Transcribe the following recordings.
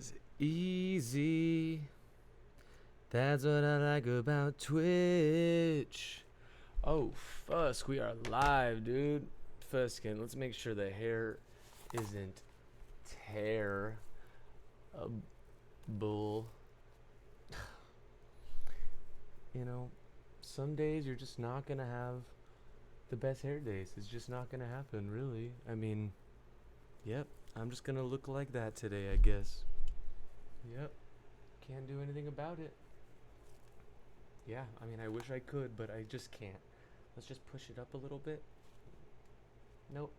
is easy. That's what I like about Twitch. Oh, Fusk, we are live, dude. Fuskin, let's make sure the hair isn't tear a bull. You know, some days you're just not gonna have the best hair days. It's just not gonna happen, really. I mean, yep, I'm just gonna look like that today, I guess. Yep, can't do anything about it. Yeah, I mean, I wish I could, but I just can't. Let's just push it up a little bit. Nope.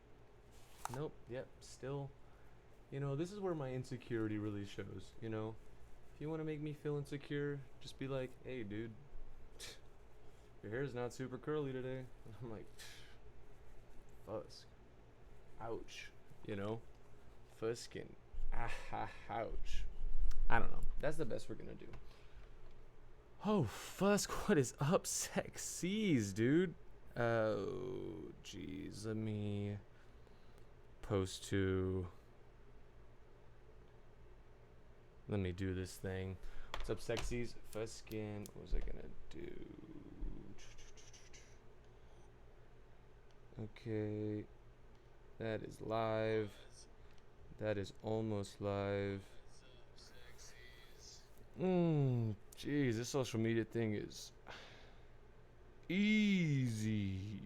Nope. Yep, still. You know, this is where my insecurity really shows, you know? If you want to make me feel insecure, just be like, hey, dude, your hair's not super curly today. And I'm like, Fusk. Ouch. You know? Fuskin. Ouch. I don't know. That's the best we're gonna do. Oh, Fusk, what is up, sexies, dude? Oh, jeez. Let me post to. Let me do this thing. What's up, sexies? Fuskin. What was I gonna do? Okay. That is live. That is almost live. Jeez, this social media thing is easy.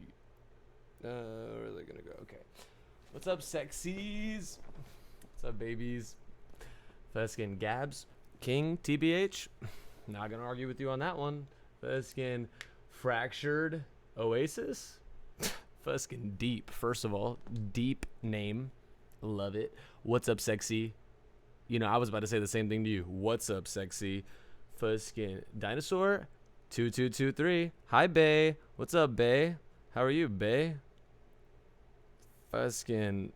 Where are they gonna go? Okay. What's up, sexies? What's up, babies? Fuskin Gabs, King, TBH. Not gonna argue with you on that one. Fuskin Fractured Oasis. Fuskin Deep. First of all, deep name. Love it. What's up, sexy? You know, I was about to say the same thing to you. What's up, sexy? Fuskin Dinosaur 2223. Hi, Bay. What's up, Bay? How are you, Bay? Fuskin.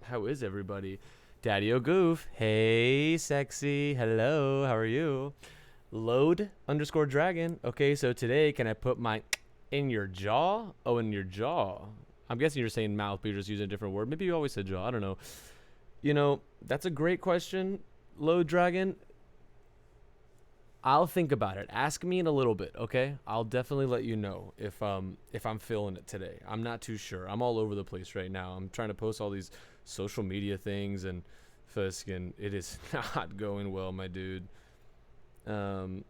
How is everybody? Daddy O'Goof. Hey, sexy. Hello. How are you? Load _ dragon. Okay, so today, can I put my in your jaw? Oh, in your jaw. I'm guessing you're saying mouth, but you're just using a different word. Maybe you always said jaw. I don't know. You know, that's a great question, Load Dragon. I'll think about it. Ask me in a little bit, okay? I'll definitely let you know if I'm feeling it today. I'm not too sure. I'm all over the place right now. I'm trying to post all these social media things and Fuskin. It is not going well, my dude. Fuskin.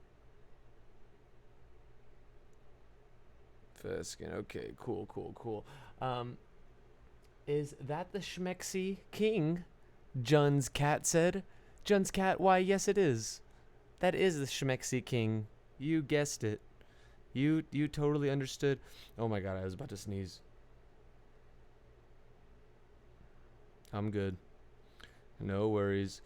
Okay, cool. Is that the Schmexy King? Jun's cat said. Jun's cat, why, yes it is. That is the Schmexy King. You guessed it. You totally understood. Oh my god, I was about to sneeze. I'm good. No worries.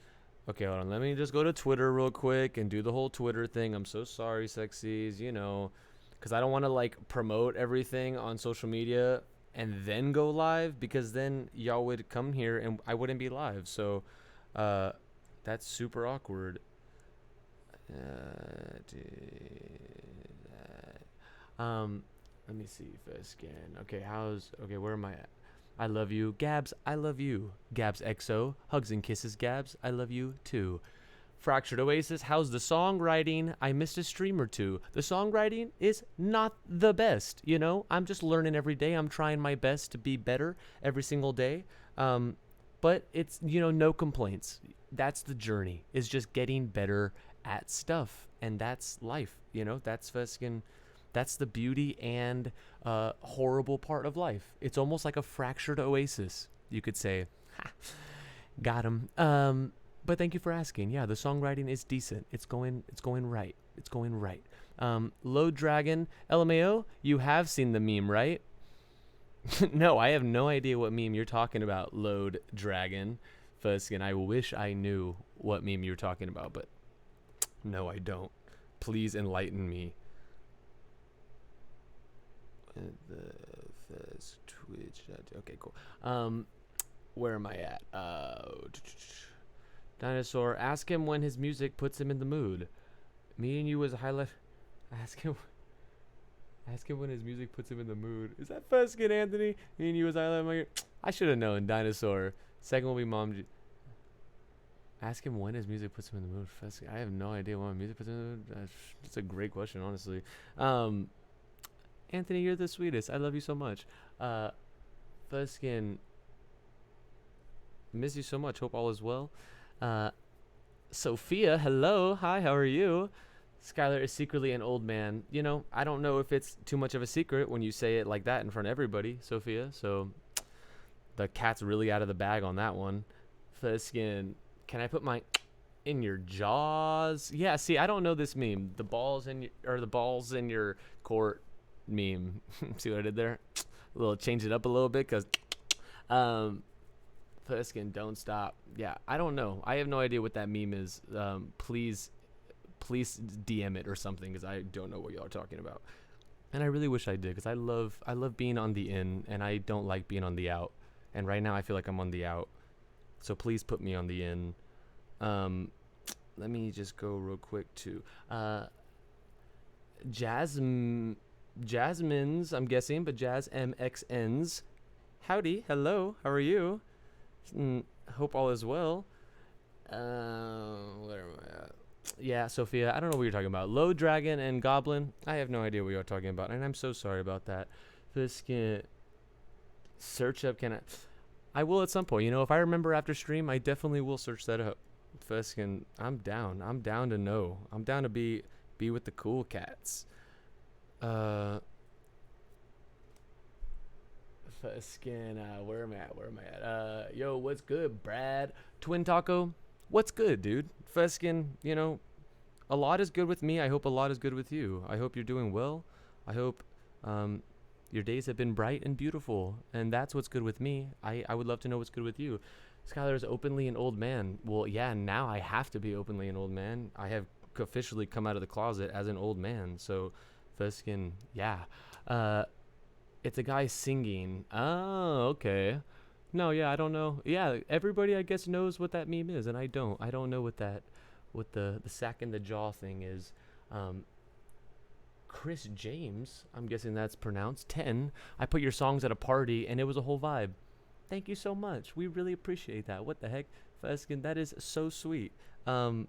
Okay, hold on. Let me just go to Twitter real quick and do the whole Twitter thing. I'm so sorry, sexies. You know, because I don't want to like promote everything on social media and then go live, because then y'all would come here and I wouldn't be live. So that's super awkward. Let me see Fuskin. Okay, where am I at? I love you, Gabs. I love you, Gabs XO. Hugs and kisses, Gabs. I love you too. Fractured Oasis, how's the songwriting? I missed a stream or two. The songwriting is not the best, you know? I'm just learning every day. I'm trying my best to be better every single day. But it's, you know, no complaints. That's the journey, is just getting better at stuff. And that's life, you know? That's Fuskin. That's the beauty and horrible part of life. It's almost like a fractured oasis, you could say. Got him. But thank you for asking. Yeah, the songwriting is decent. It's going right. It's going right. Load Dragon, LMAO, you have seen the meme, right? No, I have no idea what meme you're talking about, Load Dragon. Fuskin, I wish I knew what meme you're talking about, but no, I don't. Please enlighten me. The Twitch. Okay, cool. Where am I at? Dinosaur, ask him when his music puts him in the mood. Me and you was a highlight. Ask him when his music puts him in the mood. Is that Fuskin, Anthony? Me and you was highlight. I should have known. Dinosaur. Second will be Mom. Ask him when his music puts him in the mood. I have no idea when my music puts him in the mood. That's a great question, honestly. Um, Anthony, you're the sweetest. I love you so much. Uh, Fuskin, miss you so much. Hope all is well. Uh, Sophia, hello. Hi, how are you? Skylar is secretly an old man. You know, I don't know if it's too much of a secret when you say it like that in front of everybody, Sophia. So the cat's really out of the bag on that one. Fuskin, can I put my in your jaws? Yeah, see, I don't know this meme. The balls in your, or the balls in your court meme. See what I did there? A little change it up a little bit because um Fuskin, don't stop. Yeah, I don't know. I have no idea what that meme is. Please DM it or something because I don't know what y'all are talking about. And I really wish I did because I love being on the in and I don't like being on the out. And right now I feel like I'm on the out. So please put me on the in. Let me just go real quick to Jasmine's, I'm guessing, but Jazz MXN's. Howdy, hello, how are you? Hope all is well. Where am I at? Yeah, Sophia, I don't know what you're talking about. Low Dragon and Goblin, I have no idea what you're talking about, and I'm so sorry about that. Fuskin, search up, I will at some point. You know, if I remember after stream, I definitely will search that up. Fuskin, I'm down. I'm down to know. I'm down to be with the cool cats. Fuskin, where am I at? Yo, what's good, Brad? Twin Taco, what's good, dude? Fuskin, you know, a lot is good with me. I hope a lot is good with you. I hope you're doing well. I hope your days have been bright and beautiful, and that's what's good with me. I would love to know what's good with you. Skylar is openly an old man. Well, yeah, now I have to be openly an old man. I have officially come out of the closet as an old man. So, Fuskin, yeah. It's a guy singing. Oh, okay. No, yeah, I don't know. Yeah, everybody I guess knows what that meme is, and I don't. I don't know what the sack in the jaw thing is. Chris James, I'm guessing that's pronounced 10. I put your songs at a party and it was a whole vibe. Thank you so much. We really appreciate that. What the heck, Fuskin? That is so sweet. You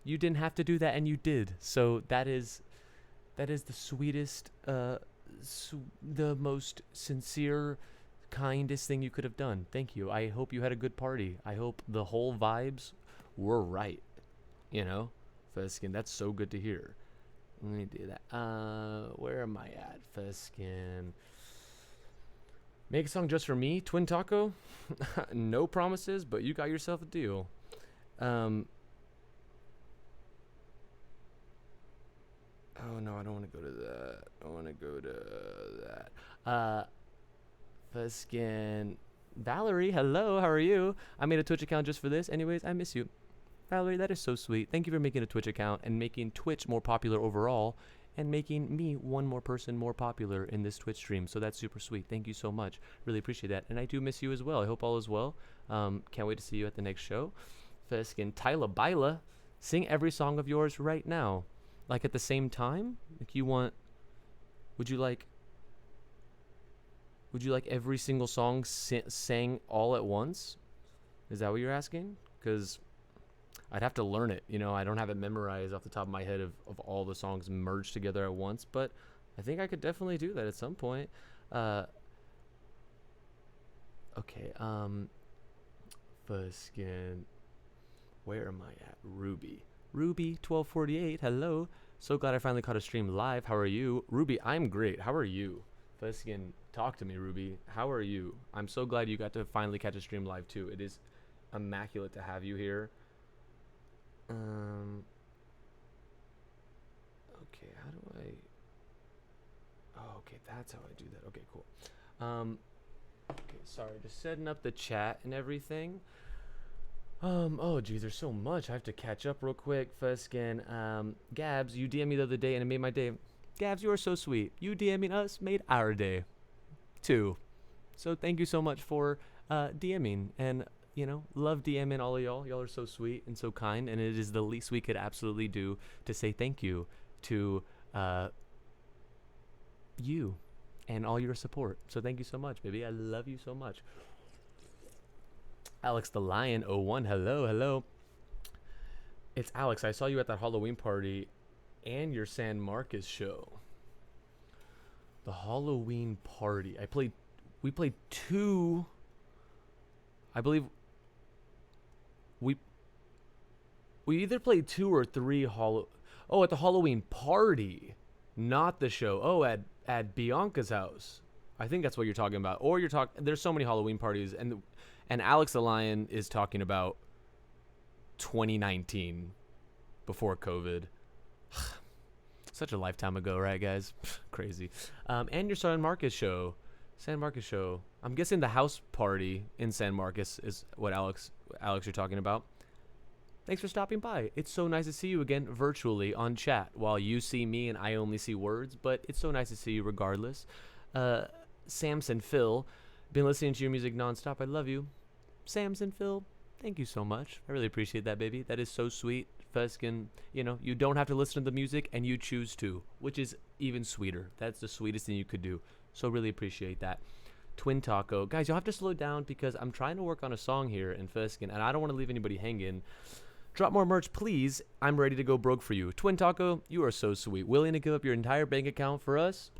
didn't have to do that and you did. So that is the sweetest, the most sincere, kindest thing you could have done. Thank you. I hope you had a good party. I hope the whole vibes were right. You know, Fuskin, that's so good to hear. Let me do that. Where am I at? Fuskin. Make a song just for me, Twin Taco. No promises, but you got yourself a deal. Oh no, I don't want to go to that. I want to go to that. Fuskin. Valerie, hello, how are you? I made a Twitch account just for this. Anyways, I miss you. Valerie, that is so sweet. Thank you for making a Twitch account and making Twitch more popular overall and making me one more person more popular in this Twitch stream. So that's super sweet. Thank you so much. Really appreciate that. And I do miss you as well. I hope all is well. Can't wait to see you at the next show. Fuskin, Tyla Baila, sing every song of yours right now. Like at the same time? Like you want, would you like every single song sang all at once? Is that what you're asking? Because I'd have to learn it. You know, I don't have it memorized off the top of my head of all the songs merged together at once, but I think I could definitely do that at some point. Okay, Fuskin. Where am I at? Ruby, 1248, hello. So glad I finally caught a stream live. How are you? Ruby, I'm great. How are you? Fuskin, talk to me, Ruby. How are you? I'm so glad you got to finally catch a stream live too. It is immaculate to have you here. Okay, how do I? Oh, okay, that's how I do that. Okay, cool. Okay, sorry, just setting up the chat and everything. Oh geez, there's so much. I have to catch up real quick. Fuskin, Gabs, you DM'd me the other day and it made my day. Gabs, you are so sweet. You DMing us made our day, too. So thank you so much for DMing and. You know, love DMing all of y'all. Y'all are so sweet and so kind, and it is the least we could absolutely do to say thank you to you and all your support. So thank you so much, baby. I love you so much. Alex the Lion 01. Hello, hello. It's Alex. I saw you at that Halloween party and your San Marcos show. The Halloween party. We played two. I believe we we either played two or three Oh, at the Halloween party, not the show. Oh, at Bianca's house. I think that's what you're talking about. Or you're talking. There's so many Halloween parties, and Alex the Lion is talking about 2019, before COVID. Such a lifetime ago, right, guys? Crazy. And your San Marcos show. San Marcos show. I'm guessing the house party in San Marcos is what Alex you're talking about. Thanks for stopping by. It's so nice to see you again virtually on chat while you see me and I only see words, but it's so nice to see you regardless. Samson Phil, been listening to your music nonstop. I love you. Samson Phil, thank you so much. I really appreciate that, baby. That is so sweet. Feskin, you don't have to listen to the music and you choose to, which is even sweeter. That's the sweetest thing you could do. So really appreciate that. Twin Taco. Guys, you'll have to slow down because I'm trying to work on a song here in Feskin and I don't want to leave anybody hanging. Drop more merch, please. I'm ready to go broke for you. Twin Taco, you are so sweet. Willing to give up your entire bank account for us?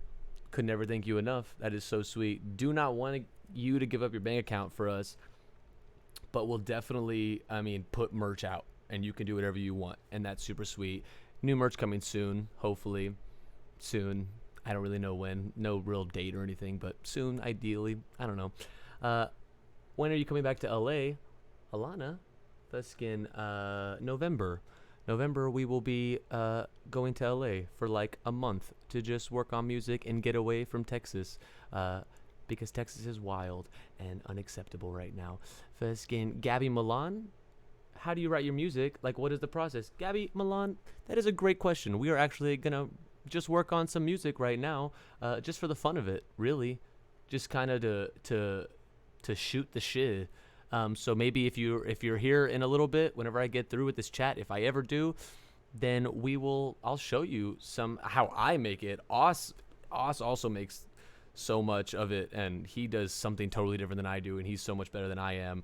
Could never thank you enough. That is so sweet. Do not want you to give up your bank account for us, but we'll definitely, put merch out, and you can do whatever you want, and that's super sweet. New merch coming soon, hopefully. Soon. I don't really know when. No real date or anything, but soon, ideally. I don't know. When are you coming back to LA? Alana? Feskin, November. November, we will be going to LA for like a month to just work on music and get away from Texas, because Texas is wild and unacceptable right now. Feskin, Gabby Milan, how do you write your music? Like, what is the process? Gabby Milan, that is a great question. We are actually gonna just work on some music right now, just for the fun of it, really, just kind of to shoot the shit. So maybe if you're here in a little bit, whenever I get through with this chat, if I ever do, then I'll show you how I make it. Os also makes so much of it, and he does something totally different than I do, and he's so much better than I am.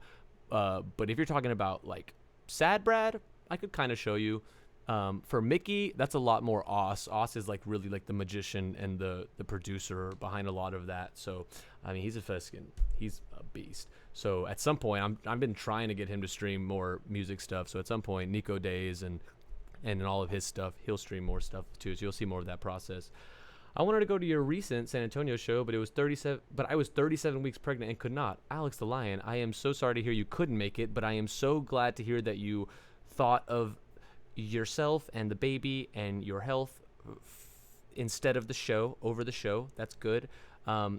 But if you're talking about like Sad Brad, I could kind of show you. For Mickey, that's a lot more Os. Os is like really like the magician and the producer behind a lot of that. So he's a Feskin. He's a beast. So at some point, I've been trying to get him to stream more music stuff. So at some point, Nico Days and all of his stuff, he'll stream more stuff too. So you'll see more of that process. I wanted to go to your recent San Antonio show, but I was 37 weeks pregnant and could not. Alex the Lion, I am so sorry to hear you couldn't make it, but I am so glad to hear that you thought of yourself and the baby and your health instead of the show, over the show. That's good.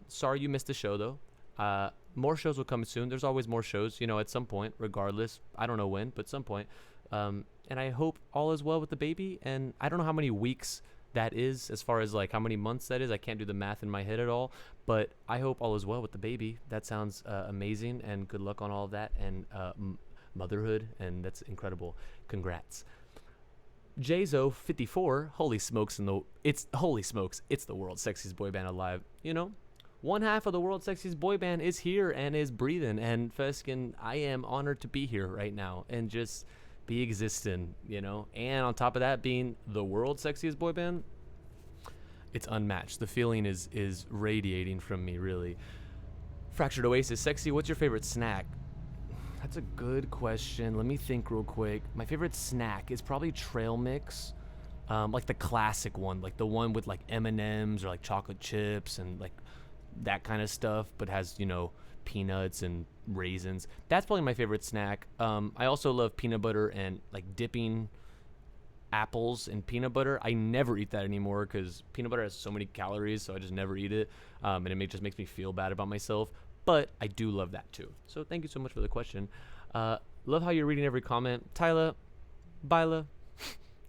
Sorry you missed the show though. More shows will come soon. There's always more shows, at some point, regardless. I don't know when, but some point. And I hope all is well with the baby. And I don't know how many weeks that is, as far as like how many months that is. I can't do the math in my head at all, but I hope all is well with the baby. That sounds amazing, and good luck on all of that, and motherhood, and that's incredible. Congrats. Jzo54, holy smokes, it's the world's sexiest boy band alive. One half of the world's sexiest boy band is here and is breathing. And Feskin, I am honored to be here right now and just be existing, And on top of that, being the world's sexiest boy band, it's unmatched. The feeling is radiating from me, really. Fractured Oasis, sexy. What's your favorite snack? That's a good question. Let me think real quick. My favorite snack is probably trail mix, like the classic one, like the one with like M&Ms or like chocolate chips and like that kind of stuff, but has peanuts and raisins. That's probably my favorite snack. I also love peanut butter and like dipping apples in peanut butter. I never eat that anymore because peanut butter has so many calories, so I just never eat it, and it just makes me feel bad about myself. But I do love that too. So thank you so much for the question. Love how you're reading every comment. Tyler, Byla,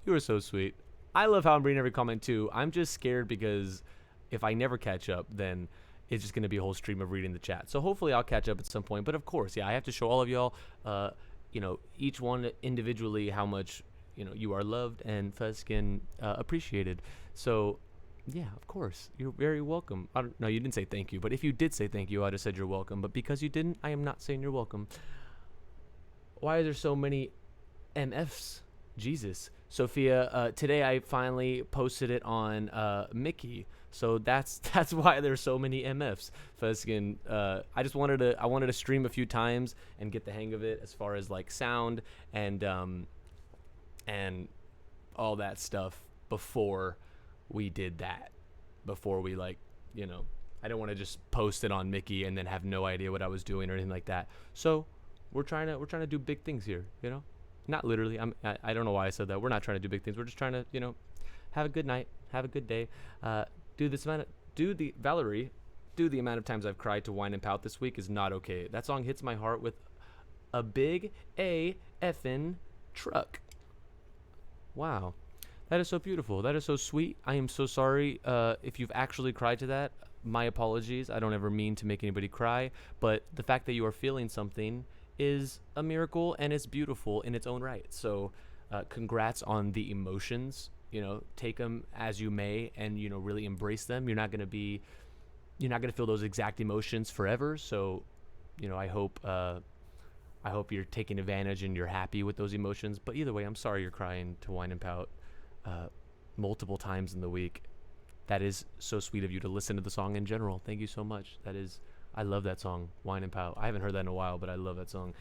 you are so sweet. I love how I'm reading every comment too. I'm just scared because if I never catch up, then it's just going to be a whole stream of reading the chat. So hopefully I'll catch up at some point. But of course, I have to show all of y'all, each one individually how much, you are loved and Feskin appreciated. So yeah, of course. You're very welcome. You didn't say thank you, but if you did say thank you, I'd have said you're welcome. But because you didn't, I am not saying you're welcome. Why are there so many MFs? Jesus. Sophia, today I finally posted it on Mickey. So that's why there's so many MFs. Fuskin, I wanted to stream a few times and get the hang of it as far as like sound and all that stuff before we did that. Before we like, you know, I don't want to just post it on Mickey and then have no idea what I was doing or anything like that. So we're trying to do big things here, you know? Not literally. I don't know why I said that. We're not trying to do big things. We're just trying to, you know, have a good night, have a good day. Do this amount of, do the Valerie, do the amount of times I've cried to Whine and Pout this week is not okay. That song hits my heart with a big A effing truck. Wow. That is so beautiful. That is so sweet. I am so sorry if you've actually cried to that. My apologies. I don't ever mean to make anybody cry, but the fact that you are feeling something is a miracle and it's beautiful in its own right. So, congrats on the emotions. You know, take them as you may, and you know, really embrace them. You're not gonna feel those exact emotions forever. So, you know, I hope you're taking advantage and you're happy with those emotions. But either way, I'm sorry you're crying to Whine and Pout multiple times in the week. That is so sweet of you to listen to the song in general. Thank you so much. I love that song, Whine and Pout. I haven't heard that in a while, but I love that song.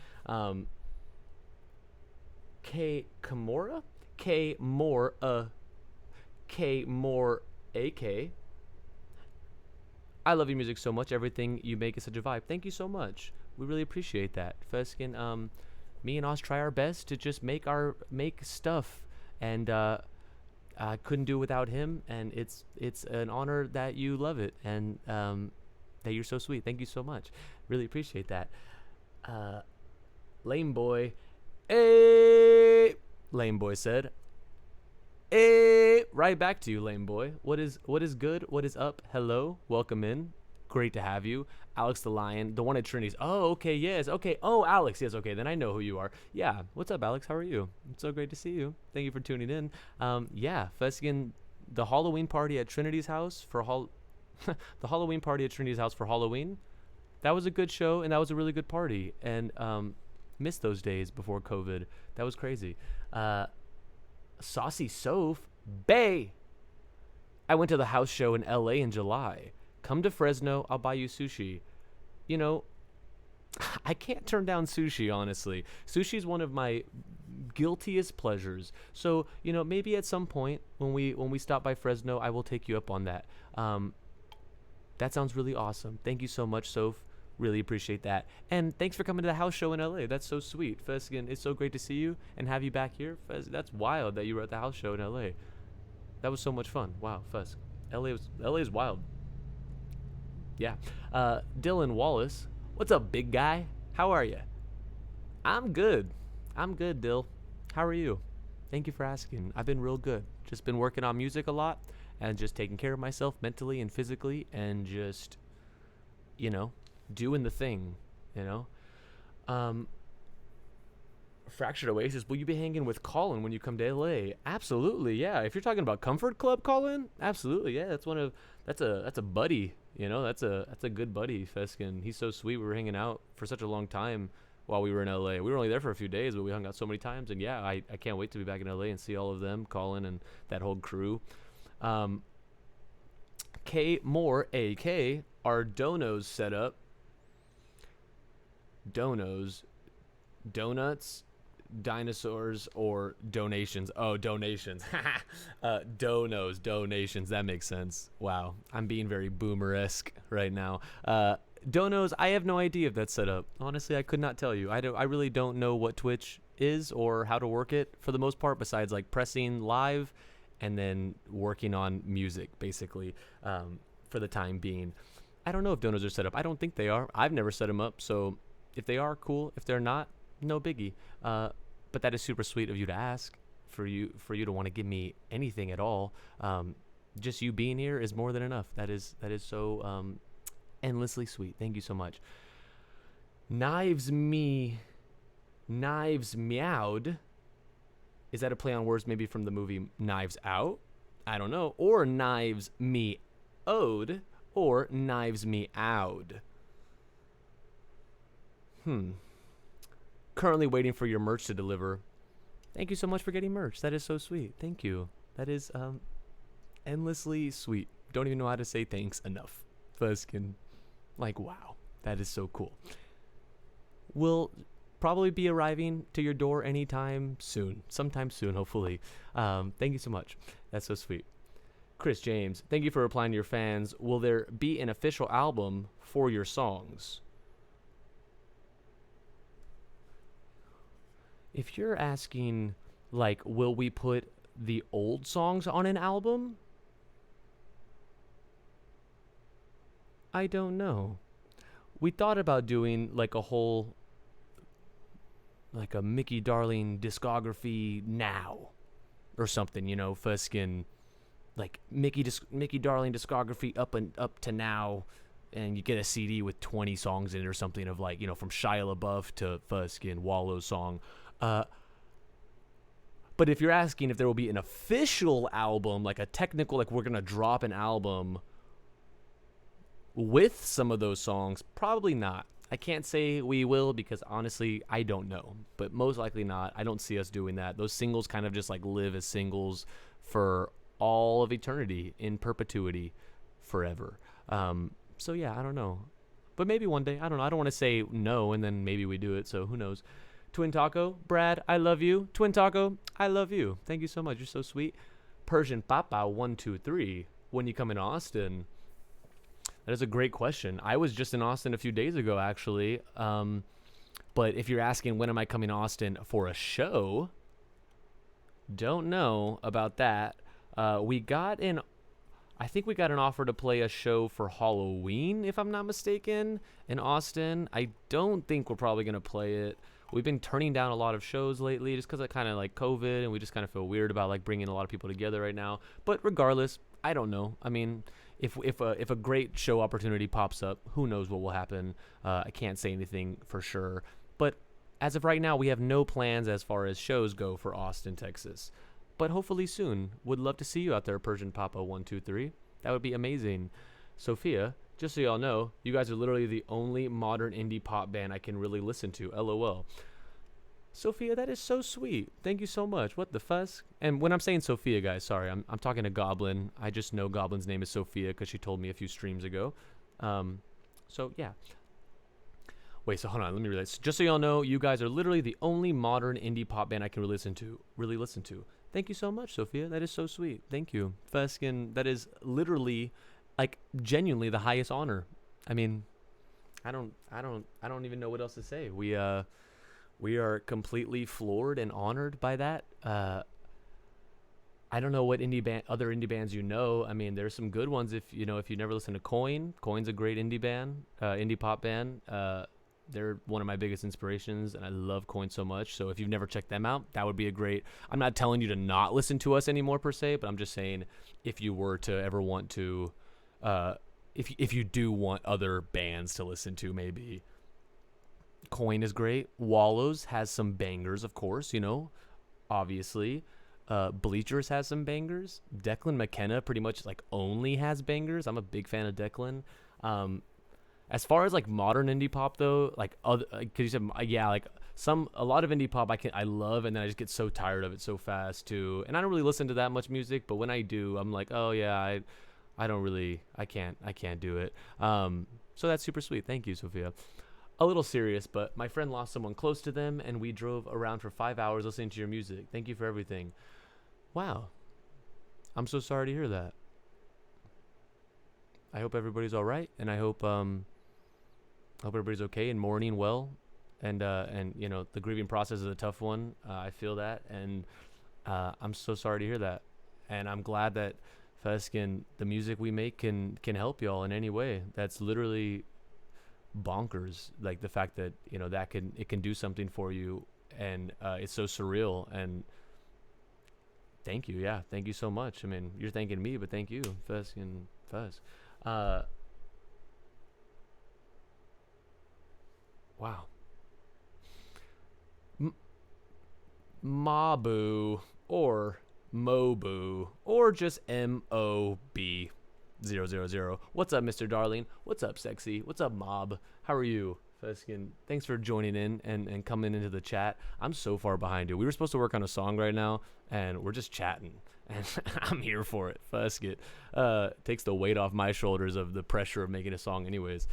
K Kimura? K More K More AK. I love your music so much. Everything you make is such a vibe. Thank you so much. We really appreciate that. Feskin, me and Oz try our best to just make stuff, and I couldn't do it without him. And it's an honor that you love it, and that you're so sweet. Thank you so much. Really appreciate that. Lame boy, hey, lame boy said. Hey, right back to you, lame boy. What is good? What is up? Hello, welcome in. Great to have you, Alex the Lion, the one at Trinity's. Oh, okay, yes, okay. Oh, Alex, yes, okay. Then I know who you are. Yeah, what's up, Alex? How are you? It's so great to see you. Thank you for tuning in. Yeah, Fesigan, the Halloween party at Trinity's house for the Halloween party at Trinity's house for Halloween. That was a good show and that was a really good party. And missed those days before COVID. That was crazy. Saucy Soph Bay. I went to the house show in LA in July. Come to Fresno, I'll buy you sushi. You know, I can't turn down sushi, honestly. Sushi is one of my guiltiest pleasures. So, you know, maybe at some point when we stop by Fresno, I will take you up on that. That sounds really awesome. Thank you so much, Soph. Really appreciate that. And thanks for coming to the house show in LA. That's so sweet. Feskin, it's so great to see you and have you back here. Fes, that's wild that you were at the house show in LA. That was so much fun. Wow, Fes. LA is wild. Yeah. Dylan Wallace. What's up, big guy? How are you? I'm good. I'm good, Dill. How are you? Thank you for asking. I've been real good. Just been working on music a lot and just taking care of myself mentally and physically and just, you know, doing the thing, you know. Fractured Oasis, will you be hanging with Colin when you come to LA? Absolutely, yeah. If you're talking about Comfort Club, Colin, absolutely, yeah. That's a buddy, you know. That's a good buddy, Feskin. He's so sweet. We were hanging out for such a long time while we were in LA. We were only there for a few days, but we hung out so many times. And yeah, I can't wait to be back in LA and see all of them, Colin and that whole crew. K More AK, our donos set up. Donos, donuts, dinosaurs, or donations. Oh, donations. Donos, donations. That makes sense. Wow, I'm being very boomer-esque right now. Donos, I have no idea if that's set up. Honestly, I could not tell you. I really don't know what Twitch is or how to work it for the most part, besides like pressing live and then working on music, basically, for the time being. I don't know if donos are set up. I don't think they are. I've never set them up, so if they are, cool. If they're not, no biggie. But that is super sweet of you to ask, for you to want to give me anything at all. Just you being here is more than enough. That is so endlessly sweet. Thank you so much. Knives Meowed. Is that a play on words maybe from the movie Knives Out? I don't know. Or Knives Me Owed. Or Knives Me Out. currently waiting for your merch to deliver. Thank you so much for getting merch. That is so sweet. Thank you. That is endlessly sweet. Don't even know how to say thanks enough. Fuskin, like, wow, that is so cool. Will probably be arriving to your door anytime soon, sometime soon, hopefully. Thank you so much. That's so sweet. Chris James, thank you for replying to your fans. Will there be an official album for your songs? If you're asking, like, will we put the old songs on an album? I don't know. We thought about doing like a whole, like a Mickey Darling discography now or something, you know, Fuskin, like Mickey Darling discography up to now, and you get a CD with 20 songs in it or something of like, you know, from Shia LaBeouf to Fuskin Wallow's song. But if you're asking if there will be an official album, like a technical, like we're gonna drop an album with some of those songs, probably not. I can't say we will because honestly, I don't know. But most likely not. I don't see us doing that. Those singles kind of just like live as singles for all of eternity, in perpetuity, forever. So yeah, I don't know. But maybe one day. I don't know. I don't want to say no and then maybe we do it. So who knows? Twin Taco, Brad, I love you. Twin Taco, I love you. Thank you so much. You're so sweet. Persian Papa 123. When you come in Austin? That is a great question. I was just in Austin a few days ago, actually. But if you're asking when am I coming to Austin for a show, don't know about that. I think we got an offer to play a show for Halloween, if I'm not mistaken, in Austin. I don't think we're probably going to play it. We've been turning down a lot of shows lately just because of kind of like COVID, and we just kind of feel weird about like bringing a lot of people together right now. But regardless, I don't know. I mean, if a great show opportunity pops up, who knows what will happen? I can't say anything for sure. But as of right now, we have no plans as far as shows go for Austin, Texas. But hopefully soon. Would love to see you out there, Persian Papa 123. That would be amazing. Sophia, just so y'all know, you guys are literally the only modern indie pop band I can really listen to. LOL. Sophia, that is so sweet. Thank you so much. What the fuss? And when I'm saying Sophia, guys, sorry, I'm talking to Goblin. I just know Goblin's name is Sophia because she told me a few streams ago. So yeah. Wait, so hold on, let me read this. Just so y'all know, you guys are literally the only modern indie pop band I can really listen to. Thank you so much, Sophia. That is so sweet. Thank you. Fuskin, that is literally, like, genuinely the highest honor. I mean, I don't even know what else to say. We are completely floored and honored by that. I don't know what other indie bands you know. I mean, there's some good ones. If you never listen to Coin, Coin's a great indie band, indie pop band. They're one of my biggest inspirations, and I love Coin so much. So if you've never checked them out, that would be a great. I'm not telling you to not listen to us anymore per se, but I'm just saying if you were to ever want to, if you do want other bands to listen to, maybe Coin is great. Wallows has some bangers, of course, obviously. Bleachers has some bangers. Declan McKenna pretty much like only has bangers. I'm a big fan of Declan. As far as like modern indie pop though, like other, cause you said, yeah, like a lot of indie pop I love, and then I just get so tired of it so fast too. And I don't really listen to that much music, but when I do, I'm like, oh yeah, I can't do it. So that's super sweet. Thank you, Sophia. A little serious, but my friend lost someone close to them, and we drove around for 5 hours listening to your music. Thank you for everything. Wow. I'm so sorry to hear that. I hope everybody's all right, and I hope everybody's okay and mourning well. And the grieving process is a tough one. I feel that, and I'm so sorry to hear that. And I'm glad that Fuskin, the music we make can help y'all in any way. That's literally bonkers, like the fact that it can do something for you, and it's so surreal. And thank you, thank you so much. I mean, you're thanking me, but thank you, Fuskin. Wow. Mabu or Mobu or just MOB000. What's up, Mr. Darling? What's up, sexy? What's up, Mob? How are you, Fuskin, thanks for joining in and coming into the chat. I'm so far behind you. We were supposed to work on a song right now, and we're just chatting. And I'm here for it. Fuskin. Takes the weight off my shoulders of the pressure of making a song anyways.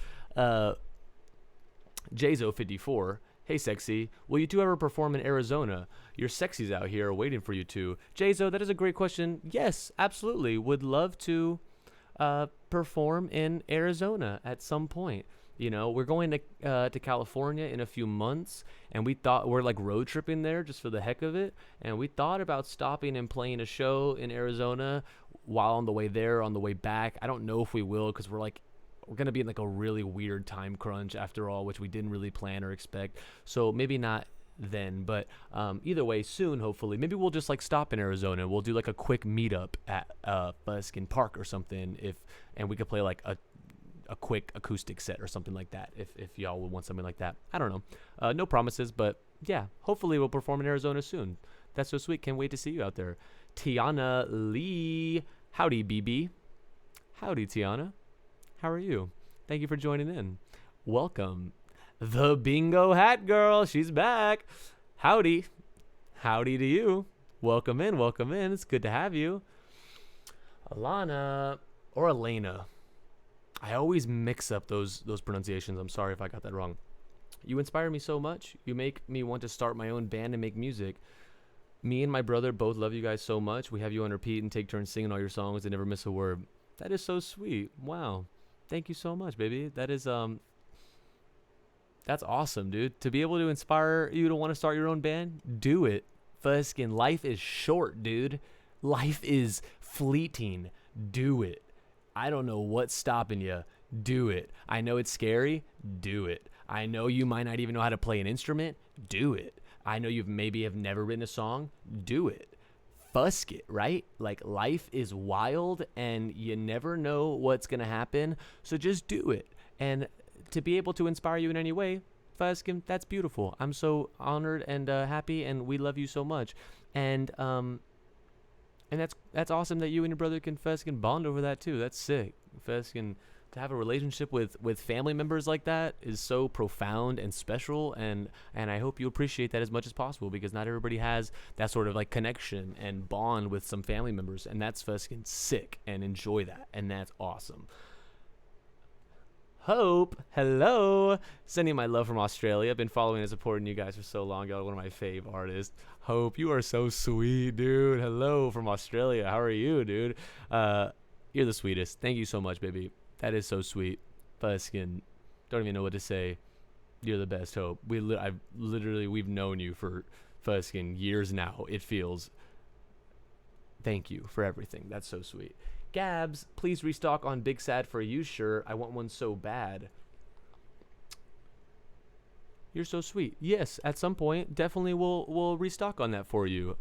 Jzo54. Hey, sexy. Will you two ever perform in Arizona? Your sexies out here are waiting for you two. Jzo, that is a great question. Yes, absolutely. Would love to perform in Arizona at some point. You know, we're going to California in a few months, and we thought we're like road tripping there just for the heck of it. And we thought about stopping and playing a show in Arizona while on the way there, on the way back. I don't know if we will because we're going to be in like a really weird time crunch after all, which we didn't really plan or expect. So maybe not then, but either way, soon, hopefully. Maybe we'll just like stop in Arizona. We'll do like a quick meetup at Buskin Park or something, and we could play like a quick acoustic set or something like that if y'all would want something like that. I don't know. No promises, but yeah, hopefully we'll perform in Arizona soon. That's so sweet. Can't wait to see you out there. Tiana Lee. Howdy, BB. Howdy, Tiana. How are you? Thank you for joining in. Welcome. The Bingo Hat Girl. She's back. Howdy. Howdy to you. Welcome in. Welcome in. It's good to have you. Alana or Elena. I always mix up those pronunciations. I'm sorry if I got that wrong. You inspire me so much. You make me want to start my own band and make music. Me and my brother both love you guys so much. We have you on repeat and take turns singing all your songs and never miss a word. That is so sweet. Wow. Thank you so much, baby. That is that's awesome, dude. To be able to inspire you to want to start your own band, do it. Fuskin, life is short, dude. Life is fleeting. Do it. I don't know what's stopping you. Do it. I know it's scary. Do it. I know you might not even know how to play an instrument. Do it. I know you've maybe have never written a song. Do it. Fusk it, right? Like life is wild and you never know what's going to happen. So just do it. And to be able to inspire you in any way, Fuskin, that's beautiful. I'm so honored and happy, and we love you so much. And that's awesome that you and your brother can Fuskin bond over that too. That's sick. Fuskin, to have a relationship with family members like that is so profound and special, and I hope you appreciate that as much as possible, because not everybody has that sort of like connection and bond with some family members, and that's Fuskin sick, and enjoy that, and that's awesome. Hope, hello. Sending my love from Australia. I've been following and supporting you guys for so long. Y'all are one of my fave artists. Hope, you are so sweet, dude. Hello from Australia. How are you, dude? You're the sweetest. Thank you so much, baby. That is so sweet. Fuskin, don't even know what to say. You're the best, Hope. We've known you for Fuskin years now, it feels. Thank you for everything. That's so sweet. Gabs, please restock on Big Sad for You shirt. I want one so bad. You're so sweet. Yes, at some point, definitely we'll restock on that for you.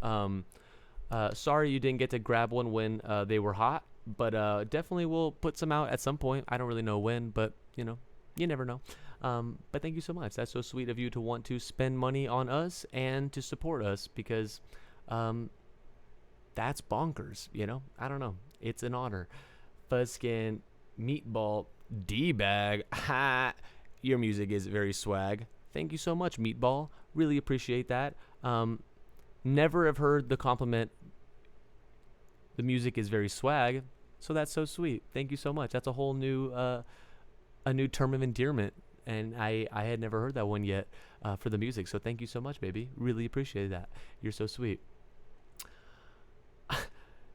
Sorry you didn't get to grab one when they were hot, but definitely we'll put some out at some point. I don't really know when, but you never know. But thank you so much. That's so sweet of you to want to spend money on us and to support us, because that's bonkers, I don't know. It's an honor. Fuskin, Meatball, D-Bag. Ha! Your music is very swag. Thank you so much, Meatball. Really appreciate that. Never have heard the compliment, the music is very swag. So that's so sweet. Thank you so much. That's a whole new term of endearment. And I had never heard that one yet for the music. So thank you so much, baby. Really appreciate that. You're so sweet.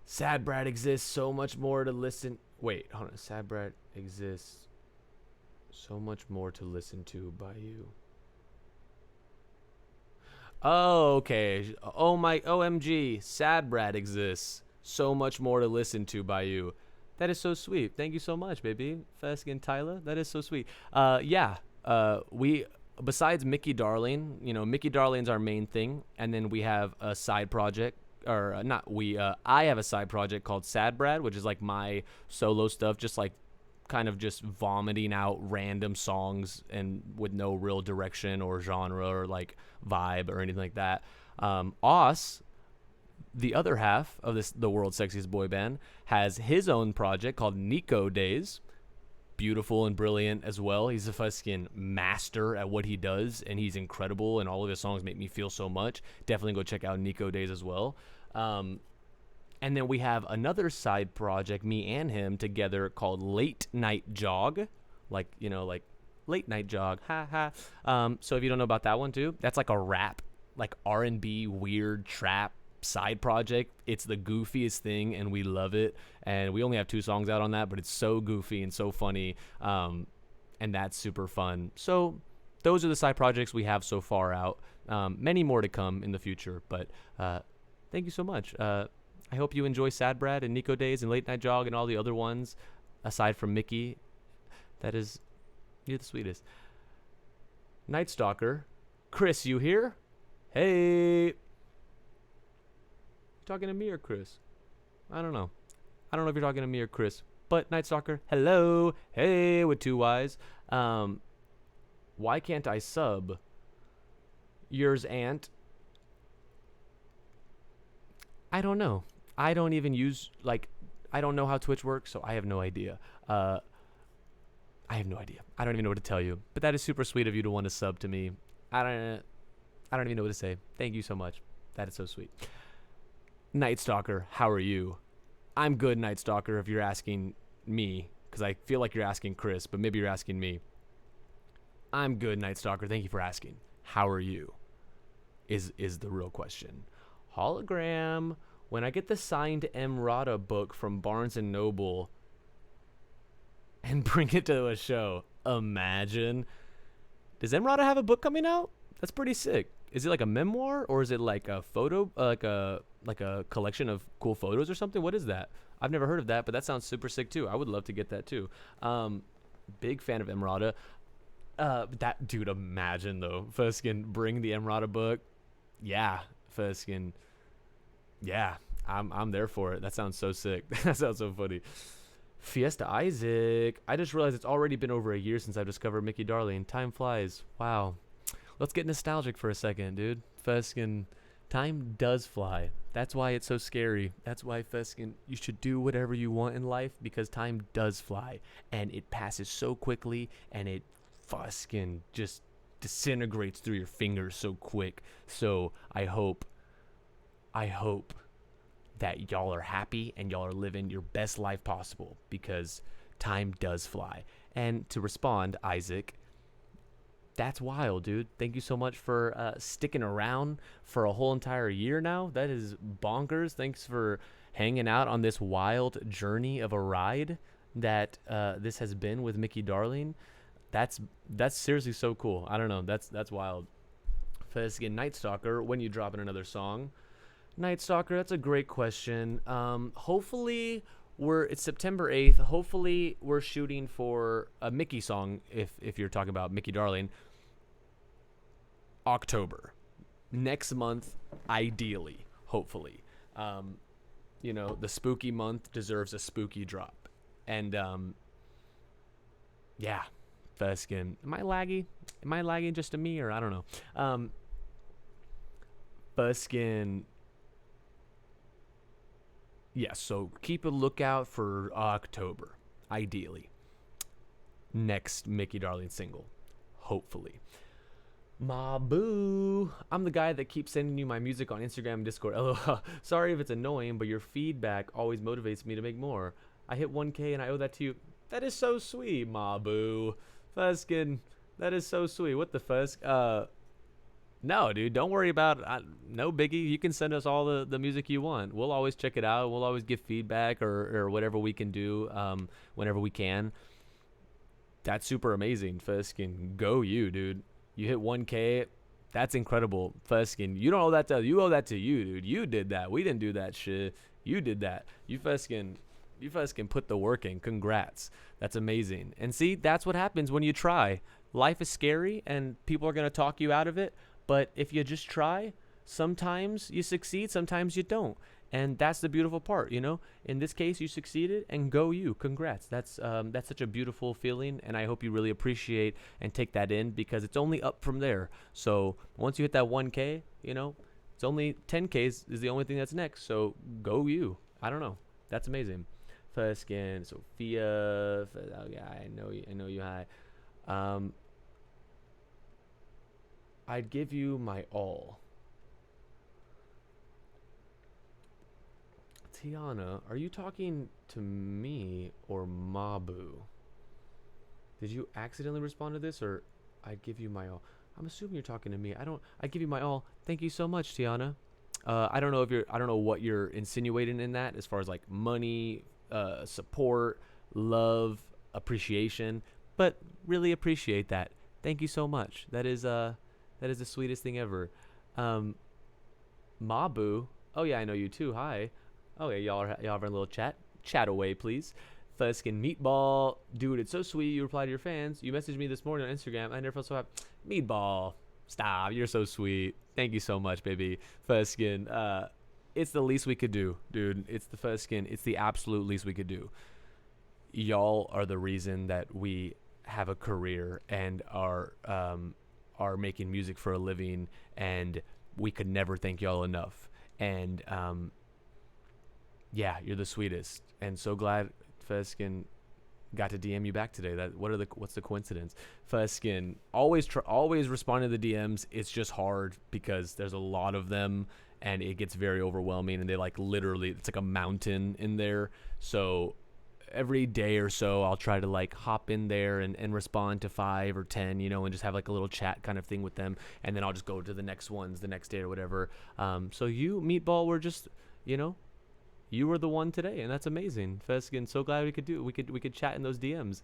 Sad Brad exists, so much more to listen. Wait, hold on. Sad Brad exists, so much more to listen to by you. Oh, okay. Oh my, OMG. Sad Brad exists, so much more to listen to by you. That is so sweet. Thank you so much, baby. Fuskin Tyler. That is so sweet. We, besides Mickey Darling, Mickey Darling's our main thing, and then we have a side project. Or not we, I have a side project called Sad Brad, which is like my solo stuff, just like kind of just vomiting out random songs and with no real direction or genre or like vibe or anything like that. Os, the other half of the world's sexiest boy band, has his own project called Nico Days. beautiful and brilliant as well. He's a fucking master at what he does, and he's incredible, and all of his songs make me feel so much. Definitely go check out Nico Days as well. And then we have another side project, me and him together, called Late Night Jog. Like, like late night jog. Ha ha. So if you don't know about that one too, that's like a rap, like R&B, weird trap side project. It's the goofiest thing, and we love it. And we only have 2 songs out on that, but it's so goofy and so funny. And that's super fun. So those are the side projects we have so far out. Many more to come in the future, but thank you so much. I hope you enjoy Sad Brad and Nico Days and Late Night Jog and all the other ones, aside from Mickey. That is, you're the sweetest. Night Stalker. Chris, you here? Hey. You talking to me or Chris? I don't know. I don't know if you're talking to me or Chris. But Night Stalker, hello. Hey, with 2 Y's. Why can't I sub? Yours aunt. I don't know. I don't even use, I don't know how Twitch works, so I have no idea. I have no idea. I don't even know what to tell you. But that is super sweet of you to want to sub to me. I don't even know what to say. Thank you so much. That is so sweet. Night Stalker, how are you? I'm good, Night Stalker, if you're asking me, because I feel like you're asking Chris, but maybe you're asking me. I'm good, Night Stalker. Thank you for asking. How are you? Is the real question. Hologram. When I get the signed Emrata book from Barnes & Noble and bring it to a show, imagine. Does Emrata have a book coming out? That's pretty sick. Is it like a memoir, or is it like a photo, like a collection of cool photos or something? What is that? I've never heard of that, but that sounds super sick too. I would love to get that too. Big fan of Emrata. That dude, imagine though, Fuskin bring the Emrata book. Yeah, Fuskin. Yeah, I'm there for it. That sounds so sick. That sounds so funny. Fiesta Isaac. I just realized it's already been over a year since I discovered Mickey Darling. Time flies. Wow. Let's get nostalgic for a second, dude. Fuskin, time does fly. That's why it's so scary. That's why, Fuskin, you should do whatever you want in life, because time does fly. And it passes so quickly, and it Fuskin just disintegrates through your fingers so quick. So I hope that y'all are happy and y'all are living your best life possible, because time does fly. And to respond, Isaac, that's wild, dude. Thank you so much for sticking around for a whole entire year now. That is bonkers. Thanks for hanging out on this wild journey of a ride that this has been with Mickey Darling. That's seriously so cool. I don't know. That's wild. First again, Night Stalker, when you dropping another song? Night Stalker, that's a great question. Hopefully it's September 8th. Hopefully we're shooting for a Mickey song, if you're talking about Mickey Darling. October. Next month, ideally, hopefully. The spooky month deserves a spooky drop. And yeah, Feskin. Am I laggy? Am I lagging just to me, or I don't know. Feskin. Yeah, so keep a lookout for October, ideally. Next Mickey Darling single, hopefully. Ma boo. I'm the guy that keeps sending you my music on Instagram and Discord. LOL. Sorry if it's annoying, but your feedback always motivates me to make more. I hit 1K and I owe that to you. That is so sweet, Ma boo. Fuskin, that is so sweet. What the fusk? No, dude, don't worry about it. No biggie. You can send us all the music you want. We'll always check it out. We'll always give feedback or whatever we can do whenever we can. That's super amazing, Fuskin. Go you, dude. You hit 1K. That's incredible, Fuskin. You don't owe that to you. Owe that to you, dude. You did that. We didn't do that shit. You did that. You Fuskin put the work in. Congrats. That's amazing. And see, that's what happens when you try. Life is scary, and people are going to talk you out of it. But if you just try, sometimes you succeed, sometimes you don't. And that's the beautiful part, you know? In this case, you succeeded, and go you. Congrats. That's such a beautiful feeling, and I hope you really appreciate and take that in, because it's only up from there. So once you hit that 1K, you know, it's only 10Ks is the only thing that's next. So go you. I don't know. That's amazing. First skin, Sophia. Oh, yeah, I know you. I know you. Hi. Um, I'd give you my all. Tiana, are you talking to me or Mabu? Did you accidentally respond to this, or I'd give you my all? I'm assuming you're talking to me. I'd give you my all. Thank you so much, Tiana. I don't know if you're. I don't know what you're insinuating in that, as far as like money, support, love, appreciation. But really appreciate that. Thank you so much. That is the sweetest thing ever. Um, Mabu. Oh yeah, I know you too. Hi. Oh yeah, y'all having a little chat. Chat away, please. Fuskin Meatball, dude, it's so sweet. You reply to your fans. You messaged me this morning on Instagram. I never felt so happy. Meatball, stop. You're so sweet. Thank you so much, baby. Fuskin. It's the least we could do, dude. It's the Fuskin. It's the absolute least we could do. Y'all are the reason that we have a career and are making music for a living, and we could never thank y'all enough. And yeah, you're the sweetest, and so glad Fuskin got to DM you back today. What's the coincidence? Fuskin always responding to the DMs. It's just hard because there's a lot of them, and it gets very overwhelming. And they like literally, it's like a mountain in there. So every day or so, I'll try to like hop in there and respond to 5 or 10, and just have like a little chat kind of thing with them, and then I'll just go to the next ones the next day or whatever. So you, Meatball, were just, you were the one today, and that's amazing. Feskin, so glad we could chat in those DMs.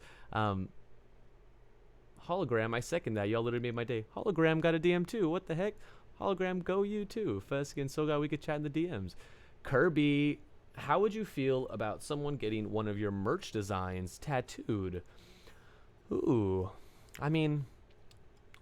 Hologram, I second that. Y'all literally made my day. Hologram got a DM too. What the heck? Hologram, go you too. Feskin, so glad we could chat in the DMs. Kirby, how would you feel about someone getting one of your merch designs tattooed? Ooh, I mean,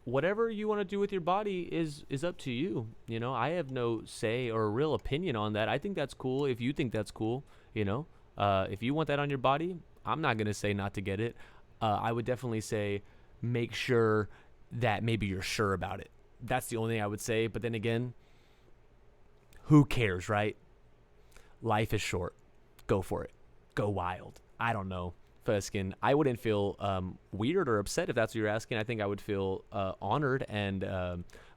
whatever you want to do with your body is up to you. I have no say or real opinion on that. I think that's cool if you think that's cool. If you want that on your body, I'm not gonna say not to get it. I would definitely say make sure that maybe you're sure about it. That's the only thing I would say. But then again, who cares, right? Life is short. Go for it. Go wild. I don't know. Fuskin, I wouldn't feel weird or upset if that's what you're asking. I think I would feel honored and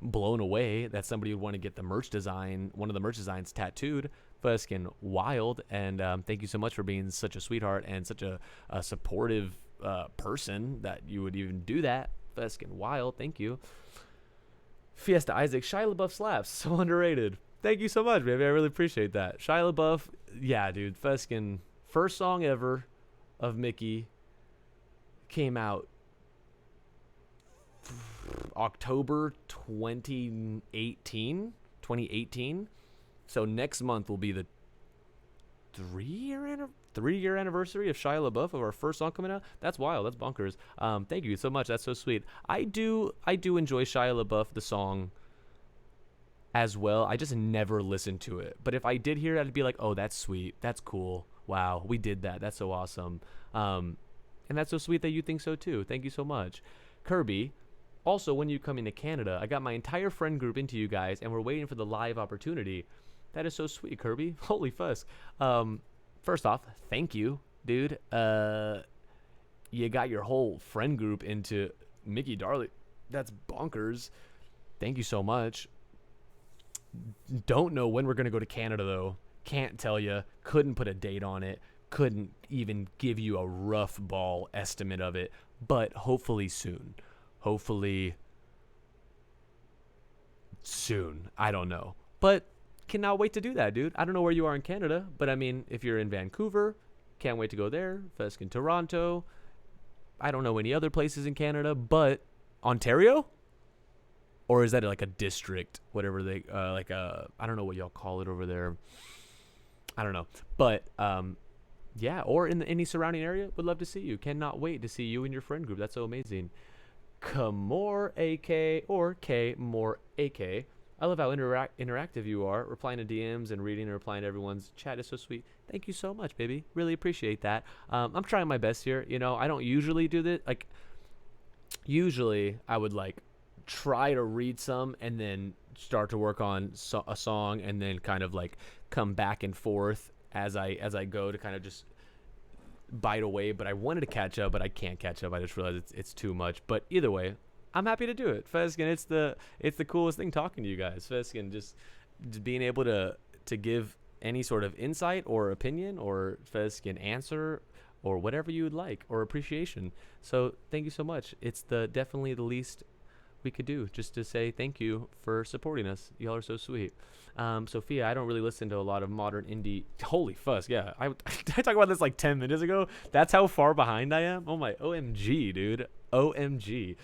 blown away that somebody would want to get one of the merch designs tattooed. Fuskin, wild. And thank you so much for being such a sweetheart and such a supportive person that you would even do that. Fuskin, wild. Thank you. Fiesta Isaac, Shia LaBeouf slaps. So underrated. Thank you so much, baby. I really appreciate that. Shia LaBeouf, yeah, dude. Fuskin, first song ever of Mickey came out October 2018. So next month will be the 3-year anniversary of Shia LaBeouf, of our first song coming out. That's wild. That's bonkers. Thank you so much. That's so sweet. I do enjoy Shia LaBeouf, the song, as well. I just never listened to it. But if I did hear it, I'd be like, oh, that's sweet. That's cool. Wow, we did that. That's so awesome. And that's so sweet that you think so too. Thank you so much. Kirby, also, when you come into Canada, I got my entire friend group into you guys, and we're waiting for the live opportunity. That is so sweet, Kirby. Holy fuss. First off, thank you, dude. You got your whole friend group into Mickey Darley. That's bonkers. Thank you so much. Don't know when we're going to go to Canada, though. Can't tell you. Couldn't put a date on it. Couldn't even give you a rough ball estimate of it. But hopefully soon. Hopefully soon. I don't know. But cannot wait to do that, dude. I don't know where you are in Canada, but I mean, if you're in Vancouver, can't wait to go there. Feskin Toronto. I don't know any other places in Canada, but Ontario? Or is that like a district? Whatever they, I don't know what y'all call it over there. I don't know. But, yeah, or in any surrounding area, would love to see you. Cannot wait to see you and your friend group. That's so amazing. Kamor AK or K More AK. I love how interactive you are, replying to DMs and reading and replying to everyone's chat is so sweet. Thank you so much, baby. Really appreciate that. I'm trying my best here. I don't usually do this. Like, usually I would like try to read some and then start to work on a song and then kind of like come back and forth as I go to kind of just bite away, but I wanted to catch up, but I can't catch up. I just realized it's too much. But either way, I'm happy to do it. Feskin, it's the coolest thing talking to you guys. Feskin, just being able to give any sort of insight or opinion or Feskin answer or whatever you would like or appreciation. So thank you so much. It's definitely the least we could do, just to say thank you for supporting us. Y'all are so sweet. Sophia, I don't really listen to a lot of modern indie. Holy fuss, yeah. I talked about this like 10 minutes ago. That's how far behind I am. Oh my, OMG, dude. OMG.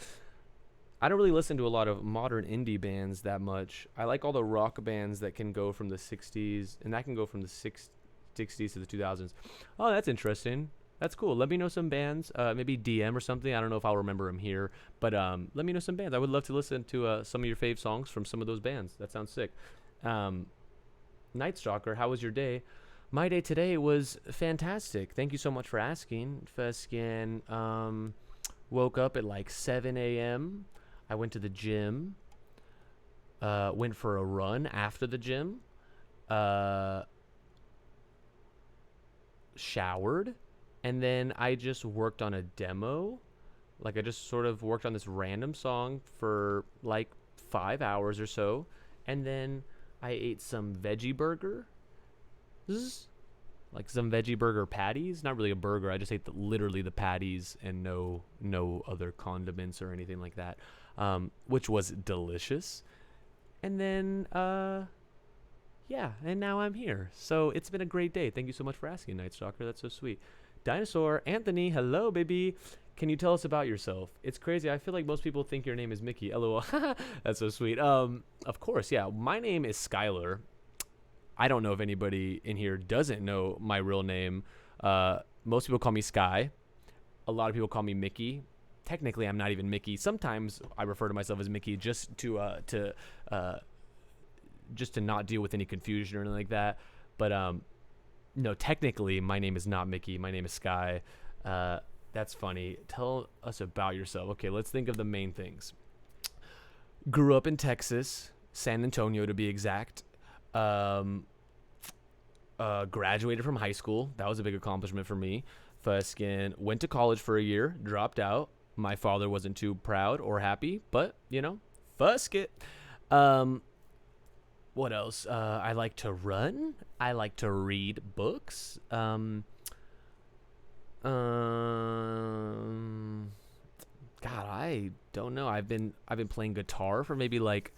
I don't really listen to a lot of modern indie bands that much. I like all the rock bands that can go from the 60s, and that can go from the 60s to the 2000s. Oh, that's interesting. That's cool. Let me know some bands, maybe DM or something. I don't know if I'll remember them here, but let me know some bands. I would love to listen to some of your fave songs from some of those bands. That sounds sick. Night Stalker, how was your day? My day today was fantastic. Thank you so much for asking. Feskin, woke up at like 7 a.m. I went to the gym, went for a run after the gym, showered, and then I just worked on a demo. Like I just sort of worked on this random song for like 5 hours or so. And then I ate some veggie burger. Like some veggie burger patties. Not really a burger. I just ate literally the patties and no other condiments or anything like that. Which was delicious. And then, yeah, and now I'm here. So it's been a great day. Thank you so much for asking, Night Stalker. That's so sweet. Dinosaur, Anthony, hello, baby. Can you tell us about yourself? It's crazy. I feel like most people think your name is Mickey. LOL. That's so sweet. Of course, yeah. My name is Skylar. I don't know if anybody in here doesn't know my real name. Most people call me Sky. A lot of people call me Mickey. Technically, I'm not even Mickey. Sometimes I refer to myself as Mickey just to not deal with any confusion or anything like that. But no, technically, my name is not Mickey. My name is Sky. That's funny. Tell us about yourself. Okay, let's think of the main things. Grew up in Texas, San Antonio to be exact. Graduated from high school. That was a big accomplishment for me. Fuskin went to college for a year, dropped out. My father wasn't too proud or happy, but, fusk it. What else? I like to run. I like to read books. God, I don't know. I've been playing guitar for maybe like,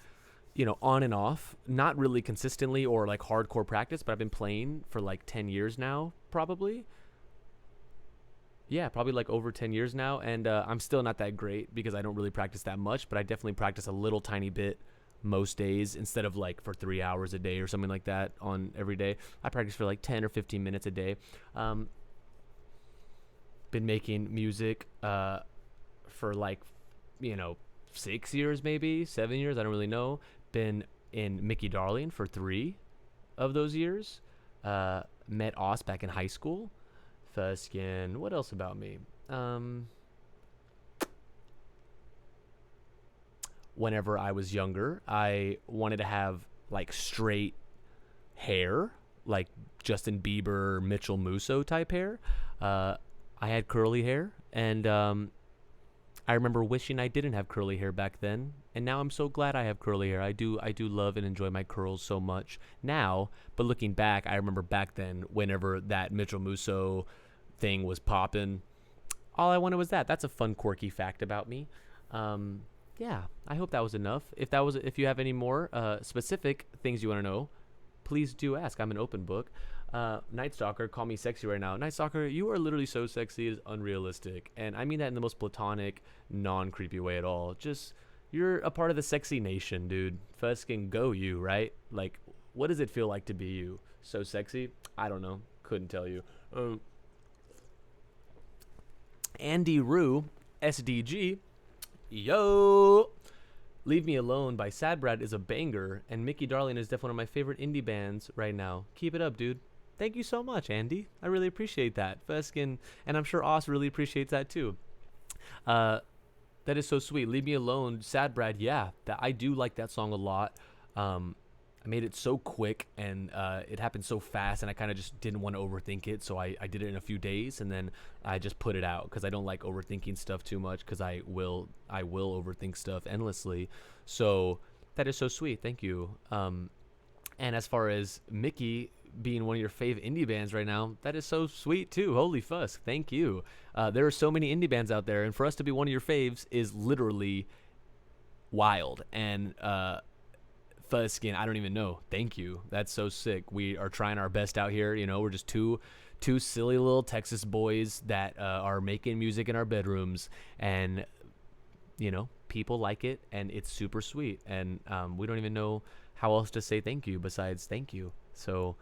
on and off, not really consistently or like hardcore practice, but I've been playing for like 10 years now, probably. Yeah, probably like over 10 years now. And I'm still not that great because I don't really practice that much, but I definitely practice a little tiny bit most days instead of like for 3 hours a day or something like that on every day. I practice for like 10 or 15 minutes a day. Been making music for like, 6 years, maybe 7 years. I don't really know. Been in Mickey Darling for 3 of those years. Met Oz back in high school. Fuskin. What else about me? Whenever I was younger, I wanted to have like straight hair, like Justin Bieber, Mitchell Musso type hair. I had curly hair, and I remember wishing I didn't have curly hair back then, and now I'm so glad I have curly hair. I do love and enjoy my curls so much now, but looking back, I remember back then whenever that Mitchell Musso thing was popping, all I wanted was that. That's a fun, quirky fact about me. Yeah, I hope that was enough. If you have any more specific things you want to know, please do ask. I'm an open book. Night Stalker, call me sexy right now. Night Stalker, you are literally so sexy, it's unrealistic. And I mean that in the most platonic, non-creepy way at all. Just, you're a part of the sexy nation, dude. Fuskin' go you, right? Like, what does it feel like to be you? So sexy? I don't know. Couldn't tell you. Andy Rue, SDG. Yo! Leave Me Alone by Sad Brad is a banger, and Mickey Darling is definitely one of my favorite indie bands right now. Keep it up, dude. Thank you so much, Andy. I really appreciate that. Feskin, and I'm sure Oz really appreciates that too. That is so sweet. Leave Me Alone, Sad Brad. Yeah, I do like that song a lot. I made it so quick, and it happened so fast, and I kind of just didn't want to overthink it. So I did it in a few days, and then I just put it out because I don't like overthinking stuff too much because I will overthink stuff endlessly. So that is so sweet. Thank you. And as far as Mickey being one of your fave indie bands right now, that is so sweet too. Holy fuss. Thank you. There are so many indie bands out there, and for us to be one of your faves is literally wild. And Fuzzskin, I don't even know. Thank you. That's so sick. We are trying our best out here. We're just two silly little Texas boys that are making music in our bedrooms, and people like it, and it's super sweet. And we don't even know how else to say thank you besides thank you. So,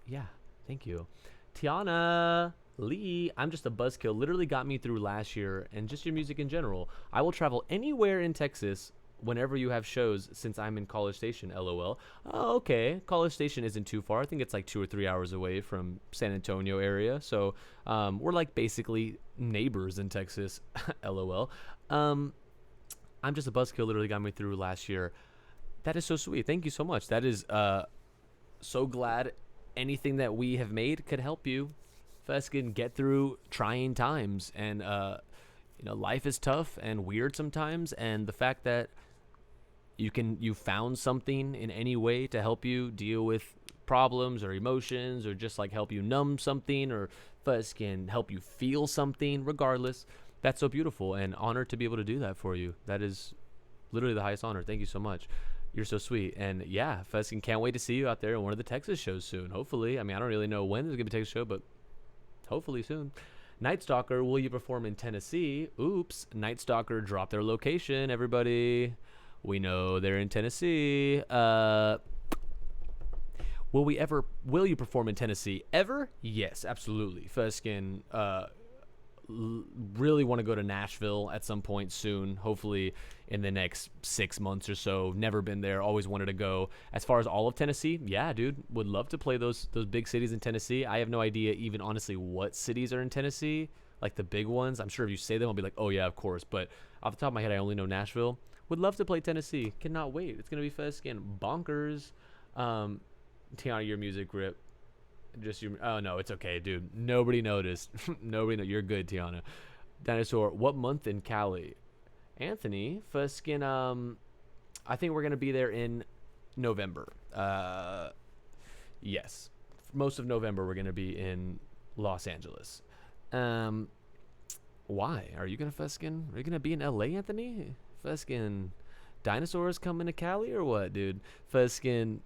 yeah, thank you, Tiana Lee. I'm just a buzzkill. Literally got me through last year, and just your music in general. I will travel anywhere in Texas whenever you have shows since I'm in College Station, LOL. Oh, okay. College Station isn't too far. I think it's like 2 or 3 hours away from San Antonio area. So we're like basically neighbors in Texas, LOL. I'm just a buzzkill. Literally got me through last year. That is so sweet. Thank you so much. That is so glad anything that we have made could help you, Feskin, get through trying times. And, life is tough and weird sometimes. And the fact that you found something in any way to help you deal with problems or emotions, or just like help you numb something, or Feskin help you feel something, regardless. That's so beautiful, and honored to be able to do that for you. That is literally the highest honor. Thank you so much. You're so sweet. And yeah, Feskin, can't wait to see you out there in one of the Texas shows soon. Hopefully. I mean, I don't really know when there's going to be a Texas show, but hopefully soon. Night Stalker, will you perform in Tennessee? Oops. Night Stalker dropped their location, everybody. We know they're in Tennessee. Will you perform in Tennessee ever? Yes, absolutely. Feskin, really want to go to Nashville at some point soon, hopefully in the next 6 months or so. Never been there, always wanted to go. As far as all of Tennessee, yeah, dude, would love to play those big cities in Tennessee. I have no idea even honestly what cities are in Tennessee, like the big ones. I'm sure if you say them I'll be like, oh yeah, of course, but off the top of my head I only know Nashville. Would love to play Tennessee. Cannot wait. It's gonna be Feskin bonkers. Tiana, your music rip. Oh no, it's okay, dude. Nobody noticed. You're good, Tiana. Dinosaur, what month in Cali? Anthony, Fuskin, I think we're gonna be there in November. Yes. Most of November we're gonna be in Los Angeles. Why? Are you gonna Fuskin? Are you gonna be in LA, Anthony? Fuskin, dinosaurs coming to Cali or what, dude? Fuskin,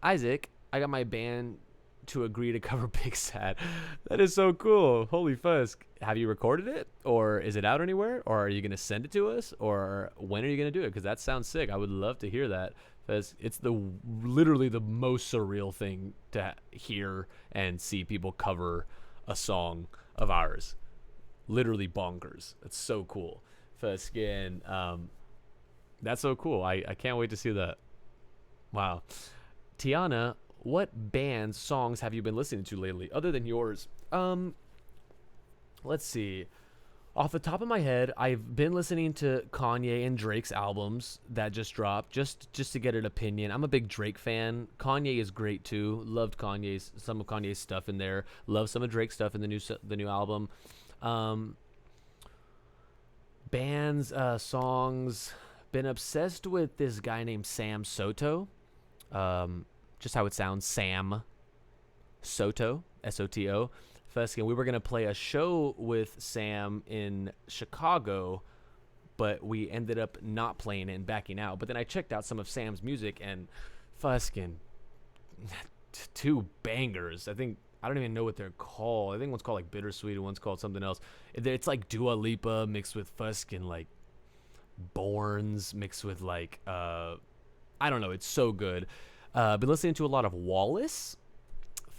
Isaac, I got my band to agree to cover Big Sad. That is so cool. Holy fusk. Have you recorded it? Or is it out anywhere? Or are you going to send it to us? Or when are you going to do it? Because that sounds sick. I would love to hear that. Because it's literally the most surreal thing to hear and see people cover a song of ours. Literally bonkers. It's so cool. Fuskin, that's so cool. I can't wait to see that. Wow. Tiana, what bands, songs have you been listening to lately, other than yours? Let's see. Off the top of my head, I've been listening to Kanye and Drake's albums that just dropped, just to get an opinion. I'm a big Drake fan. Kanye is great too. Loved some of Kanye's stuff in there. Love some of Drake's stuff in the new album. Bands, songs. Been obsessed with this guy named Sam Soto. Just how it sounds, Sam Soto, S-O-T-O. Feskin, we were going to play a show with Sam in Chicago, but we ended up not playing it and backing out. But then I checked out some of Sam's music, and Feskin, two bangers. I don't even know what they're called. I think one's called like Bittersweet and one's called something else. It's like Dua Lipa mixed with Feskin, like Borns mixed with like, I don't know. It's so good. Been listening to a lot of Wallace,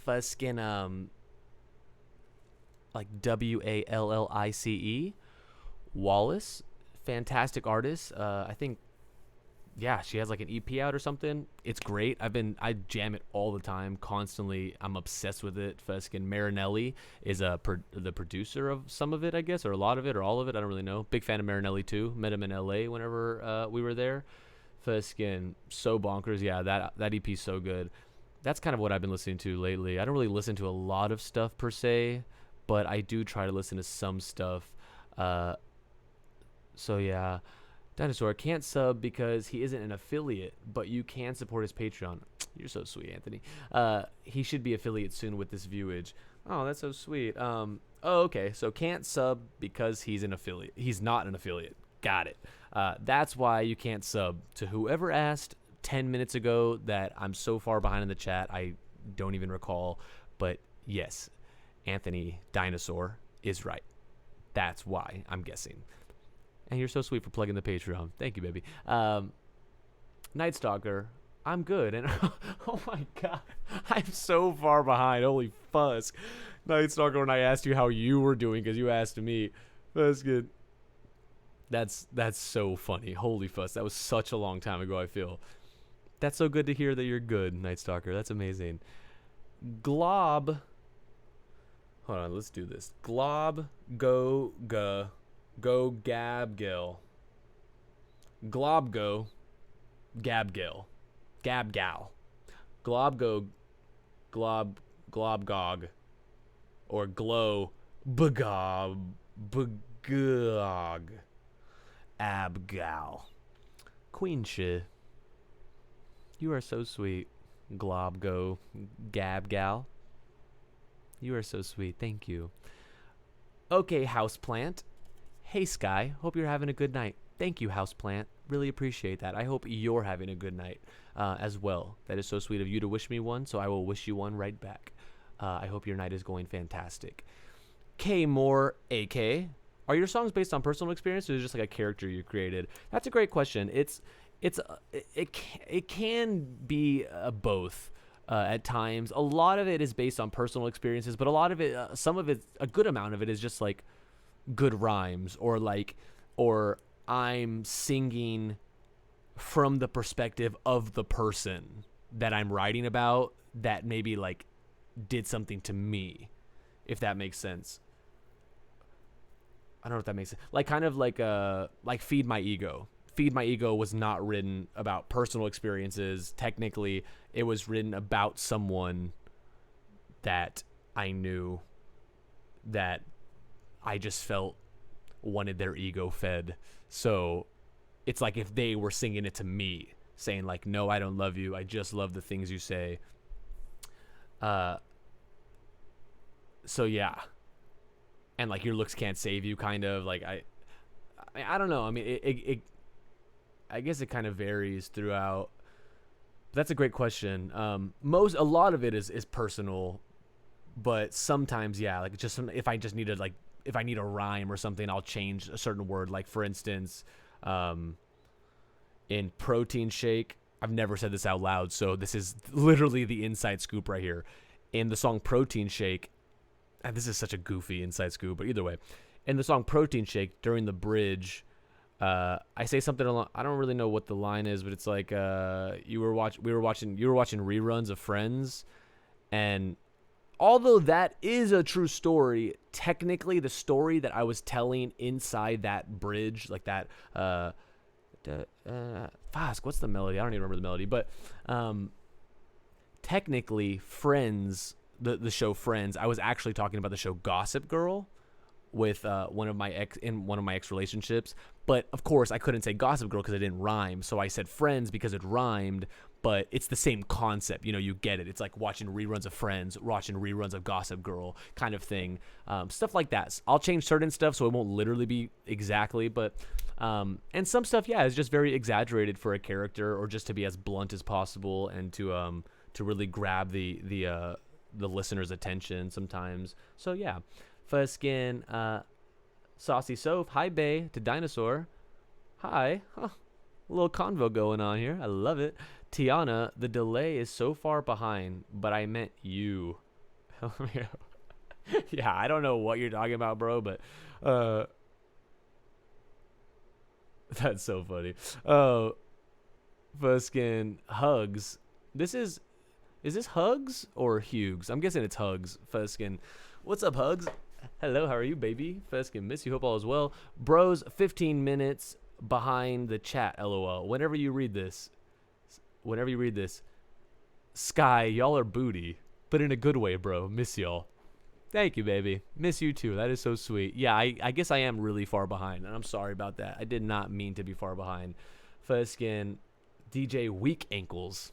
Fuskin, like Wallice, Wallace, fantastic artist. I think, yeah, she has like an EP out or something. It's great. I jam it all the time, constantly. I'm obsessed with it. Fuskin, Marinelli is the producer of some of it, I guess, or a lot of it, or all of it. I don't really know. Big fan of Marinelli too. Met him in LA whenever we were there. First Skin, so bonkers. Yeah, that EP is so good. That's kind of what I've been listening to lately. I don't really listen to a lot of stuff per se, but I do try to listen to some stuff. Uh, so yeah, Dinosaur can't sub because he isn't an affiliate, but you can support his Patreon. You're so sweet, Anthony. He should be affiliate soon with this viewage. Oh, that's so sweet. Oh, okay. So can't sub because he's an affiliate. He's not an affiliate. Got it. That's why you can't sub. To whoever asked 10 minutes ago that I'm so far behind in the chat, I don't even recall. But yes, Anthony Dinosaur is right. That's why, I'm guessing. And you're so sweet for plugging the Patreon. Thank you, baby. Night Stalker, I'm good. And oh my god, I'm so far behind. Holy fuzz. Night Stalker, when I asked you how you were doing, because you asked me. That's good. That's so funny. Holy fuss. That was such a long time ago, I feel. That's so good to hear that you're good, Night Stalker. That's amazing. Glob. Hold on, let's do this. Glob, go Gabgil. Glob go Gabgil. Gabgal. Glob go Globgog. Or glow Bagog. Bagog. Abgal. Queenshire. You are so sweet. Globgo Gabgal. You are so sweet. Thank you. Okay, Houseplant. Hey, Sky. Hope you're having a good night. Thank you, Houseplant. Really appreciate that. I hope you're having a good night as well. That is so sweet of you to wish me one, so I will wish you one right back. I hope your night is going fantastic. K Moore AK. Are your songs based on personal experience, or is it just like a character you created? That's a great question. It can be both at times. A lot of it is based on personal experiences, but a lot of it, some of it, a good amount of it is just like good rhymes, or I'm singing from the perspective of the person that I'm writing about that maybe like did something to me, if that makes sense. I don't know if that makes sense. Like kind of like Feed My Ego. Feed My Ego was not written about personal experiences. Technically, it was written about someone that I knew that I just felt wanted their ego fed. So it's like if they were singing it to me, saying like, no, I don't love you. I just love the things you say. So yeah. And like your looks can't save you, kind of like I don't know. I mean, it I guess it kind of varies throughout. That's a great question. A lot of it is personal, but sometimes yeah, like just if I just needed like if I need a rhyme or something, I'll change a certain word. Like for instance, in Protein Shake, I've never said this out loud, so this is literally the inside scoop right here. In the song Protein Shake. This is such a goofy inside scoop, but either way, in the song Protein Shake, during the bridge, I say something along. I don't really know what the line is, but it's like you were watching reruns of Friends, and although that is a true story, technically the story that I was telling inside that bridge, like that, Fosk, what's the melody? I don't even remember the melody, but technically Friends. The show Friends, I was actually talking about the show Gossip Girl with one of my ex relationships, but of course I couldn't say Gossip Girl because it didn't rhyme, so I said Friends because it rhymed, but it's the same concept, you get it. It's like watching reruns of Friends, watching reruns of Gossip Girl kind of thing, stuff like that. I'll change certain stuff so it won't literally be exactly, but and some stuff, yeah, is just very exaggerated for a character or just to be as blunt as possible and to really grab the listener's attention sometimes. So yeah, Fuskin, Saucy Soph, hi Bay, to Dinosaur, hi, huh. A little convo going on here, I love it. Tiana, the delay is so far behind, but I meant you. Yeah, I don't know what you're talking about, bro, but that's so funny. Oh, Fuskin, hugs. Is this Hugs or Hughes? I'm guessing it's Hugs. Fuskin. What's up, Hugs? Hello, how are you, baby? Fuskin, miss you. Hope all is well. Bros, 15 minutes. behind the chat, lol. Whenever you read this, Sky, y'all are booty, but in a good way, bro. Miss y'all. Thank you, baby. Miss you too. That is so sweet. Yeah, I guess I am really far behind, and I'm sorry about that. I did not mean to be far behind. Fuskin, DJ Weak Ankles.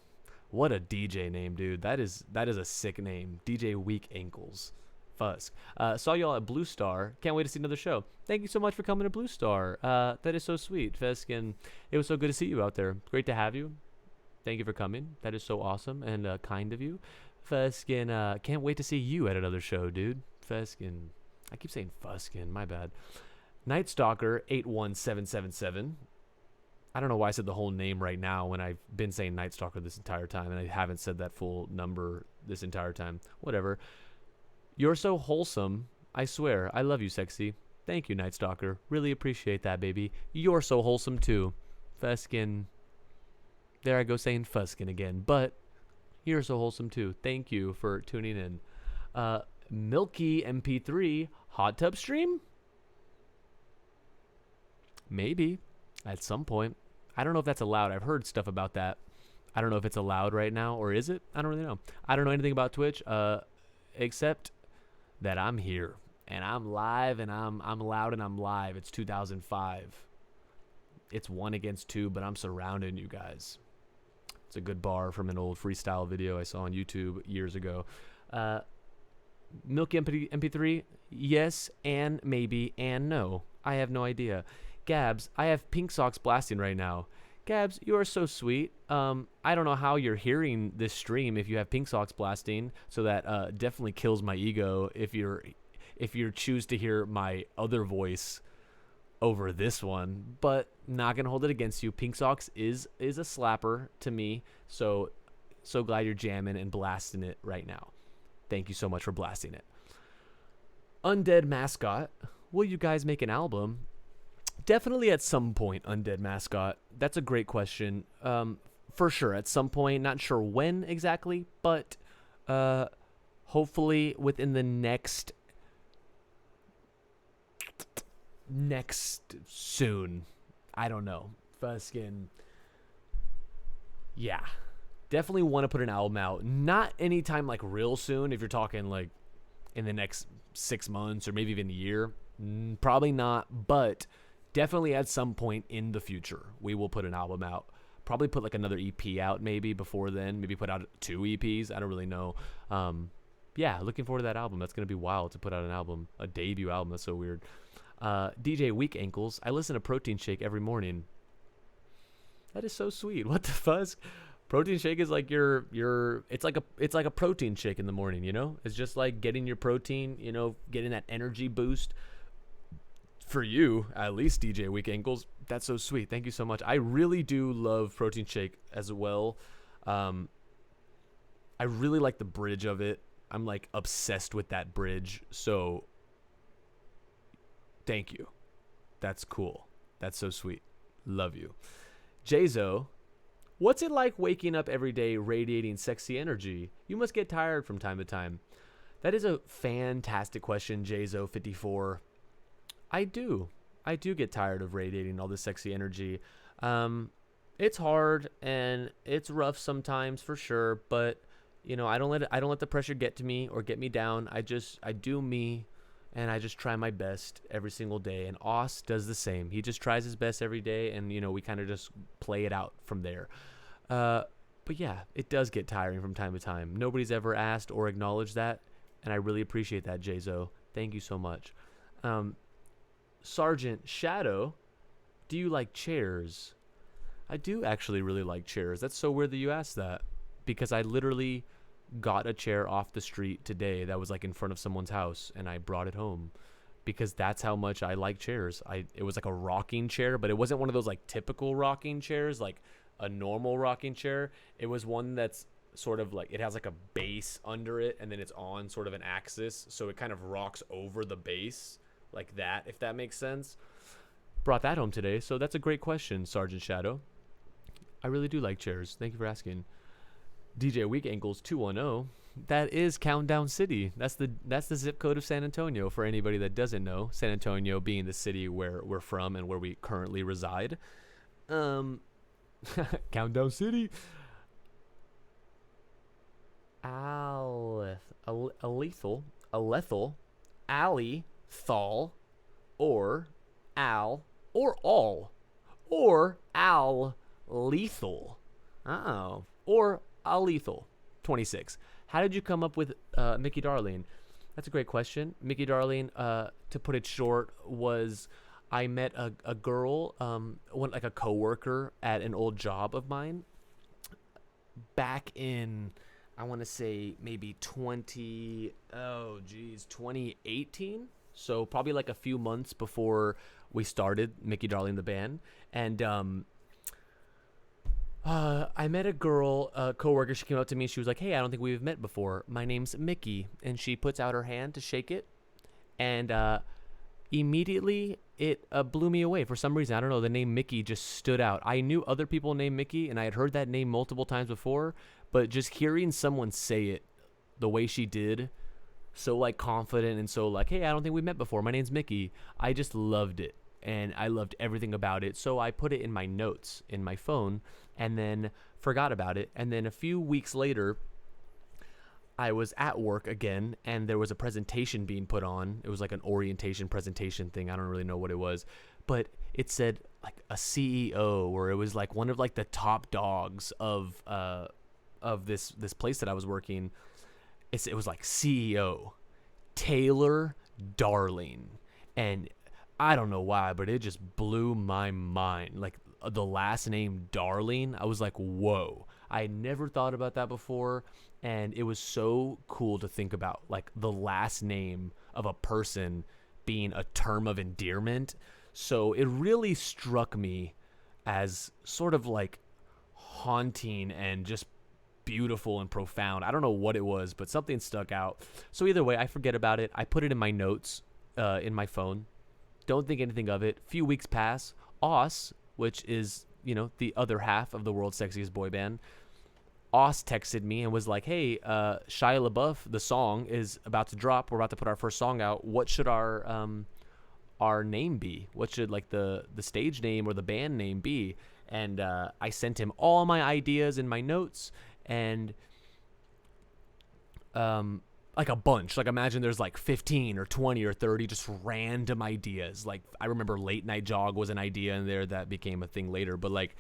What a DJ name, dude. That is a sick name. DJ Weak Ankles. Fusk. Saw y'all at Blue Star. Can't wait to see another show. Thank you so much for coming to Blue Star. That is so sweet, Fuskin. It was so good to see you out there. Great to have you. Thank you for coming. That is so awesome and kind of you. Fuskin, can't wait to see you at another show, dude. Fuskin. I keep saying Fuskin. My bad. Night Stalker 81777. I don't know why I said the whole name right now when I've been saying Night Stalker this entire time and I haven't said that full number this entire time. Whatever. You're so wholesome. I swear. I love you, sexy. Thank you, Night Stalker. Really appreciate that, baby. You're so wholesome, too. Fuskin. There I go saying Fuskin again. But you're so wholesome, too. Thank you for tuning in. Milky MP3 hot tub stream? Maybe. At some point. I don't know if that's allowed. I've heard stuff about that. I don't know if it's allowed right now, or is it? I don't really know. I don't know anything about Twitch, except that I'm here. And I'm live, and I'm loud, and I'm live. It's 2005. It's 1 against 2, but I'm surrounding you guys. It's a good bar from an old freestyle video I saw on YouTube years ago. Milky MP3, yes, and maybe, and no. I have no idea. Gabs, I have Pink Socks blasting right now. Gabs, you are so sweet. I don't know how you're hearing this stream if you have Pink Socks blasting, so that definitely kills my ego if you choose to hear my other voice over this one, but not gonna hold it against you. Pink Socks is a slapper to me, so glad you're jamming and blasting it right now. Thank you so much for blasting it. Undead Mascot, will you guys make an album? Definitely at some point, Undead Mascot. That's a great question. For sure, at some point. Not sure when exactly, but hopefully within the next soon. I don't know. Fuskin. Yeah. Definitely want to put an album out. Not anytime like real soon. If you're talking like in the next 6 months or maybe even a year. Probably not, but definitely at some point in the future, we will put an album out. Probably put like another EP out maybe before then. Maybe put out 2 EPs. I don't really know. Yeah, looking forward to that album. That's going to be wild to put out an album. A debut album. That's so weird. DJ Weak Ankles. I listen to Protein Shake every morning. That is so sweet. What the fuzz? Protein Shake is like it's like a protein shake in the morning, you know? It's just like getting your protein, you know, getting that energy boost. For you, at least, DJ Weak Ankles. That's so sweet. Thank you so much. I really do love Protein Shake as well. I really like the bridge of it. I'm like obsessed with that bridge. So thank you. That's cool. That's so sweet. Love you. Jayzo, what's it like waking up every day radiating sexy energy? You must get tired from time to time. That is a fantastic question, Jayzo54. I do get tired of radiating all this sexy energy. It's hard and it's rough sometimes for sure, but you know, I don't let the pressure get to me or get me down. I do me, and I just try my best every single day. And Oz does the same. He just tries his best every day, and you know, we kind of just play it out from there. But yeah, it does get tiring from time to time. Nobody's ever asked or acknowledged that, and I really appreciate that, Jayzo. Thank you so much. Sergeant Shadow, do you like chairs? I do actually really like chairs. That's so weird that you asked that, because I literally got a chair off the street today that was like in front of someone's house, and I brought it home because that's how much I like chairs. It was like a rocking chair, but it wasn't one of those like typical rocking chairs, like a normal rocking chair. It was one that's sort of like, it has like a base under it, and then it's on sort of an axis, so it kind of rocks over the base like that, if that makes sense. Brought that home today, so that's a great question, Sergeant Shadow. I really do like chairs. Thank you for asking. DJ Weak Ankles 210. That is Countdown City. That's the zip code of San Antonio for anybody that doesn't know. San Antonio being the city where we're from and where we currently reside. Um, Countdown City. Alethal, Alethal, Ali, Thal, or Al, or all, or Al Lethal. Oh, or Al Lethal. 26. How did you come up with Mickey Darling? That's a great question. Mickey Darling, to put it short, was I met a girl, like a coworker at an old job of mine back in, I want to say maybe 2018. So probably like a few months before we started Mickey Darling the band. And I met a girl, a coworker. She came up to me. She was like, "Hey, I don't think we've met before. My name's Mickey." And she puts out her hand to shake it, and immediately it blew me away for some reason. I don't know. The name Mickey just stood out. I knew other people named Mickey, and I had heard that name multiple times before, but just hearing someone say it the way she did, so like confident and so like, "Hey, I don't think we met before. My name's Mickey." I just loved it, and I loved everything about it. So I put it in my notes in my phone, and then forgot about it. And then a few weeks later, I was at work again, and there was a presentation being put on. It was like an orientation presentation thing. I don't really know what it was, but it said like a CEO, or it was like one of like the top dogs of this place that I was working. It was like CEO Taylor Darling, and I don't know why, but it just blew my mind. Like the last name Darling, I was like, whoa. I had never thought about that before, and it was so cool to think about, like the last name of a person being a term of endearment. So it really struck me as sort of like haunting and just beautiful and profound. I don't know what it was, but something stuck out. So either way, I forget about it. I put it in my notes in my phone. Don't think anything of it. Few weeks pass. Oz, which is, the other half of the world's sexiest boy band, Oz texted me and was like, "Hey, Shia LaBeouf, the song is about to drop. We're about to put our first song out. What should our name be? What should like the stage name or the band name be?" And I sent him all my ideas in my notes, and like a bunch. Like imagine there's like 15 or 20 or 30 just random ideas. Like I remember Late Night Jog was an idea in there that became a thing later, but like,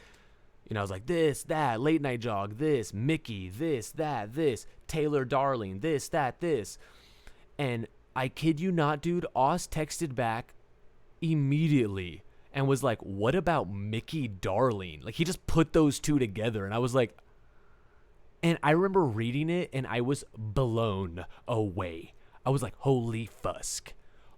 I was like this, that, Late Night Jog, this, Mickey, this, that, this, Taylor Darling, this, that, this. And I kid you not, dude, Oz texted back immediately and was like, "What about Mickey Darling?" Like he just put those two together, and I was like, and I remember reading it and I was blown away. I was like, holy fusk.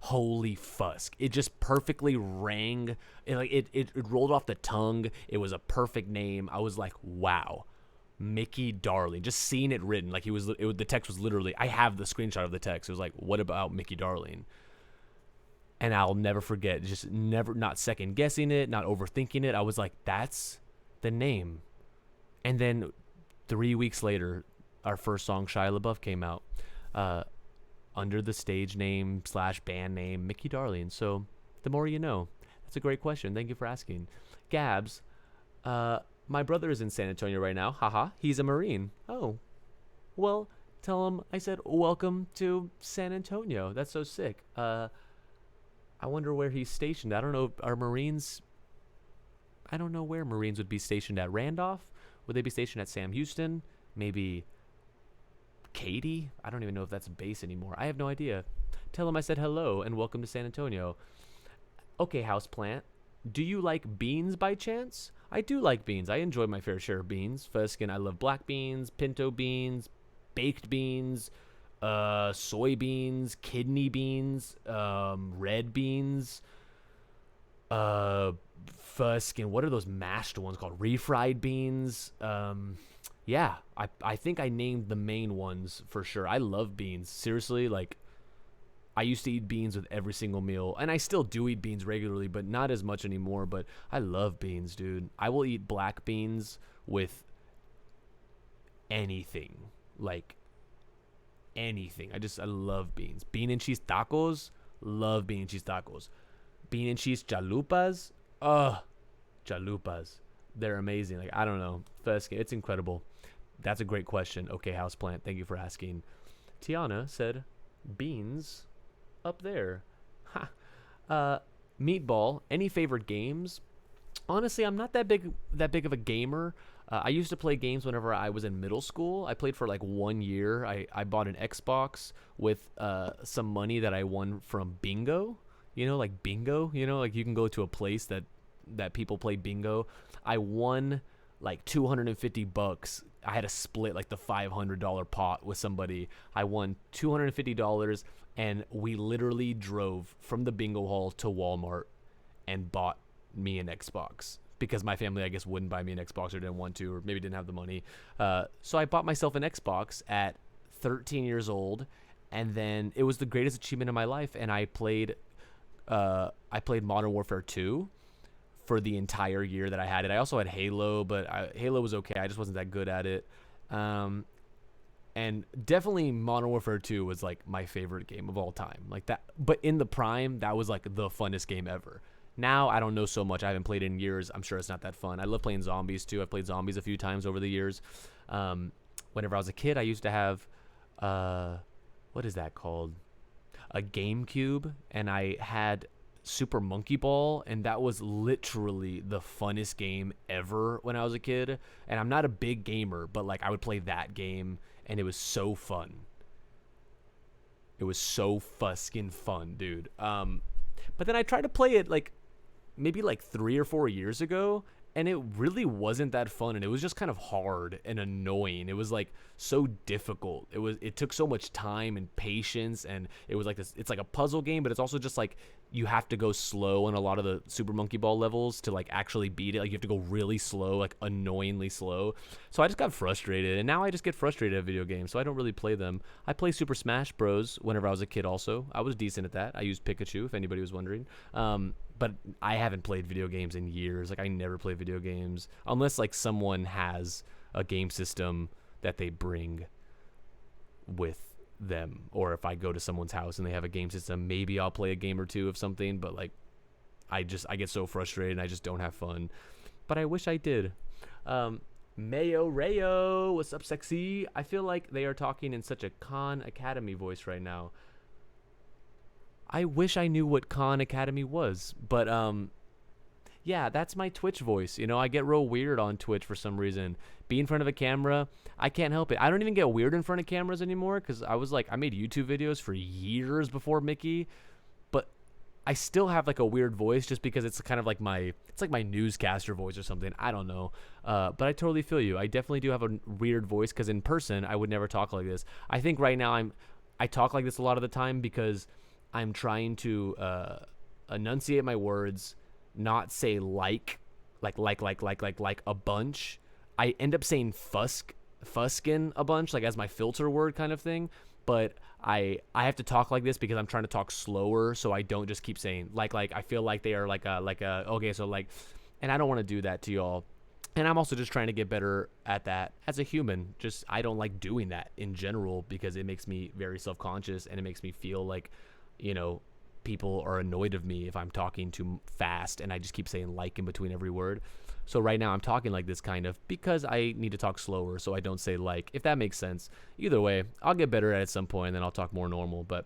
Holy fusk. It just perfectly rang. It rolled off the tongue. It was a perfect name. I was like, wow. Mickey Darling. Just seeing it written. Like the text was literally, I have the screenshot of the text. It was like, "What about Mickey Darling?" And I'll never forget, just never, not second guessing it, not overthinking it. I was like, that's the name. And then 3 weeks later, our first song, Shia LaBeouf, came out under the stage name / band name, Mickey Darling. So the more you know. That's a great question. Thank you for asking. Gabs, my brother is in San Antonio right now. Haha, he's a Marine. Oh, well, tell him I said welcome to San Antonio. That's so sick. I wonder where he's stationed. I don't know. I don't know where Marines would be stationed at. Randolph? Would they be stationed at Sam Houston? Maybe Katy? I don't even know if that's a base anymore. I have no idea. Tell him I said hello and welcome to San Antonio. Okay, houseplant. Do you like beans by chance? I do like beans. I enjoy my fair share of beans. Fuskin, I love black beans, pinto beans, baked beans, soybeans, kidney beans, red beans, Fuskin, what are those mashed ones called? Refried beans. Yeah, I think I named the main ones for sure. I love beans. Seriously, like, I used to eat beans with every single meal, and I still do eat beans regularly, but not as much anymore. But I love beans, dude. I will eat black beans with anything. Like, anything. I love beans. Bean and cheese tacos. Love bean and cheese tacos. Bean and cheese chalupas. Ugh, chalupas. They're amazing. Like, I don't know. It's incredible. That's a great question. Okay, houseplant. Thank you for asking. Tiana said, beans up there. Ha. Meatball. Any favorite games? Honestly, I'm not that big of a gamer. I used to play games whenever I was in middle school. I played for like 1 year. I bought an Xbox with some money that I won from bingo. Like bingo. Like you can go to a place that people play bingo. I won like $250. I had to split like the $500 pot with somebody. I won $250, and we literally drove from the bingo hall to Walmart and bought me an Xbox, because my family, I guess, wouldn't buy me an Xbox or didn't want to, or maybe didn't have the money. So I bought myself an Xbox at 13 years old, and then it was the greatest achievement of my life. And I played Modern Warfare 2 for the entire year that I had it. I also had Halo, but Halo was okay. I just wasn't that good at it. And definitely Modern Warfare 2 was like my favorite game of all time. Like that, but in the prime, that was like the funnest game ever. Now, I don't know so much. I haven't played it in years. I'm sure it's not that fun. I love playing zombies, too. I've played zombies a few times over the years. Whenever I was a kid, I used to have, what is that called? A GameCube, and I had Super Monkey Ball, and that was literally the funnest game ever when I was a kid. And I'm not a big gamer, but, like, I would play that game, and it was so fun. It was so fuskin' fun, dude. But then I tried to play it, like, maybe like 3 or 4 years ago, and it really wasn't that fun, and it was just kind of hard and annoying. It was like so difficult. It took so much time and patience, and it was like this. It's like a puzzle game, but it's also just like you have to go slow on a lot of the Super Monkey Ball levels to like actually beat it. Like you have to go really slow, like annoyingly slow. So I just got frustrated, and now I just get frustrated at video games, so I don't really play them. I play Super Smash Bros. Whenever I was a kid. Also, I was decent at that. I used Pikachu, if anybody was wondering. But I haven't played video games in years. Like I never play video games unless like someone has a game system that they bring with them, or if I go to someone's house and they have a game system, maybe I'll play a game or two of something. But like I get so frustrated and I just don't have fun. But I wish I did. Mayo Rayo, what's up, sexy? I feel like they are talking in such a Khan Academy voice right now. I wish I knew what Khan Academy was, but yeah, that's my Twitch voice. I get real weird on Twitch for some reason. Be in front of a camera, I can't help it. I don't even get weird in front of cameras anymore, because I made YouTube videos for years before Mickey, but I still have like a weird voice just because it's kind of like my newscaster voice or something. I don't know, but I totally feel you. I definitely do have a weird voice, because in person I would never talk like this. I think right now I talk like this a lot of the time because I'm trying to enunciate my words, not say like a bunch. I end up saying fuskin' a bunch, like as my filter word kind of thing. But I have to talk like this because I'm trying to talk slower, so I don't just keep saying like I feel like they are like a okay, so like, and I don't want to do that to y'all. And I'm also just trying to get better at that as a human. Just I don't like doing that in general because it makes me very self-conscious, and it makes me feel like, people are annoyed of me if I'm talking too fast and I just keep saying like in between every word. So right now I'm talking like this kind of because I need to talk slower so I don't say like, if that makes sense. Either way, I'll get better at it at some point, and then I'll talk more normal. But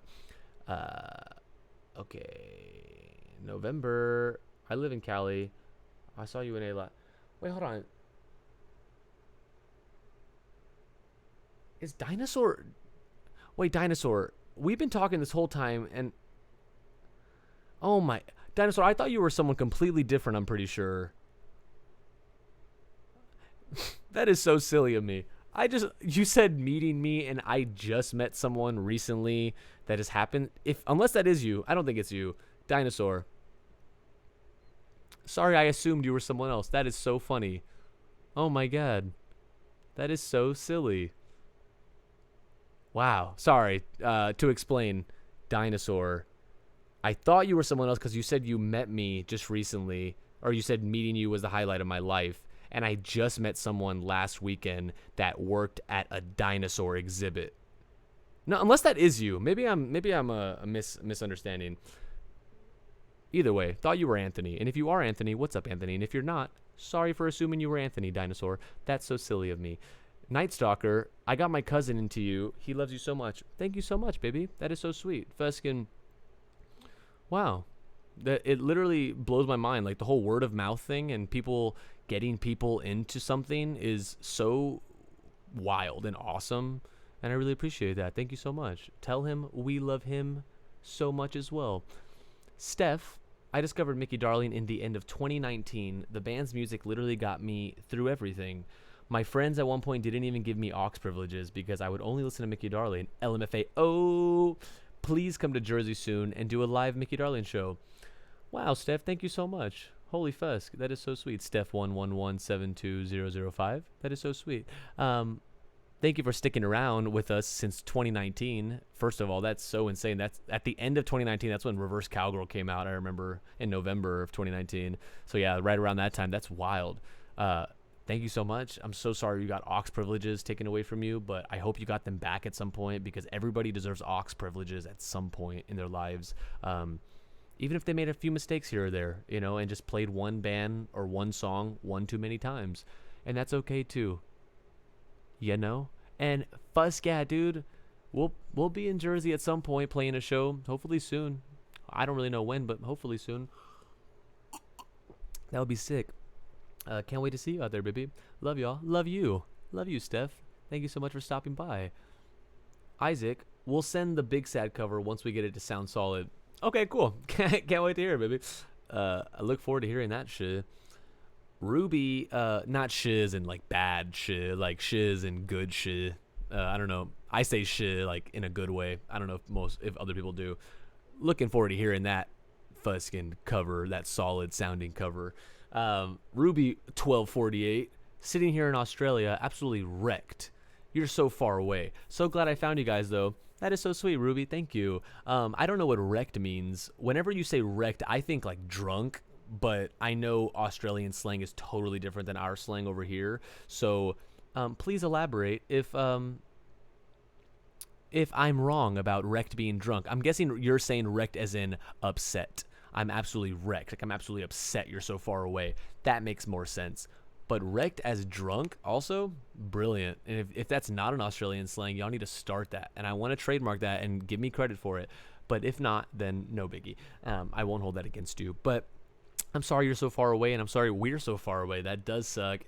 okay, November. I live in Cali. I saw you in a lot. Wait, hold on. Is Dinosaur? Wait, Dinosaur. We've been talking this whole time, and oh my, Dinosaur, I thought you were someone completely different, I'm pretty sure. That is so silly of me. You said meeting me, and I just met someone recently that has happened. Unless that is you, I don't think it's you. Dinosaur. Sorry, I assumed you were someone else. That is so funny. Oh my god. That is so silly. Wow. Sorry. To explain, Dinosaur, I thought you were someone else because you said you met me just recently, or you said meeting you was the highlight of my life, and I just met someone last weekend that worked at a dinosaur exhibit. No, unless that is you. Maybe I'm a misunderstanding. Either way, thought you were Anthony. And if you are Anthony, what's up, Anthony? And if you're not, sorry for assuming you were Anthony, Dinosaur. That's so silly of me. Night Stalker, I got my cousin into you. He loves you so much. Thank you so much, baby. That is so sweet. Feskin, wow. That it literally blows my mind. Like the whole word of mouth thing and people getting people into something is so wild and awesome. And I really appreciate that. Thank you so much. Tell him we love him so much as well. Steph, I discovered Mickey Darling in the end of 2019. The band's music literally got me through everything. My friends at one point didn't even give me aux privileges because I would only listen to Mickey Darling. LMFA, oh, please come to Jersey soon and do a live Mickey Darling show. Wow, Steph, thank you so much. Holy Fusk, that is so sweet. Steph11172005, that is so sweet. Thank you for sticking around with us since 2019. First of all, that's so insane. That's at the end of 2019. That's when Reverse Cowgirl came out. I remember in November of 2019. So yeah, right around that time. That's wild. Thank you so much. I'm so sorry you got aux privileges taken away from you, but I hope you got them back at some point because everybody deserves aux privileges at some point in their lives. Even if they made a few mistakes here or there, you know, and just played one band or one song one too many times. And that's okay too. You know? And Fusscat, dude, we'll be in Jersey at some point playing a show, hopefully soon. I don't really know when, but hopefully soon. That would be sick. Can't wait to see you out there, baby. Love y'all. Love you. Love you, Steph. Thank you so much for stopping by. Isaac, we'll send the Big Sad cover once we get it to sound solid. Okay, cool. Can't wait to hear it, baby. I look forward to hearing that shit. Ruby, not shiz and like bad shit, like shiz and good shit. I don't know. I say shit like in a good way. I don't know if other people do. Looking forward to hearing that Fuskin cover, that solid sounding cover. Ruby 1248, sitting here in Australia, absolutely wrecked. You're so far away. So glad I found you guys though. That is so sweet, Ruby. Thank you. I don't know what wrecked means. Whenever you say wrecked, I think like drunk. But I know Australian slang is totally different than our slang over here. So please elaborate if I'm wrong about wrecked being drunk. I'm guessing you're saying wrecked as in upset. I'm absolutely wrecked. Like I'm absolutely upset you're so far away. That makes more sense. But wrecked as drunk, also brilliant. And if that's not an Australian slang, y'all need to start that. And I want to trademark that and give me credit for it. But if not, then no biggie. I won't hold that against you. But I'm sorry you're so far away, and I'm sorry we're so far away. That does suck.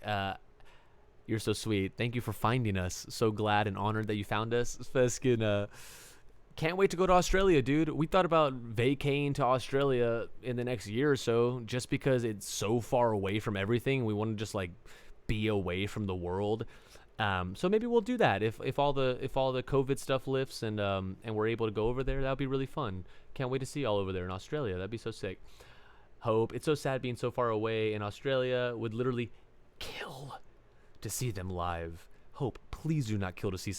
You're so sweet. Thank you for finding us. So glad and honored that you found us. Feskin, can't wait to go to Australia, dude. We thought about vacating to Australia in the next year or so just because it's so far away from everything. We want to just, like, be away from the world. So maybe we'll do that if all the COVID stuff lifts and we're able to go over there. That would be really fun. Can't wait to see y'all over there in Australia. That'd be so sick. Hope, it's so sad being so far away in Australia. Would literally kill to see them live. Hope, please do not kill to see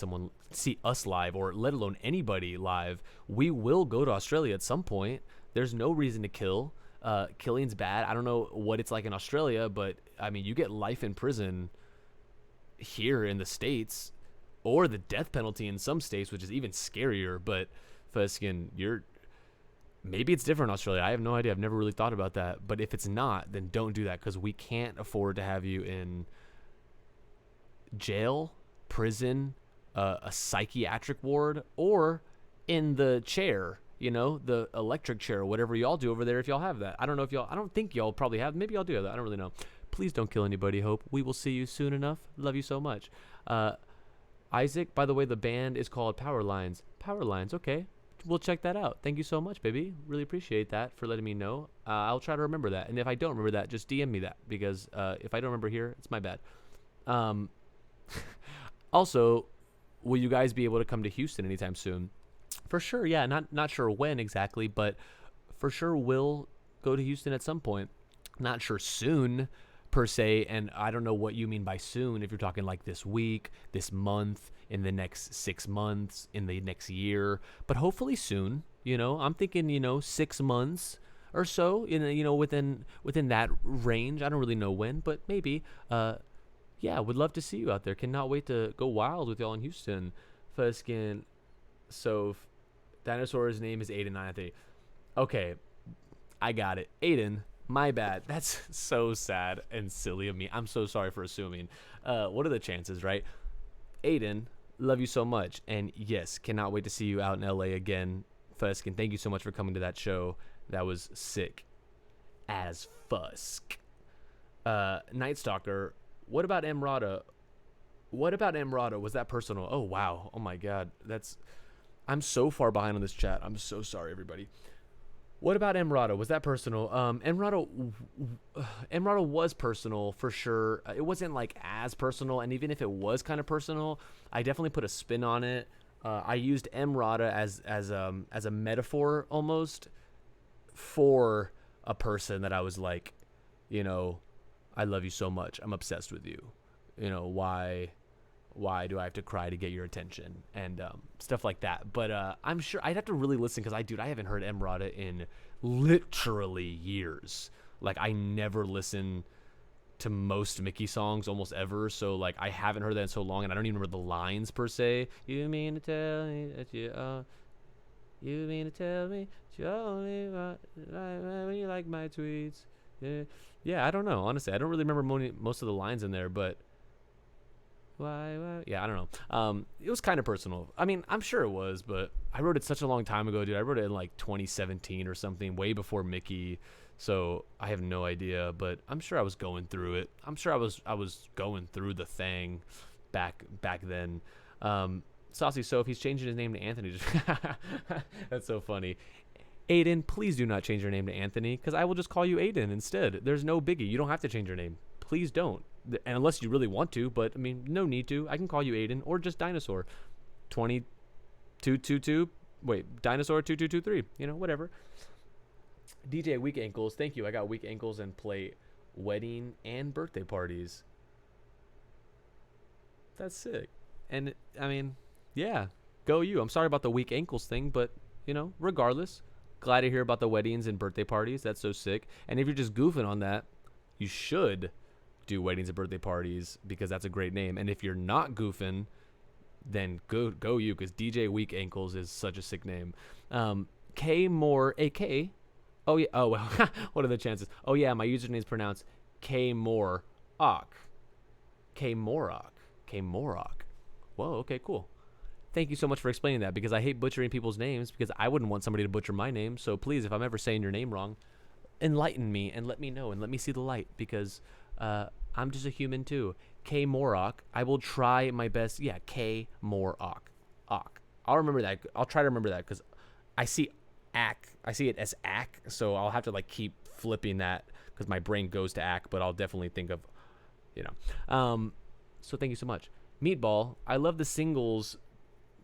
us live, or let alone anybody live. We will go to Australia at some point. There's no reason to kill. Killing's bad. I don't know what it's like in Australia, but I mean, you get life in prison here in the States, or the death penalty in some states, which is even scarier. But Fuskin, maybe it's different in Australia. I have no idea. I've never really thought about that. But if it's not, then don't do that, because we can't afford to have you in jail, prison, a psychiatric ward, or in the chair, the electric chair, or whatever y'all do over there if y'all have that. I don't think y'all probably have. Maybe y'all do have that. I don't really know. Please don't kill anybody, Hope. We will see you soon enough. Love you so much. Isaac, by the way, the band is called Power Lines. Power Lines, okay. We'll check that out. Thank you so much, baby. Really appreciate that for letting me know. I'll try to remember that. And if I don't remember that, just DM me that, because if I don't remember here, it's my bad. Also, will you guys be able to come to Houston anytime soon? For sure, yeah. Not sure when exactly, but for sure we'll go to Houston at some point. Not sure soon, per se, and I don't know what you mean by soon, if you're talking like this week, this month, in the next 6 months, in the next year, but hopefully soon. I'm thinking 6 months or so, within that range. I don't really know when, but maybe. Yeah, would love to see you out there. Cannot wait to go wild with y'all in Houston. Fuskin, So dinosaur's name is Aiden Anthony. Okay, I got it. Aiden, my bad. That's so sad and silly of me. I'm so sorry for assuming. What are the chances, right? Aiden, love you so much. And yes, cannot wait to see you out in LA again. Fusk, thank you so much for coming to that show. That was sick as fusk. Night Stalker, what about Emrata? What about Emrata? Was that personal? Oh, wow. Oh, my God. I'm so far behind on this chat. I'm so sorry, everybody. What about Emrata? Was that personal? Emrata was personal for sure. It wasn't like as personal, and even if it was kind of personal, I definitely put a spin on it. I used Emrata as a metaphor almost for a person that I was like, you know, I love you so much. I'm obsessed with you. You know, why do I have to cry to get your attention and stuff like that. But I'm sure I'd have to really listen because I haven't heard Emrata in literally years. Like I never listen to most Mickey songs almost ever, so like I haven't heard that in so long, and I don't even remember the lines per se. You mean to tell me that you mean to tell me you only when you like my tweets? Yeah, I don't know. Honestly, I don't really remember most of the lines in there, but why? Yeah, I don't know. It was kind of personal. I mean, I'm sure it was, but I wrote it such a long time ago, dude. I wrote it in like 2017 or something, way before Mickey. So I have no idea, but I'm sure I was going through it. I'm sure I was going through the thing back then. Saucy Sophie's changing his name to Anthony. That's so funny. Aiden, please do not change your name to Anthony, because I will just call you Aiden instead. There's no biggie. You don't have to change your name. Please don't. And unless you really want to, but I mean, no need to. I can call you Aiden or just Dinosaur. 2222. Wait, Dinosaur 2223. You know, whatever. DJ Weak Ankles. Thank you. I got weak ankles and play wedding and birthday parties. That's sick. And I mean, yeah, go you. I'm sorry about the weak ankles thing, but you know, regardless, glad to hear about the weddings and birthday parties. That's so sick. And if you're just goofing on that, you should do weddings and birthday parties because that's a great name. And if you're not goofing, then go you, because DJ Weak Ankles is such a sick name. K Moore AK. Oh yeah. Oh well. What are the chances? Oh yeah, my username is pronounced K Moore Ok. K Morok. K Morok. Whoa. Okay. Cool. Thank you so much for explaining that, because I hate butchering people's names, because I wouldn't want somebody to butcher my name. So please, if I'm ever saying your name wrong, enlighten me and let me know and let me see the light, because I'm just a human too. K Morok. I will try my best. Yeah, K Morok. Ok. I'll remember that. I'll try to remember that, because I see Ack. I see it as Ack, so I'll have to like keep flipping that because my brain goes to Ack, but I'll definitely think of, you know. So thank you so much. Meatball. I love the singles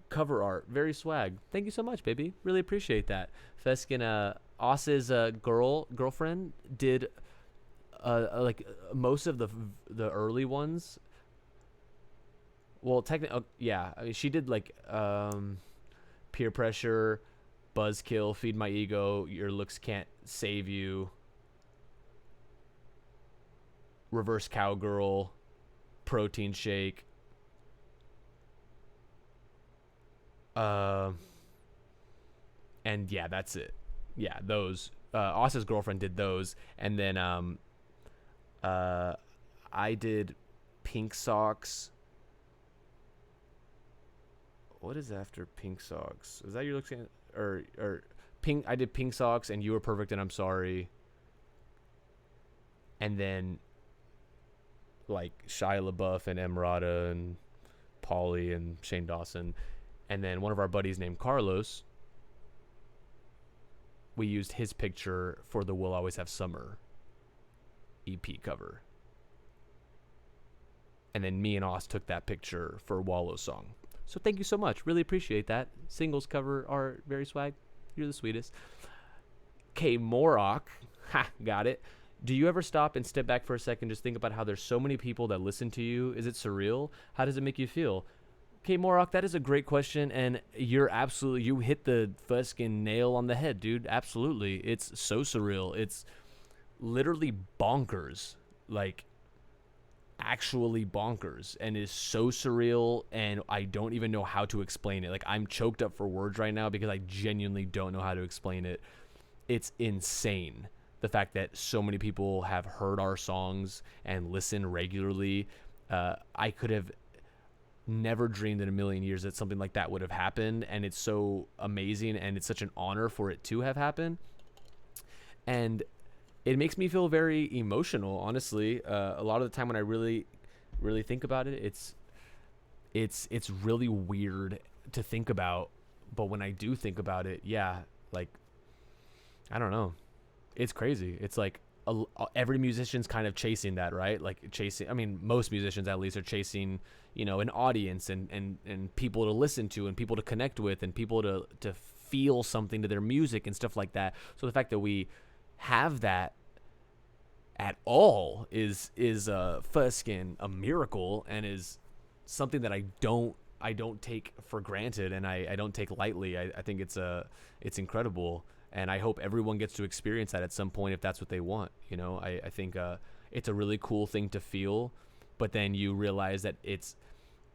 cover art. Very swag. Thank you so much, baby. Really appreciate that. Feskin, Oss's girlfriend did like most of the early ones. Well, technically, yeah. I mean, she did like Peer Pressure, Buzzkill, Feed My Ego, Your Looks Can't Save You, Reverse Cowgirl, Protein Shake. And yeah, that's it. Yeah, those. Oss's girlfriend did those, and then I did Pink Socks. What is after Pink Socks? Is that your looks or Pink? I did Pink Socks and You Were Perfect and I'm Sorry. And then like Shia LaBeouf and Emrata and Pauly and Shane Dawson. And then one of our buddies named Carlos, we used his picture for the We'll Always Have Summer EP cover. And then me and Oz took that picture for Wallow's song. So thank you so much. Really appreciate that. Singles cover art, very swag. You're the sweetest. K Morok. Ha, got it. Do you ever stop and step back for a second, just think about how there's so many people that listen to you? Is it surreal? How does it make you feel? K Morok, that is a great question, and you hit the fucking nail on the head, dude. Absolutely. It's so surreal. It's literally bonkers. Like, actually bonkers and is so surreal, and I don't even know how to explain it. Like, I'm choked up for words right now because I genuinely don't know how to explain it. It's insane, the fact that so many people have heard our songs and listen regularly. I could have never dreamed in a million years that something like that would have happened, and it's so amazing, and it's such an honor for it to have happened. And it makes me feel very emotional, honestly. A lot of the time when I really think about it, it's really weird to think about, but when I do think about it, yeah, like, I don't know, it's crazy. It's like every musician's kind of chasing that, right? Like, chasing, I mean, most musicians at least are chasing, an audience, and people to listen to, and people to connect with, and people to feel something to their music and stuff like that. So the fact that we have that at all is fucking a miracle, and is something that I don't take for granted, and I don't take lightly. I think it's incredible, and I hope everyone gets to experience that at some point if that's what they want. I think it's a really cool thing to feel, but then you realize that it's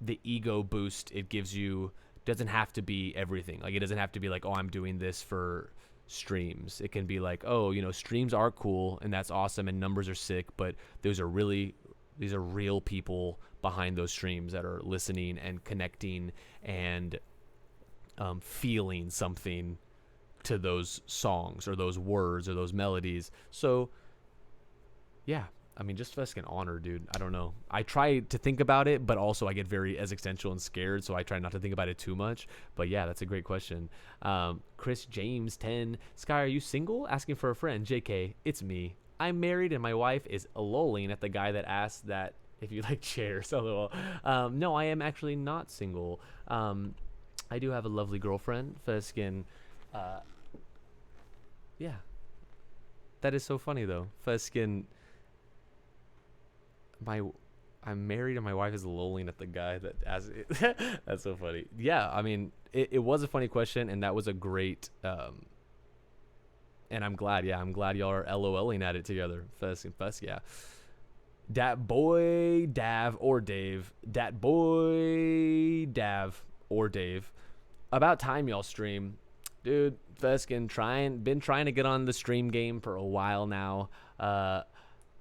the ego boost it gives you doesn't have to be everything. Like, it doesn't have to be like, oh, I'm doing this for streams. It can be like, oh, streams are cool and that's awesome and numbers are sick, but these are real people behind those streams that are listening and connecting and feeling something to those songs or those words or those melodies. So yeah, I mean, just fucking honor, dude. I don't know. I try to think about it, but also I get very existential and scared, so I try not to think about it too much. But yeah, that's a great question. Chris James 10, Sky, are you single? Asking for a friend. JK, it's me. I'm married and my wife is lolling at the guy that asked that if you like chairs. LOL. No, I am actually not single. I do have a lovely girlfriend. Fucking, yeah. That is so funny though. Fucking. I'm married and my wife is lolling at the guy that asked it. That's so funny. Yeah, I mean, it was a funny question, and that was a great and I'm glad y'all are LOLing at it together. Fuss, yeah. Dat boy Dav or Dave. Dat boy Dav or Dave. About time y'all stream. Dude, Feskin been trying to get on the stream game for a while now.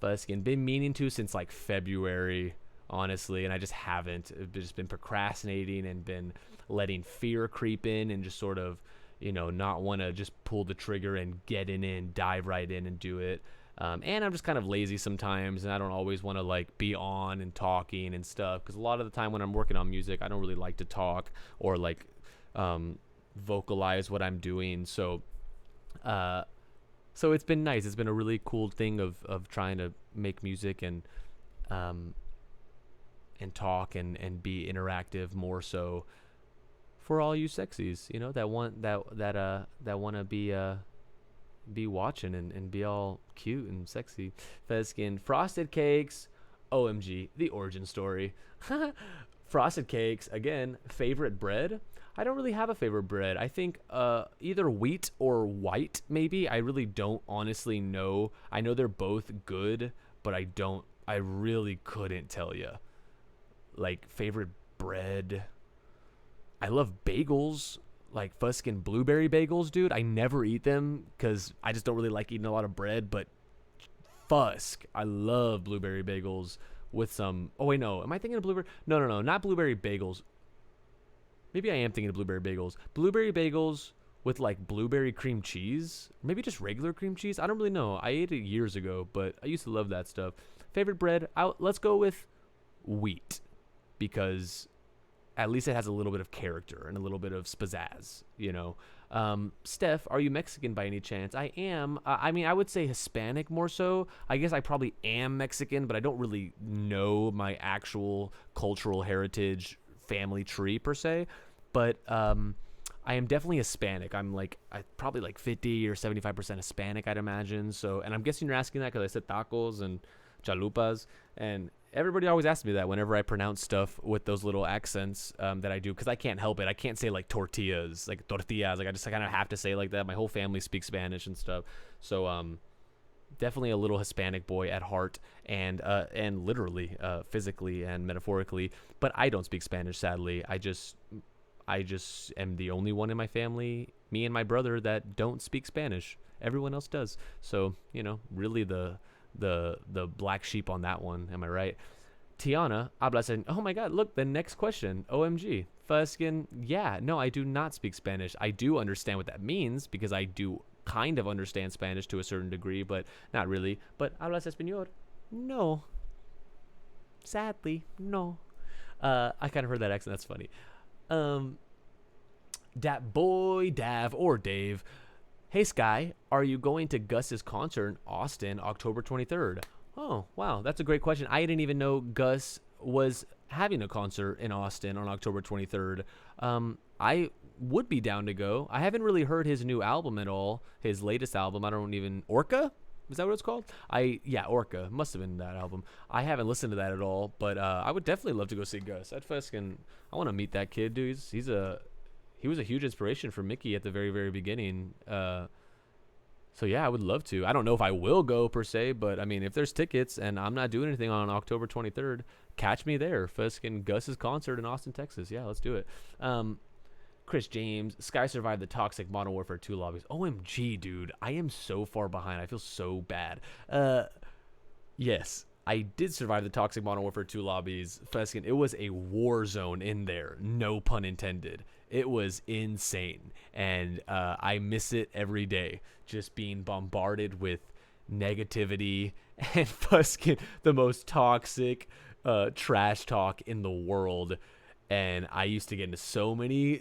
Buskin, been meaning to since like February, honestly, and I just haven't. I've just been procrastinating and been letting fear creep in and just sort of, not want to just pull the trigger and get in, dive right in and do it. And I'm just kind of lazy sometimes, and I don't always want to like be on and talking and stuff, because a lot of the time when I'm working on music, I don't really like to talk or like vocalize what I'm doing. So it's been nice. It's been a really cool thing of trying to make music and talk and be interactive more so for all you sexies, that want that want to be watching and be all cute and sexy. Feskin, frosted cakes, OMG, the origin story. Frosted cakes, again, favorite bread. I don't really have a favorite bread. I think either wheat or white, maybe. I really don't honestly know. I know they're both good, but I really couldn't tell you. Like, favorite bread. I love bagels, like fuskin' blueberry bagels, dude. I never eat them because I just don't really like eating a lot of bread, but fusk. I love blueberry bagels with some, oh wait, no. Am I thinking of blueberry? No, not blueberry bagels. Maybe I am thinking of blueberry bagels. Blueberry bagels with like blueberry cream cheese. Maybe just regular cream cheese. I don't really know. I ate it years ago, but I used to love that stuff. Favorite bread? Let's go with wheat, because at least it has a little bit of character and a little bit of pizzazz, Steph, are you Mexican by any chance? I am. I mean, I would say Hispanic more so. I guess I probably am Mexican, but I don't really know my actual cultural heritage family tree per se. But I am definitely Hispanic. I'm probably like 50 or 75% Hispanic, I'd imagine. So, and I'm guessing you're asking that because I said tacos and chalupas, and everybody always asks me that whenever I pronounce stuff with those little accents that I do, because I can't help it. I can't say like tortillas. Like I just kind of have to say it like that. My whole family speaks Spanish and stuff. So definitely a little Hispanic boy at heart, and literally, physically and metaphorically. But I don't speak Spanish, sadly. I just am the only one in my family, me and my brother, that don't speak Spanish. Everyone else does. So, really the black sheep on that one. Am I right? Tiana habla said, "Oh my God, look, the next question. OMG. Fuskin, yeah, no, I do not speak Spanish. I do understand what that means because I do kind of understand Spanish to a certain degree, but not really. But hablas español? No. Sadly, no. I kind of heard that accent. That's funny. Um, Dat boy, Dav, or Dave. Hey, Sky, are you going to Gus's concert in Austin October 23rd? Oh, wow. That's a great question. I didn't even know Gus was having a concert in Austin on October 23rd. I would be down to go. I haven't really heard his new album at all, his latest album. I don't even. Orca? Is that what it's called? Yeah, Orca. Must have been that album. I haven't listened to that at all, but I would definitely love to go see Gus. I want to meet that kid, dude. He was a huge inspiration for Mickey at the very, very beginning. So yeah, I would love to. I don't know if I will go per se, but I mean, if there's tickets and I'm not doing anything on October 23rd, catch me there. Fuskin' Gus's concert in Austin, Texas. Yeah, let's do it. Chris James, Sky survived the toxic Modern Warfare 2 lobbies. OMG, dude. I am so far behind. I feel so bad. Yes, I did survive the toxic Modern Warfare 2 lobbies. Fuskin', it was a war zone in there. No pun intended. It was insane. And I miss it every day. Just being bombarded with negativity and Fuskin', the most toxic trash talk in the world. And I used to get into so many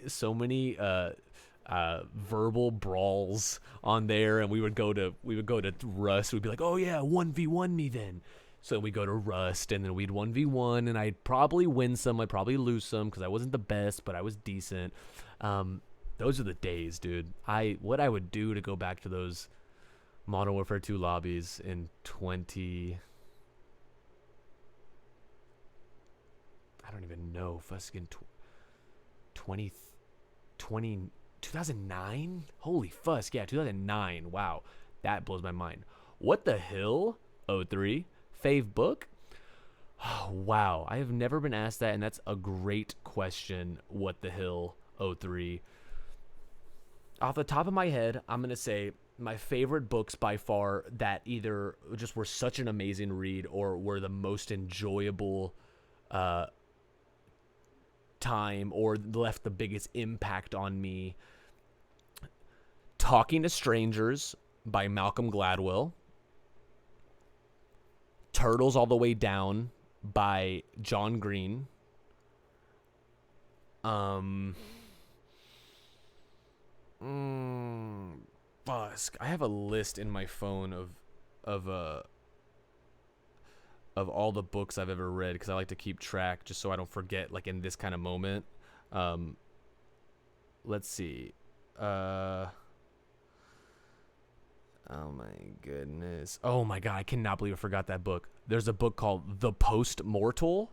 verbal brawls on there, and we would go to Rust. We'd be like, "Oh yeah, 1v1 me then." So we go to Rust, and then we'd 1v1, and I'd probably win some, I'd probably lose some because I wasn't the best, but I was decent. Those are the days, dude. What I would do to go back to those Modern Warfare 2 lobbies in 20. I don't even know. Fuskin' 2009? Holy fusk. Yeah, 2009. Wow. That blows my mind. What the hell? 03. Fave book? Oh, wow. I have never been asked that, and that's a great question. What the hell? 03. Off the top of my head, I'm going to say my favorite books by far that either just were such an amazing read or were the most enjoyable time or left the biggest impact on me. Talking to Strangers by Malcolm Gladwell. Turtles All the Way Down by John Green. Fusk. I have a list in my phone of all the books I've ever read because I like to keep track just so I don't forget, like in this kind of moment. Let's see. Oh my goodness. Oh my God, I cannot believe I forgot that book. There's a book called The Postmortal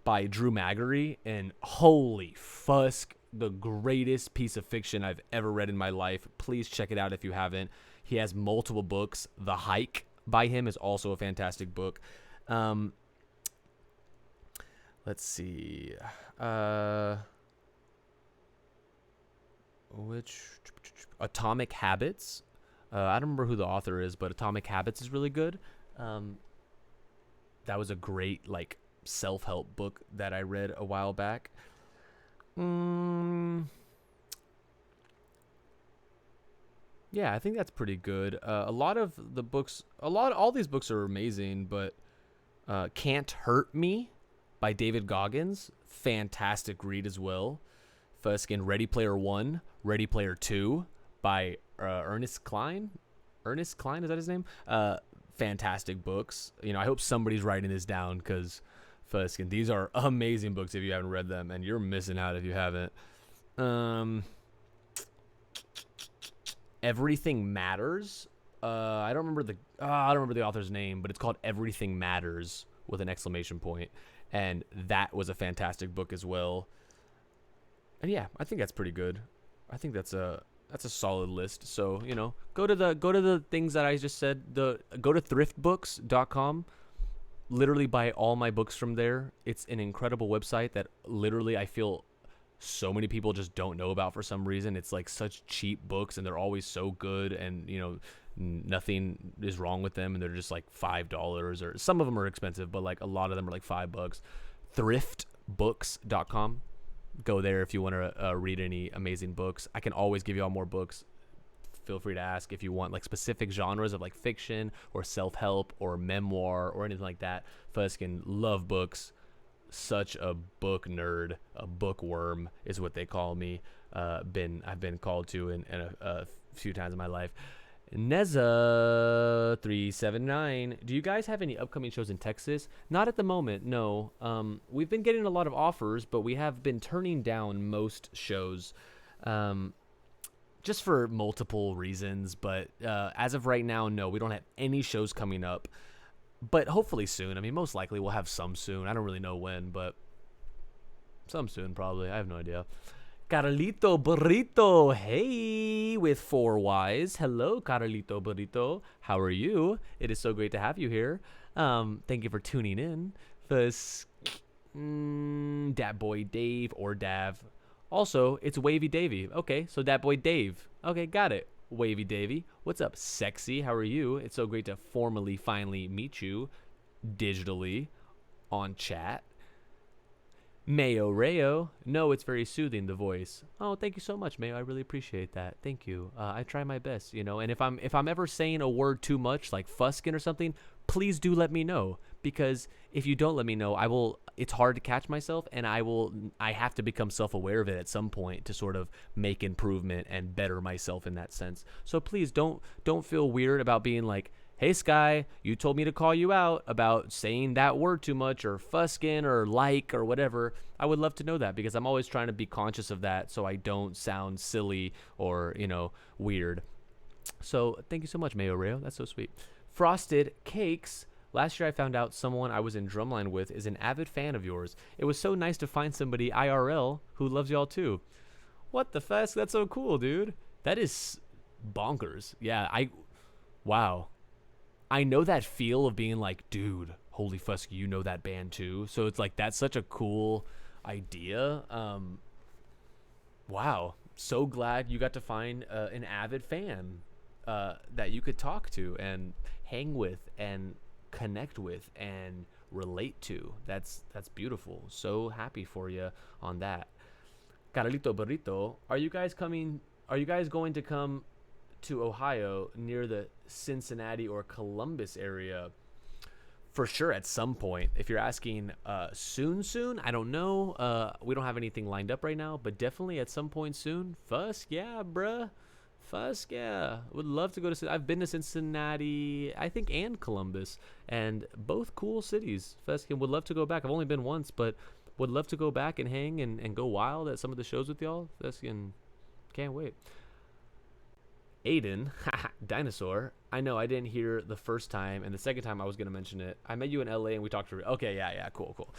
by Drew Magary, and holy fusk, the greatest piece of fiction I've ever read in my life. Please check it out if you haven't. He has multiple books. The Hike by him is also a fantastic book. Let's see. Which Atomic Habits. I don't remember who the author is, but Atomic Habits is really good. That was a great self-help book that I read a while back. Yeah, I think that's pretty good. All these books are amazing, but Can't Hurt Me by David Goggins, fantastic read as well. Fuskin' Ready Player One, Ready Player Two by Ernest Cline. Ernest Cline, is that his name? Fantastic books. I hope somebody's writing this down because Fuskin', these are amazing books if you haven't read them, and you're missing out if you haven't. Everything Matters. I don't remember the author's name, but it's called Everything Matters with an exclamation point, and that was a fantastic book as well. And yeah, I think that's pretty good. I think that's That's a solid list. So, go to the things that I just said. Go to thriftbooks.com. Literally buy all my books from there. It's an incredible website that literally I feel so many people just don't know about for some reason. It's like such cheap books and they're always so good, and nothing is wrong with them, and they're just like $5, or some of them are expensive, but like a lot of them are like $5. Thriftbooks.com. Go there if you want to read any amazing books. I can always give you all more books. Feel free to ask if you want like specific genres of like fiction or self-help or memoir or anything like that. Fuskin love books. Such a book nerd, a bookworm is what they call me. I've been called to in a few times in my life. Neza379, do you guys have any upcoming shows in Texas? Not at the moment, no. We've been getting a lot of offers, but we have been turning down most shows, just for multiple reasons. But as of right now, no, we don't have any shows coming up. But hopefully soon. I mean, most likely we'll have some soon. I don't really know when, but some soon probably. I have no idea. Carlito Burrito, hey, with 4 Ys. Hello, Carlito Burrito. How are you? It is so great to have you here. Thank you for tuning in. First, Dat Boy Dave or Dav. Also, it's Wavy Davy. Okay, so Dat Boy Dave. Okay, got it. Wavy Davy. What's up, sexy? How are you? It's so great to formally finally meet you digitally on chat. Mayo Rayo. No, it's very soothing, the voice. Oh, thank you so much, Mayo. I really appreciate that. Thank you. I try my best, and if I'm ever saying a word too much, like Fuskin or something, please do let me know, because if you don't let me know, it's hard to catch myself, and I have to become self-aware of it at some point to sort of make improvement and better myself in that sense. So please don't feel weird about being like, hey, Sky, you told me to call you out about saying that word too much, or Fuskin, or like, or whatever. I would love to know that, because I'm always trying to be conscious of that so I don't sound silly or, weird. So thank you so much, Mayo Rayo. That's so sweet. Frosted Cakes. Last year I found out someone I was in drumline with is an avid fan of yours. It was so nice to find somebody IRL who loves y'all too. What the fuck? That's so cool, dude. That is bonkers. Yeah, wow. I know that feel of being like, dude, holy fuck, you know that band too. So it's like, that's such a cool idea. Wow. So glad you got to find an avid fan that you could talk to and hang with and connect with and relate to. That's beautiful. So happy for you on that. Carlito Burrito, are you guys going to come to Ohio near the Cincinnati or Columbus area? For sure, at some point. If you're asking soon, I don't know. We don't have anything lined up right now, but definitely at some point soon. Fusk, yeah, bruh. Fusk, yeah. Would love to go to. I've been to Cincinnati, I think, and Columbus, and both cool cities. Fusk, and would love to go back. I've only been once, but would love to go back and hang and go wild at some of the shows with y'all. Fusk, and can't wait. Aiden, dinosaur. I know I didn't hear the first time, and the second time I was gonna mention it. I met you in LA and we talked to. Okay, yeah, cool.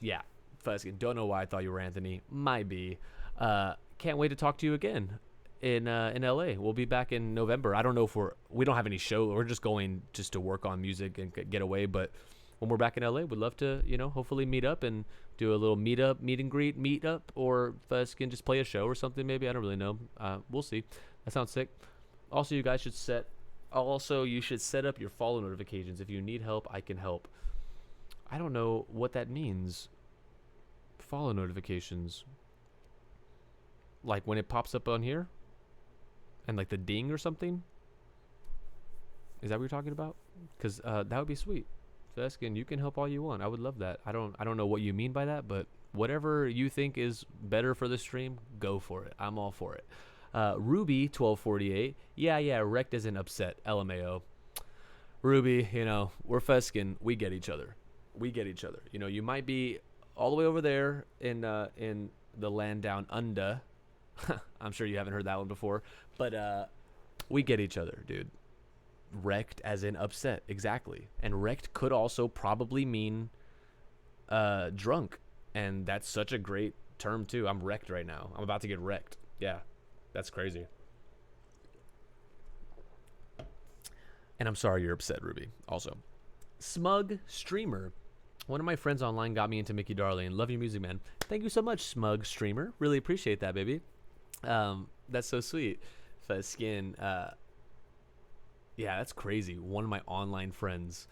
Yeah, Fuskin. Don't know why I thought you were Anthony. Might be. Can't wait to talk to you again in LA. We'll be back in November. I don't know if we don't have any show. We're just going to work on music and get away. But when we're back in LA, we'd love to hopefully meet up and do a little meet and greet meetup, or Fuskin just play a show or something. Maybe I don't really know. We'll see. That sounds sick. Also, you should set up your follow notifications. If you need help, I can help. I don't know what that means. Follow notifications. Like when it pops up on here? And like the ding or something? Is that what you're talking about? Because that would be sweet. Feskin, you can help all you want. I would love that. I don't know what you mean by that, but whatever you think is better for the stream, go for it. I'm all for it. Ruby 1248. Yeah, Wrecked isn't upset. LMAO. Ruby, we're Feskin. We get each other. You might be all the way over there in the land down under. I'm sure you haven't heard that one before, but we get each other, dude. Wrecked as in upset, exactly. And wrecked could also probably mean drunk, and that's such a great term too. I'm wrecked right now. I'm about to get wrecked. Yeah. That's crazy. And I'm sorry you're upset, Ruby. Also, Smug Streamer. One of my friends online got me into Mickey Darling. Love your music, man. Thank you so much, Smug Streamer. Really appreciate that, baby. That's so sweet. Skin. Yeah, that's crazy. One of my online friends.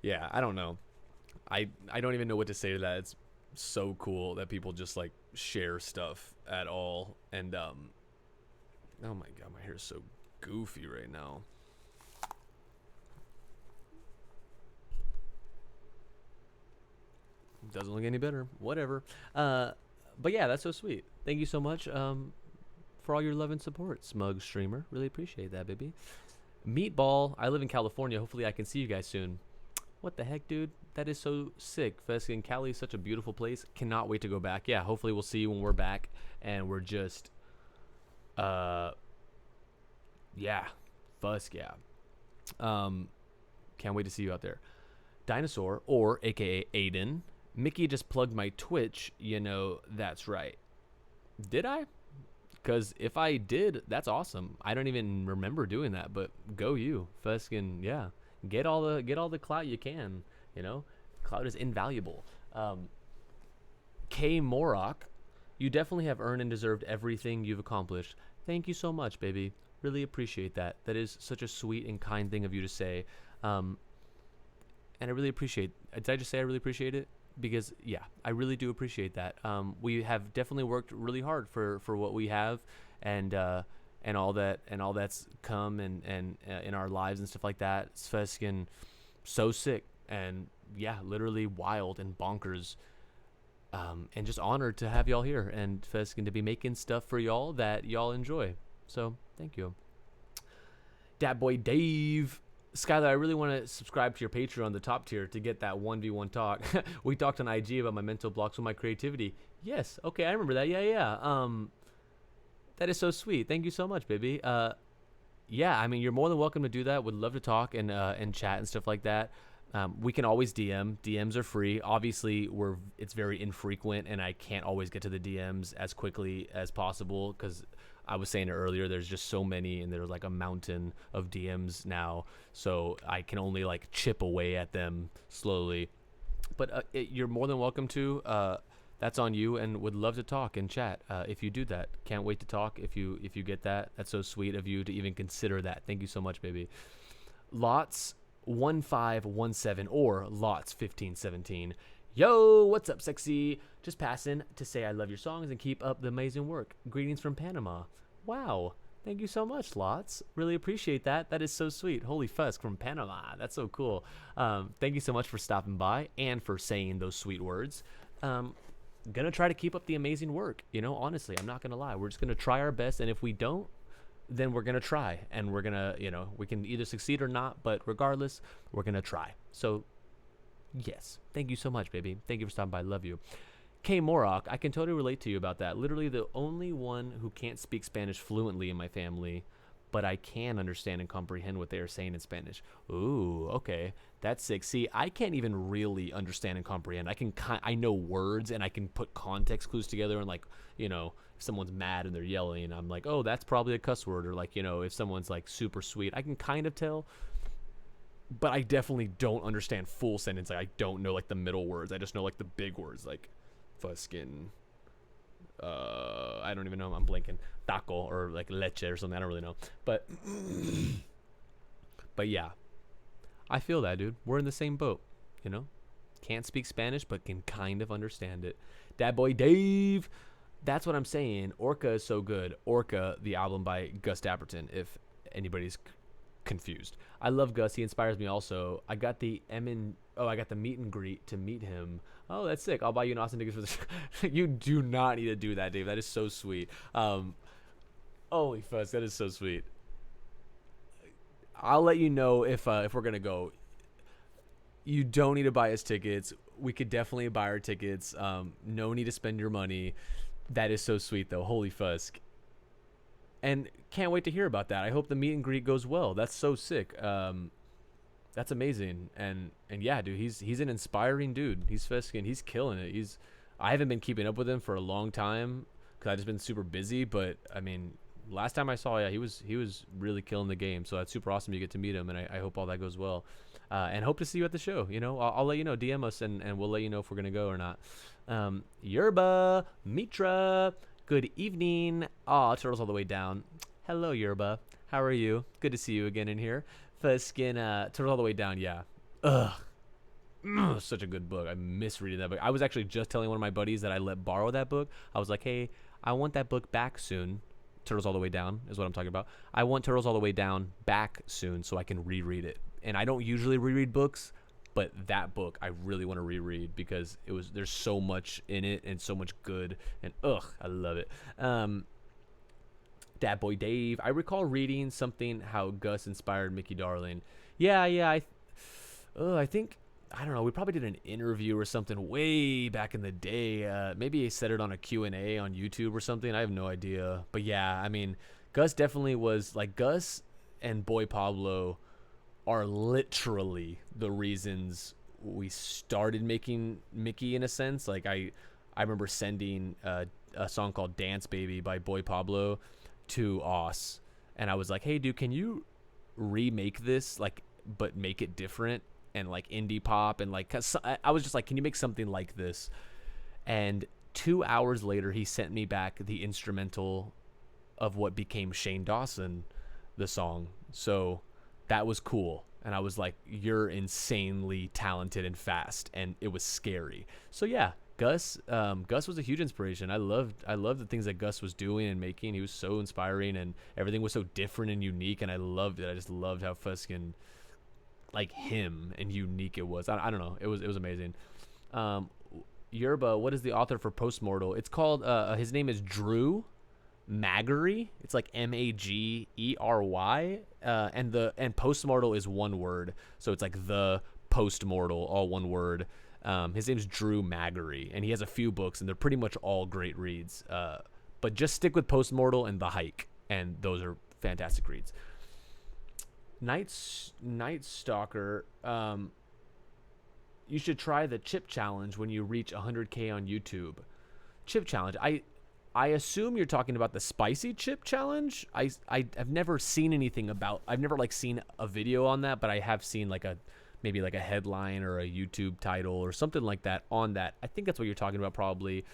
Yeah, I don't know. I don't even know what to say to that. It's so cool that people just like share stuff at all. And oh my god, my hair is so goofy right now. Doesn't look any better. Whatever. But yeah, that's so sweet. Thank you so much for all your love and support, Smug Streamer. Really appreciate that, baby. Meatball. I live in California. Hopefully I can see you guys soon. What the heck, dude? That is so sick. Feskin, Cali is such a beautiful place. Cannot wait to go back. Yeah, hopefully we'll see you when we're back. And we're just... yeah. Fusk, yeah. Can't wait to see you out there. Dinosaur, or a.k.a. Aiden. Mickey just plugged my Twitch. You know, that's right. Did I? Because if I did, that's awesome. I don't even remember doing that, but go you. Fuskin, yeah. Get all the clout you can, you know? Clout is invaluable. K. Morok, you definitely have earned and deserved everything you've accomplished. Thank you so much, baby. Really appreciate that. That is such a sweet and kind thing of you to say. And I really appreciate... Did I just say I really appreciate it? Because, yeah, I really do appreciate that. We have definitely worked really hard for what we have and all that's come and in our lives and stuff like that. Sveskin, so sick and, yeah, literally wild and bonkers. And just honored to have y'all here and Feskin to be making stuff for y'all that y'all enjoy. So, thank you. Dat Boy Dave... Skylar, I really want to subscribe to your Patreon, the top tier, to get that 1v1 talk. We talked on IG about my mental blocks with my creativity. Yes, okay, I remember that. Yeah. That is so sweet. Thank you so much, baby. Yeah, I mean, you're more than welcome to do that. Would love to talk and chat and stuff like that. We can always DM. DMs are free. Obviously, it's very infrequent, and I can't always get to the DMs as quickly as possible because I was saying it earlier, there's just so many, and there's like a mountain of DMs now, so I can only like chip away at them slowly. But you're more than welcome to. That's on you, and would love to talk and chat if you do that. Can't wait to talk if you get that. That's so sweet of you to even consider that. Thank you so much, baby. Lots 1517 or Lots 1517. Yo, what's up, sexy? Just passing to say I love your songs and keep up the amazing work. Greetings from Panama. Wow. Thank you so much, Lots. Really appreciate that. That is so sweet. Holy fusk from Panama. That's so cool. Thank you so much for stopping by and for saying those sweet words. Gonna try to keep up the amazing work. You know, honestly, I'm not gonna lie. We're just gonna try our best, and if we don't, then we're gonna try, and we're gonna, you know, we can either succeed or not, but regardless, we're gonna try. So yes, thank you so much, baby. Thank you for stopping by. Love you. K. Morok, I can totally relate to you about that. Literally the only one who can't speak Spanish fluently in my family, but I can understand and comprehend what they are saying in Spanish. Ooh, okay. That's sick. See, I can't even really understand and comprehend. I know words, and I can put context clues together, and like, you know, if someone's mad and they're yelling, I'm like, oh, that's probably a cuss word. Or like, you know, if someone's like super sweet, I can kind of tell. But I definitely don't understand full sentence. Like, I don't know like the middle words. I just know like the big words, like fuskin. I don't even know. I'm blanking. Taco or like leche or something. I don't really know. But yeah, I feel that, dude. We're in the same boat. You know, can't speak Spanish, but can kind of understand it. Dad boy Dave. That's what I'm saying. Orca is so good. Orca, the album by Gus Dapperton. If anybody's confused, I love Gus. He inspires me also. I got the meet and greet to meet him. Oh, that's sick. I'll buy you an Austin tickets for the You do not need to do that, Dave. That is so sweet. Holy fuss, that is so sweet. I'll let you know if we're gonna go. You don't need to buy us tickets. We could definitely buy our tickets. No need to spend your money. That is so sweet though. Holy fusk. And can't wait to hear about that. I hope the meet and greet goes well. That's so sick. That's amazing. And yeah, dude, he's an inspiring dude. He's Feskin. He's killing it. I haven't been keeping up with him for a long time because I've just been super busy. But I mean, last time I saw, yeah, he was really killing the game. So that's super awesome. You get to meet him, and I hope all that goes well. And hope to see you at the show. You know, I'll let you know. DM us, and we'll let you know if we're gonna go or not. Yerba Mitra, good evening. Aw, turtles all the way down. Hello, Yerba. How are you? Good to see you again in here. Fuskin, turtles all the way down. Yeah. Ugh. Such a good book. I miss reading that book. I was actually just telling one of my buddies that I let borrow that book. I was like, hey, I want that book back soon. Turtles All the Way Down is what I'm talking about. I want Turtles All the Way Down back soon so I can reread it. And I don't usually reread books, but that book I really want to reread because there's so much in it and so much good. And I love it. Dat Boy Dave, I recall reading something how Gus inspired Mickey Darling. Yeah. I think, I don't know, we probably did an interview or something way back in the day. Maybe I said it on a Q&A on YouTube or something. I have no idea. But yeah, I mean, Gus definitely was, like, Gus and Boy Pablo are literally the reasons we started making Mickey in a sense. Like, I remember sending a song called Dance Baby by Boy Pablo to Oz. And I was like, hey, dude, can you remake this, like, but make it different? And like indie pop and like, cause I was just like, can you make something like this? And 2 hours later, he sent me back the instrumental of what became Shane Dawson, the song. So that was cool. And I was like, you're insanely talented and fast. And it was scary. So yeah, Gus was a huge inspiration. I loved the things that Gus was doing and making. He was so inspiring and everything was so different and unique. And I loved it. I just loved how Fuskin, like, him and unique it was. I don't know. It was amazing. Yerba, what is the author for Postmortal? It's called, his name is Drew Magary. It's like Magery. And Postmortal is one word. So it's like the Postmortal, all one word. His name's Drew Magary, and he has a few books, and they're pretty much all great reads. But just stick with Postmortal and The Hike, and those are fantastic reads. Night Stalker, you should try the chip challenge when you reach 100K on YouTube. Chip challenge. I assume you're talking about the spicy chip challenge. I've never seen anything about. I've never like seen a video on that, but I have seen like maybe like a headline or a YouTube title or something like that on that. I think that's what you're talking about, probably.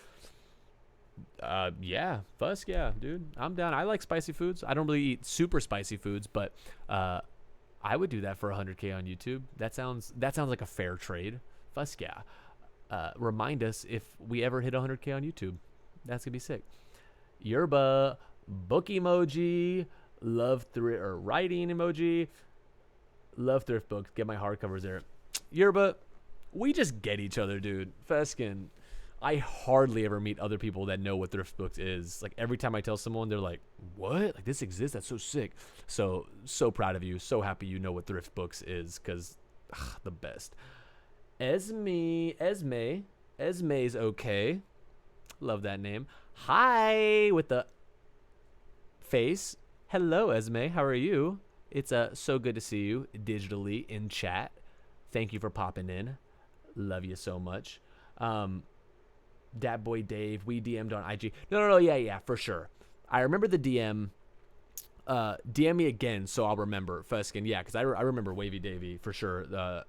Yeah, Fusk, yeah, dude, I'm down. I like spicy foods. I don't really eat super spicy foods, but I would do that for 100K on YouTube. That sounds like a fair trade. Fusk, yeah. Remind us if we ever hit 100K on YouTube. That's gonna be sick. Yerba, book emoji, love thrift or writing emoji, love thrift books. Get my hardcovers there. Yerba, we just get each other, dude. Feskin. I hardly ever meet other people that know what thrift books is. Like every time I tell someone, they're like, "What? Like this exists? That's so sick." So proud of you. So happy you know what thrift books is, because the best. Esme's okay. Love that name. Hi with the face. Hello, Esme. How are you? It's so good to see you digitally in chat. Thank you for popping in. Love you so much. Dat Boy Dave, we DM'd on IG. No, yeah, for sure. I remember the DM. DM me again so I'll remember. Fuskin, yeah, because I remember Wavy Davy for sure.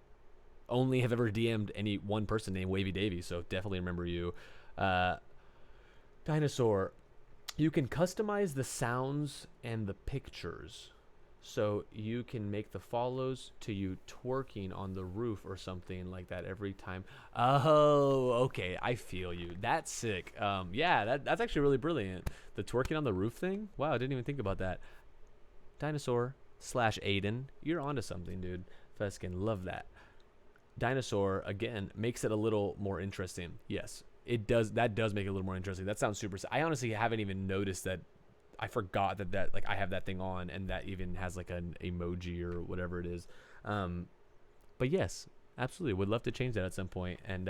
Only have ever DM'd any one person named Wavy Davy, so definitely remember you. Dinosaur, you can customize the sounds and the pictures. So you can make the follows to you twerking on the roof or something like that every time. Oh, okay. I feel you. That's sick. Yeah, that's actually really brilliant. The twerking on the roof thing? Wow, I didn't even think about that. Dinosaur/Aiden, you're onto something, dude. Feskin, love that. Dinosaur, again, makes it a little more interesting. Yes, it does. That does make it a little more interesting. That sounds super. I honestly haven't even noticed that. I forgot that like I have that thing on and that even has like an emoji or whatever it is. But yes, absolutely. Would love to change that at some point. And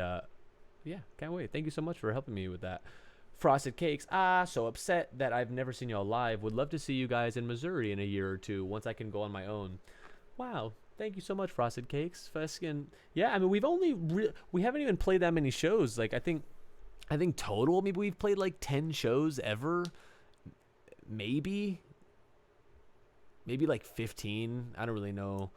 yeah, can't wait. Thank you so much for helping me with that. Frosted Cakes. So upset that I've never seen y'all live. Would love to see you guys in Missouri in a year or two once I can go on my own. Wow. Thank you so much, Frosted Cakes. Feskin. Yeah, I mean, we haven't even played that many shows. Like I think total maybe we've played like 10 shows ever. Maybe maybe like 15. I don't really know.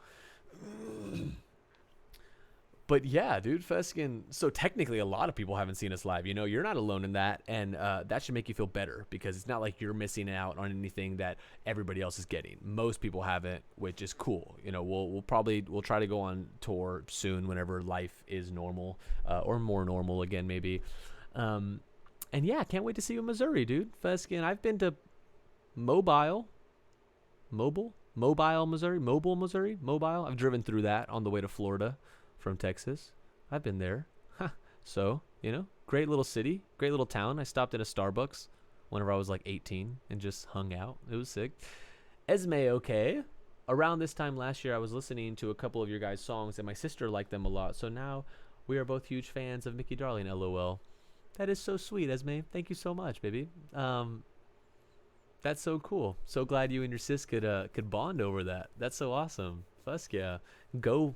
But yeah, dude, Feskin. So technically, a lot of people haven't seen us live. You know, you're not alone in that, and that should make you feel better because it's not like you're missing out on anything that everybody else is getting. Most people haven't, which is cool. You know, we'll try to go on tour soon whenever life is normal or more normal again, maybe. And yeah, can't wait to see you in Missouri, dude. Feskin. I've been to Mobile, Mobile, Missouri, Mobile. I've driven through that on the way to Florida from Texas. I've been there. So, you know, great little city, great little town. I stopped at a Starbucks whenever I was like 18 and just hung out. It was sick. Esme, okay. Around this time last year, I was listening to a couple of your guys' songs, and my sister liked them a lot. So now we are both huge fans of Mickey Darling, LOL. That is so sweet, Esme. Thank you so much, baby. That's so cool. So glad you and your sis could bond over that. That's so awesome. Fuck yeah. Go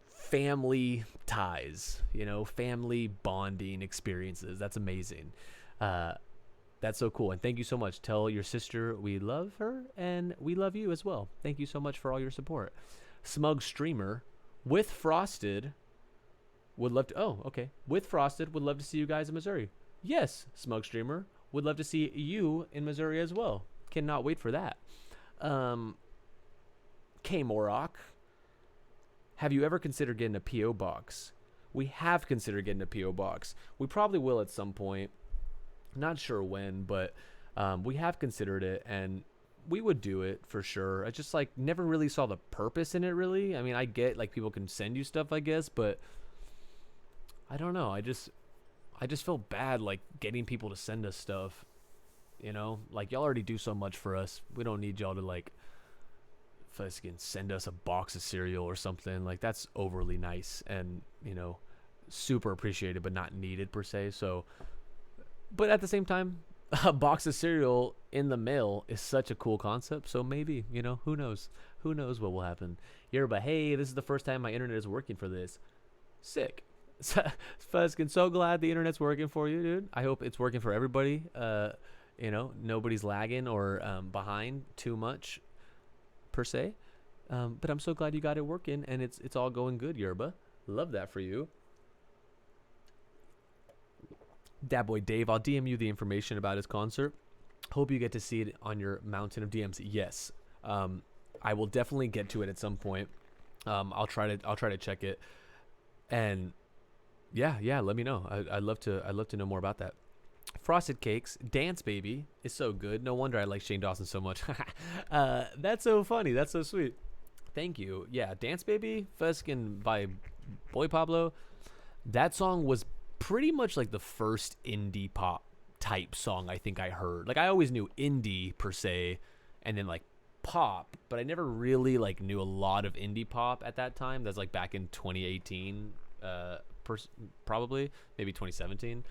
family ties, you know, family bonding experiences. That's amazing. That's so cool. And thank you so much. Tell your sister we love her and we love you as well. Thank you so much for all your support. Smug Streamer with Frosted would love to. Oh, okay. With Frosted would love to see you guys in Missouri. Yes, Smug Streamer would love to see you in Missouri as well. Cannot wait for that. K Morok, have you ever considered getting a P.O. box? We have considered getting a P.O. box. We probably will at some point. Not sure when, but we have considered it, and we would do it for sure. I just like never really saw the purpose in it, really. I mean, I get like people can send you stuff, I guess, but I don't know. I just feel bad like getting people to send us stuff. You know, like y'all already do so much for us. We don't need y'all to like fucking send us a box of cereal or something. Like that's overly nice and, you know, super appreciated but not needed per se. So, but at the same time, a box of cereal in the mail is such a cool concept. So maybe, you know, who knows what will happen. Yerba, hey, this is the first time my internet is working for this. Sick. Fucking so glad the internet's working for you, dude. I hope it's working for everybody. You know, nobody's lagging or behind too much per se. But I'm so glad you got it working and it's all going good, Yerba. Love that for you. Dat boy Dave, I'll DM you the information about his concert. Hope you get to see it on your mountain of DMs. Yes. I will definitely get to it at some point. I'll try to check it. And yeah, let me know. I'd love to know more about that. Frosted Cakes, Dance Baby is so good. No wonder I like Shane Dawson so much. That's so funny. That's so sweet. Thank you. Yeah, Dance Baby, Feskin by Boy Pablo. That song was pretty much like the first indie pop type song I think I heard. Like I always knew indie per se and then like pop, but I never really like knew a lot of indie pop at that time. That's like back in 2018, probably maybe 2017.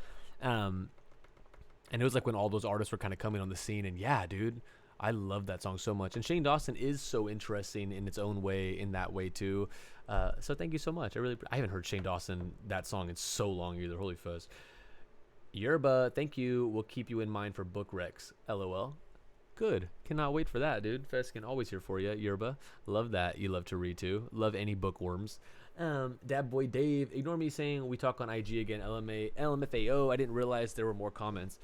And it was like when all those artists were kind of coming on the scene. And yeah, dude, I love that song so much. And Shane Dawson is so interesting in its own way, in that way too. So thank you so much. I haven't heard Shane Dawson, that song, in so long either. Holy fuzz. Yerba, thank you. We'll keep you in mind for book recs. LOL. Good. Cannot wait for that, dude. Feskin, always here for you. Yerba. Love that. You love to read too. Love any bookworms. Dad boy Dave, ignore me saying we talk on IG again. LMFAO. I didn't realize there were more comments.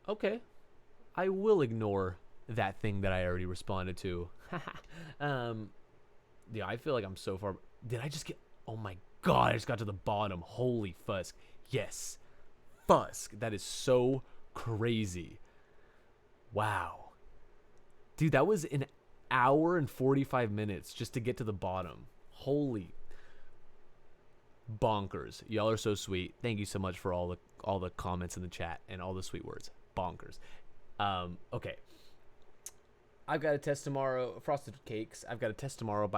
Okay, I will ignore that thing that I already responded to. Yeah, I feel like I'm so far. Did I just get? Oh my god, I just got to the bottom. Holy fusk. Yes, fusk. That is so crazy. Wow, dude, that was an hour and 45 minutes just to get to the bottom. Holy bonkers. Y'all are so sweet. Thank you so much for all the comments in the chat and all the sweet words. Bonkers. Okay, I've got a test tomorrow. Frosted Cakes, I've got a test tomorrow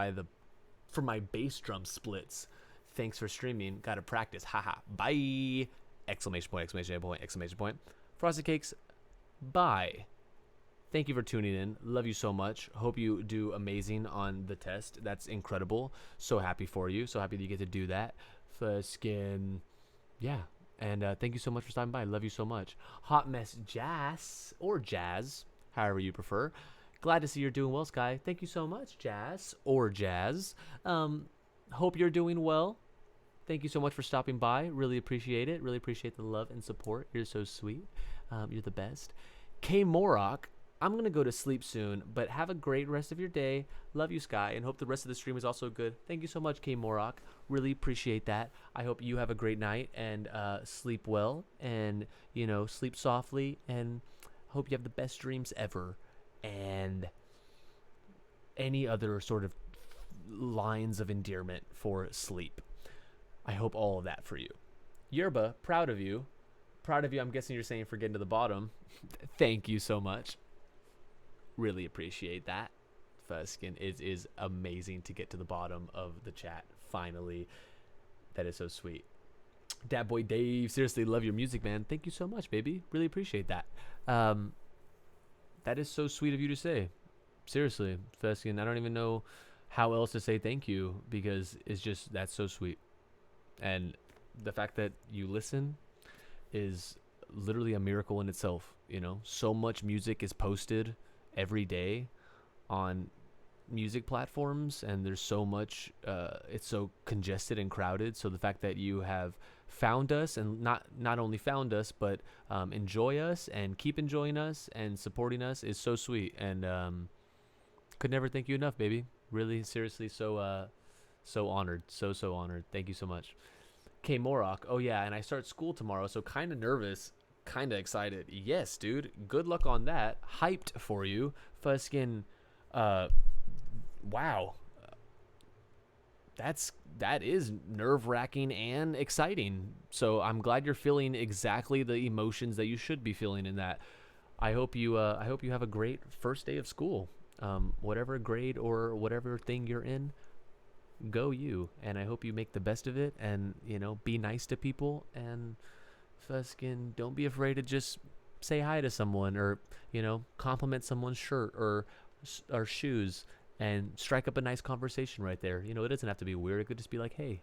for my bass drum splits. Thanks for streaming. Gotta practice. Haha. Bye. Exclamation point, exclamation point, exclamation point. Frosted Cakes, bye. Thank you for tuning in. Love you so much. Hope you do amazing on the test. That's incredible. So happy for you. So happy that you get to do that. Fuskin. Yeah. And thank you so much for stopping by. Love you so much. Hot Mess Jazz, or Jazz, however you prefer. Glad to see you're doing well, Sky. Thank you so much, Jazz or Jazz. Hope you're doing well. Thank you so much for stopping by. Really appreciate it. Really appreciate the love and support. You're so sweet. You're the best. K Morok, I'm going to go to sleep soon, but have a great rest of your day. Love you, Sky, and hope the rest of the stream is also good. Thank you so much, K Morok. Really appreciate that. I hope you have a great night and sleep well and, sleep softly, and hope you have the best dreams ever. And any other sort of lines of endearment for sleep. I hope all of that for you. Yerba, proud of you. Proud of you. I'm guessing you're saying for getting to the bottom. Thank you so much. Really appreciate that. Fuskin, it is amazing to get to the bottom of the chat. Finally. That is so sweet. Dad Boy Dave, seriously, love your music, man. Thank you so much, baby. Really appreciate that. That is so sweet of you to say. Seriously, Fuskin, I don't even know how else to say thank you, because it's just, that's so sweet. And the fact that you listen is literally a miracle in itself. So much music is posted every day on music platforms, and there's so much, it's so congested and crowded. So the fact that you have found us, and not only found us, but enjoy us and keep enjoying us and supporting us is so sweet. And could never thank you enough, baby. Really, seriously, so honored. So honored. Thank you so much. K Morok. Oh yeah, and I start school tomorrow, so kind of nervous, kind of excited. Yes, dude. Good luck on that. Hyped for you. Fuskin. Wow. That is nerve-wracking and exciting. So I'm glad you're feeling exactly the emotions that you should be feeling in that. I hope you have a great first day of school. Whatever grade or whatever thing you're in, go you. And I hope you make the best of it, and be nice to people, and Fuskin, don't be afraid to just say hi to someone, or compliment someone's shirt or shoes, and strike up a nice conversation right there. It doesn't have to be weird. It could just be like, hey,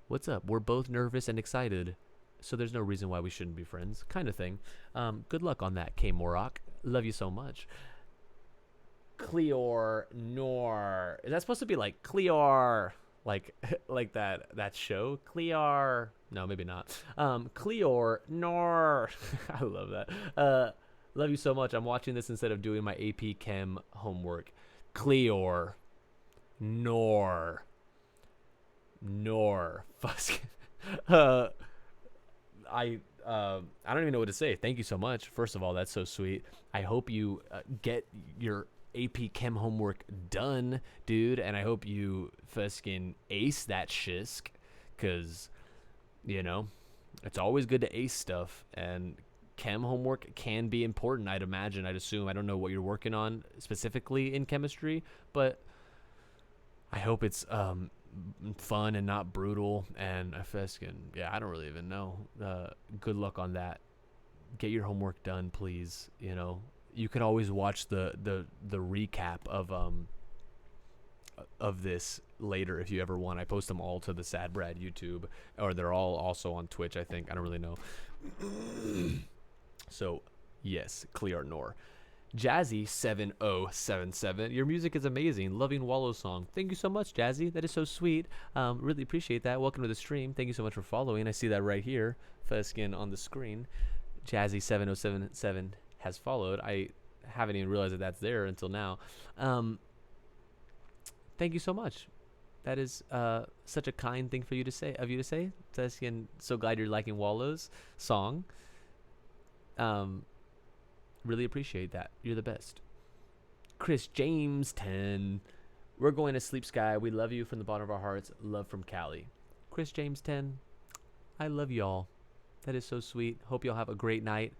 what's up? We're both nervous and excited, so there's no reason why we shouldn't be friends, kind of thing. Good luck on that, K Morok. Love you so much. Cleor Nor. Is that supposed to be like Cleor, like that show? Cleor. No, maybe not. Cleor Nor. I love that. Love you so much. I'm watching this instead of doing my AP Chem homework. Cleor Nor. I don't even know what to say. Thank you so much. First of all, that's so sweet. I hope you get your AP Chem homework done, dude, and I hope you Fuskin ace that shisk, because it's always good to ace stuff, and chem homework can be important, I'd imagine. I'd assume. I don't know what you're working on specifically in chemistry, but I hope it's fun and not brutal. And Fuskin, yeah, I don't really even know. Good luck on that. Get your homework done, please. You can always watch the recap of this later if you ever want. I post them all to the Sad Brad YouTube, or they're all also on Twitch, I think. I don't really know. So yes, Clear Nor. Jazzy7077, your music is amazing. Loving Wallow's song. Thank you so much, Jazzy. That is so sweet. Really appreciate that. Welcome to the stream. Thank you so much for following. I see that right here, Fuskin, on the screen. Jazzy7077 has followed. I haven't even realized that that's there until now. Thank you so much. That is such a kind thing for you to say. Fuskin, so glad you're liking Wallow's song. Really appreciate that. You're the best. Chris James 10. We're going to sleep, Sky. We love you from the bottom of our hearts. Love from Cali. Chris James 10. I love y'all. That is so sweet. Hope y'all have a great night.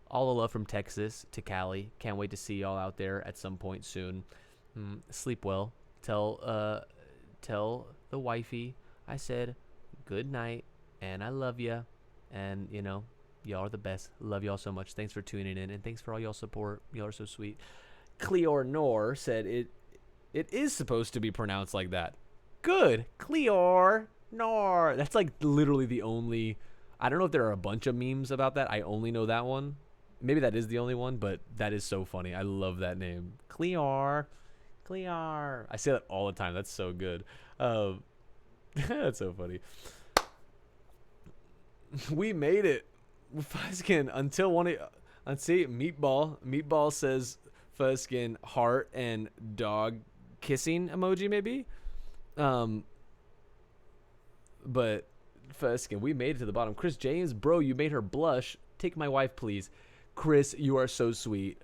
All the love from Texas to Cali. Can't wait to see y'all out there at some point soon. Sleep well. Tell the wifey I said good night and I love ya. And y'all are the best. Love y'all so much. Thanks for tuning in, and thanks for all y'all support. Y'all are so sweet. Cleor Nor said it is supposed to be pronounced like that. Good. Cleor Nor. That's like literally the only. I don't know if there are a bunch of memes about that. I only know that one. maybe that is the only one, but that is so funny. I love that name, Clear. Clear. I say that all the time. That's so good. That's so funny. We made it. Fuzzkin until one of let's see, Meatball says Fuzzkin heart and dog kissing emoji maybe. But Fuzzkin, we made it to the bottom. Chris James, bro, you made her blush. Take my wife, please. Chris, you are so sweet.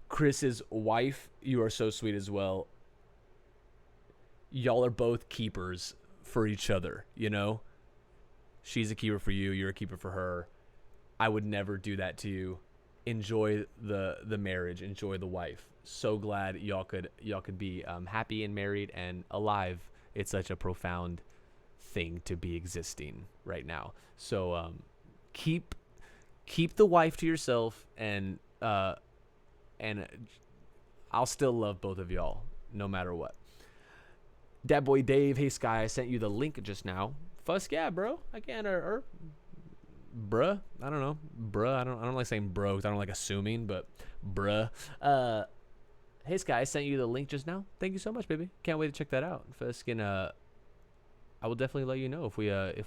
Chris's wife, you are so sweet as well. Y'all are both keepers for each other, you know? She's a keeper for you, you're a keeper for her. I would never do that to you. Enjoy the marriage, enjoy the wife. So glad y'all could be happy and married and alive. It's such a profound thing to be existing right now. So keep the wife to yourself, and I'll still love both of y'all no matter what. Dat boy Dave, hey Sky, I sent you the link just now. Fuss yeah, bro. Again, or bruh. I don't know. Bruh. I don't like saying bro because I don't like assuming, but bruh. Hey Sky, I sent you the link just now. Thank you so much, baby. Can't wait to check that out. Fusskin, I will definitely let you know if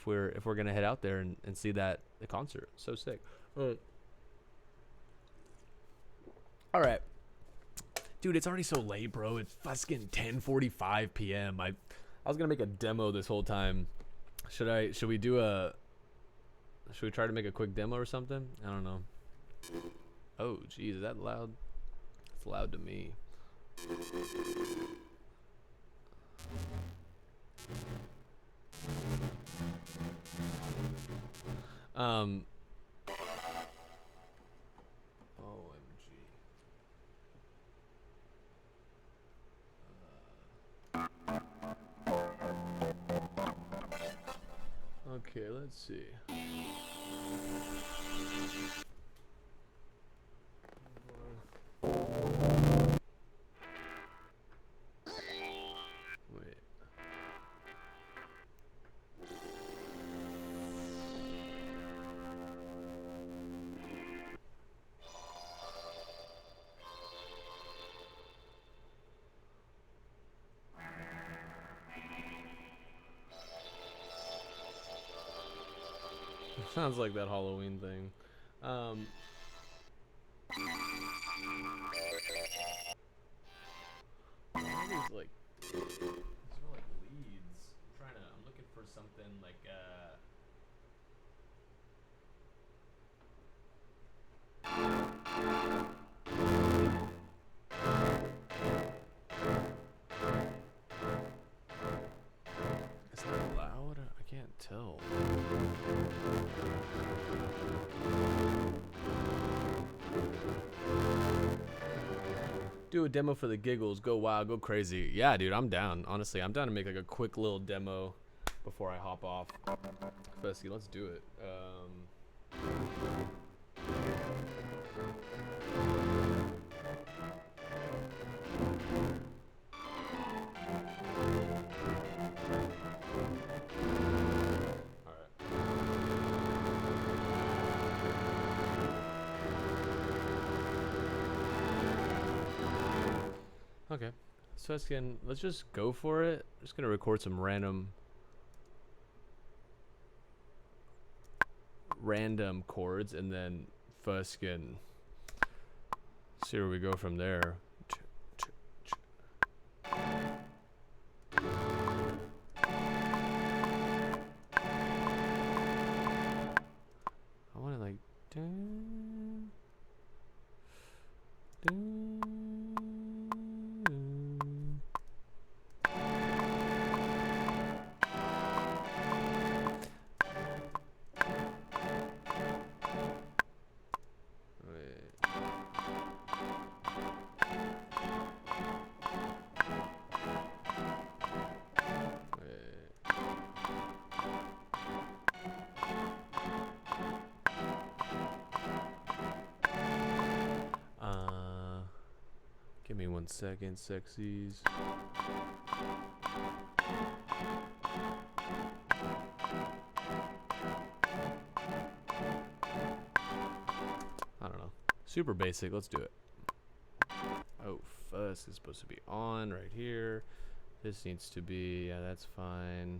we're gonna head out there and see the concert. So sick. All right. Dude, it's already so late, bro. It's fucking 10:45 p.m. I was gonna make a demo this whole time. Should we try to make a quick demo or something? I don't know. Oh, geez, is that loud? It's loud to me. Okay, let's see. Wait. Sounds like that Halloween thing. These like leads. I'm looking for something like Is that loud? I can't tell. Do a demo for the giggles. Go wild, go crazy. Yeah, dude, I'm down. Honestly, I'm down to make like a quick little demo before I hop off. Fesky, let's do it. Okay, so let's just go for it. I'm just gonna record some random chords and then Fuskin see where we go from there. I want to like dun, dun. Give me 1 second, sexies. I don't know. Super basic. Let's do it. Oh, fuzz is supposed to be on right here. This needs to be, yeah, that's fine.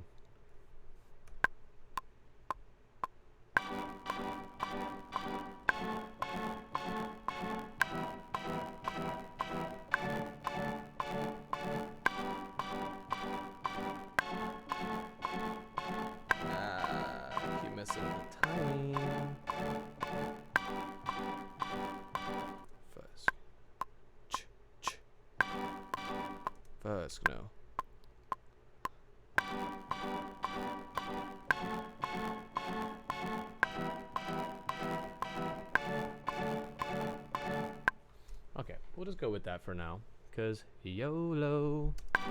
Keep messing with the timing. Fuzz. Fuzz, no. Okay, we'll just go with that for now, because YOLO. Okay,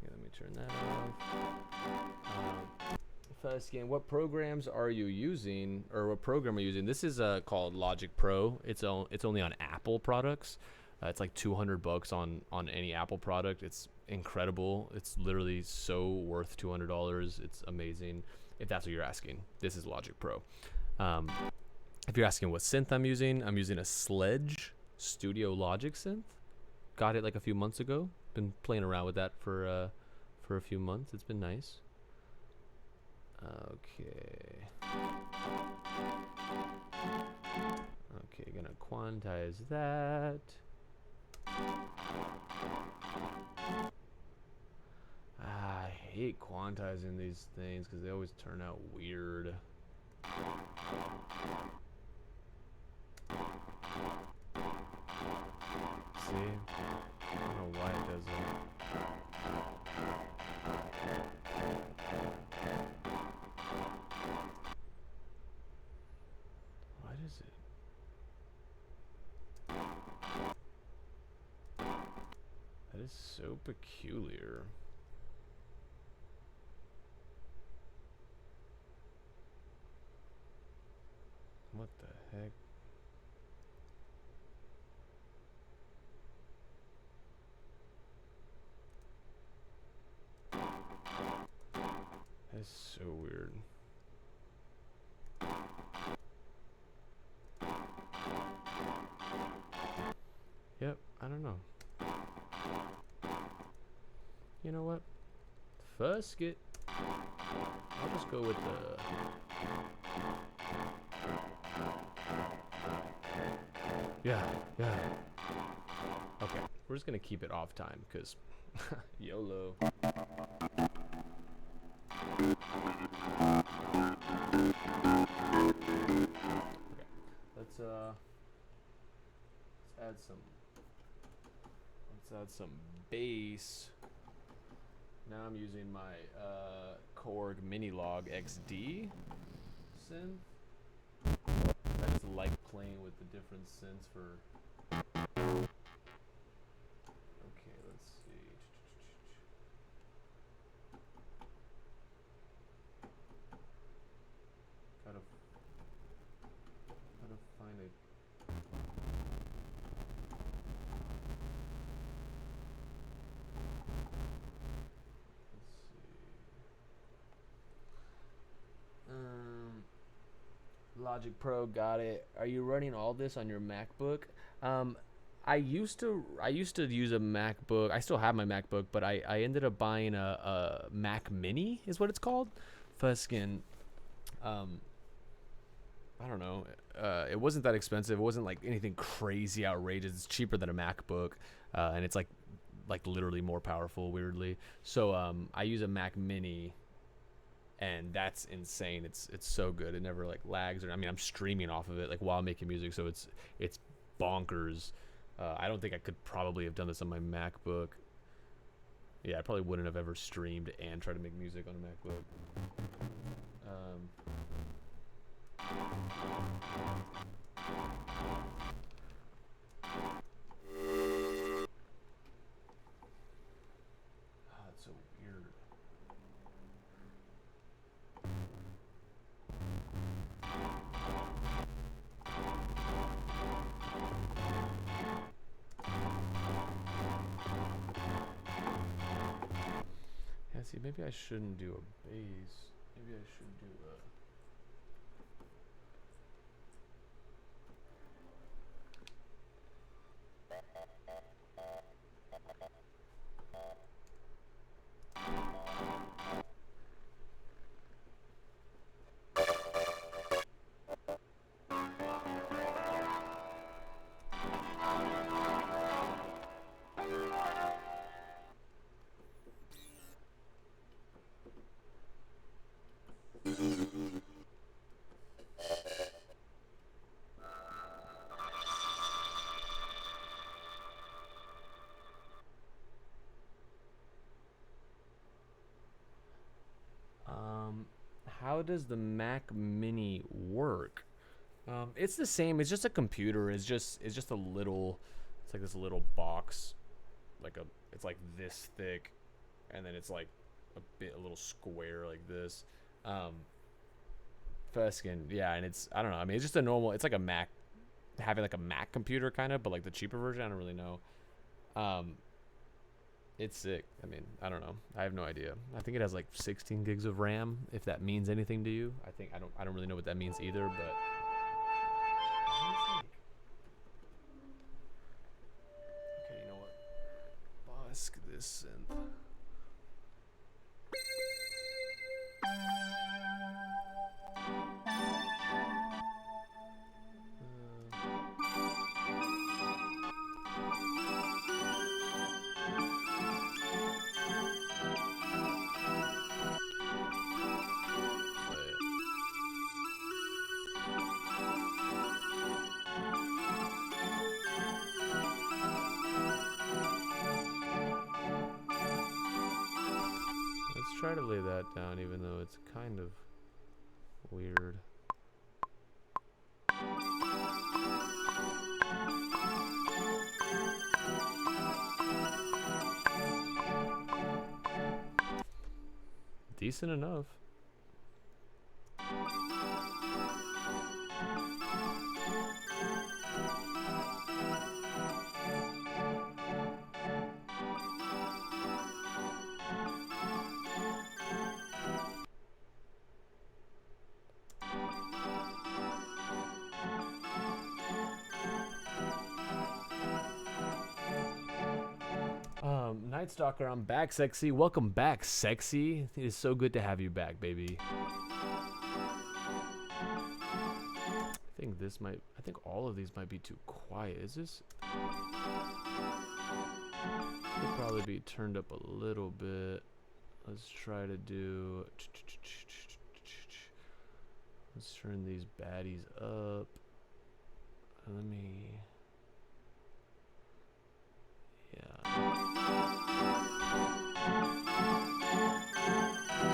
let me turn that off. First game, what programs are you using, or what program are you using? This is called Logic Pro. It's only on Apple products. It's like $200 on any Apple product. It's incredible. It's literally so worth $200. It's amazing. If that's what you're asking, this is Logic Pro. If you're asking what synth I'm using a Sledge Studio Logic synth. Got it like a few months ago. Been playing around with that for a few months. It's been nice. Okay. Okay, gonna quantize that. I hate quantizing these things because they always turn out weird. See? I don't know why it does that. Why does it? That is so peculiar. What the heck? That's so weird. Yep, I don't know. You know what? First get. I'll just go with the. Yeah. Okay, we're just gonna keep it off time because YOLO. Okay, let's add some bass. Now I'm using my Korg Minilog XD synth. I just like playing with the different synths for. Okay, let's see. Gotta find it. Logic Pro, got it. Are you running all this on your MacBook? I used to use a MacBook. I still have my MacBook, but I ended up buying a Mac Mini, is what it's called. Fuskin. I don't know. It wasn't that expensive. It wasn't like anything crazy outrageous. It's cheaper than a MacBook, and it's like literally more powerful. Weirdly, so I use a Mac Mini. And that's insane. It's so good. It never like lags, or I mean, I'm streaming off of it like while making music, so it's bonkers. I don't think I could probably have done this on my MacBook. Yeah, I probably wouldn't have ever streamed and tried to make music on a MacBook. That's so weird. Yeah, see, maybe I shouldn't do a bass. Maybe I should do a. does the Mac Mini work? It's the same. It's just a computer. It's just a little. It's like this little box, it's like this thick, and then it's like a little square like this. Fuskin, yeah, and I don't know. I mean, it's just a normal. It's like a Mac, having like a Mac computer kind of, but like the cheaper version. I don't really know. It's sick. I mean, I don't know. I have no idea. I think it has like 16 gigs of RAM. If that means anything to you, I don't really know what that means either. But okay, you know what? Busk this synth. Try to lay that down, even though it's kind of weird. Decent enough. Night Stalker, I'm back, sexy. Welcome back, sexy. It is so good to have you back, baby. I think all of these might be too quiet. Is this? Could probably be turned up a little bit. Let's try to do. Let's turn these baddies up. Let me. Yeah.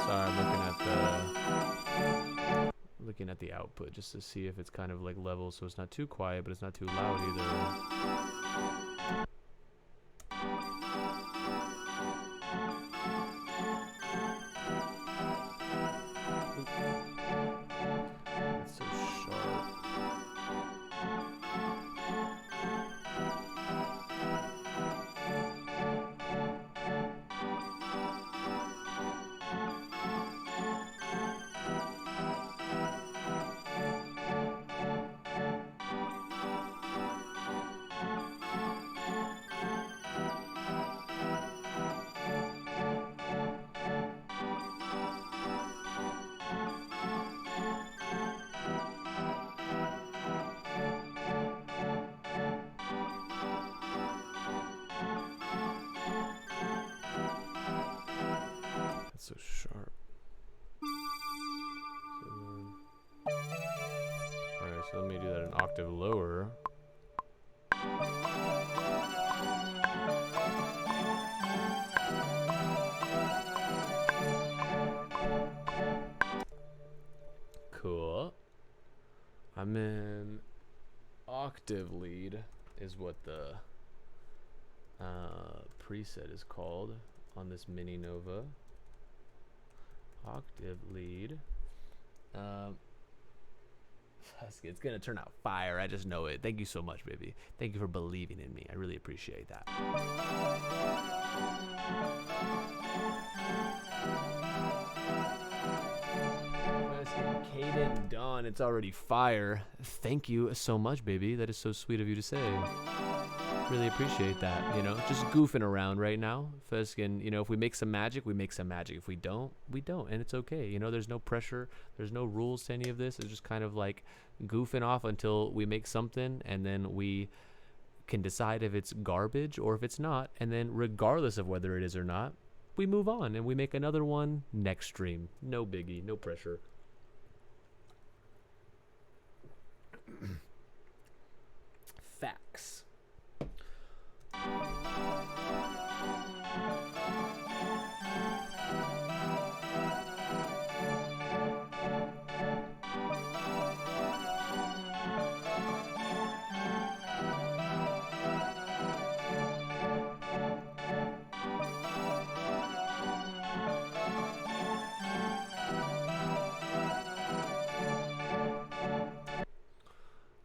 Sorry, I'm looking at the output just to see if it's kind of like level, so it's not too quiet, but it's not too loud either. It's so sharp. So sharp. Alright, so let me do that an octave lower. Cool. I'm in octave lead is what the preset is called on this Mini Nova. Octave lead. It's gonna turn out fire. I just know it. Thank you so much, baby. Thank you for believing in me. I really appreciate that. Caden Dawn, it's already fire. Thank you so much, baby. That is so sweet of you to say. Really appreciate that, you know, just goofing around right now. Fuskin, you know, if we make some magic, we make some magic. If we don't, we don't, and it's okay. You know, there's no pressure, there's no rules to any of this. It's just kind of like goofing off until we make something, and then we can decide if it's garbage or if it's not, and then regardless of whether it is or not, we move on and we make another one next stream. No biggie, no pressure. Facts.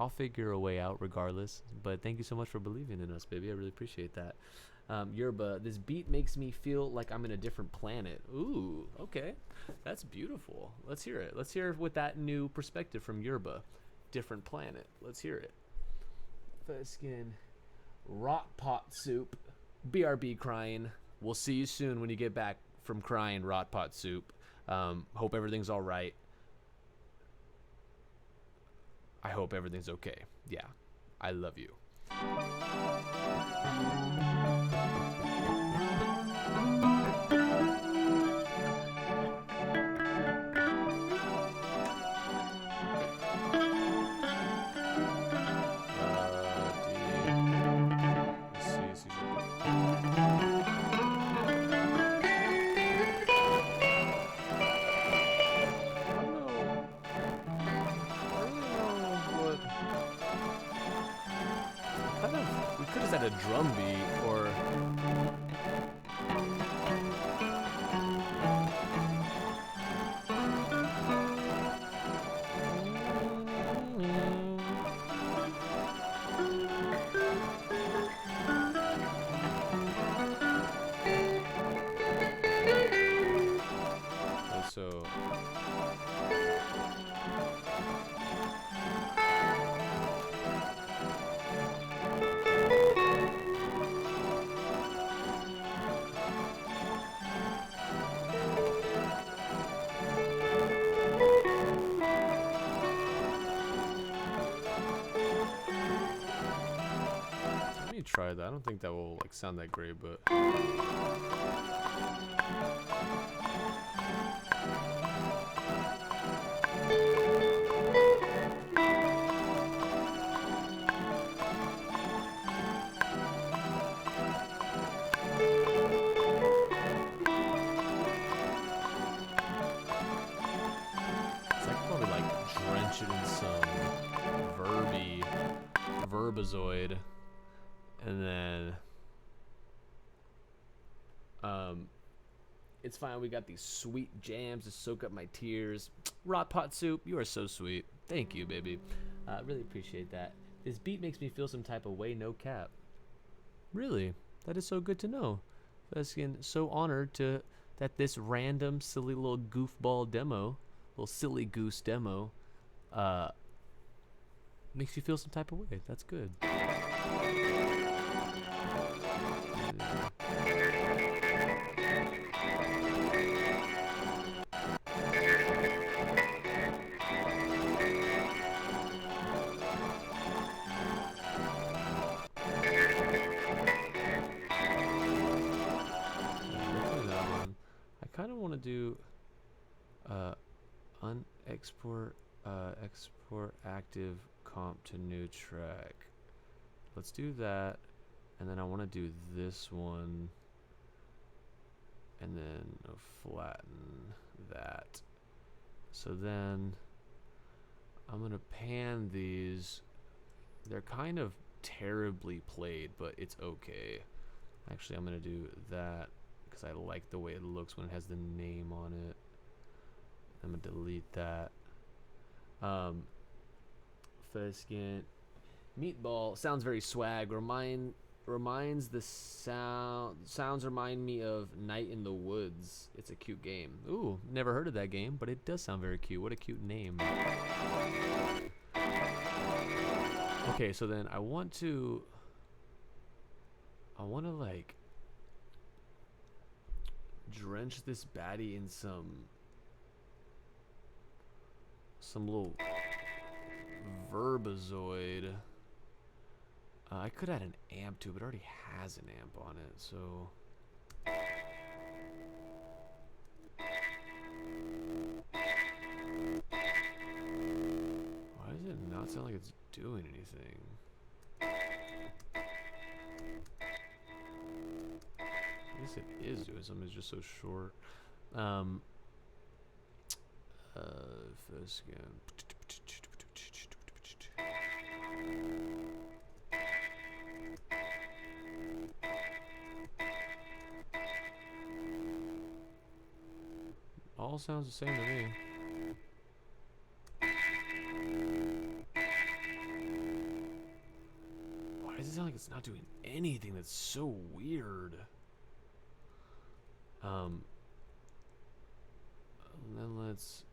I'll figure a way out regardless. But thank you so much for believing in us, baby. I really appreciate that. Yerba, this beat makes me feel like I'm in a different planet. Ooh, okay. That's beautiful. Let's hear it. Let's hear it with that new perspective from Yerba. Different planet. Let's hear it. Fucking Rot Pot Soup. BRB crying. We'll see you soon when you get back from crying, Rot Pot Soup. Hope everything's all right. I hope everything's okay. Yeah. I love you. We could have had a drum beat or so try that. I don't think that will like sound that great, but it's like probably like drench it in some verbazoid. And then, it's fine. We got these sweet jams to soak up my tears. Rot Pot Soup, you are so sweet. Thank you, baby. Really appreciate that. This beat makes me feel some type of way, no cap. Really? That is so good to know. Fucking so honored to that this random silly little goofball demo, little silly goose demo, makes you feel some type of way. That's good. I kind of want to do unexport export active comp to new track. Let's do that, and then I want to do this one, and then flatten that. So then I'm gonna pan these. They're kind of terribly played, but it's okay. Actually, I'm gonna do that because I like the way it looks when it has the name on it. I'm gonna delete that. Fucking Meatball sounds very swag. Reminds the sounds remind me of Night in the Woods. It's a cute game. Ooh, never heard of that game, but it does sound very cute. What a cute name. Okay, so then I want to like drench this baddie in some little verbazoid. I could add an amp to it, but it already has an amp on it, so why does it not sound like it's doing anything? I guess it is doing something, it's just so short. First again. All sounds the same to me. It's not doing anything. That's so weird. Then let's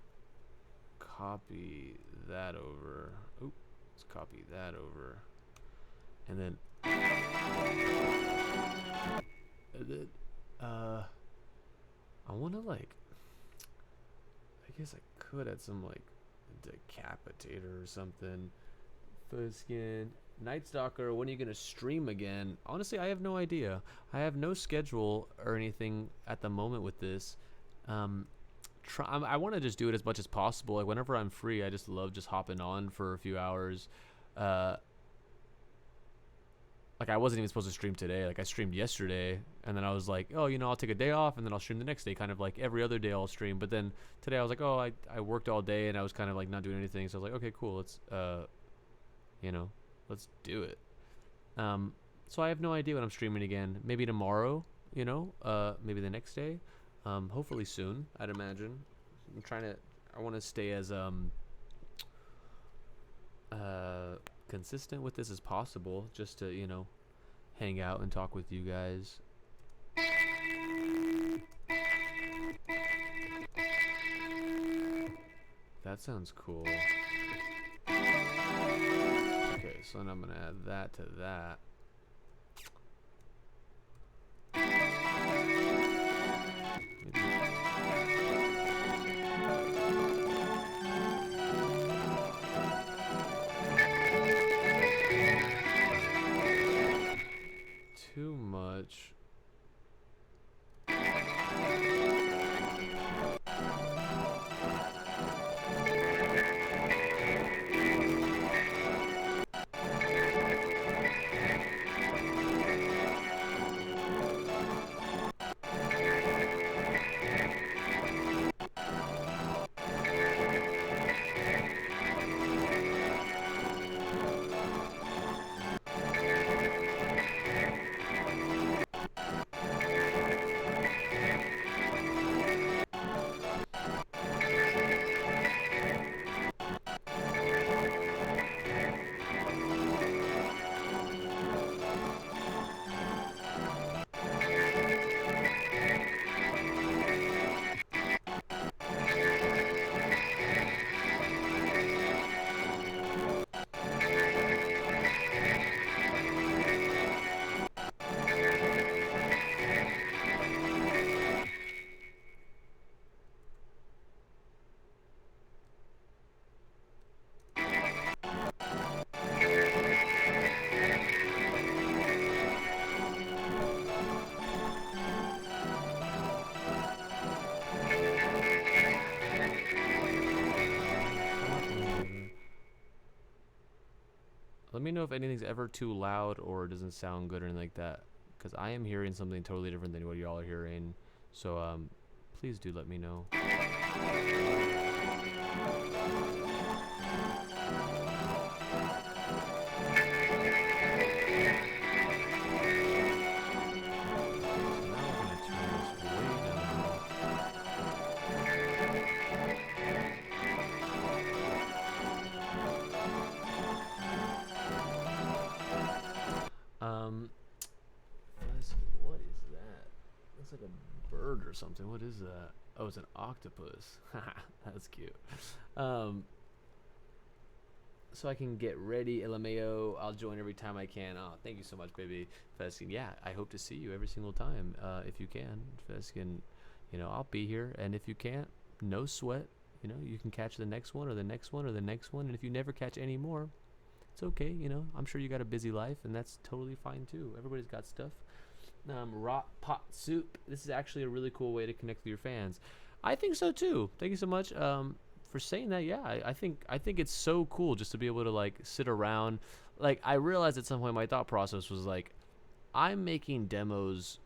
copy that over. Oop, let's copy that over. And then I want to like, I guess I could add some like decapitator or something. Fuzkin, Night Stalker, when are you gonna stream again? Honestly, I have no idea. I have no schedule or anything at the moment with this. I want to just do it as much as possible. Like whenever I'm free, I just love just hopping on for a few hours. Like I wasn't even supposed to stream today. Like I streamed yesterday, and then I was like, oh, you know, I'll take a day off, and then I'll stream the next day. Kind of like every other day I'll stream. But then today I was like, oh, I worked all day, and I was kind of like not doing anything. So I was like, okay, cool. Let's you know, let's do it. So I have no idea when I'm streaming again. Maybe tomorrow. You know, maybe the next day. Hopefully soon, I'd imagine. I want to stay as consistent with this as possible, just to, you know, hang out and talk with you guys. That sounds cool. Okay, so then I'm gonna add that to that. Too much. Let me know if anything's ever too loud or doesn't sound good or anything like that, because I am hearing something totally different than what y'all are hearing. So please do let me know. What is that? Looks like a bird or something. What is that? Oh, it's an octopus. That's cute. So I can get ready, LMAO. I'll join every time I can. Oh, thank you so much, baby. Fezkin, yeah, I hope to see you every single time, if you can. Fezkin, you know, I'll be here. And if you can't, no sweat. You know, you can catch the next one or the next one or the next one. And if you never catch any more, it's okay. You know, I'm sure you got a busy life, and that's totally fine, too. Everybody's got stuff. Rot pot soup. This is actually a really cool way to connect with your fans. I think so, too. Thank you so much. For saying that. Yeah, I think it's so cool just to be able to like sit around. Like I realized at some point my thought process was like, I'm making demos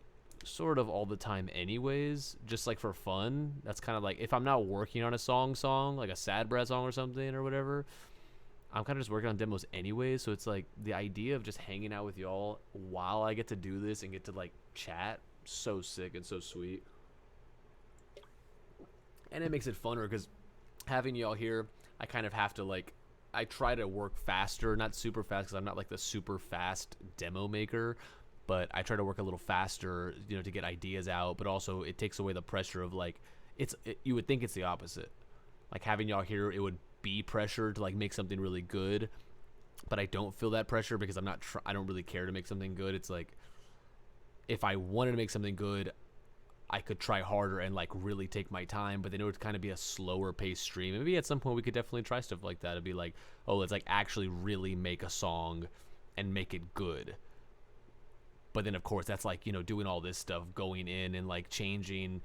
sort of all the time anyways, just like for fun. That's kind of like if I'm not working on a song like a Sad Brat song or something or whatever, I'm kind of just working on demos anyways. So it's like the idea of just hanging out with y'all while I get to do this and get to like chat, so sick and so sweet. And it makes it funner because having y'all here, I kind of have to like I try to work faster, not super fast because I'm not like the super fast demo maker, but I try to work a little faster, to get ideas out. But also, it takes away the pressure of like, you would think it's the opposite. Like having y'all here, it would be pressure to like make something really good, but I don't feel that pressure because I don't really care to make something good. It's like if I wanted to make something good, I could try harder and like really take my time, but then it would kind of be a slower paced stream. Maybe at some point we could definitely try stuff like that. It'd be like, oh, let's like actually really make a song and make it good. But then of course that's like, doing all this stuff, going in and like changing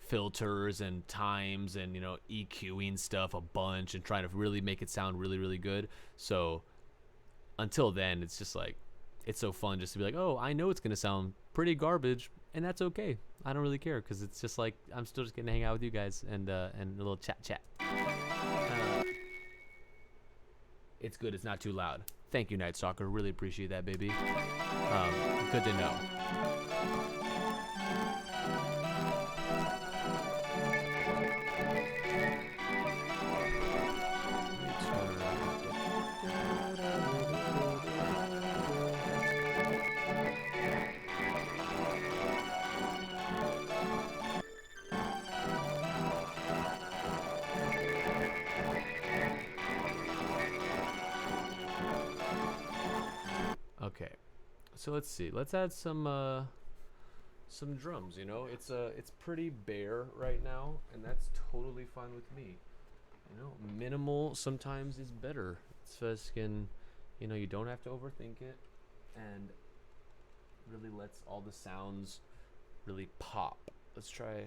filters and times and, EQing stuff a bunch and trying to really make it sound really, really good. So until then, it's just like, it's so fun just to be like, oh, I know it's going to sound pretty garbage, and that's okay. I don't really care because it's just like I'm still just getting to hang out with you guys and a little chat. It's good. It's not too loud. Thank you, Night Stalker. Really appreciate that, baby. Good to know. Okay, so let's see. Let's add some drums. It's pretty bare right now, and that's totally fine with me. Minimal sometimes is better. It's fucking, you don't have to overthink it, and really lets all the sounds really pop. Let's try.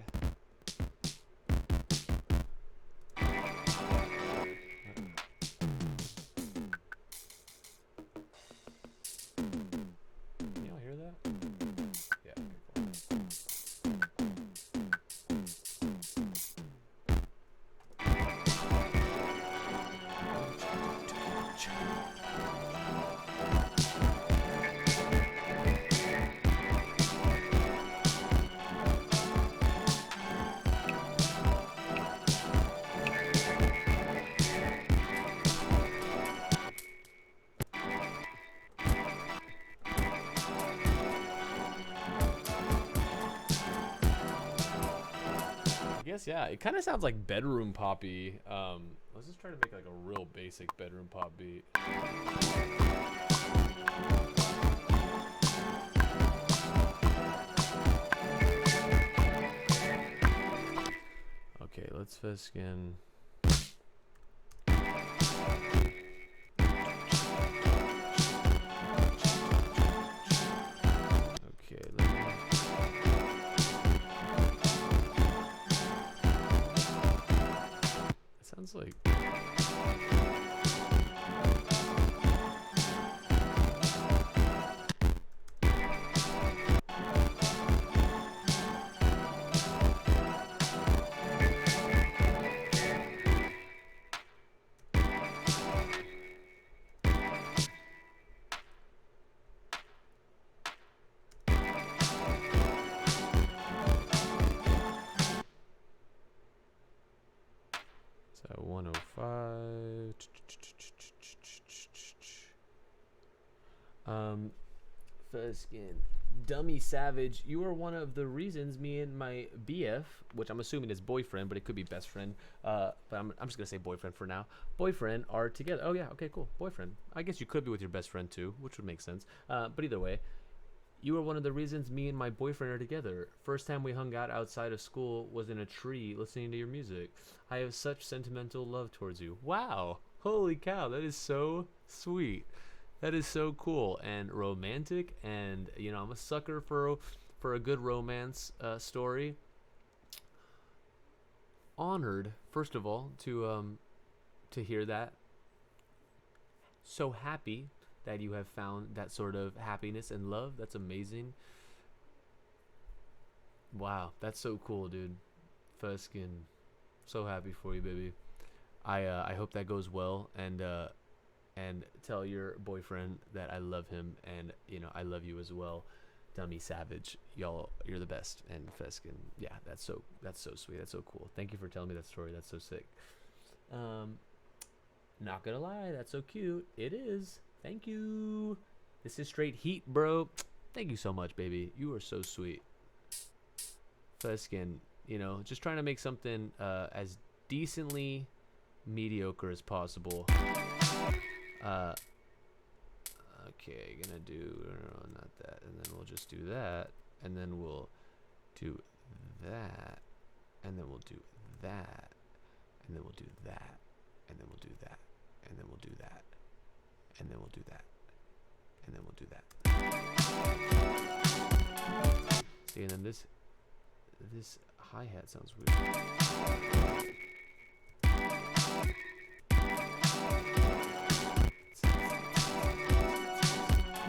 Yeah, it kind of sounds like bedroom poppy. Let's just try to make like a real basic bedroom pop beat. Okay, let's fucking. Sounds like so 105. Fucking Dummy Savage, you are one of the reasons me and my BF, which I'm assuming is boyfriend, but it could be best friend, but I'm just gonna say boyfriend for now, boyfriend are together. Oh yeah, okay, cool. Boyfriend, I guess you could be with your best friend too, which would make sense, but either way, you are one of the reasons me and my boyfriend are together. First time we hung out outside of school was in a tree listening to your music. I have such sentimental love towards you. Wow, holy cow, that is so sweet. That is so cool and romantic, and I'm a sucker for a good romance story. Honored, first of all, to hear that. So happy that you have found that sort of happiness and love. That's amazing. Wow, that's so cool, dude. Fucking so happy for you, baby. I hope that goes well, and tell your boyfriend that I love him, and I love you as well, Dummy Savage. Y'all, you're the best. And Feskin, yeah, that's so sweet. That's so cool. Thank you for telling me that story. That's so sick. Not gonna lie, that's so cute. It is. Thank you. This is straight heat, bro. Thank you so much, baby. You are so sweet. Fuzskin, you know, just trying to make something as decently mediocre as possible. Okay, gonna do not that, and then we'll just do that, and then we'll do that, and then we'll do that, and then we'll do that, and then we'll do that, and then we'll do that, and then we'll do that, and then we'll do that. See, and then this hi-hat sounds weird.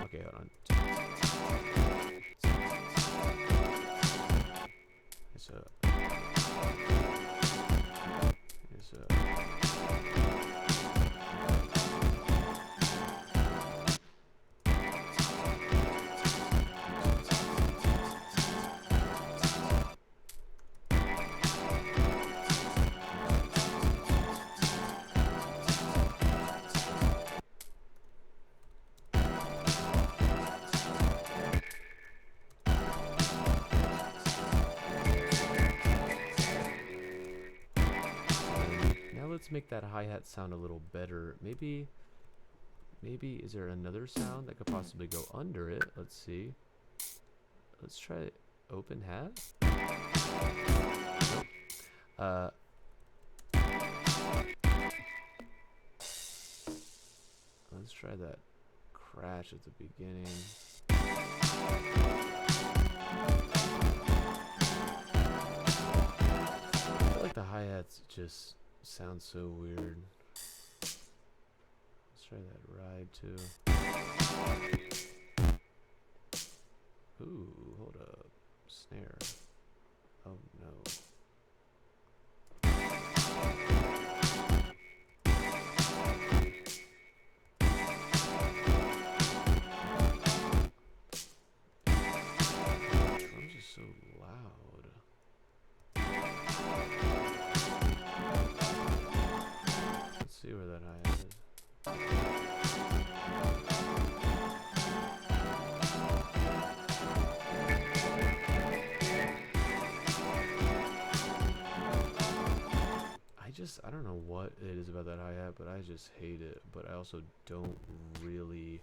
Okay, hold on. Let's make that hi-hat sound a little better. Maybe is there another sound that could possibly go under it? Let's see. Let's try open hat. Nope. Let's try that crash at the beginning. I feel like the hi-hats just sounds so weird. Let's try that ride too. Ooh, hold up. Snare. Oh no. Drums are so loud. See where that hi-hat is. I don't know what it is about that hi-hat, but I just hate it. But I also don't really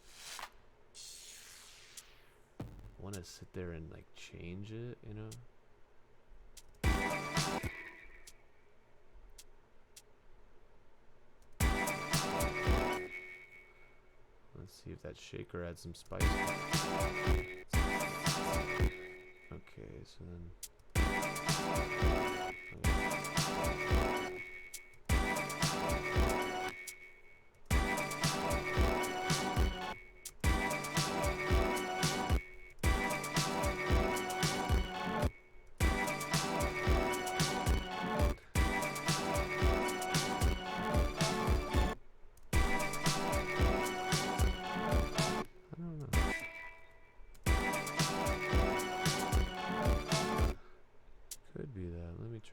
want to sit there and like change it, you know? Let's see if that shaker adds some spice. Okay, so then.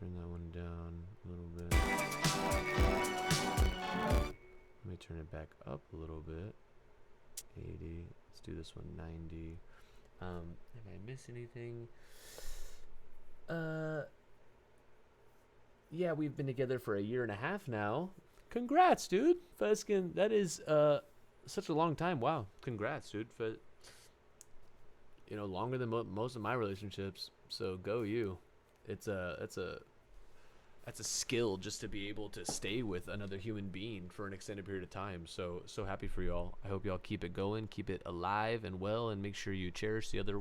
Turn that one down a little bit. Let me turn it back up a little bit. 80. Let's do this one 90. If I miss anything, yeah, we've been together for 1.5 years now. Congrats, dude. Fuzskin, that is such a long time. Wow, congrats, dude. For, you know, longer than most of my relationships. So go you. That's a skill just to be able to stay with another human being for an extended period of time. So happy for y'all. I hope y'all keep it going, keep it alive and well, and make sure you cherish the other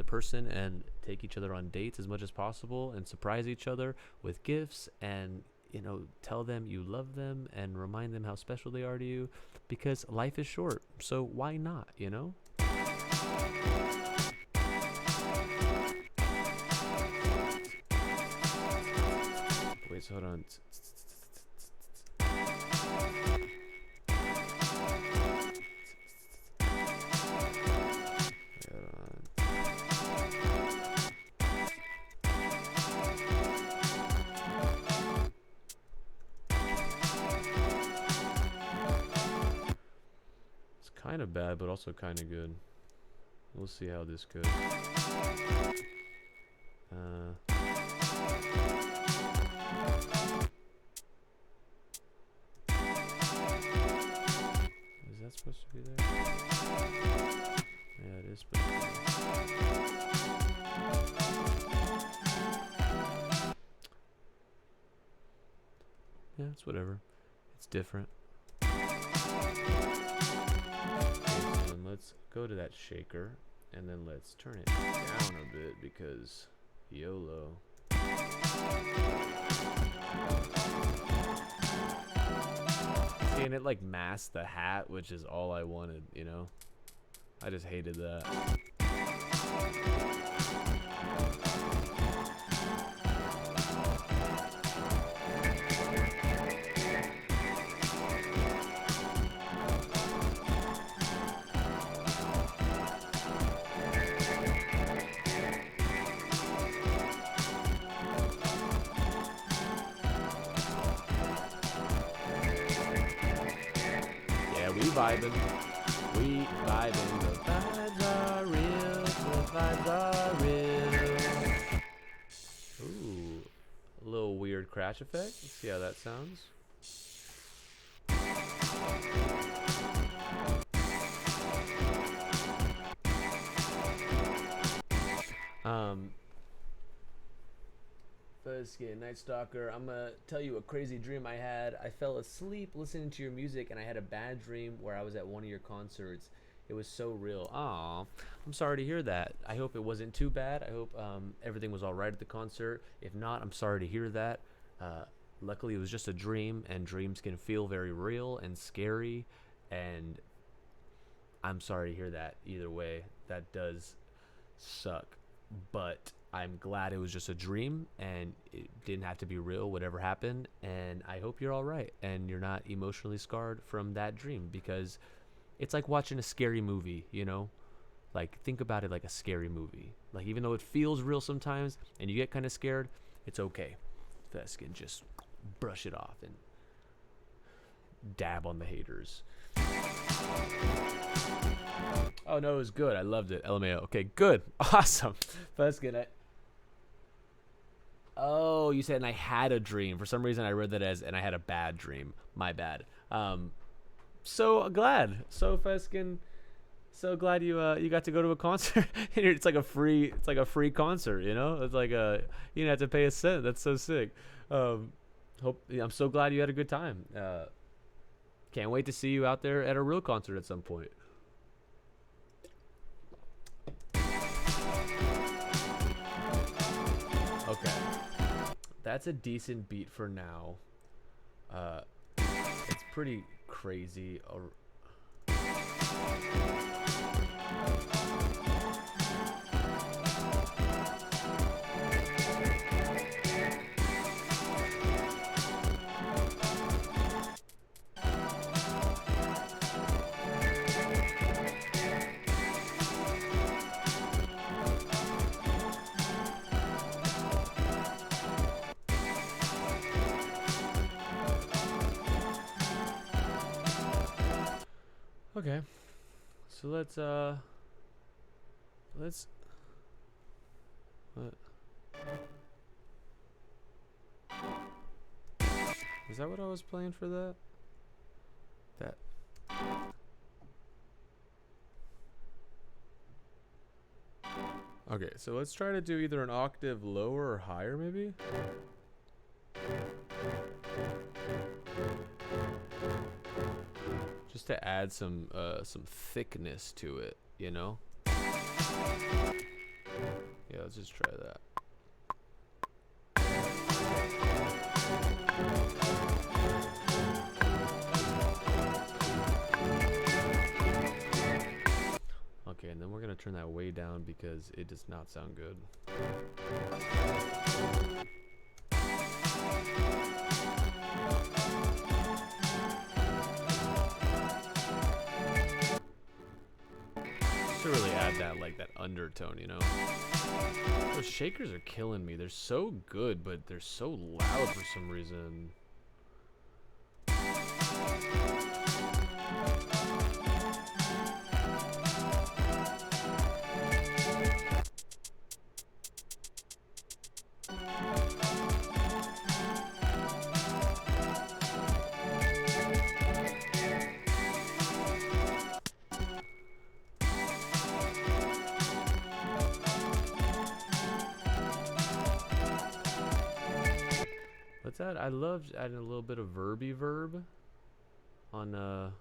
person, and take each other on dates as much as possible, and surprise each other with gifts, and, you know, tell them you love them and remind them how special they are to you, because life is short. So why not, you know? Wait, so hold on. of bad, but also kind of good. We'll see how this goes. Is that supposed to be there? Yeah, it is supposed to be there. Yeah, it's whatever. It's different. And let's go to that shaker, and then let's turn it down a bit because YOLO. See, and it like masked the hat, which is all I wanted, you know? I just hated that. Vibing. We vibing. The vibes are real. The vibes are real. Ooh. A little weird crash effect. Let's see how that sounds. Fuzzskin, Night Stalker, I'm gonna tell you a crazy dream I had. I fell asleep listening to your music and I had a bad dream where I was at one of your concerts. It was so real. Aw, I'm sorry to hear that. I hope it wasn't too bad. I hope everything was all right at the concert. If not, I'm sorry to hear that. Luckily, it was just a dream, and dreams can feel very real and scary, and I'm sorry to hear that. Either way, that does suck, but I'm glad it was just a dream and it didn't have to be real, whatever happened. And I hope you're all right and you're not emotionally scarred from that dream, because it's like watching a scary movie, you know? Like, think about it like a scary movie. Like, even though it feels real sometimes and you get kind of scared, it's okay. Fuzzskin, just brush it off and dab on the haters. Oh no, it was good. I loved it. LMAO. Okay, good. Awesome. Fuzzskin, oh, you said, and I had a dream. For some reason, I read that as, and I had a bad dream. My bad. So glad. So Fuzzskin, so glad you got to go to a concert. It's like a free concert, you know? It's like you didn't have to pay a cent. That's so sick. I'm so glad you had a good time. Can't wait to see you out there at a real concert at some point. Okay, that's a decent beat for now. It's pretty crazy. Okay, so let's what? Is that what I was playing for that? Okay, so let's try to do either an octave lower or higher, maybe? Just to add some thickness to it, you know? Yeah, let's just try that. Okay, and then we're gonna turn that way down because it does not sound good. To really add that, like, that undertone, you know? Those shakers are killing me. They're so good, but they're so loud for some reason. Let's add. I love adding a little bit of verby verb on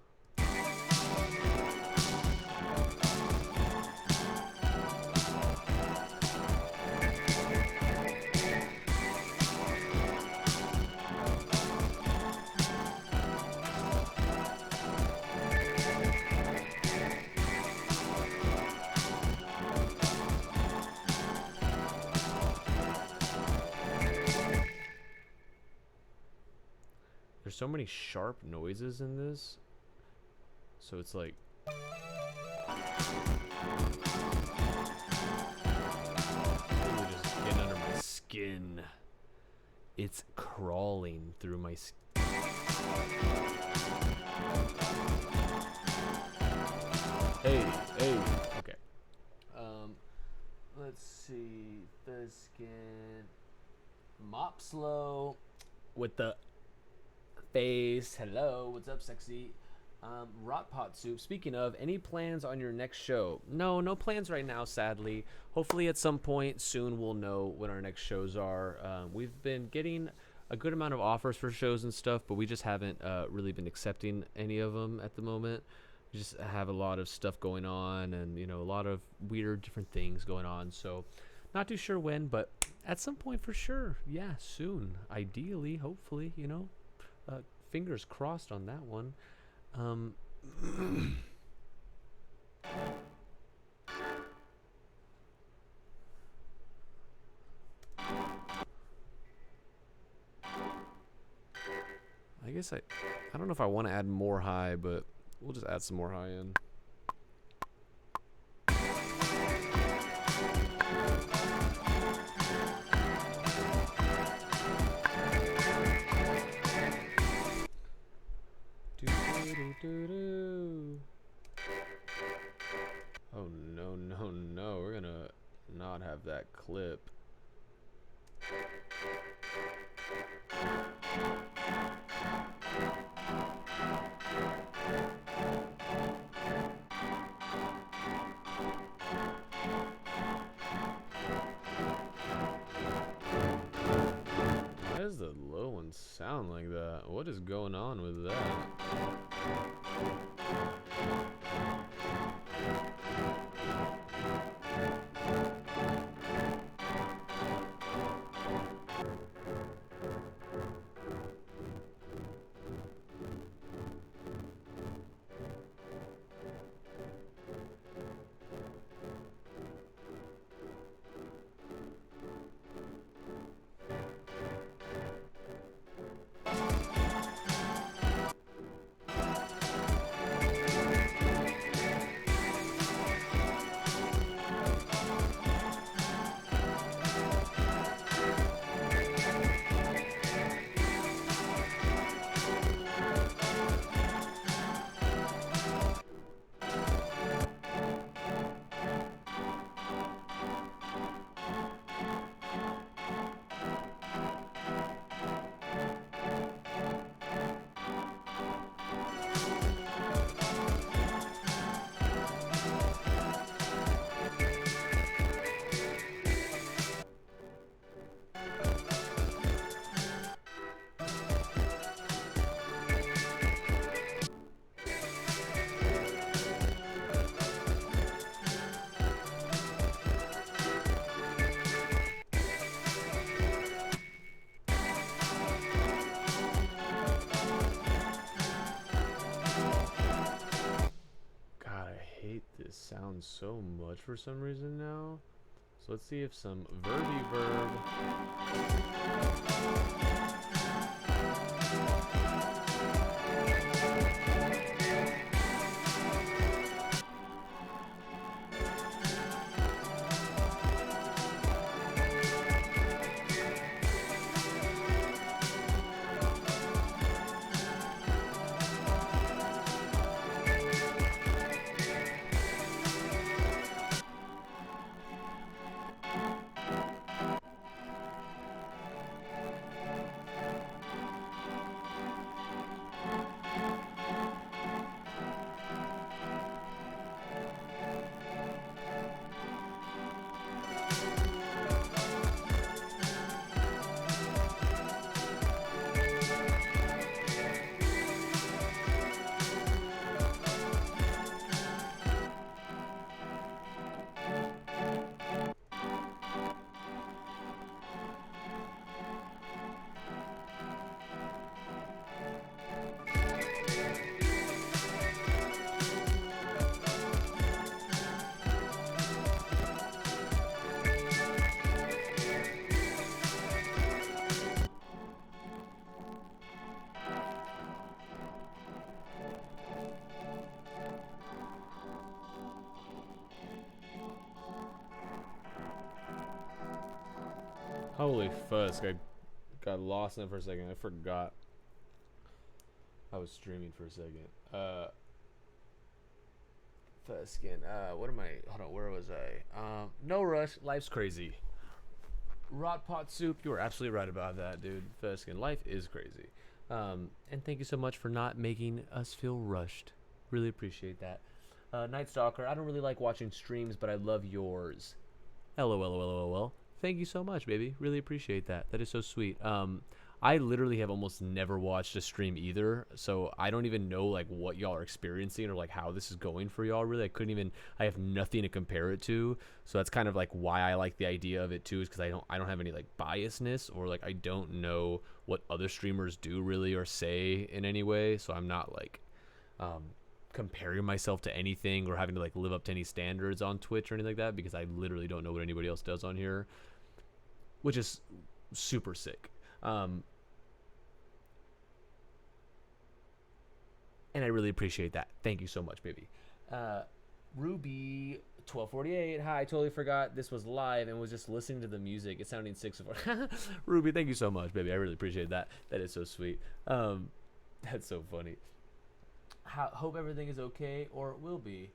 there's so many sharp noises in this, so it's like really just getting under my skin. It's crawling through my skin. Hey, okay. Let's see. The skin. Mop slow with the face. Hello, what's up, sexy? Rot pot soup. Speaking of, any plans on your next show? No plans right now, sadly. Hopefully at some point soon we'll know when our next shows are. We've been getting a good amount of offers for shows and stuff, but we just haven't really been accepting any of them at the moment. We just have a lot of stuff going on, and a lot of weird different things going on, so not too sure when, but at some point for sure. Yeah, soon, ideally, hopefully. Fingers crossed on that one. I guess I don't know if I want to add more high, but we'll just add some more high in. Oh no, we're gonna not have that clip. Why does the low one sound like that? What is going on with that? Sounds so much for some reason now. So let's see if some verby verb. Holy fuck! I got lost in it for a second. I forgot I was streaming for a second. Fuskin. What am I? Hold on. Where was I? No rush. Life's crazy. Rot pot soup. You were absolutely right about that, dude. Fuskin. Life is crazy. And thank you so much for not making us feel rushed. Really appreciate that. Night Stalker. I don't really like watching streams, but I love yours. LOL. Thank you so much, baby. Really appreciate that. That is so sweet. I literally have almost never watched a stream either, so I don't even know like what y'all are experiencing or like how this is going for y'all. Really, I have nothing to compare it to, so that's kind of like why I like the idea of it too, is because I don't have any like biasness, or like I don't know what other streamers do really or say in any way, so I'm not like comparing myself to anything or having to like live up to any standards on Twitch or anything like that, because I literally don't know what anybody else does on here, which is super sick. And I really appreciate that. Thank you so much, baby. Ruby 1248. Hi, I totally forgot this was live and was just listening to the music. It's sounding sick so far. Ruby, thank you so much, baby. I really appreciate that. That is so sweet. That's so funny. Hope everything is okay, or will be.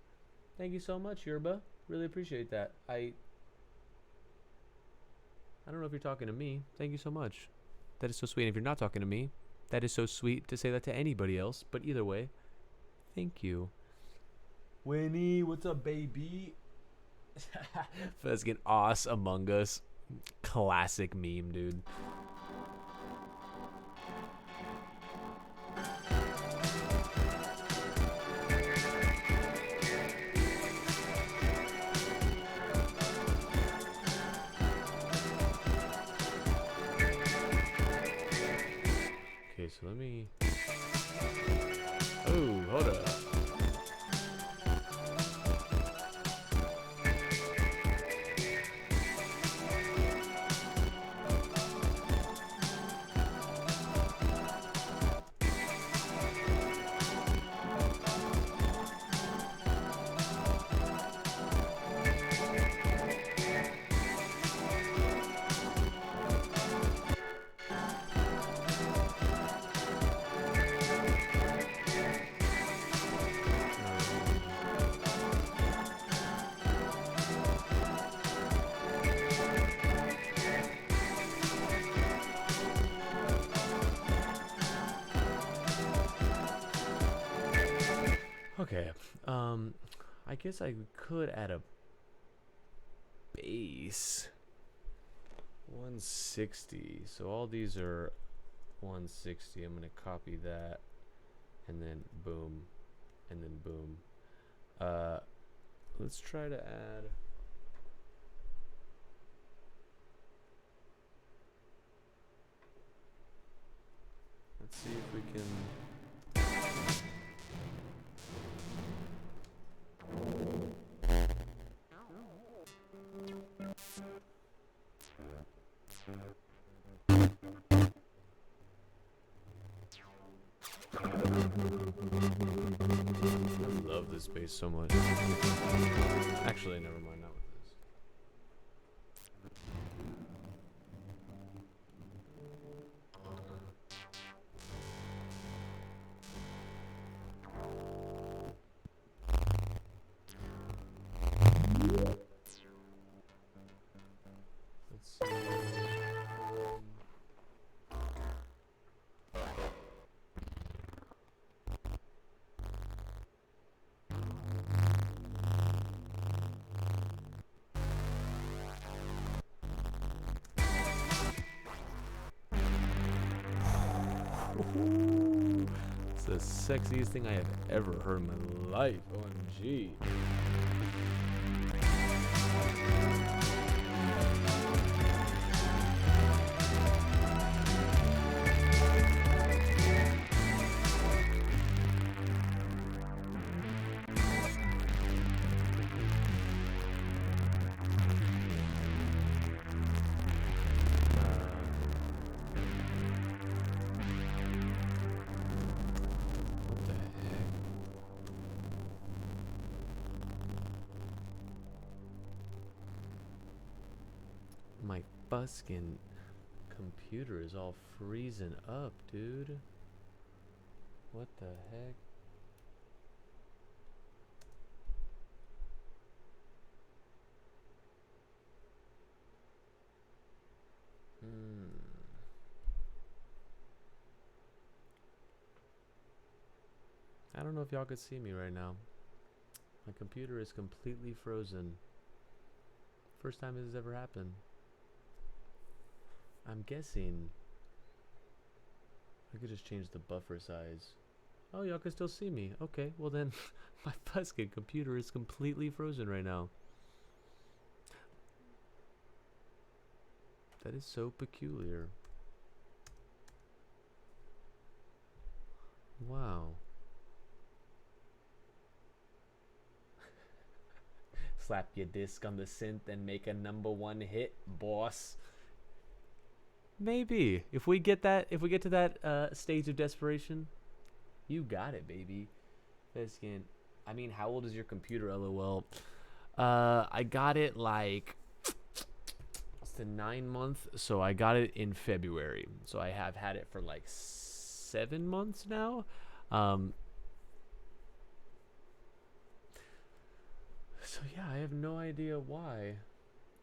Thank you so much, Yerba. Really appreciate that. I don't know if you're talking to me. Thank you so much. That is so sweet. And if you're not talking to me, that is so sweet to say that to anybody else. But either way, thank you. Winnie, what's up, baby? Let's get Oz Among Us. Classic meme, dude. Okay, so let me... Oh, hold up. Okay, I guess I could add a base. 160. So all these are 160. I'm gonna copy that, and then boom, and then boom. Let's try to add. Let's see if we can. I love this base so much. Actually, never mind, not with this. Let's see. It's the sexiest thing I have ever heard in my life. OMG. What the heck? My buskin. computer is all freezing up, dude. What the heck? I don't know if y'all could see me right now. My computer is completely frozen. First time this has ever happened. I'm guessing I could just change the buffer size. Oh, y'all can still see me. Okay, well then my fucking computer is completely frozen right now. That is so peculiar. Wow. Slap your disc on the synth and make a #1 hit, boss. Maybe if we get to that stage of desperation, you got it, baby. Feskin. I mean, how old is your computer, LOL? I got it like it's the 9-month, so I got it in February. So I have had it for like 7 months now. So yeah, I have no idea why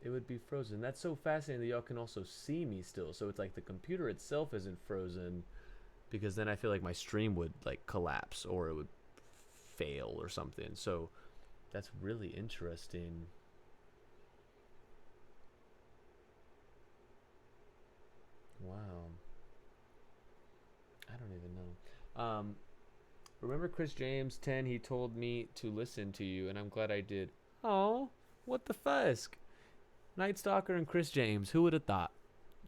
it would be frozen. That's so fascinating that y'all can also see me still. So it's like the computer itself isn't frozen, because then I feel like my stream would like collapse or it would fail or something. So that's really interesting. Wow. I don't even know. Remember Chris James 10? He told me to listen to you, and I'm glad I did. Oh, what the fusk? Night Stalker and Chris James. Who would have thought?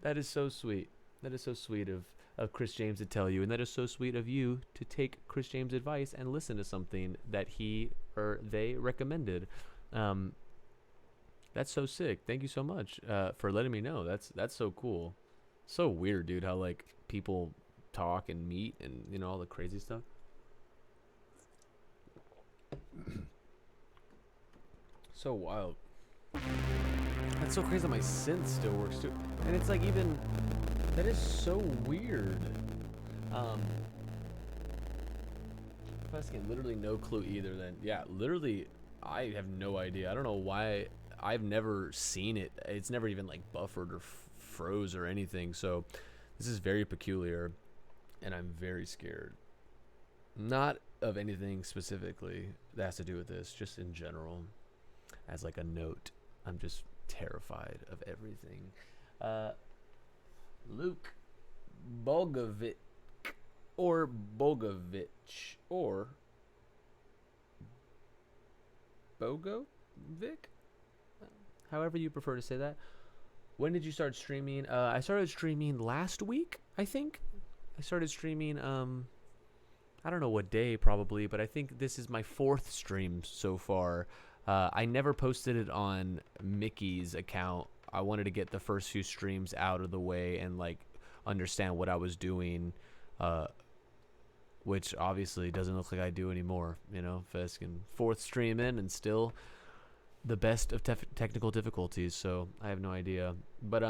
That is so sweet. That is so sweet of Chris James to tell you, and that is so sweet of you to take Chris James' advice and listen to something that he or they recommended. That's so sick. Thank you so much for letting me know. That's so cool. So weird, dude, how like people talk and meet and, you know, all the crazy stuff. So wild. That's so crazy that my synth still works too. And it's like, even that is so weird. Fucking literally no clue either then. Yeah, literally I have no idea. I don't know why. I've never seen it. It's never even like buffered or froze or anything. So this is very peculiar, and I'm very scared. Not of anything specifically that has to do with this, just in general. As like a note, I'm just terrified of everything. Luke Bogovic or Bogovich or Bogovic, however you prefer to say that. When did you start streaming? I started streaming last week, I think. I started streaming I don't know what day probably, but I think this is my 4th stream so far. I never posted it on Mickey's account. I wanted to get the first few streams out of the way and like understand what I was doing, which obviously doesn't look like I do anymore. You know, Feskin 4th stream in and still the best of technical difficulties, so I have no idea. But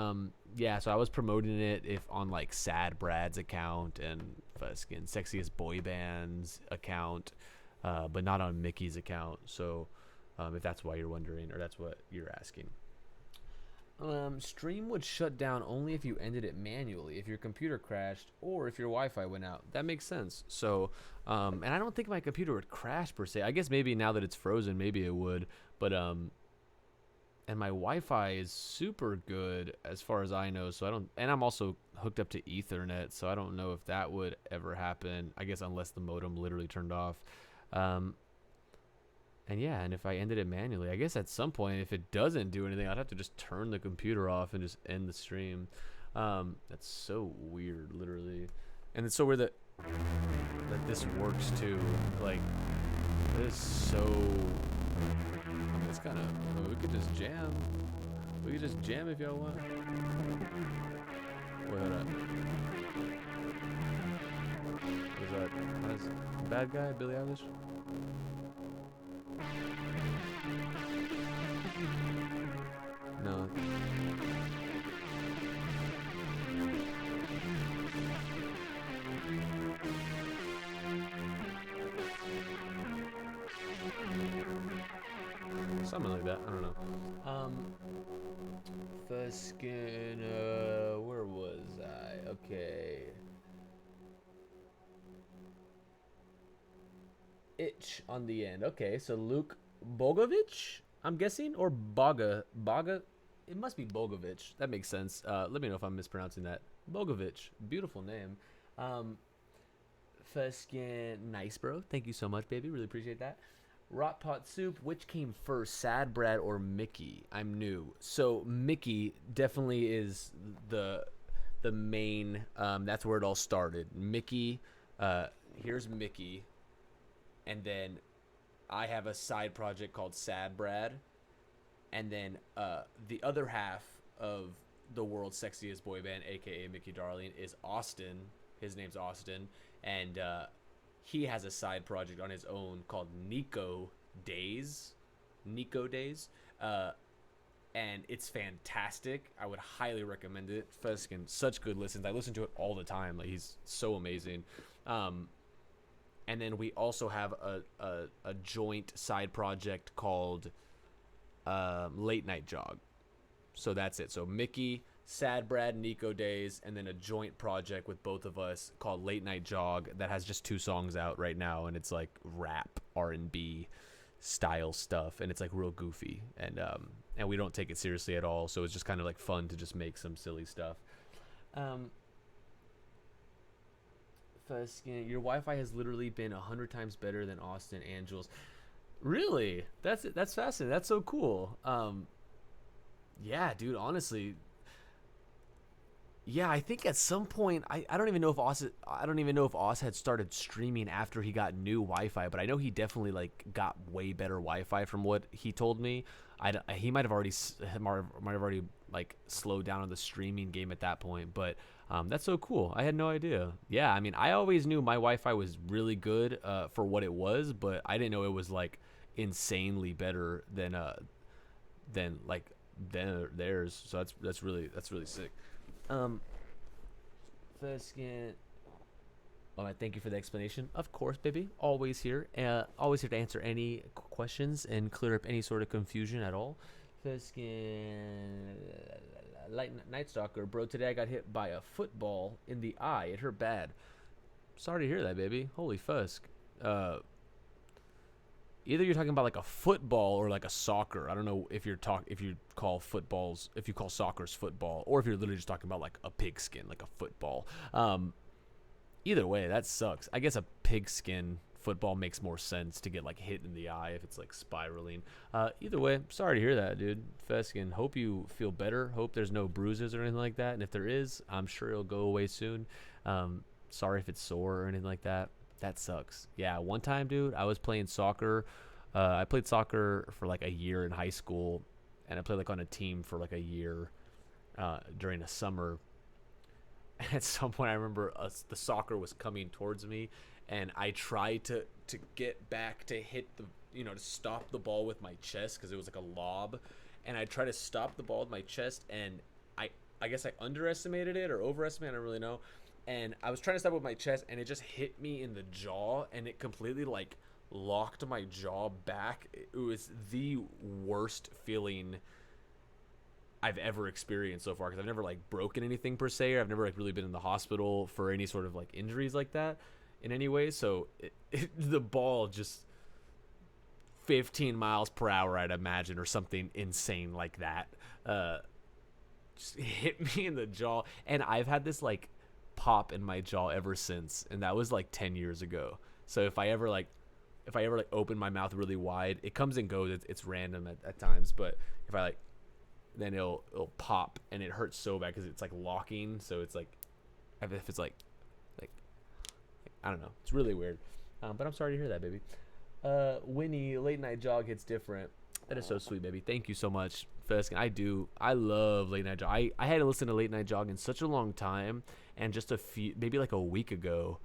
yeah, so I was promoting it on like Sad Brad's account and Feskin Sexiest Boy Band's account, but not on Mickey's account. So if that's why you're wondering, or that's what you're asking. Stream would shut down only if you ended it manually, if your computer crashed, or if your Wi-Fi went out. That makes sense. So, and I don't think my computer would crash per se. I guess maybe now that it's frozen, maybe it would. But and my Wi-Fi is super good as far as I know. So I don't, and I'm also hooked up to Ethernet, so I don't know if that would ever happen. I guess unless the modem literally turned off. And yeah, and if I ended it manually, I guess at some point, if it doesn't do anything, I'd have to just turn the computer off and just end the stream. That's so weird, literally. And it's so weird that this works too. Like, it is so... I mean, it's kind of... we could just jam. We could just jam if y'all want. Wait, hold up. Was that... bad guy, Billie Eilish? No. something like that. I don't know. Fuskin, where was I? Okay. Itch on the end. Okay, so Luke Bogovich, I'm guessing, or Baga. It must be Bogovich. That makes sense. Let me know if I'm mispronouncing that. Bogovich, beautiful name. Um, Fuskin, nice, bro. Thank you so much, baby. Really appreciate that. Rot Pot Soup, which came first, Sad Brad or Mickey? I'm new. So Mickey definitely is the main. That's where it all started. Mickey. Here's Mickey, and then I have a side project called Sad Brad, and then the other half of the world's sexiest boy band, aka Mickey Darling, is Austin. His name's Austin, and he has a side project on his own called Nico Days. Nico Days. And it's fantastic. I would highly recommend it. Fuskin, such good listens. I listen to it all the time. Like, he's so amazing. And then we also have a joint side project called Late Night Jog. So that's it. So Mickey, Sad Brad, Nico Days, and then a joint project with both of us called Late Night Jog that has just 2 songs out right now, and it's like rap, R&B style stuff, and it's like real goofy, and we don't take it seriously at all. So it's just kind of like fun to just make some silly stuff. First, your Wi-Fi has literally been 100 times better than Austin and Jules. Really? That's fascinating. That's so cool. Yeah, dude. Honestly, yeah. I think at some point, I don't even know if Oz had started streaming after he got new Wi-Fi, but I know he definitely like got way better Wi-Fi from what he told me. He might have already like slowed down on the streaming game at that point, but that's so cool. I had no idea. Yeah, I mean, I always knew my Wi-Fi was really good for what it was, but I didn't know it was like insanely better than theirs. So that's really sick. First skin. All right, thank you for the explanation. Of course, baby. Always here. Always here to answer any questions and clear up any sort of confusion at all. First skin. Night Stalker, bro. Today I got hit by a football in the eye. It hurt bad. Sorry to hear that, baby. Holy fusk. Either you're talking about like a football or like a soccer. I don't know if you call soccer's football, or if you're literally just talking about like a pigskin, like a football. Either way, that sucks. I guess a pigskin football makes more sense to get like hit in the eye if it's like spiraling. Either way, sorry to hear that, dude. Feskin, hope you feel better. Hope there's no bruises or anything like that. And if there is, I'm sure it'll go away soon. Sorry if it's sore or anything like that. That sucks. Yeah, one time, dude, I was playing soccer. I played soccer for like a year in high school, and I played like on a team for like a year during the summer. And at some point, I remember the soccer was coming towards me, and I tried to get back to hit to stop the ball with my chest because it was like a lob, and I tried to stop the ball with my chest, and I guess I underestimated it or overestimated, I don't really know. And I was trying to stop with my chest, and it just hit me in the jaw, and it completely like locked my jaw back. It was the worst feeling I've ever experienced so far, because I've never like broken anything per se, or I've never like really been in the hospital for any sort of like injuries like that in any way. So the ball just 15 miles per hour, I'd imagine, or something insane like that, just hit me in the jaw, and I've had this like pop in my jaw ever since, and that was like 10 years ago. So if I ever open my mouth really wide, it comes and goes. It's random at times, but if I like, then it'll pop, and it hurts so bad because it's like locking. So it's like, if it's like I don't know, it's really weird. But I'm sorry to hear that, baby. Winnie, late night jog hits different. That is so sweet, baby. Thank you so much, Feskin. I love late night jog. I had to listen to late night jog in such a long time, and just maybe like a week ago,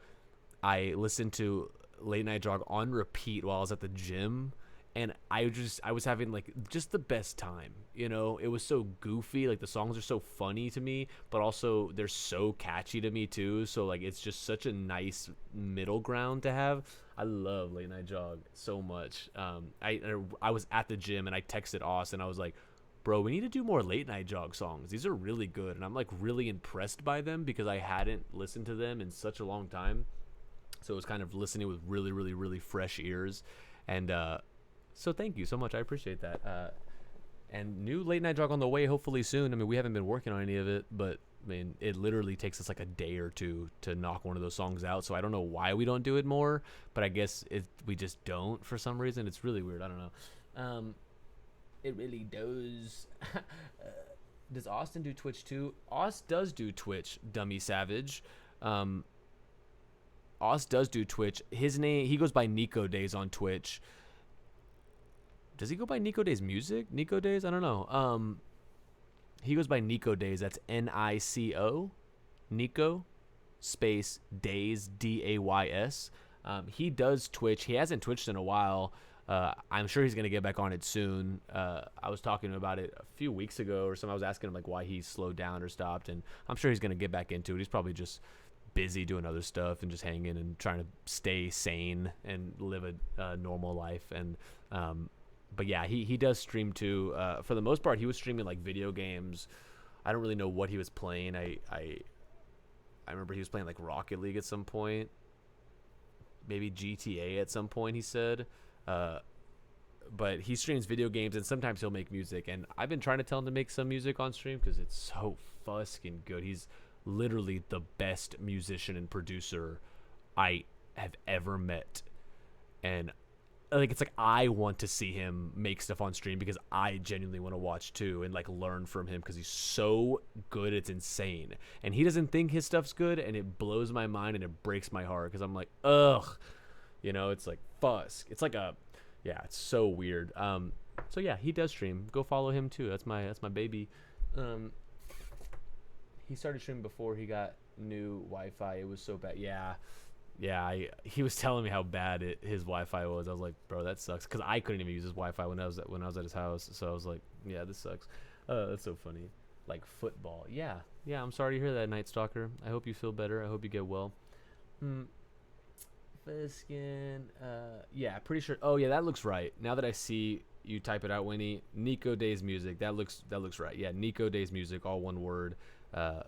I listened to late night jog on repeat while I was at the gym, and I was having like just the best time. It was so goofy. Like, the songs are so funny to me, but also they're so catchy to me too. So like, it's just such a nice middle ground to have. I love Late Night Jog so much. I was at the gym and I texted Austin. I was like, bro, we need to do more Late Night Jog songs. These are really good, and I'm like really impressed by them because I hadn't listened to them in such a long time. So it was kind of listening with really, really, really fresh ears, and so thank you so much. I appreciate that. And new Late Night Jog on the way, hopefully soon. I mean, we haven't been working on any of it, but I mean, it literally takes us like a day or two to knock one of those songs out. So I don't know why we don't do it more, but I guess we just don't for some reason. It's really weird. I don't know. It really does. Does Austin do Twitch too? Ost does do Twitch, Dummy Savage. Ost does do Twitch. His name, he goes by Nico Days on Twitch. Does he go by Nico Days Music? Nico Days? I don't know. He goes by Nico Days. That's Nico. Nico space Days, Days. He does Twitch. He hasn't Twitched in a while. I'm sure he's going to get back on it soon. I was talking about it a few weeks ago or something. I was asking him like why he slowed down or stopped, and I'm sure he's going to get back into it. He's probably just busy doing other stuff and just hanging and trying to stay sane and live a normal life. And but yeah, he does stream too. For the most part, he was streaming like video games. I don't really know what he was playing. I remember he was playing like Rocket League at some point, maybe GTA at some point, he said. But he streams video games and sometimes he'll make music, and I've been trying to tell him to make some music on stream because it's so fucking good. He's literally the best musician and producer I have ever met, and like it's like I want to see him make stuff on stream because I genuinely want to watch too and like learn from him because he's so good. It's insane, and he doesn't think his stuff's good, and it blows my mind and it breaks my heart because I'm like, ugh, you know, it's like Fusk. It's like yeah, it's so weird. So yeah, he does stream. Go follow him too. That's my baby. He started streaming before he got new Wi-Fi. It was so bad. Yeah. He was telling me how bad his Wi-Fi was. I was like, bro, that sucks, because I couldn't even use his Wi-Fi when I was at his house. So I was like, yeah, this sucks. That's so funny. Like football. Yeah. I'm sorry to hear that, Night Stalker. I hope you feel better. I hope you get well. Fiskin. Yeah, pretty sure. Oh yeah, that looks right. Now that I see you type it out, Winnie. Nico Days Music. That looks right. Yeah, Nico Days Music, all one word.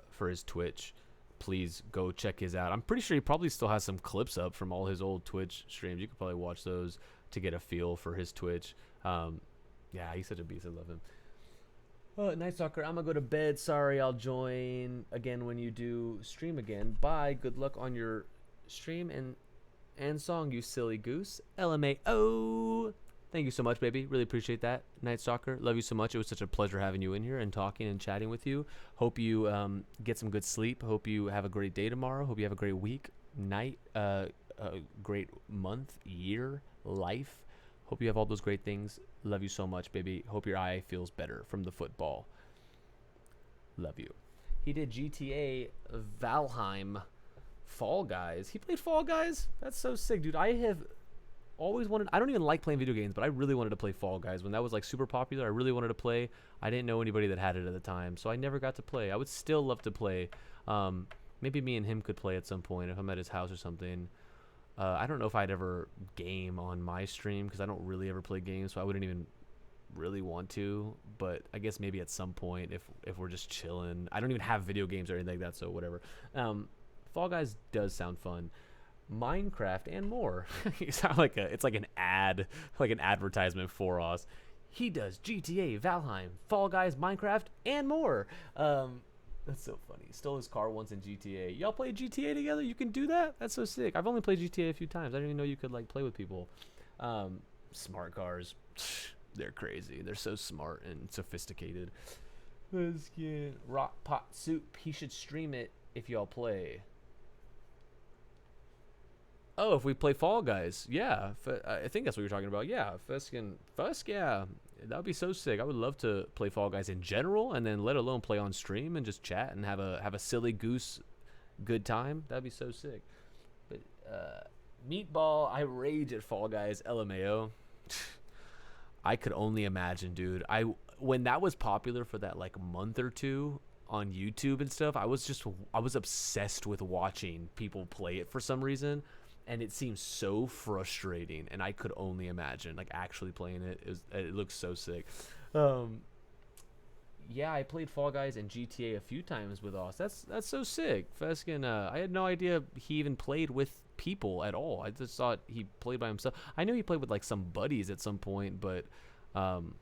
For his Twitch, please go check his out. I'm pretty sure he probably still has some clips up from all his old Twitch streams. You could probably watch those to get a feel for his Twitch. Yeah, he's such a beast. I love him. Night Stalker, I'm gonna go to bed. Sorry, I'll join again when you do stream again. Bye. Good luck on your stream and song, you silly goose. LMAO. Thank you so much, baby. Really appreciate that, Night Stalker. Love you so much. It was such a pleasure having you in here and talking and chatting with you. Hope you get some good sleep. Hope you have a great day tomorrow. Hope you have a great week, night, a great month, year, life. Hope you have all those great things. Love you so much, baby. Hope your eye feels better from the football. Love you. He did GTA Valheim Fall Guys. He played Fall Guys? That's so sick, dude. I have always wanted, I don't even like playing video games, but I really wanted to play Fall Guys when that was like super popular. I really wanted to play. I didn't know anybody that had it at the time, so I never got to play. I would still love to play. Maybe me and him could play at some point if I'm at his house or something. I don't know if I'd ever game on my stream because I don't really ever play games, so I wouldn't even really want to, but I guess maybe at some point if we're just chilling. I don't even have video games or anything like that, so whatever. Fall Guys does sound fun. Minecraft and more. You sound like it's like an ad, like an advertisement for us. He does GTA, Valheim, Fall Guys, Minecraft, and more. That's so funny. Stole his car once in GTA. Y'all play GTA together? You can do that? That's so sick. I've only played GTA a few times. I didn't even know you could like play with people. Smart cars. They're crazy. They're so smart and sophisticated. Rock Pot Soup. He should stream it if y'all play. Oh, if we play Fall Guys, yeah. I think that's what you're talking about. Yeah, Fusk, yeah. That would be so sick. I would love to play Fall Guys in general, and then let alone play on stream and just chat and have a silly goose good time. That'd be so sick. But Meatball, I rage at Fall Guys. LMAO. I could only imagine, dude. When that was popular for that like month or two on YouTube and stuff, I was obsessed with watching people play it for some reason. and it seems so frustrating, and I could only imagine like actually playing it. It looks so sick. Um, yeah, I played Fall Guys and GTA a few times with Oz. That's so sick. Feskin, I had no idea he even played with people at all. I just thought he played by himself. I knew he played with like some buddies at some point, but um,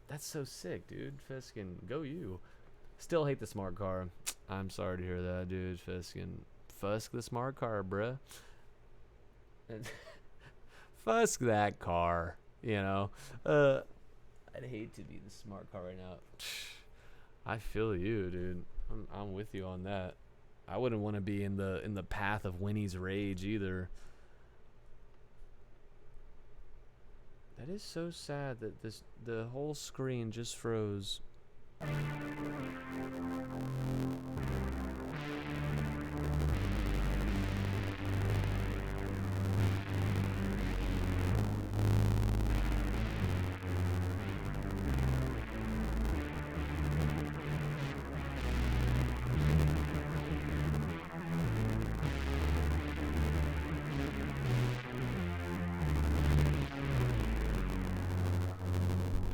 that's so sick, dude. Feskin, go you. Still hate the smart car. I'm sorry to hear that, dude. Feskin, fusk the smart car, bruh. Fusk that car. You know. I'd hate to be the smart car right now. I feel you, dude. I'm with you on that. I wouldn't want to be in the path of Winnie's rage either. That is so sad that the whole screen just froze.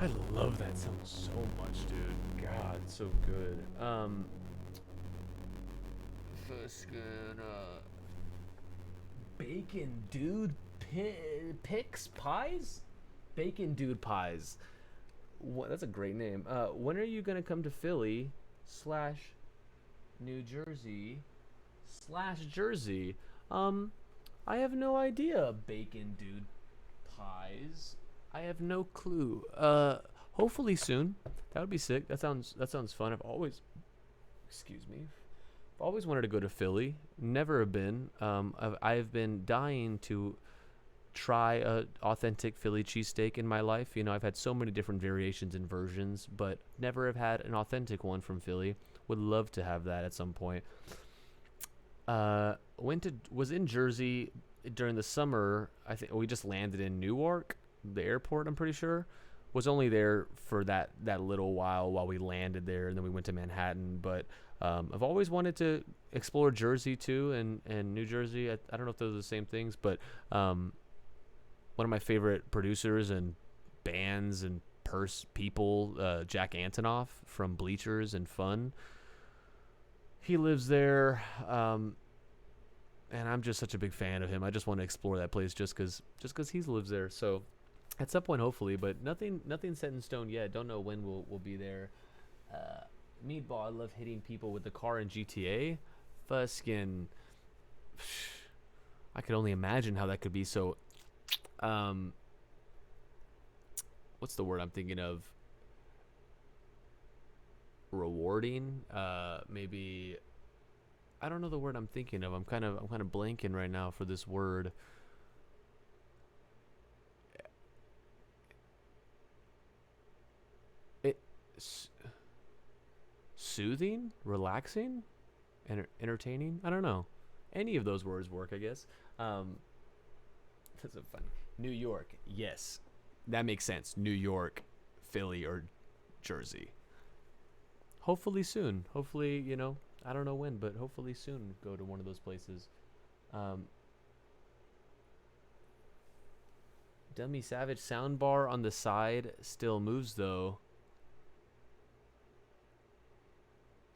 I love that song so much, dude. God, it's so good. Fucking bacon dude picks pies, bacon dude pies. What? That's a great name. When are you gonna come to Philly slash New Jersey slash Jersey? I have no idea. Bacon dude pies. I have no clue. Hopefully soon. That would be sick. That sounds fun. Excuse me. I've always wanted to go to Philly. Never have been. I've been dying to try a authentic Philly cheesesteak in my life. You know, I've had so many different variations and versions, but never have had an authentic one from Philly. Would love to have that at some point. Was in Jersey during the summer. I think we just landed in Newark, the airport. I'm pretty sure was only there for that little while we landed there, and then we went to Manhattan. But I've always wanted to explore Jersey too, and New Jersey. I don't know if those are the same things, but one of my favorite producers and bands and people, Jack Antonoff from Bleachers and Fun. He lives there, and I'm just such a big fan of him. I just want to explore that place just because he lives there. So at some point, hopefully, but nothing set in stone yet. Don't know when we'll be there. Meatball, I love hitting people with the car in GTA. Fuskin, I could only imagine how that could be. So, what's the word I'm thinking of? Rewarding. Maybe. I don't know the word I'm thinking of. I'm kind of blanking right now for this word. Soothing, relaxing, entertaining. I don't know. Any of those words work, I guess. That's so funny. New York, yes, that makes sense. New York, Philly, or Jersey. Hopefully soon. Hopefully, I don't know when, but hopefully soon go to one of those places. Dummy Savage soundbar on the side still moves though.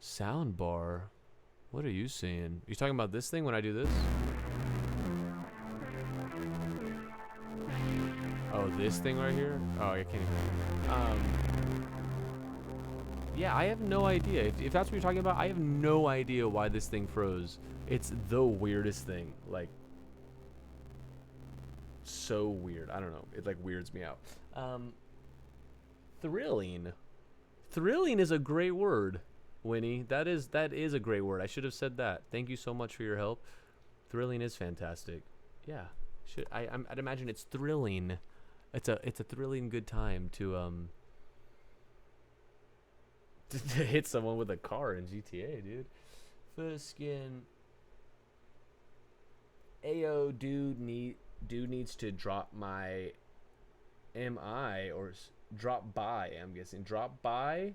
Soundbar? What are you seeing? You talking about this thing when I do this? Oh, this thing right here? Oh, I can't even. Yeah, I have no idea. If that's what you're talking about, I have no idea why this thing froze. It's the weirdest thing. Like, so weird. I don't know. It like weirds me out. Thrilling. Thrilling is a great word, Winnie. That is a great word. I should have said that. Thank you so much for your help. Thrilling is fantastic. Yeah. I'd imagine it's thrilling. It's a thrilling good time to to hit someone with a car in GTA, dude. First skin. Ayo, dude needs to drop my MI or drop by. I'm guessing drop by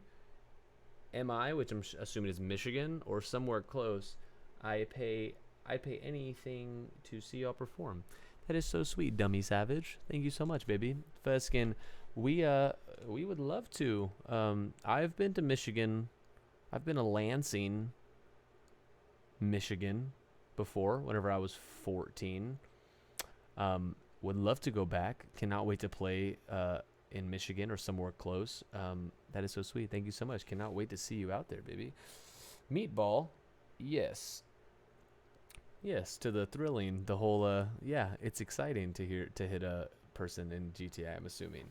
MI, which I'm assuming is Michigan or somewhere close. I pay I'd pay anything to see y'all perform. That is so sweet, Dummy Savage. Thank you so much, baby. Feskin, we would love to. I've been to Michigan. I've been to Lansing, Michigan, before. Whenever I was 14. Would love to go back. Cannot wait to play in Michigan or somewhere close. That is so sweet. Thank you so much. Cannot wait to see you out there, baby. Meatball, yes. Yes, to the thrilling, the whole, yeah, it's exciting to hit a person in GTA, I'm assuming.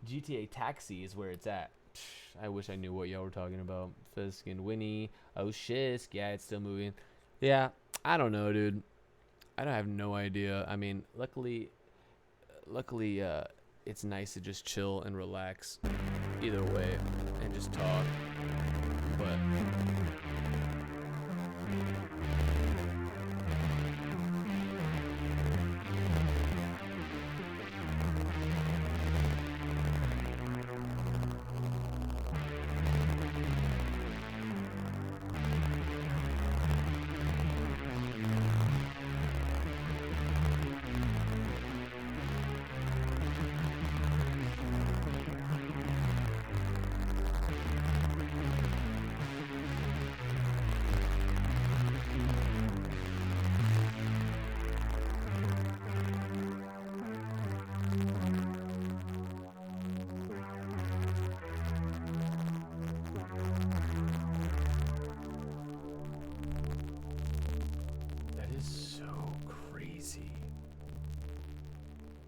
GTA Taxi is where it's at. I wish I knew what y'all were talking about. Fisk and Winnie. Oh, Shisk. Yeah, it's still moving. Yeah, I don't know, dude. I don't have no idea. I mean, luckily, it's nice to just chill and relax either way and just talk. But that is so crazy.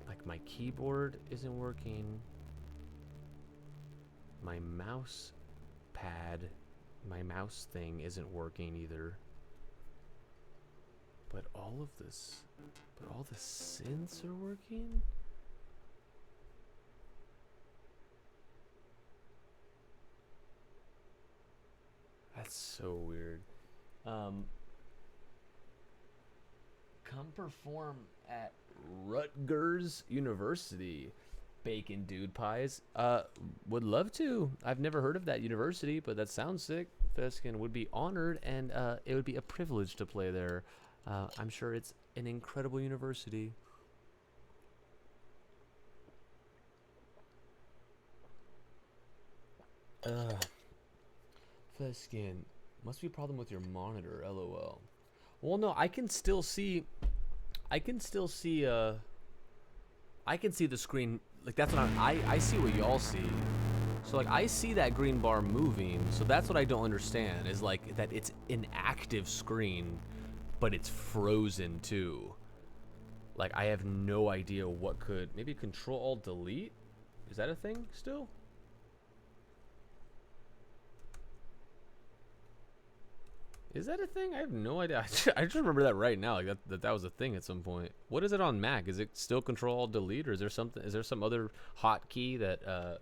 Like, my keyboard isn't working. My mouse pad, my mouse thing isn't working either. But all the synths are working? That's so weird. Come perform at Rutgers University. Bacon dude pies. Would love to. I've never heard of that university, but that sounds sick. Feskin would be honored, and it would be a privilege to play there. I'm sure it's an incredible university. Feskin, must be a problem with your monitor. LOL. Well, no, I can still see. I can still see. I can see the screen. Like, that's what I see what y'all see. So, like, I see that green bar moving. So that's what I don't understand, is like that it's an active screen, but it's frozen too. Like, I have no idea what could. Maybe Control Alt Delete. Is that a thing still? Is that a thing? I have no idea. I just remember that right now. Like that was a thing at some point. What is it on Mac? Is it still Control Alt Delete, or is there something? Is there some other hotkey that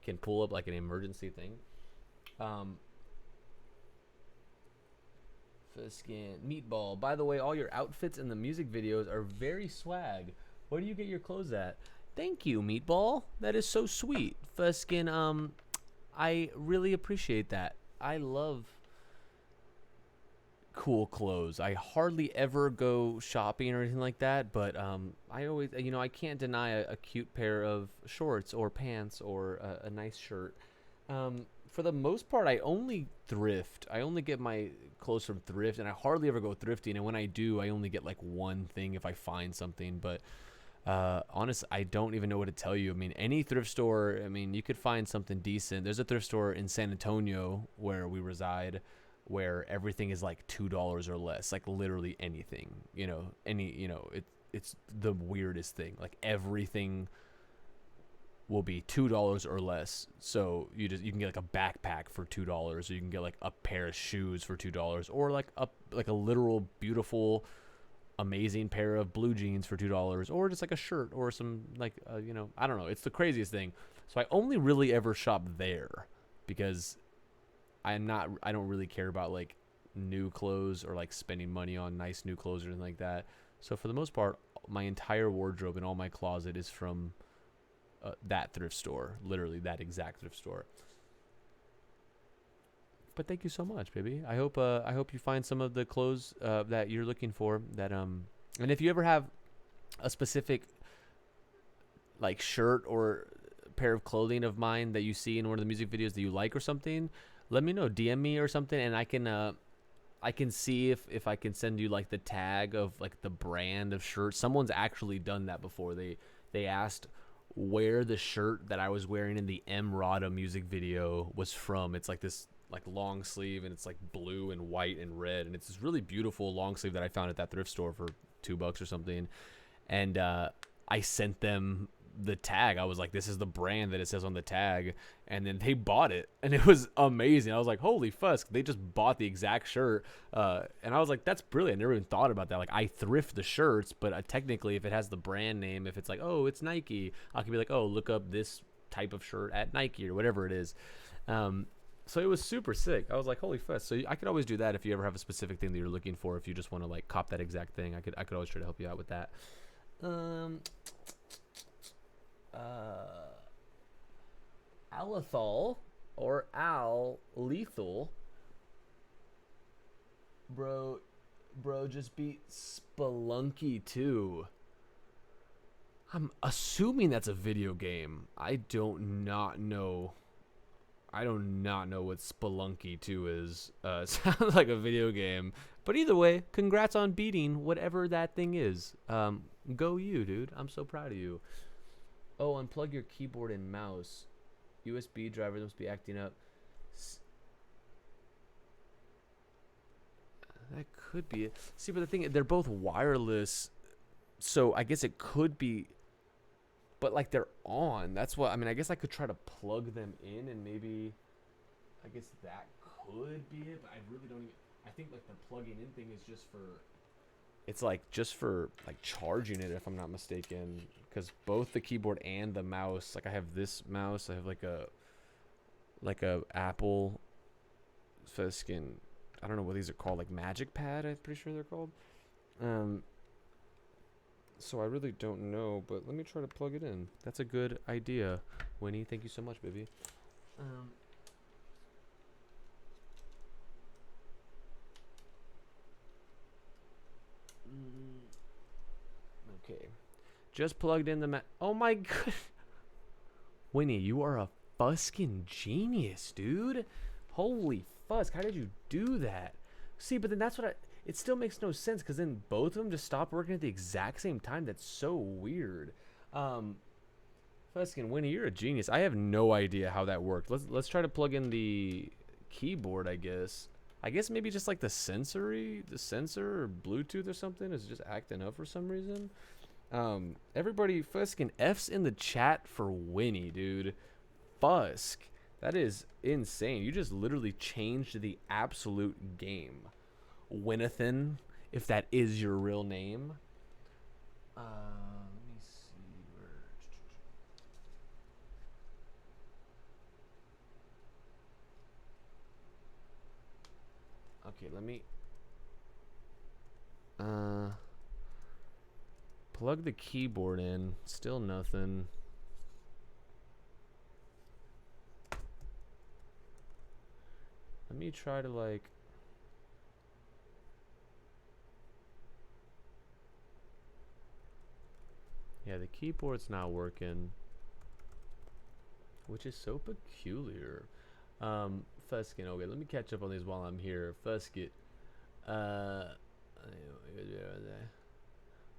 can pull up like an emergency thing? Fiskin Meatball. By the way, all your outfits in the music videos are very swag. Where do you get your clothes at? Thank you, Meatball. That is so sweet. Fiskin. I really appreciate that. I love cool clothes. I hardly ever go shopping or anything like that, but I always, I can't deny a cute pair of shorts or pants or a nice shirt. For the most part, I only thrift. I only get my clothes from thrift, and I hardly ever go thrifting. And when I do, I only get like one thing if I find something. But honest, I don't even know what to tell you. I mean, any thrift store, I mean, you could find something decent. There's a thrift store in San Antonio where we reside, where everything is like $2 or less, like literally anything, it's the weirdest thing. Like, everything will be $2 or less. So you can get like a backpack for $2, or you can get like a pair of shoes for $2, or like a literal beautiful amazing pair of blue jeans for $2, or just like a shirt or some like I don't know. It's the craziest thing. So I only really ever shop there because I don't really care about like new clothes or like spending money on nice new clothes or anything like that. So for the most part, my entire wardrobe and all my closet is from that thrift store, literally that exact thrift store. But thank you so much, baby. I hope you find some of the clothes that you're looking for. And if you ever have a specific like shirt or pair of clothing of mine that you see in one of the music videos that you like or something, let me know. DM me or something, and I can see if I can send you like the tag of like the brand of shirt. Someone's actually done that before. They asked where the shirt that I was wearing in the M Rada music video was from. It's like this like long sleeve, and it's like blue and white and red, and it's this really beautiful long sleeve that I found at that thrift store for $2 or something. And I sent them the tag. I was like, this is the brand that it says on the tag. And then they bought it, and it was amazing. I was like, holy fuck, they just bought the exact shirt. And I was like, that's brilliant. I never even thought about that. Like, I thrift the shirts, but technically if it has the brand name, if it's like, oh, it's Nike, I could be like, oh, look up this type of shirt at Nike or whatever it is. So it was super sick. I was like, holy fuck. So I could always do that if you ever have a specific thing that you're looking for. If you just want to like cop that exact thing, I could always try to help you out with that. Alethal or Al Lethal, bro just beat Spelunky 2. I'm assuming that's a video game. I do not know what Spelunky 2 is. Sounds like a video game. But either way, congrats on beating whatever that thing is. Go you, dude. I'm so proud of you. Oh, unplug your keyboard and mouse. USB drivers must be acting up. That could be it. See, but the thing, they're both wireless. So I guess it could be. But like they're on. That's what I mean. I guess I could try to plug them in, and maybe I guess that could be it. But I really don't even. I think like the plugging in thing is just for. It's like just for like charging it, if I'm not mistaken, because both the keyboard and the mouse. Like I have this mouse. I have like a Apple. Skin. I don't know what these are called. Like Magic Pad. I'm pretty sure they're called. So I really don't know, but let me try to plug it in. That's a good idea, Winnie. Thank you so much, baby. Okay. Just plugged in the oh my god. Winnie, you are a fuskin' genius, dude. Holy fusk. How did you do that? See, but then that's what it still makes no sense, because then both of them just stopped working at the exact same time. That's so weird. Fuskin' Winnie, you're a genius. I have no idea how that worked. Let's try to plug in the keyboard, I guess. I guess maybe just like the sensor or Bluetooth or something is just acting up for some reason. Everybody, Fuskin' F's in the chat for Winnie, dude. Fusk. That is insane. You just literally changed the absolute game. Winnethan, if that is your real name. Let me see where. Okay, let me plug the keyboard in. Still nothing. Let me try to like. Yeah, the keyboard's not working, which is so peculiar. Fuskin, okay, let me catch up on these while I'm here. Fuskin,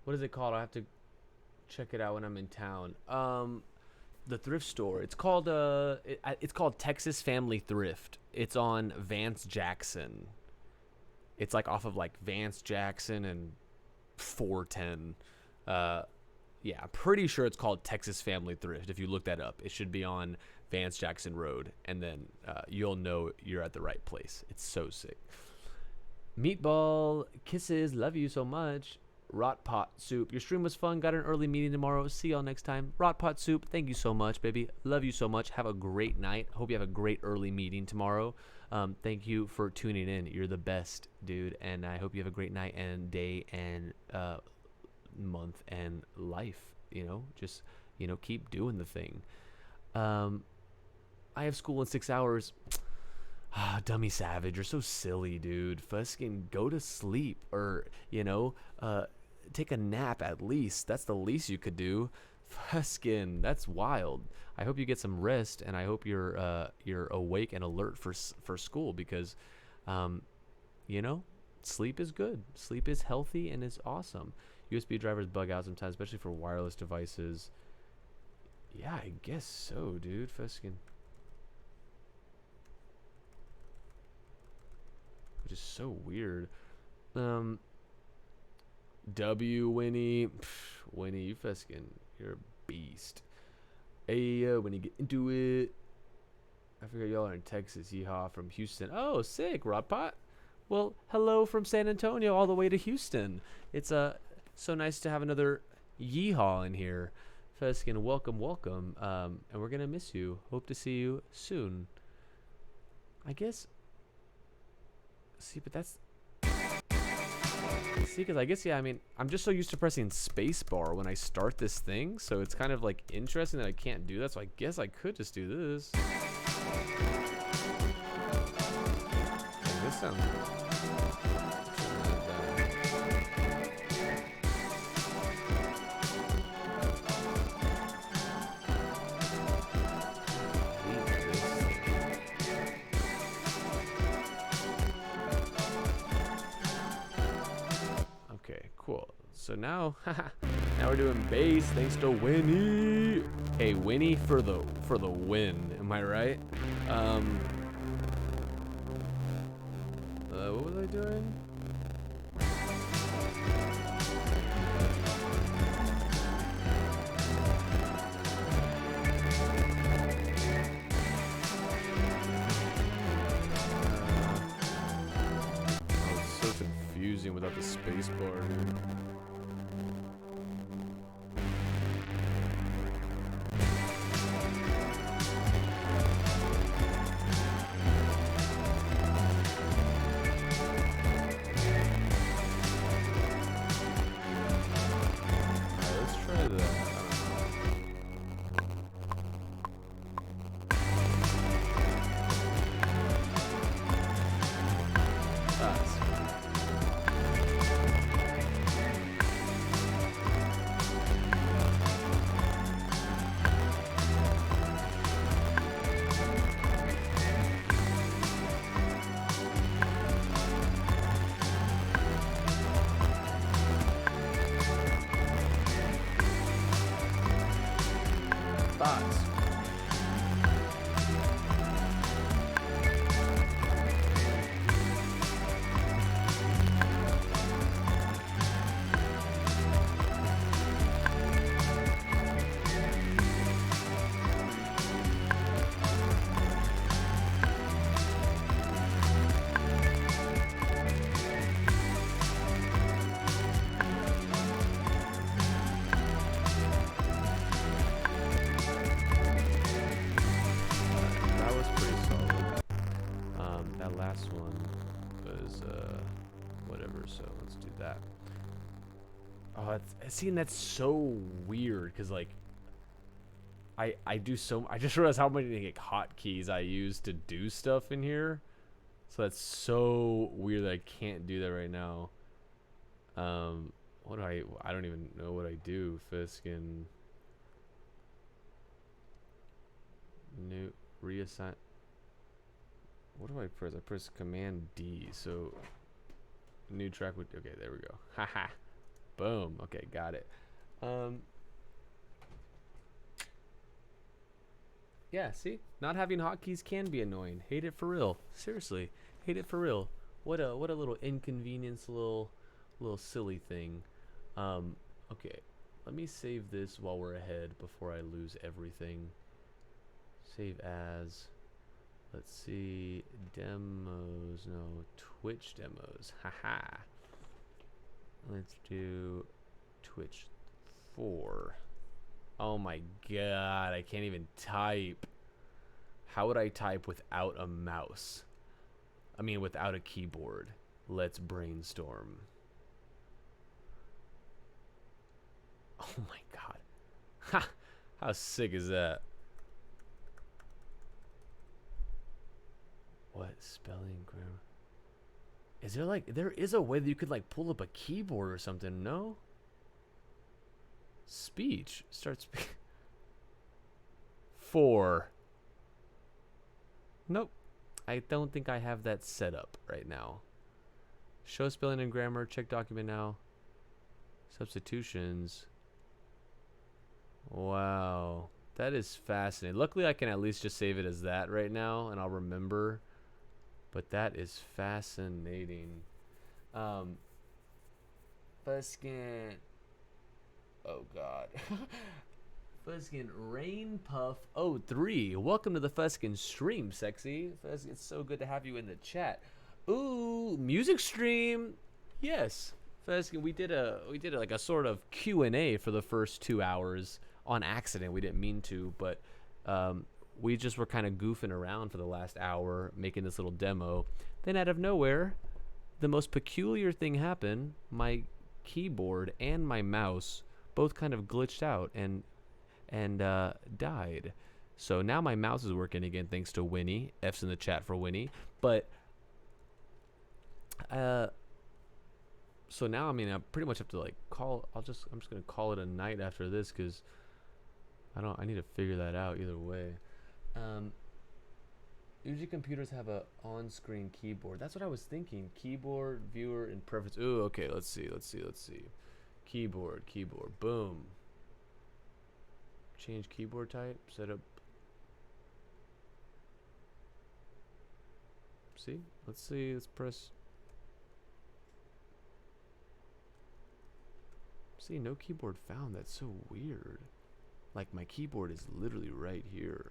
what is it called? I have to check it out when I'm in town. The thrift store. It's called Texas Family Thrift. It's on Vance Jackson. It's like off of like Vance Jackson and 410. Yeah, I'm pretty sure it's called Texas Family Thrift. If you look that up, it should be on Vance Jackson Road, and then you'll know you're at the right place. It's so sick. Meatball, kisses, love you so much. Rot Pot Soup, your stream was fun. Got an early meeting tomorrow. See y'all next time. Rot Pot Soup, thank you so much, baby. Love you so much. Have a great night. Hope you have a great early meeting tomorrow. Thank you for tuning in. You're the best, dude, and I hope you have a great night and day and month and life. Just keep doing the thing. I have school in 6 hours. Ah, Dummy Savage, you're so silly, dude. Fucking go to sleep, or take a nap at least. That's the least you could do. Fucking, that's wild. I hope you get some rest, and I hope you're awake and alert for school because, um, you know, sleep is good. Sleep is healthy and is awesome. USB drivers bug out sometimes, especially for wireless devices. Yeah, I guess so, dude. Fucking. Which is so weird. Winnie. Winnie, you fucking, you're a beast. Hey, when you get into it. I forget y'all are in Texas. Yeehaw from Houston. Oh, sick, Rodpot. Well, hello from San Antonio all the way to Houston. It's so nice to have another yeehaw in here. Fucking welcome, welcome. And we're gonna miss you. Hope to see you soon. I guess. See, but that's. See, because I guess, yeah, I mean, I'm just so used to pressing spacebar when I start this thing, so it's kind of like interesting that I can't do that, so I guess I could just do this. This sounds good. Okay, cool. So now, now we're doing bass thanks to Winnie. Hey, Winnie for the win. Am I right? What was I doing? Oh, it's so confusing without the space bar, dude. Seeing that's so weird because like I do so I just realized how many like hotkeys I use to do stuff in here, so that's so weird that I can't do that right now. What do I don't even know what I do. Fiskin new reassign. What do I press? I press Command D. So new track would, okay, there we go. Haha. Boom. Okay, got it. Yeah, see? Not having hotkeys can be annoying. Hate it for real. Seriously. Hate it for real. What a little inconvenience, little silly thing. Okay. Let me save this while we're ahead before I lose everything. Save as, let's see, demos, no, Twitch demos. Haha. Let's do Twitch 4. Oh my god, I can't even type. How would I type without a mouse? I mean, without a keyboard. Let's brainstorm. Oh my god. Ha! How sick is that? What spelling grammar? Is there like there is a way that you could like pull up a keyboard or something? No. Speech starts. 4. Nope. I don't think I have that set up right now. Show spelling and grammar. Check document now. Substitutions. Wow. That is fascinating. Luckily, I can at least just save it as that right now, and I'll remember. But that is fascinating. Fuskin. Oh, God. Fuskin Rain Puff 03. Welcome to the Fuskin stream, sexy. Fuskin, it's so good to have you in the chat. Ooh, music stream. Yes. Fuskin, we did like a sort of Q&A for the first 2 hours on accident. We didn't mean to, but we just were kind of goofing around for the last hour making this little demo. Then out of nowhere, the most peculiar thing happened. My keyboard and my mouse both kind of glitched out and died. So now my mouse is working again thanks to Winnie. F's in the chat for Winnie. But so now I pretty much have to like call. I'm just gonna call it a night after this because I need to figure that out either way. Usually computers have a on-screen keyboard. That's what I was thinking. Keyboard, viewer, and preference. Ooh, okay. Let's see. Keyboard. Boom. Change keyboard type. Setup. See? Let's see. Let's press. See, no keyboard found. That's so weird. Like, my keyboard is literally right here.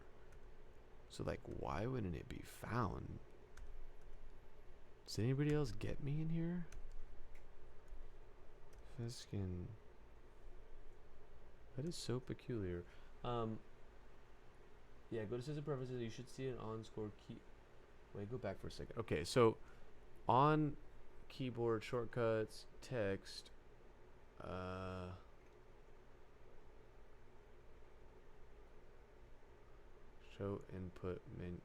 So, like, why wouldn't it be found? Does anybody else get me in here? Fuskin. That is so peculiar. Yeah, go to system preferences. You should see an on-score key. Wait, go back for a second. Okay, so on keyboard shortcuts, text, show input menu.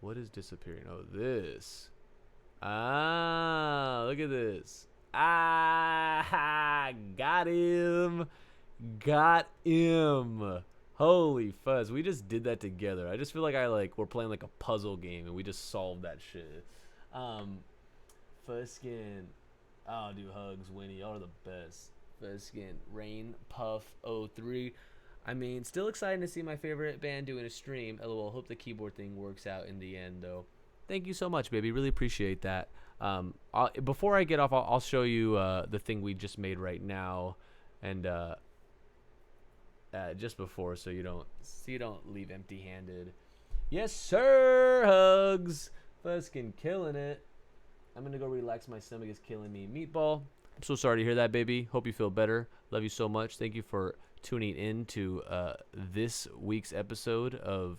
What is disappearing? Oh, this. Ah, look at this. Ah, got him. Holy fuzz. We just did that together. I just feel like we're playing like a puzzle game and we just solved that shit. Fuskin. Oh, dude, hugs, Winnie. Y'all are the best. Fuskin. Rain Puff 03. I mean, still excited to see my favorite band doing a stream. LOL. Hope the keyboard thing works out in the end, though. Thank you so much, baby. Really appreciate that. Before I get off, I'll show you the thing we just made right now, and just before, so you don't leave empty-handed. Yes, sir. Hugs. Fuskin killing it. I'm gonna go relax. My stomach is killing me. Meatball. I'm so sorry to hear that, baby. Hope you feel better. Love you so much. Thank you for tuning in to this week's episode of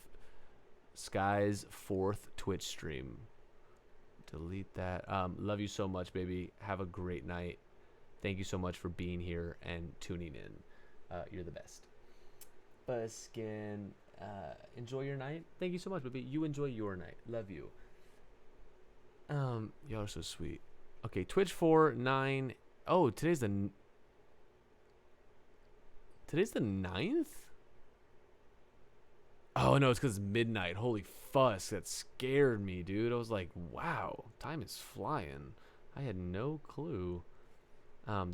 Sky's 4th Twitch stream. Delete that. Love you so much, baby. Have a great night. Thank you so much for being here and tuning in. You're the best. Fuskin. Enjoy your night. Thank you so much, baby. You enjoy your night. Love you. Y'all are so sweet. Okay, Twitch 4/9. Oh, today's the 9th? Oh, no, it's because it's midnight. Holy fuss. That scared me, dude. I was like, wow, time is flying. I had no clue.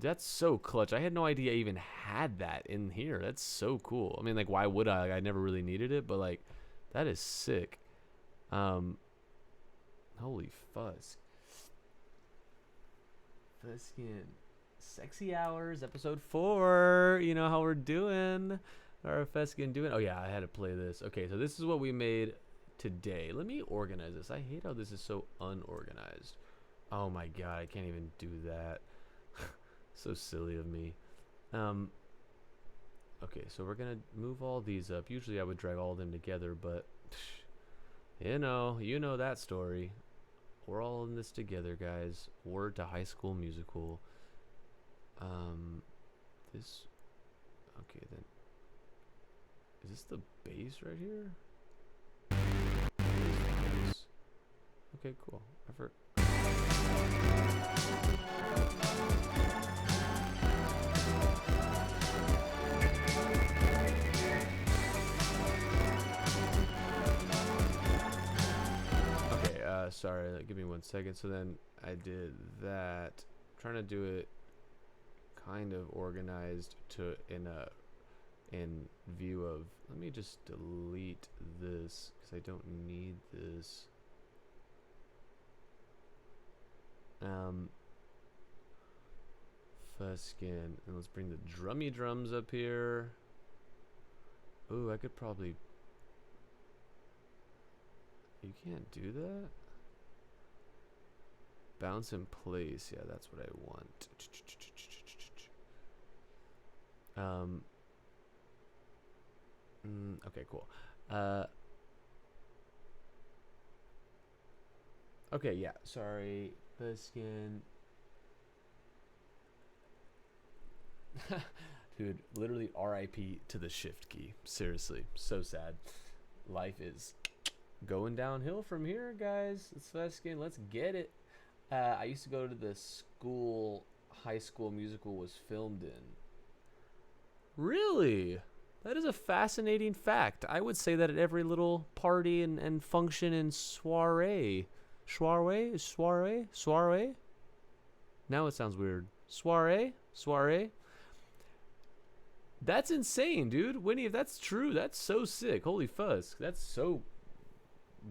That's so clutch. I had no idea I even had that in here. That's so cool. I mean, like, why would I? I never really needed it, but, like, that is sick. Holy fuzz. Fuskin. Sexy Hours, episode 4. You know how we're doing. Our Fuskin doing. Oh, yeah, I had to play this. Okay, so this is what we made today. Let me organize this. I hate how this is so unorganized. Oh, my God. I can't even do that. So silly of me. Okay, so we're going to move all these up. Usually I would drag all of them together, but you know that story. We're all in this together, guys. Word to High School Musical. Okay, then Is this the bass right here? Bass. Okay, cool. Okay, sorry, give me 1 second. So then I did that. I'm trying to do it kind of organized in view of, let me just delete this because I don't need this. Fuskin, and let's bring the drummy drums up here. Ooh, I could probably, you can't do that. Bounce in place, yeah, that's what I want. Okay, cool. Okay, yeah, sorry, Fuskin. Dude, literally RIP to the shift key. Seriously, so sad. Life is going downhill from here, guys. It's Fuskin. Let's get it. I used to go to the school High School Musical was filmed in. Really? That is a fascinating fact. I would say that at every little party and function and soiree. Soiree? Now it sounds weird. Soiree? That's insane, dude. Winnie, if that's true, that's so sick. Holy fuzz. That's so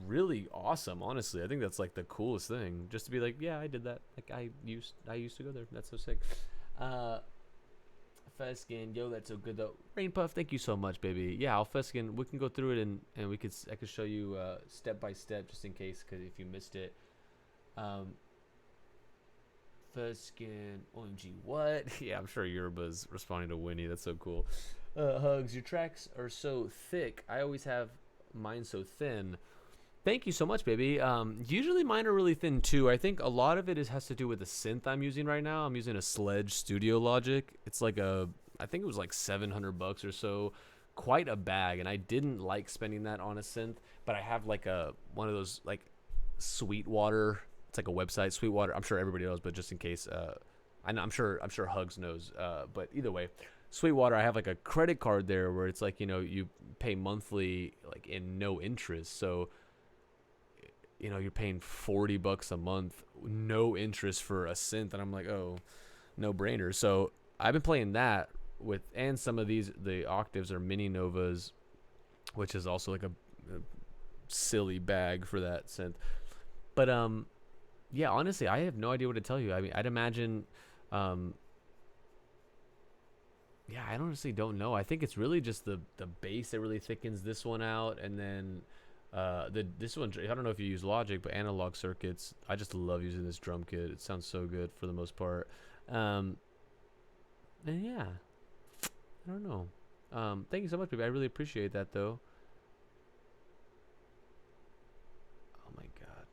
really awesome, honestly. I think that's like the coolest thing. Just to be like, yeah, I did that. Like I used to go there. That's so sick. Fuskin, yo, that's so good though. Rain Puff, thank you so much, baby. Yeah, I'll Fuskin. We can go through it and I could show you step by step just in case, because if you missed it. Fuskin, OMG, what? Yeah, I'm sure Yerba's responding to Winnie. That's so cool. Hugs, your tracks are so thick. I always have mine so thin. Thank you so much, baby. Usually mine are really thin too. I think a lot of it has to do with the synth I'm using right now. I'm using a Sledge Studio Logic. It's like I think it was like $700 or so. Quite a bag, and I didn't like spending that on a synth, but I have like one of those like Sweetwater. It's like a website, Sweetwater. I'm sure everybody knows, but just in case, I'm sure Hugs knows. But either way, Sweetwater, I have like a credit card there where it's like, you pay monthly, like in no interest. So, you're paying $40 a month, no interest for a synth, and I'm like, oh, no brainer. So I've been playing that and some of the octaves are Mini Novas, which is also like a silly bag for that synth. But yeah, honestly, I have no idea what to tell you. I mean, I'd imagine, yeah, I honestly don't know. I think it's really just the bass that really thickens this one out, and then this one, I don't know if you use Logic, but Analog Circuits, I just love using this drum kit. It sounds so good for the most part. And yeah, I don't know. Thank you so much, baby. I really appreciate that, though. Oh my god.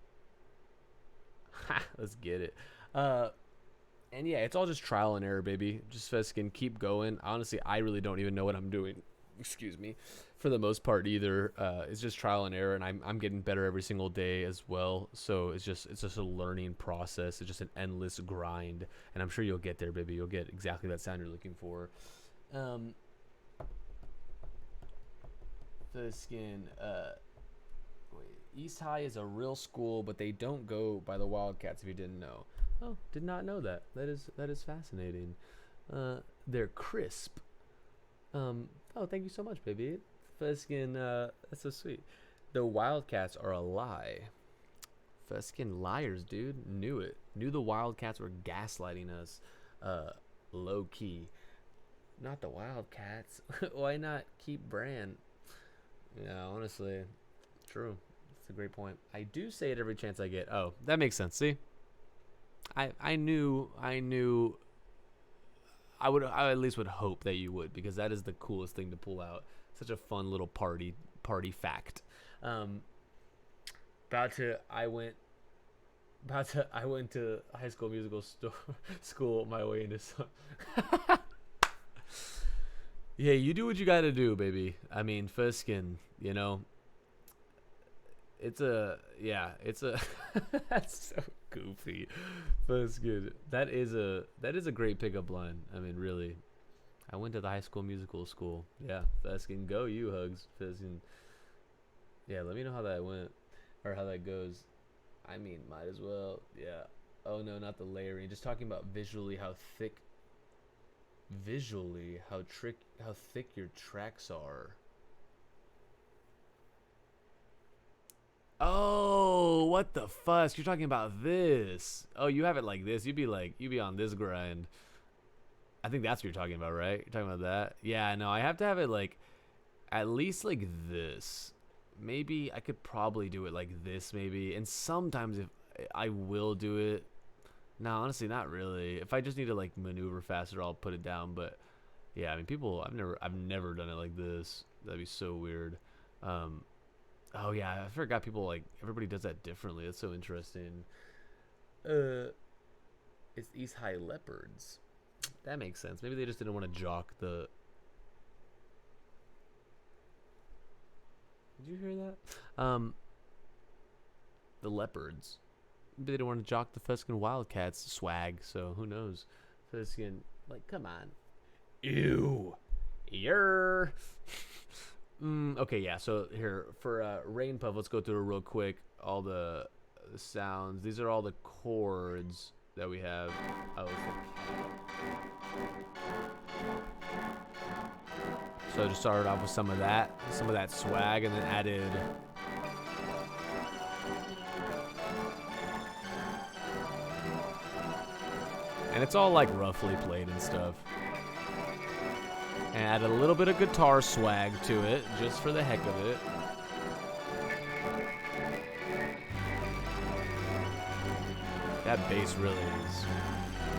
Let's get it. And yeah, it's all just trial and error, baby. Just Fuskin, keep going. Honestly, I really don't even know what I'm doing. Excuse me. For the most part, either. It's just trial and error, and I'm getting better every single day as well. So it's just a learning process. It's just an endless grind, and I'm sure you'll get there, baby. You'll get exactly that sound you're looking for. Fuskin, East High is a real school, but they don't go by the Wildcats, if you didn't know. Oh, did not know that. That is fascinating. They're crisp. Oh, thank you so much, baby. Fuskin, that's so sweet. The Wildcats are a lie. Fuskin liars, dude. Knew it. Knew the Wildcats were gaslighting us. Low key. Not the Wildcats. Why not keep Brand? Yeah, honestly, true. That's a great point. I do say it every chance I get. Oh, that makes sense. See, I knew. I at least would hope that you would, because that is the coolest thing to pull out. Such a fun little party fact. I went to High School Musical school my way into Yeah, you do what you gotta do, baby. I mean, Fuskin, it's a yeah, it's a that's so goofy. Fuskin. That is a great pickup line. I mean, really. I went to the High School Musical school. Yeah, Fuskin, go you, Hugs. Fuskin. Yeah, let me know how that went or how that goes. I mean, might as well. Yeah. Oh no, not the layering. Just talking about visually how thick your tracks are. Oh, what the fuss? You're talking about this. Oh, you have it like this. You'd be on this grind. I think that's what you're talking about, right? You're talking about that? Yeah, no, I have to have it like at least like this. Maybe I could probably do it like this maybe. And sometimes if I will do it. No, honestly, not really. If I just need to like maneuver faster, I'll put it down, but yeah, I mean people I've never done it like this. That'd be so weird. Um oh yeah, I forgot people like everybody does that differently. That's so interesting. Uh it's East High Leopards. That makes sense. Maybe they just didn't want to jock the. Did you hear that? The Leopards. Maybe they don't want to jock the Fuskin Wildcats swag, so who knows? Fuskin, like, come on. Ew. Yer. Okay, yeah, so here, for Rain Puff, let's go through it real quick. All the sounds. These are all the chords that we have. Oh, so I just started off with some of that swag, and then added. And it's all like roughly played and stuff. And added a little bit of guitar swag to it, just for the heck of it. That bass really is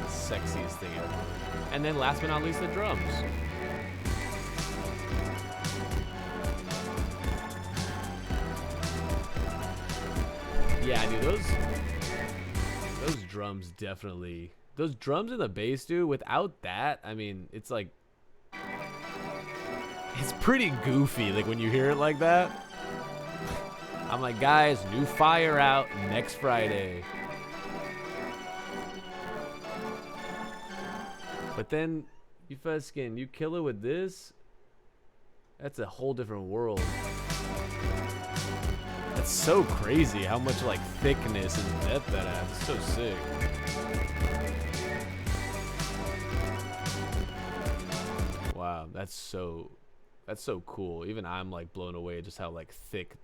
the sexiest thing ever. And then last but not least, the drums. Yeah, dude, those drums definitely. Those drums and the bass, dude. Without that, I mean, it's like it's pretty goofy. Like when you hear it like that. I'm like, guys, new Fire out next Friday. But then you Fuskin, you kill it with this. That's a whole different world. That's so crazy how much like thickness and depth that has. It's so sick. Wow, that's so cool. Even I'm like blown away at just how like thick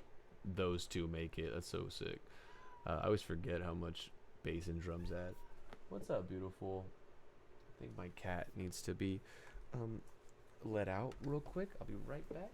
those two make it. That's so sick. I always forget how much bass and drums add. What's up, beautiful? I think my cat needs to be let out real quick. I'll be right back.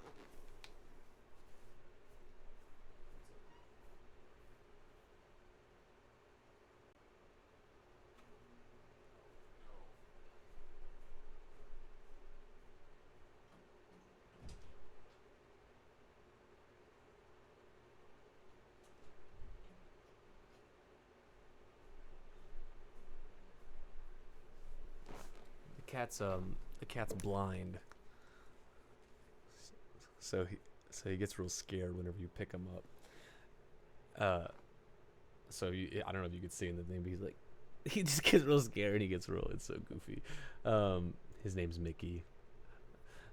The cat's blind, so he gets real scared whenever you pick him up. Uh, I don't know if you could see in the thing, but he's like, he just gets real scared. He gets real. It's so goofy. His name's Mickey.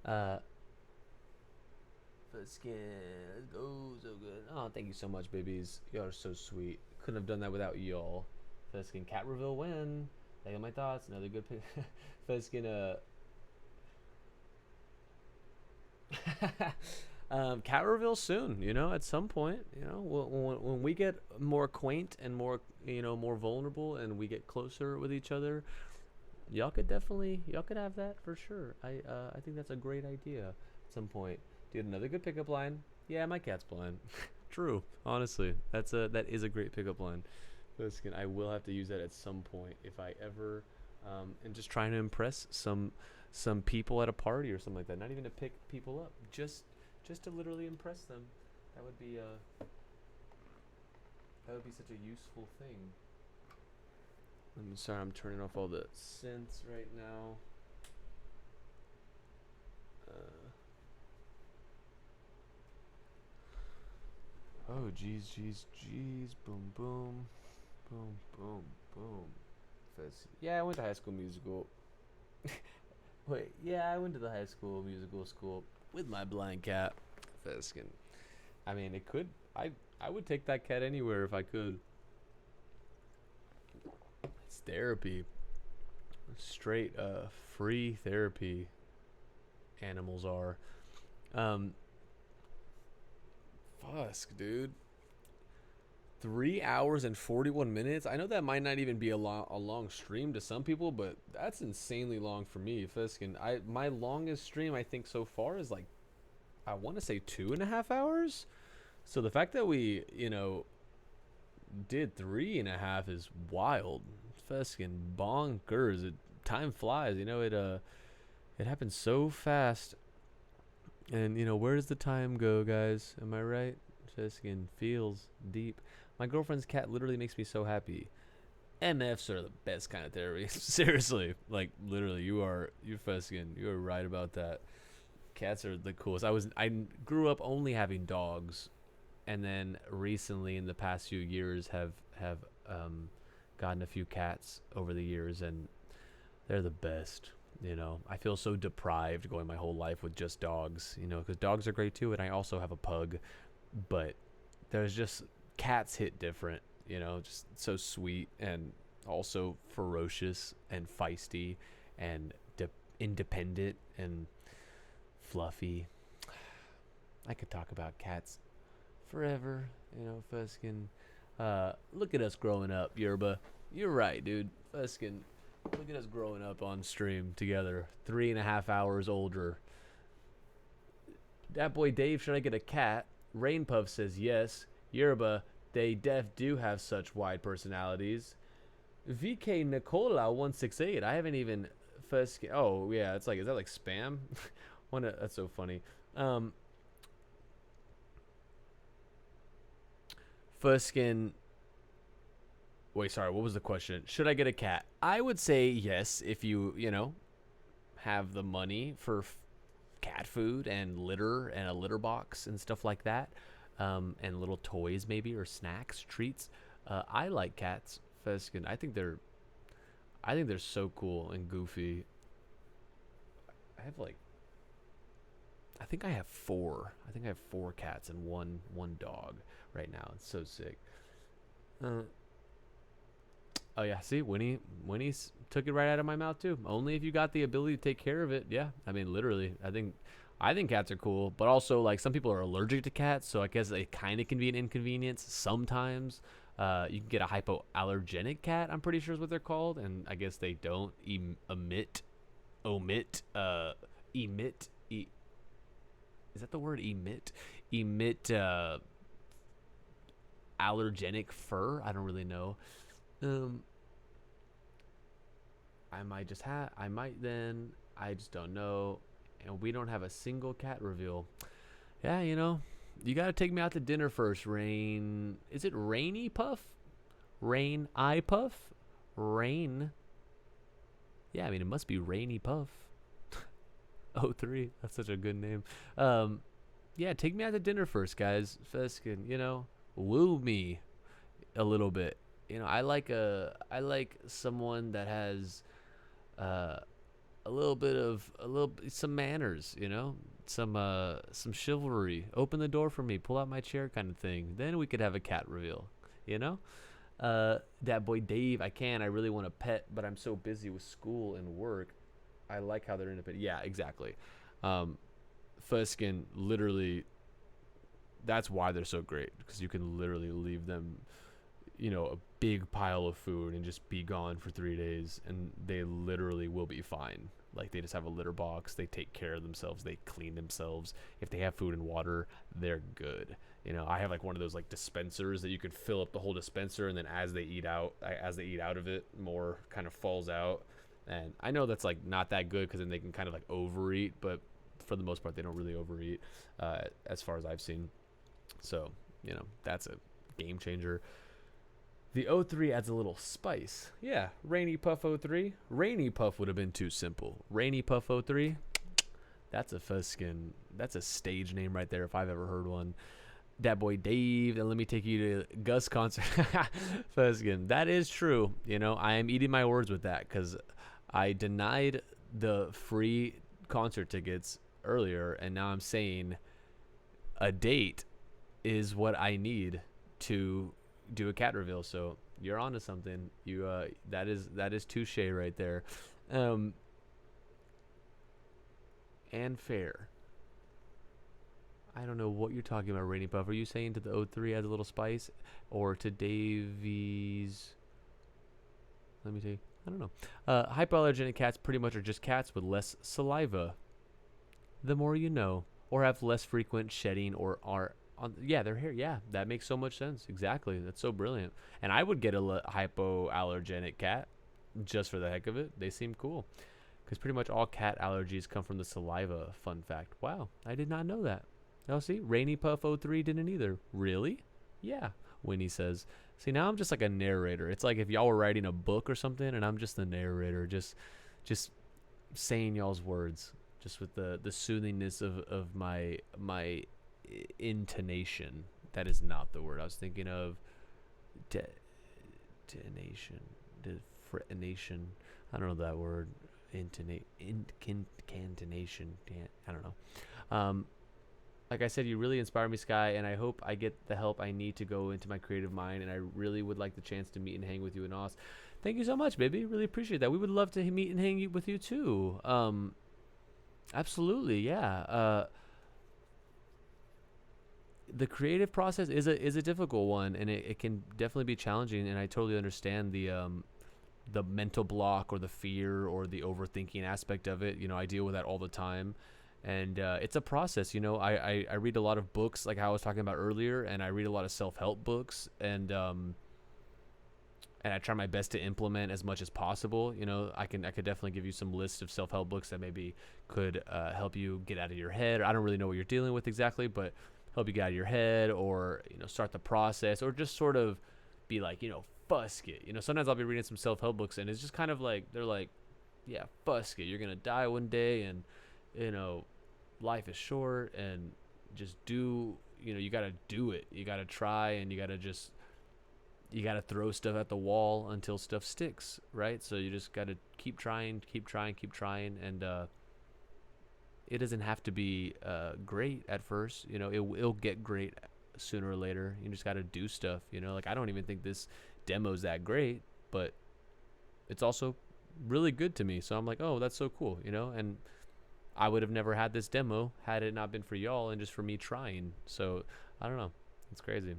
Uh, Skin, let's go, so good. Oh, thank you so much, babies. Y'all are so sweet. Couldn't have done that without y'all. Fuskin cat reveal win. They got my thoughts. Another good pick. Fuskin cat reveal soon. At some point. When we get more quaint and more, more vulnerable, and we get closer with each other, y'all could have that for sure. I think that's a great idea. At some point, dude, another good pickup line. Yeah, my cat's blind. True. Honestly, that is a great pickup line. Listen, I will have to use that at some point if I ever, and just trying to impress some people at a party or something like that. Not even to pick people up, just to literally impress them. That would be such a useful thing. I'm sorry, I'm turning off all the synths right now. Uh, oh, jeez, jeez, jeez. Boom, boom, boom, boom, boom. Yeah, I went to High School Musical. Wait, yeah, I went to the High School Musical school with my blind cat, Feskin. I mean, it could. I would take that cat anywhere if I could. It's therapy, straight free therapy. Animals are. Um, Fusk, dude. 3 hours and 41 minutes. I know that might not even be a long stream to some people, but that's insanely long for me, Fiskin. My longest stream I think so far is like, I want to say 2.5 hours. So the fact that we did 3.5 is wild. Fiskin bonkers. Time flies. It happens so fast. And where does the time go, guys? Am I right? Fiskin feels deep. My girlfriend's cat literally makes me so happy. MFs are the best kind of therapy. Seriously, like literally, you're Feskin. You are right about that. Cats are the coolest. I grew up only having dogs, and then recently in the past few years have gotten a few cats over the years, and they're the best. I feel so deprived going my whole life with just dogs. Because dogs are great too, and I also have a pug, but there's just cats hit different. Just so sweet and also ferocious and feisty and independent and fluffy. I could talk about cats forever. Fuskin. Look at us growing up, Yerba. You're right, dude. Fuskin. Look at us growing up on stream together. 3.5 hours older. That boy Dave, should I get a cat? Rainpuff says yes. Yerba, they do have such wide personalities. VK Nicola 168. I haven't even first. Oh yeah, it's like, is that like spam? That's so funny. First skin. Wait, sorry. What was the question? Should I get a cat? I would say yes if you have the money for cat food and litter and a litter box and stuff like that. And little toys maybe, or snacks, treats. I like cats. Feskin. I think they're so cool and goofy. I think I have four. I think I have 4 cats and one dog right now. It's so sick. Oh yeah, see, Winnie's took it right out of my mouth too. Only if you got the ability to take care of it. Yeah, I mean literally. I think cats are cool, but also like some people are allergic to cats, so I guess it kind of can be an inconvenience sometimes. You can get a hypoallergenic cat, I'm pretty sure is what they're called, and I guess they don't emit. Is that the word emit? Emit allergenic fur? I don't really know. I might then. I just don't know. And we don't have a single cat reveal. Yeah, you gotta take me out to dinner first, Rain. Is it Rainy Puff? Rain I Puff? Rain. Yeah, I mean, it must be Rainy Puff. Oh, 03. That's such a good name. Yeah, take me out to dinner first, guys. Feskin, woo me a little bit. I like someone that has some manners, some chivalry. Open the door for me, pull out my chair, kind of thing. Then we could have a cat reveal. That boy Dave, I really want a pet, but I'm so busy with school and work. I like how they're independent. Yeah, exactly. Fuskin, literally, that's why they're so great, because you can literally leave them a big pile of food and just be gone for 3 days, and they literally will be fine. Like, they just have a litter box, they take care of themselves, they clean themselves. If they have food and water, they're good. I have like one of those like dispensers that you could fill up the whole dispenser, and then as they eat out of it, more kind of falls out. And I know that's like not that good, because then they can kind of like overeat, but for the most part they don't really overeat, as far as I've seen. So that's a game changer. The 03 adds a little spice. Yeah, Rainy Puff 03. Rainy Puff would have been too simple. Rainy Puff 03, That's a Fuskin. That's a stage name right there if I've ever heard one. That boy Dave, and let me take you to Gus concert. Fuskin. That is true. You know, I am eating my words with that because I denied the free concert tickets earlier, and now I'm saying a date is what I need to do a cat reveal. So you're onto something. You that is touche right there. And fair. I don't know what you're talking about, Rainy Puff. Are you saying to the O3 adds a little spice, or to Davies? Let me see. I don't know. Hypoallergenic cats pretty much are just cats with less saliva. The more you know, or have less frequent shedding, or are on. Yeah, their hair. Yeah, that makes so much sense. Exactly. That's so brilliant. And I would get a hypoallergenic cat just for the heck of it. They seem cool. Because pretty much all cat allergies come from the saliva. Fun fact. Wow, I did not know that. Oh, see, Rainy Puff 03 didn't either. Really? Yeah, Winnie says. See, now I'm just like a narrator. It's like if y'all were writing a book or something, and I'm just the narrator, just saying y'all's words, just with the soothingness of my intonation. That is not the word I was thinking of. Detonation, nation. I don't know that word. Incantation. I don't know. Like I said, you really inspire me, Sky, and I hope I get the help I need to go into my creative mind, and I really would like the chance to meet and hang with you and Oz. Thank you so much, baby. Really appreciate that. We would love to meet and hang with you too. Absolutely, yeah. The creative process is a difficult one, and it can definitely be challenging, and I totally understand the mental block or the fear or the overthinking aspect of it. You know, I deal with that all the time. And it's a process. You know, I read a lot of books, like how I was talking about earlier, and I read a lot of self-help books, and I try my best to implement as much as possible. You know, I could definitely give you some list of self-help books that maybe could help you get out of your head. I don't really know what you're dealing with exactly, but help you get out of your head, or, you know, start the process, or just sort of be like, you know, fusk it. You know, sometimes I'll be reading some self-help books, and it's just kind of like, they're like, yeah, fusk it. You're going to die one day, and, you know, life is short, and just do, you know, you got to do it. You got to try, and you got to throw stuff at the wall until stuff sticks, right? So you just got to keep trying, and it doesn't have to be great at first. You know, it'll get great sooner or later. You just got to do stuff, you know? Like, I don't even think this demo's that great, but it's also really good to me. So I'm like, oh, that's so cool, you know? And I would have never had this demo had it not been for y'all and just for me trying. So I don't know. It's crazy.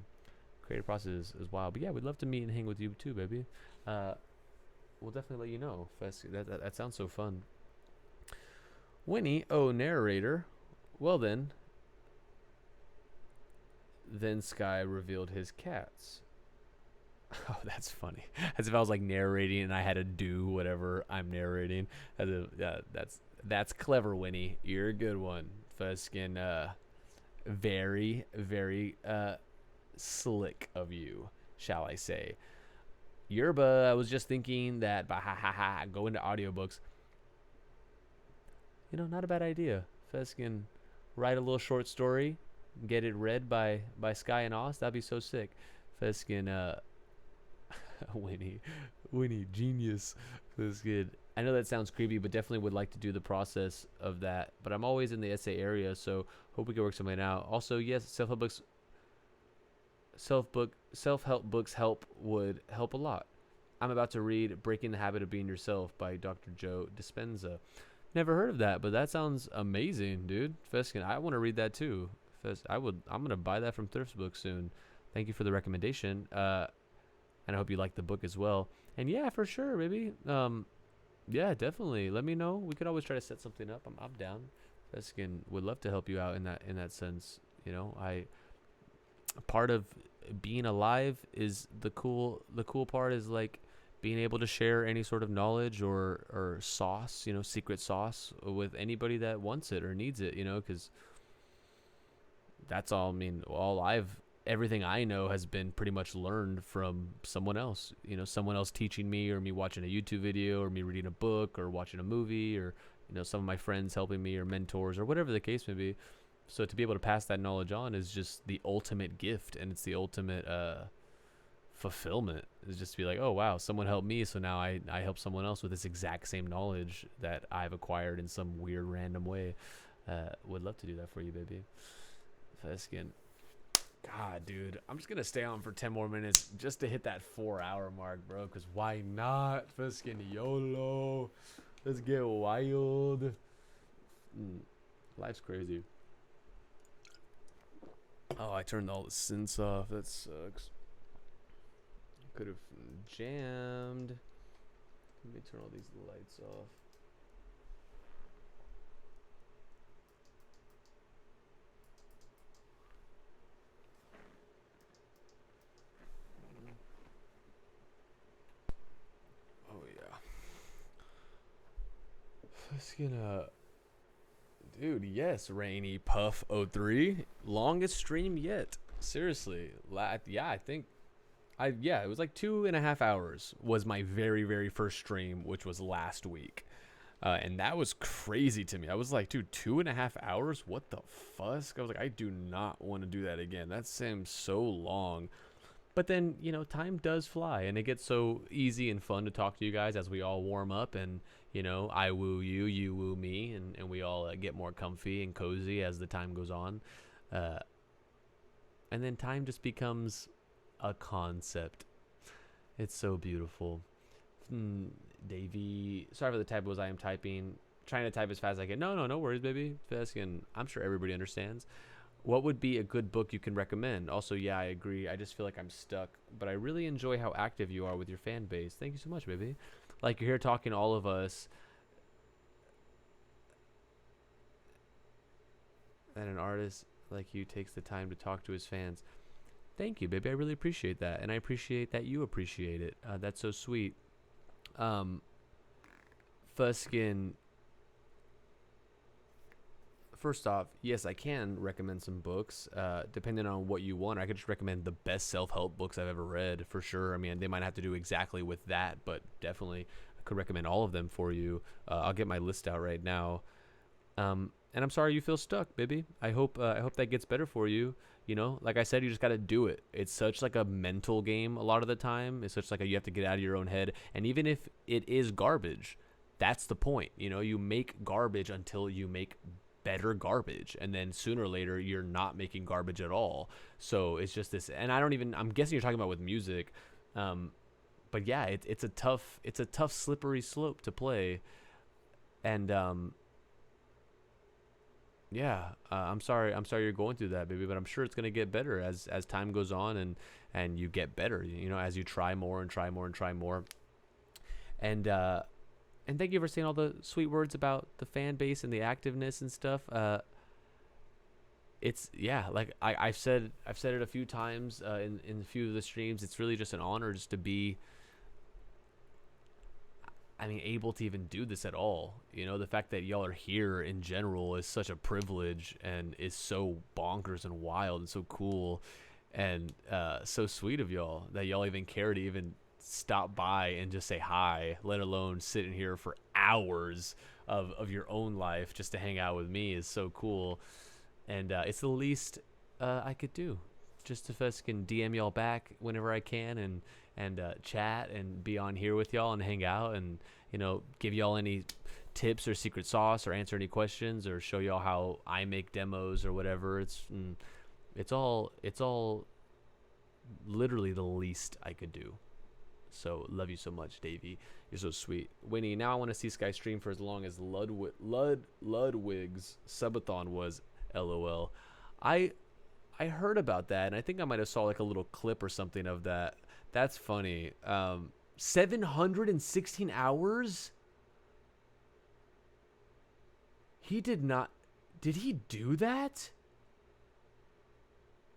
Creative process is wild. But yeah, we'd love to meet and hang with you too, baby. We'll definitely let you know. That sounds so fun. Winnie, narrator. Well then Sky revealed his cats. Oh, that's funny. As if I was like narrating and I had to do whatever I'm narrating. As if, that's clever, Winnie. You're a good one. Fuskin, very, very slick of you, shall I say. Yerba, I was just thinking that go into audiobooks. You know, not a bad idea. Fuskin, write a little short story, get it read by Sky and Oz. That'd be so sick. Fuskin, Winnie, genius. That's good. I know that sounds creepy, but definitely would like to do the process of that. But I'm always in the essay area, so hope we can work something out. Also, yes, self-help books would help a lot. I'm about to read Breaking the Habit of Being Yourself by Dr. Joe Dispenza. Never heard of that, but that sounds amazing, dude. Feskin, I want to read that too. I'm gonna buy that from Thrift Books soon. Thank you for the recommendation. And I hope you like the book as well. And yeah, for sure, baby. Yeah, definitely. Let me know. We could always try to set something up. I'm down. Feskin would love to help you out in that sense. You know, part of being alive is the cool part is like being able to share any sort of knowledge or sauce, you know, secret sauce with anybody that wants it or needs it, you know, because that's all. I mean, everything I know has been pretty much learned from someone else, you know, someone else teaching me, or me watching a YouTube video, or me reading a book, or watching a movie, or some of my friends helping me or mentors or whatever the case may be. So to be able to pass that knowledge on is just the ultimate gift, and it's the ultimate fulfillment. Is just to be like, oh wow, someone helped me, so now I help someone else with this exact same knowledge that I've acquired in some weird random way. Would love to do that for you, baby. Feskin. God, dude, I'm just gonna stay on for 10 more minutes just to hit that 4-hour mark, bro. Cause why not? Feskin YOLO. Let's get wild. Life's crazy. Oh, I turned all the synths off. That sucks. Could have jammed. Let me turn all these lights off. Oh yeah. Just gonna, dude. Yes, Rainy Puff 03, longest stream yet. Seriously, yeah, I think. It was like 2.5 hours was my very first stream, which was last week. And that was crazy to me. I was like, dude, 2.5 hours? What the fuck? I was like, I do not want to do that again. That seems so long. But then, time does fly, and it gets so easy and fun to talk to you guys as we all warm up, and, I woo you, you woo me, and we all get more comfy and cozy as the time goes on. And then time just becomes a concept. It's so beautiful. Davey, sorry for the typos. I am trying to type as fast as I can. No worries, baby. And I'm sure everybody understands. What would be a good book you can recommend? Also, yeah, I agree. I just feel like I'm stuck, but I really enjoy how active you are with your fan base. Thank you so much, baby. Like, you're here talking to all of us, and an artist like you takes the time to talk to his fans. Thank you, baby. I really appreciate that, and I appreciate that you appreciate it. That's so sweet. Fuskin. First off, yes, I can recommend some books, depending on what you want. I could just recommend the best self-help books I've ever read, for sure. I mean, they might have to do exactly with that, but definitely I could recommend all of them for you. I'll get my list out right now. And I'm sorry you feel stuck, baby. I hope that gets better for you. Like I said, you just got to do it. It's such like a mental game a lot of the time. It's such like you have to get out of your own head. And even if it is garbage, that's the point. You make garbage until you make better garbage, and then sooner or later you're not making garbage at all. So it's just this, and I'm guessing you're talking about with music, but yeah, it's a tough slippery slope to play. And I'm sorry you're going through that, baby, but I'm sure it's going to get better as time goes on, and you get better, as you try more and try more and try more. And thank you for saying all the sweet words about the fan base and the activeness and stuff. It's, yeah, like I've said it a few times in a few of the streams. It's really just an honor just to be, able to even do this at all. The fact that y'all are here in general is such a privilege, and is so bonkers and wild and so cool, and so sweet of y'all that y'all even care to even stop by and just say hi, let alone sit in here for hours of your own life just to hang out with me, is so cool. And it's the least I could do, just to fucking DM y'all back whenever I can, and chat and be on here with y'all and hang out, and give y'all any tips or secret sauce, or answer any questions, or show y'all how I make demos or whatever. It's all literally the least I could do. So love you so much, Davey. You're so sweet. Winnie, now I want to see Sky stream for as long as Ludwig's subathon was. LOL. I heard about that, and I think I might have saw like a little clip or something of that. That's funny. 716 hours? Did he do that?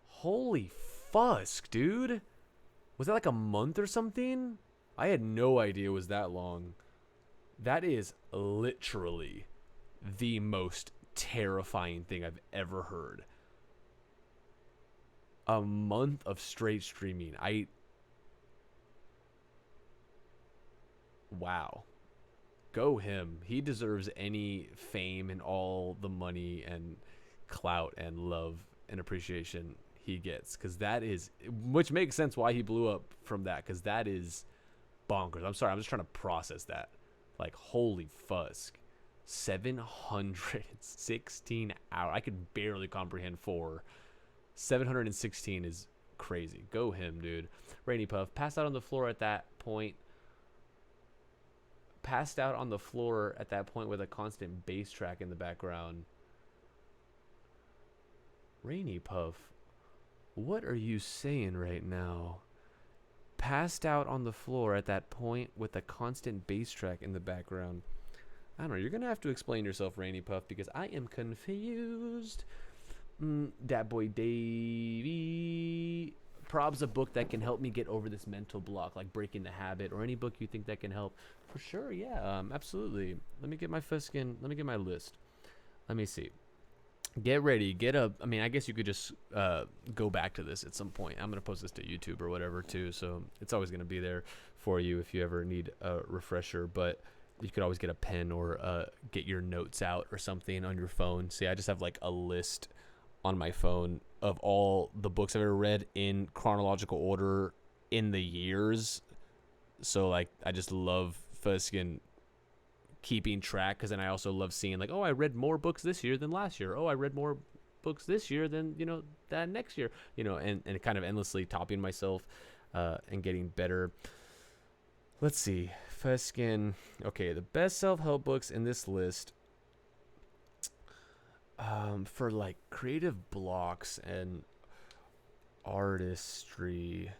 Holy fusk, dude. Was that like a month or something? I had no idea it was that long. That is literally the most terrifying thing I've ever heard. A month of straight streaming. Wow. go him. He deserves any fame and all the money and clout and love and appreciation he gets, because that is, which makes sense why he blew up from that, because that is bonkers. I'm sorry, I'm just trying to process that. Like, holy fusk. 716 hours. I could barely comprehend 4. 716 is crazy. Go him, dude. Rainy Puff passed out on the floor at that point. Passed out on the floor at that point with a constant bass track in the background. Rainy Puff, what are you saying right now? Passed out on the floor at that point with a constant bass track in the background. I don't know. You're going to have to explain yourself, Rainy Puff, because I am confused. Dat Boy Davey. Prob's a book that can help me get over this mental block, like Breaking the Habit, or any book you think that can help. For sure, yeah, absolutely. Let me get my let me get my list. Let me see. Get ready. I mean, I guess you could just go back to this at some point. I'm going to post this to YouTube or whatever, too, so it's always going to be there for you if you ever need a refresher, but you could always get a pen or get your notes out or something on your phone. See, I just have like a list on my phone of all the books I've ever read in chronological order in the years. So like, I just love fucking keeping track, because then I also love seeing like, oh, I read more books this year than last year. Oh, I read more books this year than, that next year, and kind of endlessly topping myself and getting better. Let's see. Okay, the best self-help books in this list for like creative blocks and artistry.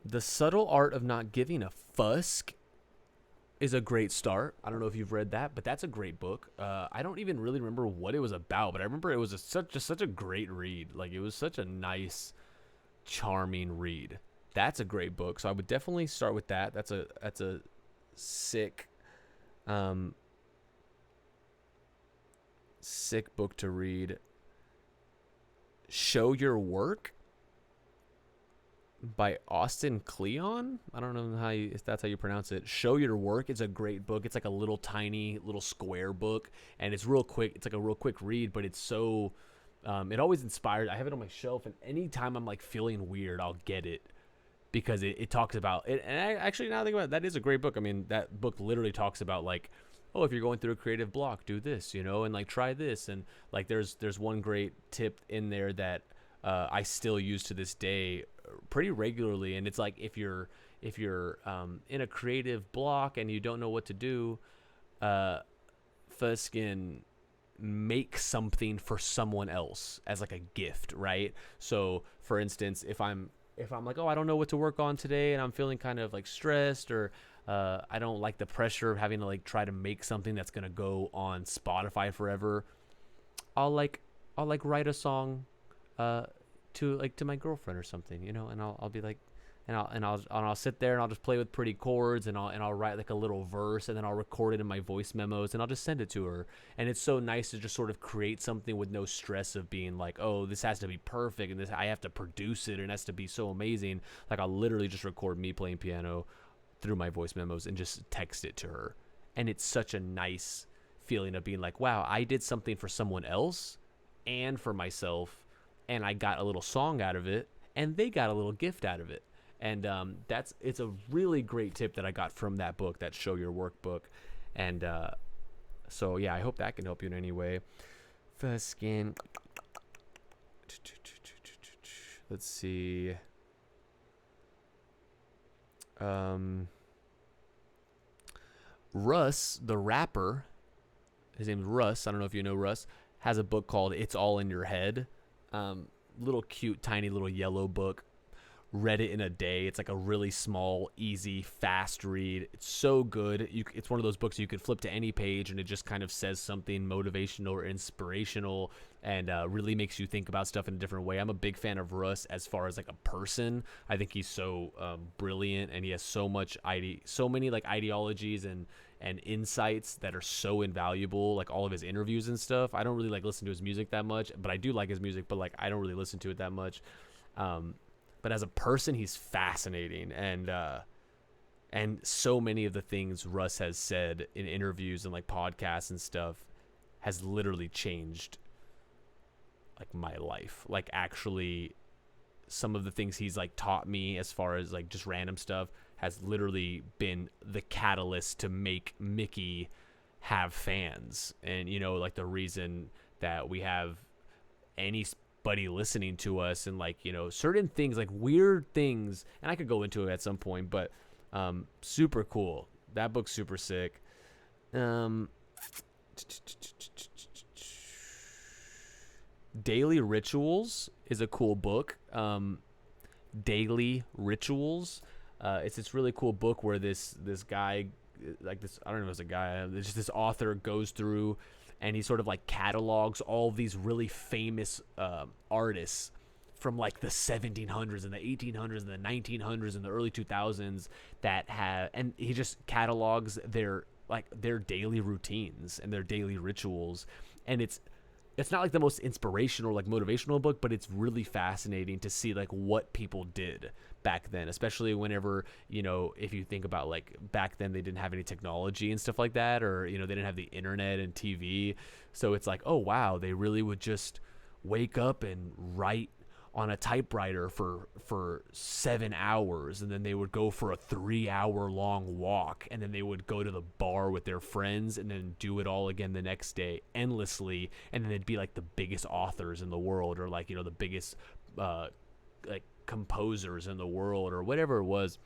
The Subtle Art of Not Giving a Fusk is a great start. I don't know if you've read that, but that's a great book. I don't even really remember what it was about, but I remember it was such a great read. Like, it was such a nice, charming read. That's a great book. So I would definitely start with that. That's a sick sick book to read. Show Your Work by Austin Kleon. I don't know if that's how you pronounce it. Show Your Work is a great book. It's like a little tiny little square book, and it's real quick. It's like a real quick read, but it's so it always inspires. I have it on my shelf, and anytime I'm like feeling weird, I'll get it, because it talks about it. And I actually, now I think about it, that is a great book. I mean, that book literally talks about like, oh, if you're going through a creative block, do this, and like try this. And like there's one great tip in there that I still use to this day pretty regularly. And it's like, if you're in a creative block and you don't know what to do, first make something for someone else as like a gift, right? So for instance, if I'm like, oh, I don't know what to work on today, and I'm feeling kind of like stressed, or I don't like the pressure of having to like try to make something that's gonna go on Spotify forever, I'll write a song to my girlfriend or something, and I'll be like, and I'll sit there and I'll just play with pretty chords, and I'll write like a little verse, and then I'll record it in my voice memos, and I'll just send it to her. And it's so nice to just sort of create something with no stress of being like, oh, this has to be perfect, and this, I have to produce it, and it has to be so amazing. Like, I'll literally just record me playing piano through my voice memos and just text it to her. And it's such a nice feeling of being like, wow, I did something for someone else and for myself, and I got a little song out of it, and they got a little gift out of it. And it's a really great tip that I got from that book, that Show Your Work book. And so yeah, I hope that can help you in any way. First skin. Let's see. Russ, the rapper, his name's Russ, I don't know if you know Russ, has a book called It's All in Your Head. Little cute, tiny little yellow book. Read it in a day. It's like a really small, easy, fast read. It's so good. It's one of those books you could flip to any page and it just kind of says something motivational or inspirational, and really makes you think about stuff in a different way. I'm a big fan of Russ as far as like a person. I think he's so brilliant, and he has so many like ideologies and insights that are so invaluable, like all of his interviews and stuff. I don't really like listen to his music that much, but I do like his music, but like I don't really listen to it that much. But as a person, he's fascinating, and And so many of the things Russ has said in interviews and like podcasts and stuff has literally changed like my life. Like actually some of the things he's like taught me as far as like just random stuff has literally been the catalyst to make Mickey have fans. And you know, like the reason that we have anybody listening to us, and like, you know, certain things, like weird things, and I could go into it at some point, but super cool. That book's super sick. Daily Rituals is a cool book. Daily Rituals. It's this really cool book where this guy, like this, I don't know if it's a guy, it's just this author goes through and he sort of like catalogs all of these really famous artists from like the 1700s and the 1800s and the 1900s and the early 2000s that have, and he just catalogs their daily routines and their daily rituals. And it's not like the most inspirational, like motivational book, but it's really fascinating to see like what people did back then, especially whenever, you know, if you think about like back then they didn't have any technology and stuff like that, or, you know, they didn't have the internet and TV. So it's like, oh wow, they really would just wake up and write on a typewriter for 7 hours, and then they would go for a 3-hour long walk, and then they would go to the bar with their friends and then do it all again the next day endlessly, and then they'd be like the biggest authors in the world, or like, you know, the biggest like composers in the world, or whatever it was.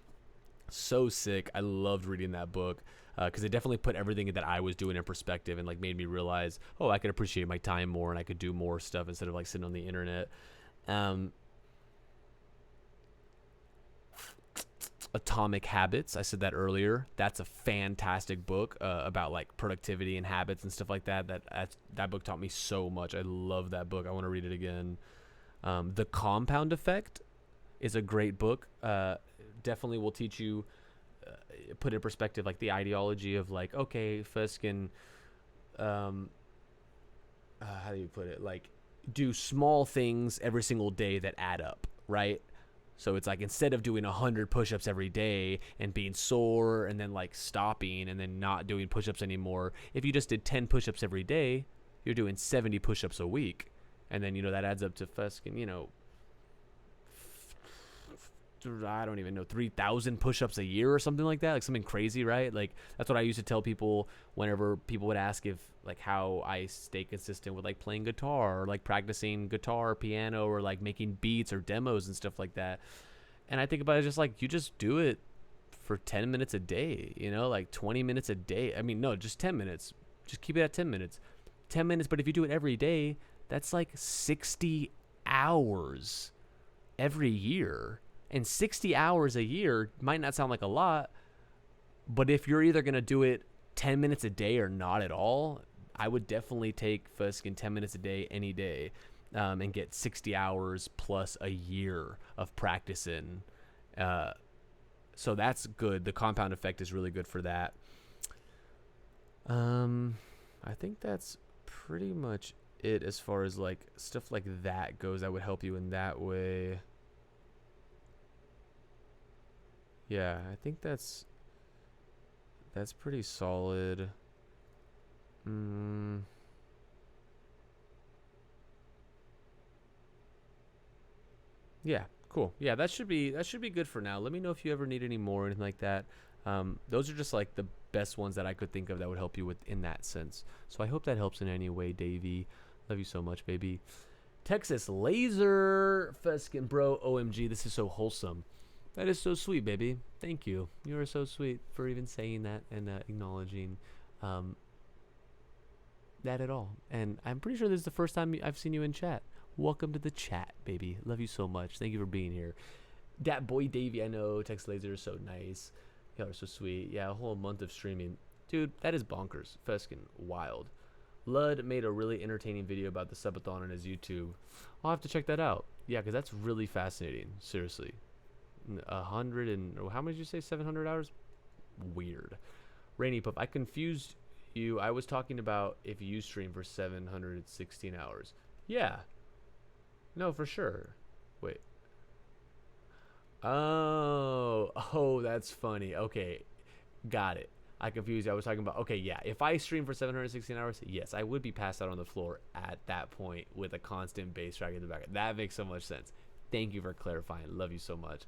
So sick. I loved reading that book because it definitely put everything that I was doing in perspective, and like made me realize, oh, I could appreciate my time more, and I could do more stuff instead of like sitting on the internet. Atomic Habits, I said that earlier. That's a fantastic book about like productivity and habits and stuff like that. That book taught me so much. I love that book. I want to read it again. The Compound Effect is a great book. Definitely will teach you, put in perspective, like the ideology of like, okay, Fuskin, how do you put it? Like, do small things every single day that add up, right? So it's like, instead of doing 100 push-ups every day and being sore and then like stopping and then not doing push-ups anymore, if you just did 10 push-ups every day, you're doing 70 push-ups a week. And then, you know, that adds up to fucking, you know, I don't even know, 3,000 push-ups a year or something like that, like something crazy, right? Like that's what I used to tell people whenever people would ask if like how I stay consistent with like playing guitar or like practicing guitar, piano, or like making beats or demos and stuff like that. And I think about it just like, you just do it for 10 minutes a day, you know, like 20 minutes a day. I mean, no, just 10 minutes. Just keep it at 10 minutes. 10 minutes, but if you do it every day, that's like 60 hours every year. And 60 hours a year might not sound like a lot, but if you're either going to do it 10 minutes a day or not at all, I would definitely take Fuskin 10 minutes a day any day, and get 60 hours plus a year of practicing. So that's good. The Compound Effect is really good for that. I think that's pretty much it as far as like stuff like that goes that would help you in that way. Yeah, I think that's pretty solid. Yeah, cool. Yeah, that should be good for now. Let me know if you ever need any more or anything like that. Those are just like the best ones that I could think of that would help you with in that sense. So I hope that helps in any way, Davey. Love you so much, baby. Texas Laser Fuskin, bro. OMG, this is so wholesome. That is so sweet, baby. Thank you. You are so sweet for even saying that and acknowledging that at all. And I'm pretty sure this is the first time I've seen you in chat. Welcome to the chat, baby. Love you so much. Thank you for being here. Dat boy Davey, I know. Text Laser is so nice. Y'all are so sweet. Yeah, a whole month of streaming. Dude, that is bonkers. Fuskin, wild. Lud made a really entertaining video about the subathon on his YouTube. I'll have to check that out. Yeah, because that's really fascinating. Seriously. 100 and how many did you say? 700 hours? Weird. Rainy Puff, I confused you. I was talking about if you stream for 716 hours. Yeah. No, for sure. Wait. Oh, that's funny. Okay, got it. I confused you. I was talking about, okay, yeah. If I stream for 716 hours, yes, I would be passed out on the floor at that point with a constant bass track in the back. That makes so much sense. Thank you for clarifying. Love you so much.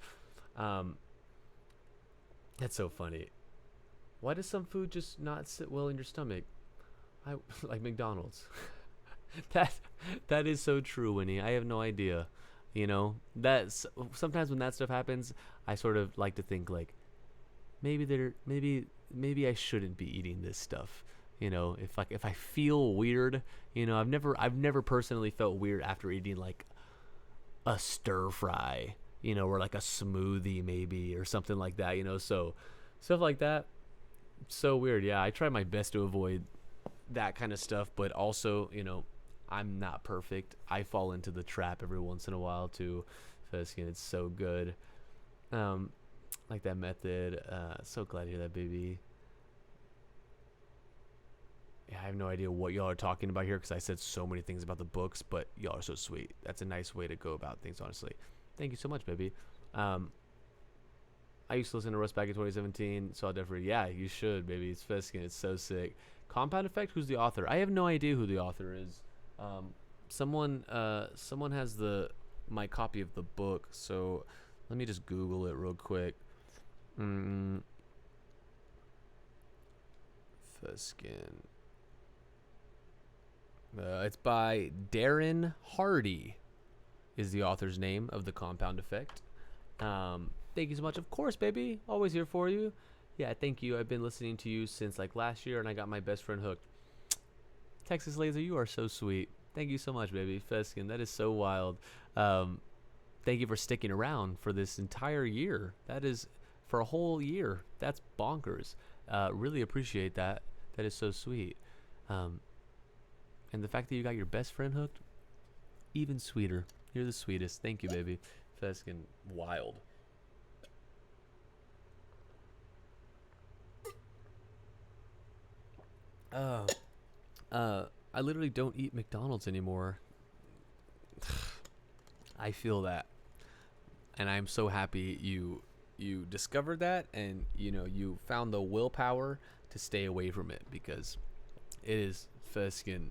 Um, that's so funny. Why does some food just not sit well in your stomach? I like McDonald's. that that is so true, Winnie. I have no idea. That's sometimes when that stuff happens, I sort of like to think like maybe I shouldn't be eating this stuff. If I feel weird, I've never personally felt weird after eating like a stir fry, or like a smoothie maybe or something like that. So stuff like that, so weird. Yeah, I try my best to avoid that kind of stuff, but also, I'm not perfect. I fall into the trap every once in a while too. Feskin, it's so good. Um, like that method. So glad to hear that, baby. Yeah, I have no idea what y'all are talking about here because I said so many things about the books, but y'all are so sweet. That's a nice way to go about things, honestly. Thank you so much, baby. Um, I used to listen to Russ back in 2017, so I'll definitely, yeah, you should, baby. It's Feskin. It's so sick. Compound Effect. Who's the author? I have no idea who the author is. Um, someone has the my copy of the book, so let me just Google it real quick. Mm, Feskin. It's by Darren Hardy, is the author's name of the Compound Effect. Thank you so much. Of course, baby. Always here for you. Yeah, thank you. I've been listening to you since like last year, and I got my best friend hooked. Texas Laser, you are so sweet. Thank you so much, baby. Feskin, that is so wild. Um, Thank you for sticking around for this entire year. That is for a whole year. That's bonkers. Really appreciate that. That is so sweet. Um, and the fact that you got your best friend hooked, even sweeter. You're the sweetest. Thank you, baby. Feskin, wild. Uh, I literally don't eat McDonald's anymore. I feel that, and I'm so happy you discovered that, and you found the willpower to stay away from it because it is Feskin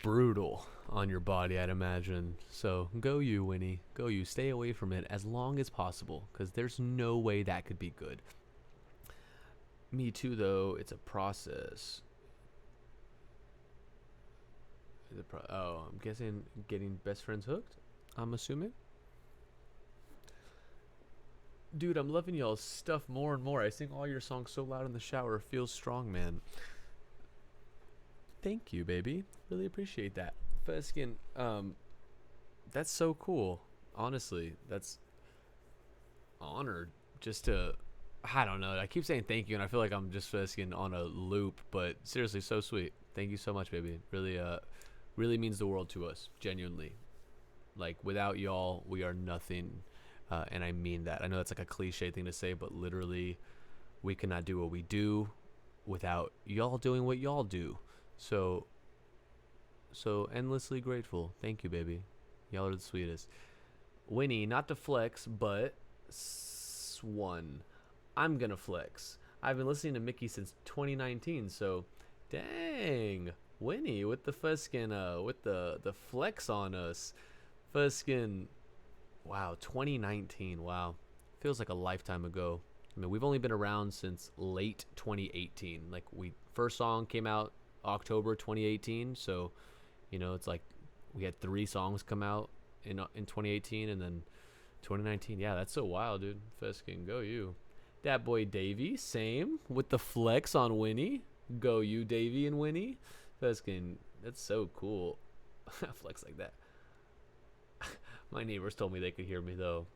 brutal on your body, I'd imagine. So go you, Winnie. Go you. Stay away from it as long as possible because there's no way that could be good. Me too, though. It's a process. I'm guessing getting best friends hooked. I'm assuming. Dude, I'm loving y'all's stuff more and more. I sing all your songs so loud in the shower. Feels strong, man. Thank you, baby. Really appreciate that. Feskin, that's so cool. Honestly, that's honored just to. I don't know. I keep saying thank you, and I feel like I'm just Feskin on a loop. But seriously, so sweet. Thank you so much, baby. Really means the world to us. Genuinely. Like without y'all, we are nothing. And I mean that. I know that's like a cliche thing to say, but literally, we cannot do what we do without y'all doing what y'all do. So endlessly grateful. Thank you, baby. Y'all are the sweetest. Winnie, not to flex, but one. I'm gonna flex. I've been listening to Mickey since 2019, so dang. Winnie with the Fuskin, with the flex on us. Fuskin, wow, 2019, wow. Feels like a lifetime ago. I mean, we've only been around since late 2018. Like, first song came out October 2018, so, it's like we had 3 songs come out in 2018, and then 2019. Yeah, that's so wild, dude. Fuskin, go you. That boy Davey, same, with the flex on Winnie. Go you, Davey and Winnie. Fuskin, that's so cool. Flex like that. My neighbors told me they could hear me, though.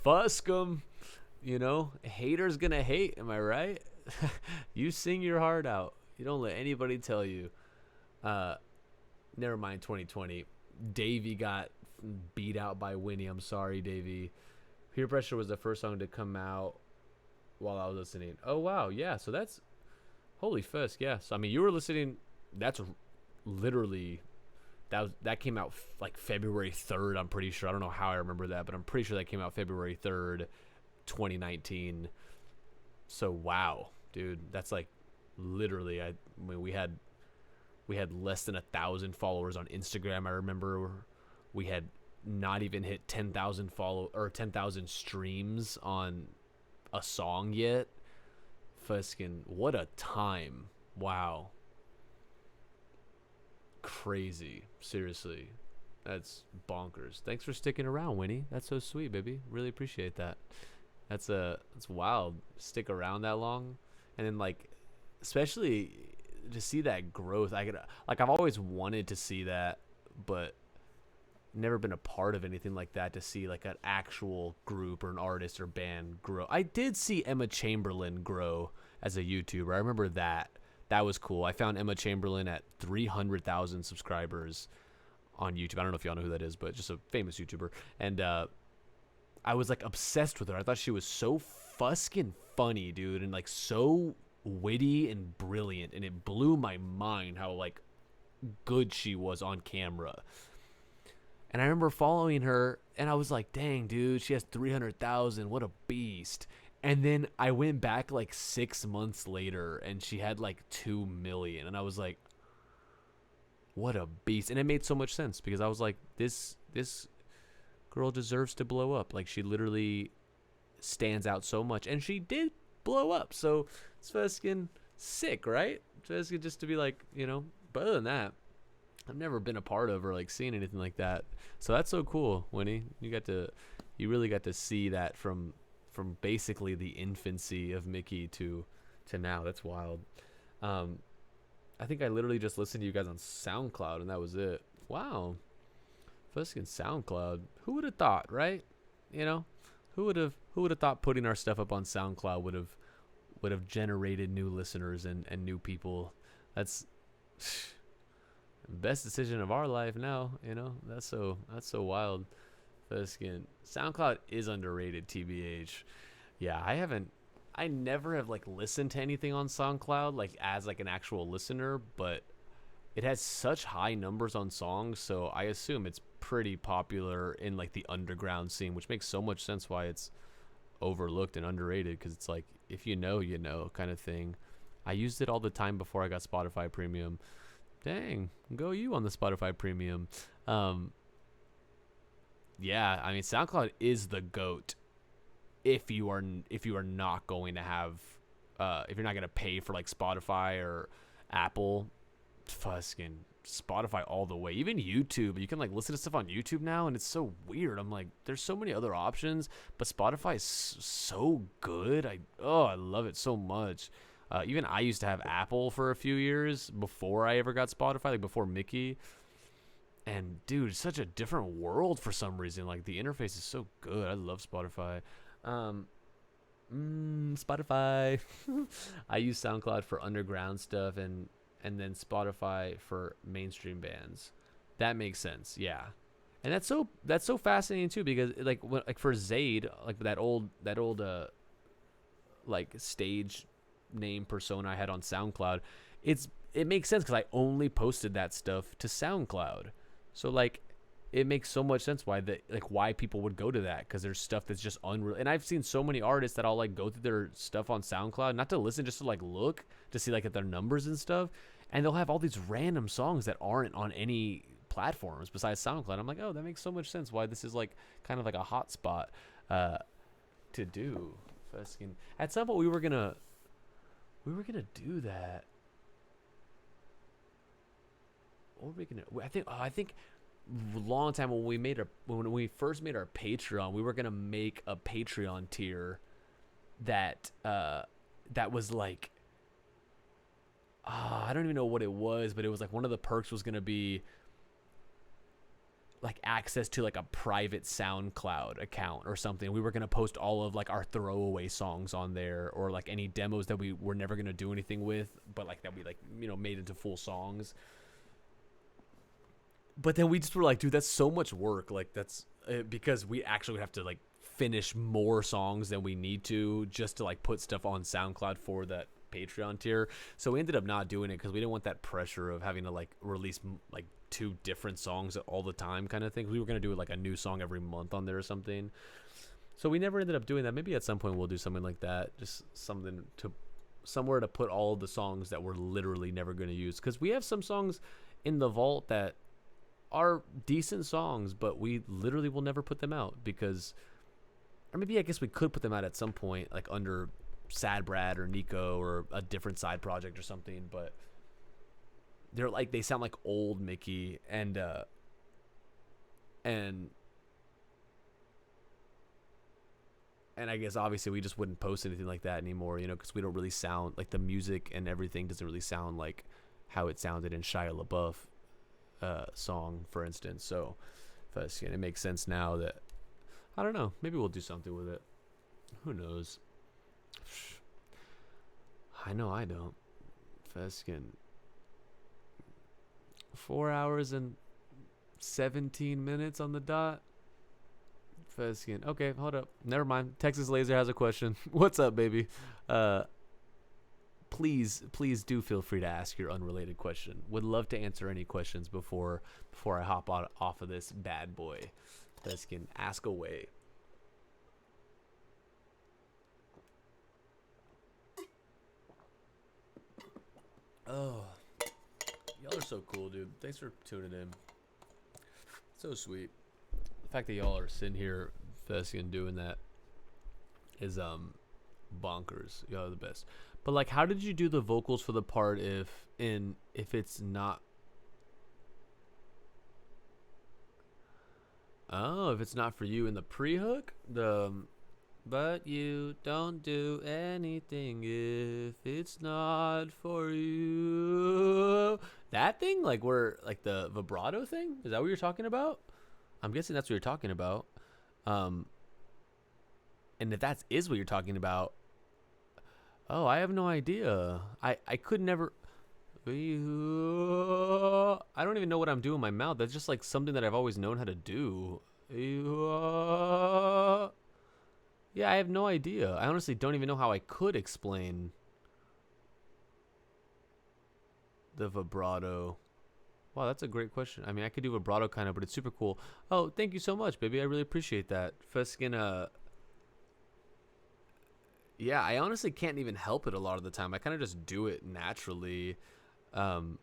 Fuskum. Haters gonna hate, am I right? You sing your heart out. You don't let anybody tell you. Never mind 2020. Davey got beat out by Winnie. I'm sorry, Davey. Peer Pressure was the first song to come out while I was listening. Oh, wow. Yeah, so that's... Holy Fusk, yeah. So, I mean, you were listening... That's literally that came out like February 3rd. I'm pretty sure. I don't know how I remember that, but I'm pretty sure that came out February 3rd, 2019. So wow, dude, that's like literally. I mean, we had less than 1,000 followers on Instagram. I remember we had not even hit 10,000 or 10,000 streams on a song yet. Fuskin, what a time! Wow, crazy. Seriously, that's bonkers. Thanks for sticking around, Winnie. That's so sweet, baby. Really appreciate that. That's wild. Stick around that long, and then like, especially to see that growth. I've always wanted to see that, but never been a part of anything like that, to see like an actual group or an artist or band grow. I did see Emma Chamberlain grow as a YouTuber. I remember that. That was cool. I found Emma Chamberlain at 300,000 subscribers on YouTube. I don't know if y'all know who that is, but just a famous YouTuber. And I was like obsessed with her. I thought she was so fuskin' funny, dude, and like so witty and brilliant, and it blew my mind how like good she was on camera. And I remember following her, and I was like, dang, dude, she has 300,000. What a beast. And then I went back like 6 months later, and she had like 2 million. And I was like, what a beast. And it made so much sense, because I was like, this girl deserves to blow up. Like, she literally stands out so much. And she did blow up. So it's fucking sick, right? Just to be like, you know, but other than that, I've never been a part of or like seen anything like that. So that's so cool, Winnie. You really got to see that from basically the infancy of Mickey to now. That's wild. I think I literally just listened to you guys on SoundCloud, and that was it. Wow. Fucking SoundCloud. Who would have thought, right? You know, who would have thought putting our stuff up on SoundCloud would have generated new listeners and new people. That's best decision of our life now, you know. That's so wild. Fucking SoundCloud is underrated, TBH. Yeah, I never have like listened to anything on SoundCloud like as like an actual listener, but it has such high numbers on songs, so I assume it's pretty popular in like the underground scene, which makes so much sense why it's overlooked and underrated, because it's like, if you know, you know, kind of thing. I used it all the time before I got Spotify Premium. Dang, go you on the Spotify Premium. Yeah, I mean, SoundCloud is the GOAT if you are not going to have if you're not going to pay for like Spotify or Apple. Fucking Spotify all the way. Even YouTube, you can like listen to stuff on YouTube now, and it's so weird. I'm like, there's so many other options, but Spotify is so good. I love it so much. Even I used to have Apple for a few years before I ever got Spotify, like before Mickey. And dude, it's such a different world for some reason. Like, the interface is so good. I love Spotify. Spotify. I use SoundCloud for underground stuff, and then Spotify for mainstream bands. That makes sense. Yeah. And that's so fascinating too, because like for Zayd, like that old like stage name persona I had on SoundCloud, it makes sense because I only posted that stuff to SoundCloud. So like, it makes so much sense why people would go to that, because there's stuff that's just unreal. And I've seen so many artists that I'll like go through their stuff on SoundCloud, not to listen, just to like look to see like at their numbers and stuff, and they'll have all these random songs that aren't on any platforms besides SoundCloud. I'm like, oh, that makes so much sense why this is like kind of like a hot spot to do. At some point we were gonna do that. What were we gonna? I think long time when we first made our Patreon, we were gonna make a Patreon tier that was like, I don't even know what it was, but it was like one of the perks was gonna be like access to like a private SoundCloud account or something. We were gonna post all of like our throwaway songs on there, or like any demos that we were never gonna do anything with, but like that we like, you know, made into full songs. But then we just were like, dude, that's so much work. Like, that's because we actually would have to like finish more songs than we need to just to like put stuff on SoundCloud for that Patreon tier. So we ended up not doing it because we didn't want that pressure of having to like release like two different songs all the time kind of thing. We were gonna do like a new song every month on there or something. So we never ended up doing that. Maybe at some point we'll do something like that. Just something to somewhere to put all of the songs that we're literally never gonna use. Because we have some songs in the vault that are decent songs, but we literally will never put them out because, or maybe I guess we could put them out at some point, like under Sad Brad or Nico or a different side project or something. But they're like, they sound like old Mickey and I guess obviously we just wouldn't post anything like that anymore, you know, because we don't really sound like the music and everything doesn't really sound like how it sounded in Shia LaBeouf song, for instance. So it makes sense now that, I don't know, maybe we'll do something with it. Who knows? I know I don't. Feskin. 4 hours and 17 minutes on the dot. Feskin. Okay, hold up. Never mind. Texas Laser has a question. What's up, baby? Please do feel free to ask your unrelated question. Would love to answer any questions before I hop off of this bad boy. Feskin, ask away. Oh, y'all are so cool, dude. Thanks for tuning in. So sweet. The fact that y'all are sitting here, Feskin, doing that is bonkers. Y'all are the best. But like, how did you do the vocals for the part if it's not? Oh, if it's not for you in the pre-hook, but you don't do anything if it's not for you. That thing, like where, like the vibrato thing? Is that what you're talking about? I'm guessing that's what you're talking about. And if that is what you're talking about, oh, I have no idea. I could never. I don't even know what I'm doing in my mouth. That's just like something that I've always known how to do. Yeah, I have no idea. I honestly don't even know how I could explain the vibrato. Wow, that's a great question. I mean, I could do vibrato kind of, but it's super cool. Oh, thank you so much, baby. I really appreciate that. Feskin, yeah, I honestly can't even help it a lot of the time. I kind of just do it naturally. Like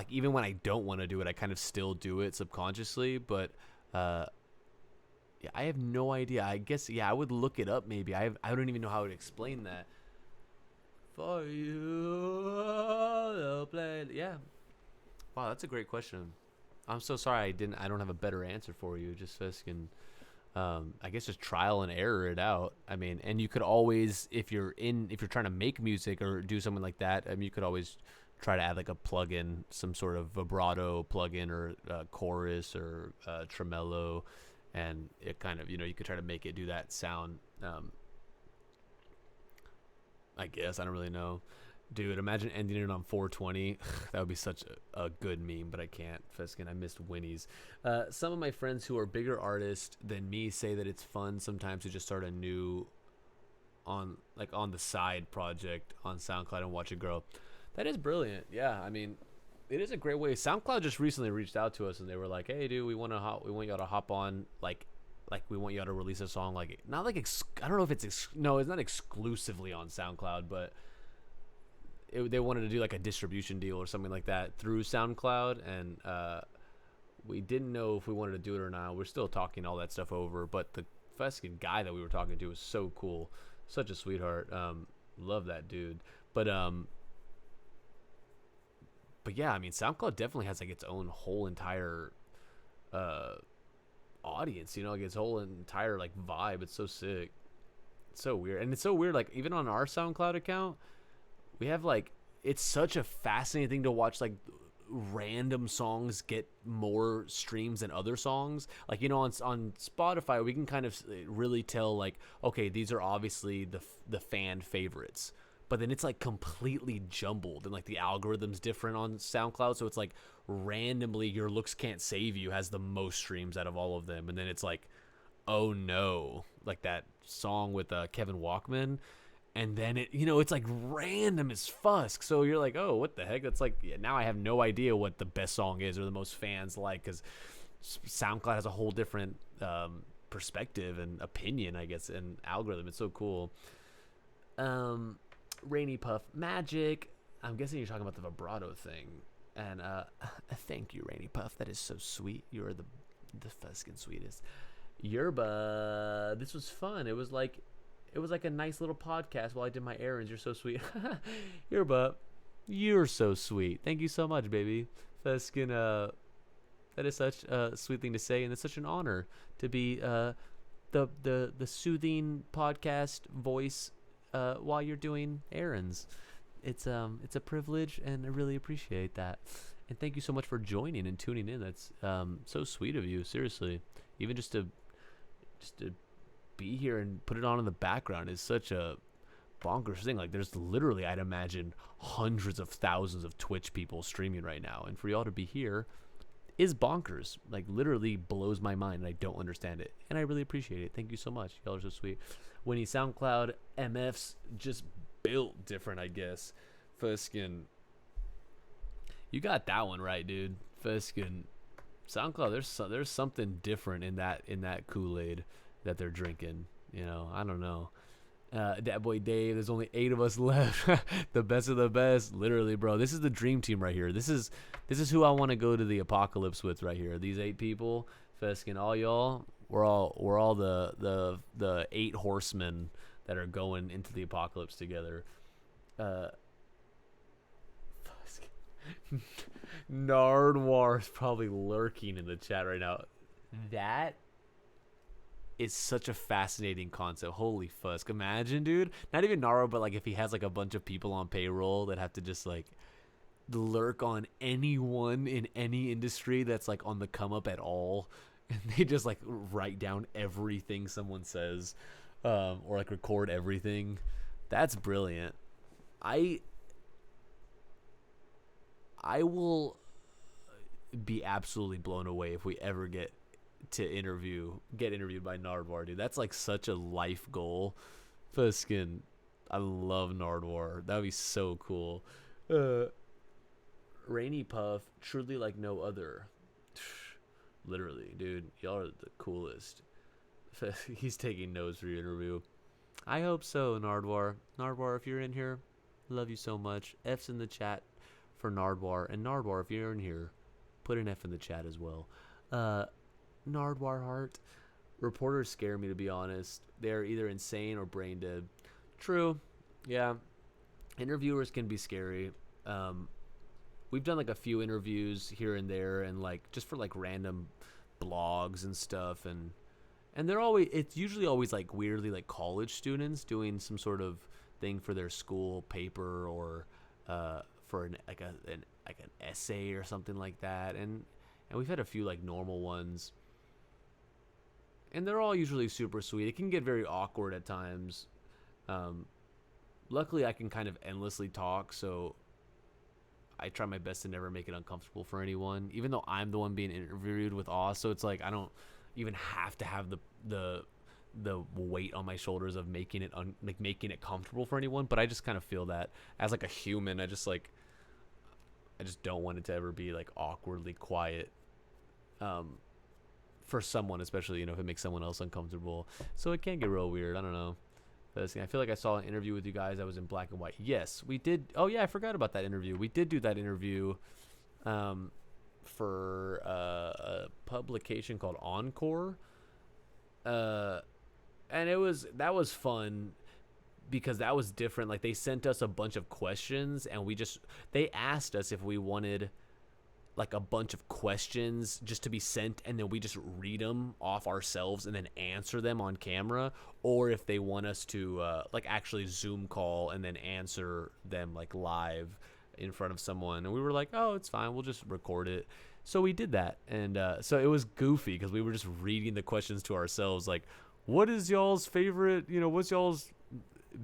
even when I don't want to do it, I kind of still do it subconsciously, but yeah, I have no idea. I guess, yeah, I would look it up maybe. I don't even know how to explain that. For you, play. Yeah. Wow, that's a great question. I'm so sorry I don't have a better answer for you. Just Feskin, I guess just trial and error it out. I mean, and you could always, if you're trying to make music or do something like that, I mean, you could always try to add like a plugin, some sort of vibrato plugin or chorus or tremolo. And it kind of, you know, you could try to make it do that sound. I guess, I don't really know. Dude, imagine ending it on 420. That would be such a good meme, but I can't. Feskin, I missed Winnie's. Some of my friends who are bigger artists than me say that it's fun sometimes to just start a new on the side project on SoundCloud and watch it grow. That is brilliant. Yeah, I mean, it is a great way. SoundCloud just recently reached out to us and they were like, "Hey, dude, we want y'all to hop on like we want y'all to release a song like not like I don't know if it's no, it's not exclusively on SoundCloud, but they wanted to do like a distribution deal or something like that through SoundCloud, and we didn't know if we wanted to do it or not. We're still talking all that stuff over, but the Feskin guy that we were talking to was so cool, such a sweetheart. Love that dude, but yeah, I mean, SoundCloud definitely has like its own whole entire audience, you know, like its whole entire like vibe. It's so sick. It's so weird. And it's so weird, like even on our SoundCloud account, we have like, it's such a fascinating thing to watch, like random songs get more streams than other songs. Like, you know, on Spotify, we can kind of really tell like, okay, these are obviously the fan favorites. But then it's like completely jumbled and like the algorithm's different on SoundCloud. So it's like randomly Your Looks Can't Save You has the most streams out of all of them. And then it's like, oh no, like that song with Kevin Walkman. and then it's like random as fusk. So you're like, oh, what the heck? That's like, yeah, now I have no idea what the best song is or the most fans like, because SoundCloud has a whole different perspective and opinion, I guess, and algorithm. It's so cool. Rainy Puff Magic. I'm guessing you're talking about the vibrato thing. And thank you, Rainy Puff. That is so sweet. You're the fucking sweetest. Yerba, this was fun. It was like a nice little podcast while I did my errands. You're so sweet. Yerba, you're so sweet. Thank you so much, baby. Fucking that is such a sweet thing to say, and it's such an honor to be the soothing podcast voice while you're doing errands. It's a privilege, and I really appreciate that. And thank you so much for joining and tuning in. That's so sweet of you. Seriously, even just to be here and put it on in the background is such a bonkers thing. Like, there's literally, I'd imagine, hundreds of thousands of Twitch people streaming right now, and for y'all to be here is bonkers. Like, literally blows my mind, and I don't understand it, and I really appreciate it. Thank you so much. Y'all are so sweet. Winnie SoundCloud MFs just built different, I guess. Fuskin, you got that one right, dude. Fuskin, SoundCloud, there's something different in that Kool-Aid that they're drinking. I don't know. That boy Dave, there's only 8 of us left. The best of the best. Literally, bro. This is the dream team right here. This is who I want to go to the apocalypse with right here. These 8 people. Feskin, all y'all. We're all the 8 horsemen that are going into the apocalypse together. Nardwar is probably lurking in the chat right now. That is such a fascinating concept. Holy fusk. Imagine, dude. Not even Naro, but like if he has like a bunch of people on payroll that have to just like lurk on anyone in any industry that's like on the come up at all. And they just like write down everything someone says, or like record everything. That's brilliant. I will be absolutely blown away if we ever get interviewed by Nardwar, dude. That's like such a life goal. Fuskin, I love Nardwar. That would be so cool. Rainy Puff, truly like no other. Literally, dude, y'all are the coolest. He's taking notes for your interview. I hope so, Nardwar. Nardwar, if you're in here, love you so much. F's in the chat for Nardwar. And Nardwar, if you're in here, put an F in the chat as well. Nardwar Heart. Reporters scare me, to be honest. They're either insane or brain dead. True. Yeah. Interviewers can be scary. We've done like a few interviews here and there, and like just for like random blogs and stuff, and it's usually always like weirdly like college students doing some sort of thing for their school paper, or for an essay or something like that, and we've had a few like normal ones, and they're all usually super sweet. It can get very awkward at times. Luckily I can kind of endlessly talk, so I try my best to never make it uncomfortable for anyone, even though I'm the one being interviewed with Oz. So it's like I don't even have to have the weight on my shoulders of making it making it comfortable for anyone. But I just kind of feel that as like a human, I just don't want it to ever be like awkwardly quiet for someone, especially if it makes someone else uncomfortable. So it can get real weird. I don't know. I feel like I saw an interview with you guys that was in black and white. Yes, we did. Oh, yeah, I forgot about that interview. We did do that interview for a publication called Encore. And that was fun because that was different. Like, they sent us a bunch of questions, and they asked us if we wanted like a bunch of questions just to be sent, and then we just read them off ourselves and then answer them on camera, or if they want us to like actually Zoom call and then answer them like live in front of someone. And we were like, oh, it's fine, we'll just record it. So we did that, and so it was goofy because we were just reading the questions to ourselves, like, what is y'all's favorite, what's y'all's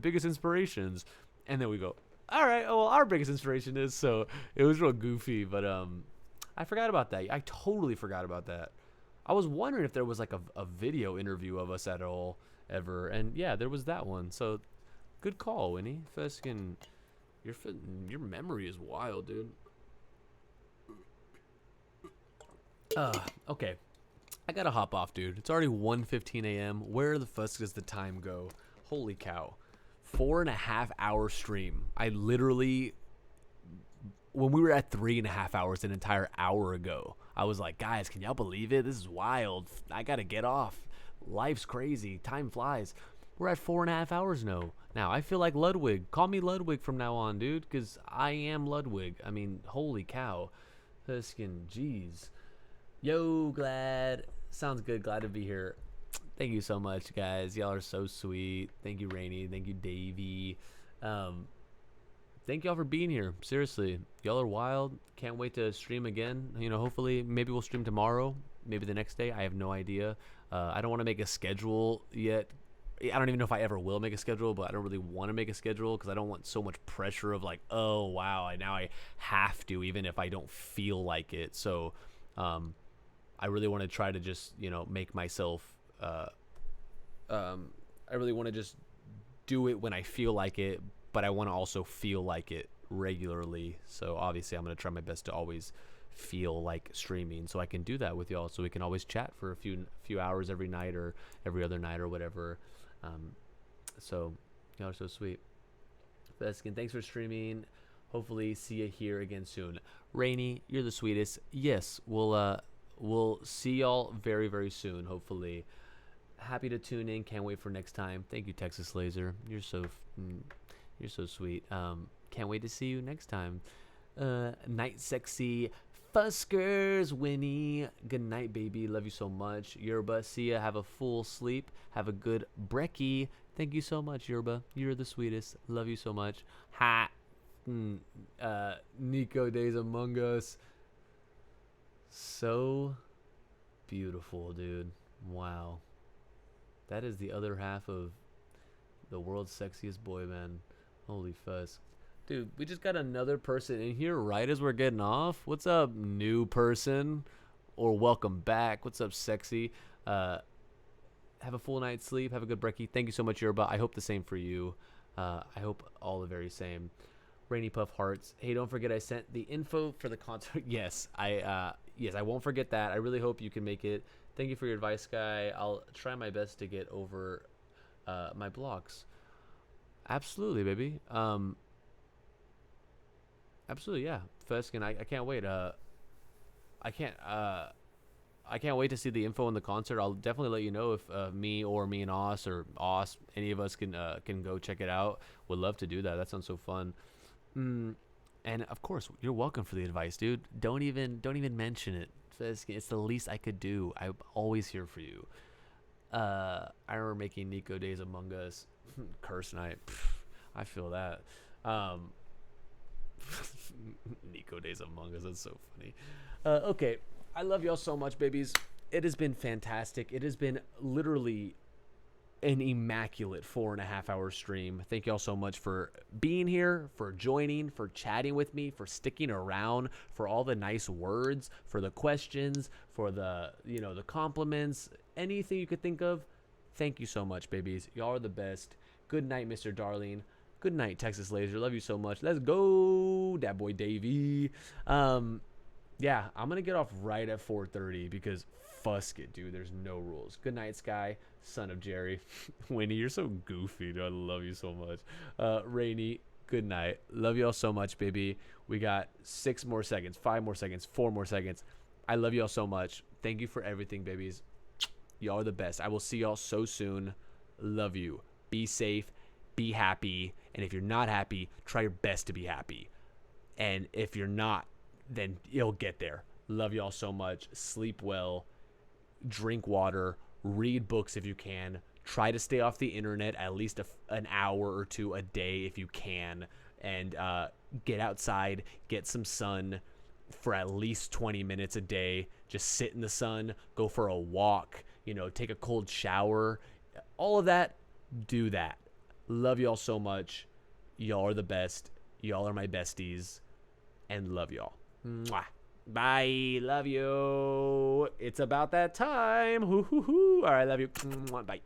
biggest inspirations? And then we go, all right, well, our biggest inspiration is, so it was real goofy. But I forgot about that. I totally forgot about that. I was wondering if there was like a video interview of us at all ever. And yeah, there was that one. So Good call, Winnie. Feskin, your memory is wild, dude. Okay. I gotta hop off, dude. It's already 1:15 a.m. Where the fuck does the time go? Holy cow. 4.5 hour stream. I literally, when we were at 3.5 hours an entire hour ago, I was like, guys, can y'all believe it? This is wild. I gotta get off. Life's crazy. Time flies. We're at 4.5 hours now. I feel like Ludwig. Call me Ludwig from now on, dude, because I am Ludwig. I mean, holy cow. Huskin, jeez. Yo, glad. Sounds good. Glad to be here. Thank you so much, guys. Y'all are so sweet. Thank you, Rainy. Thank you, Davey. Thank y'all for being here. Seriously, y'all are wild. Can't wait to stream again. You know, hopefully, maybe we'll stream tomorrow. Maybe the next day. I have no idea. I don't want to make a schedule yet. I don't even know if I ever will make a schedule, but I don't really want to make a schedule because I don't want so much pressure of like, oh, wow, now I have to, even if I don't feel like it. So, I really want to try to just, you know, make myself, I really want to just do it when I feel like it, but I want to also feel like it regularly. So obviously I'm going to try my best to always feel like streaming so I can do that with y'all, so we can always chat for a few hours every night or every other night or whatever. So y'all are so sweet. Feskin, thanks for streaming. Hopefully see you here again soon. Rainy, you're the sweetest. Yes, we'll see y'all very, very soon, hopefully. Happy to tune in. Can't wait for next time. Thank you, Texas Laser. You're so sweet. Can't wait to see you next time. Night Sexy Fuskers, Winnie. Good night, baby. Love you so much. Yerba, see ya. Have a full sleep. Have a good brekkie. Thank you so much, Yerba. You're the sweetest. Love you so much. Ha. Nico Days Among Us. So beautiful, dude. Wow. That is the other half of the world's sexiest boy, man. Holy fuzz. Dude, we just got another person in here right as we're getting off. What's up, new person? Or welcome back. What's up, sexy? Have a full night's sleep. Have a good brekkie. Thank you so much, Yerba. I hope the same for you. I hope all the very same. Rainy Puff Hearts. Hey, don't forget I sent the info for the concert. Yes, I won't forget that. I really hope you can make it. Thank you for your advice, Guy. I'll try my best to get over my blocks. Absolutely, baby. Absolutely, yeah. Feskin, I can't wait. I can't wait to see the info on the concert. I'll definitely let you know if me and Oz or Oz, any of us can go check it out. Would love to do that. That sounds so fun. And of course, you're welcome for the advice, dude. Don't even mention it. It's the least I could do. I'm always here for you. I remember making Nico Days Among Us curse night. I feel that. Nico Days Among Us. That's so funny. Okay, I love y'all so much, babies. It has been fantastic. It has been literally an immaculate 4.5 hour stream. Thank y'all so much for being here, for joining, for chatting with me, for sticking around, for all the nice words, for the questions, for the compliments, anything you could think of. Thank you so much, babies. Y'all are the best. Good night, Mr. Darling. Good night, Texas Laser. Love you so much. Let's go, that boy Davey. Yeah, I'm gonna get off right at 4:30 because fuck it, dude. There's no rules. Good night, Sky, son of Jerry. Winnie, you're so goofy, dude. I love you so much. Rainy, good night. Love y'all so much, baby. We got 6 more seconds, 5 more seconds, 4 more seconds. I love y'all so much. Thank you for everything, babies. Y'all are the best. I will see y'all so soon. Love you. Be safe. Be happy. And if you're not happy, try your best to be happy. And if you're not, then you'll get there. Love y'all so much. Sleep well. Drink water. Read books if you can. Try to stay off the internet at least an hour or 2 a day if you can. And get outside. Get some sun for at least 20 minutes a day. Just sit in the sun. Go for a walk. Take a cold shower. All of that. Do that. Love y'all so much. Y'all are the best. Y'all are my besties. And love y'all. Mwah. Bye. Love you. It's about that time. Hoo hoo hoo. All right. Love you. Mwah. Bye.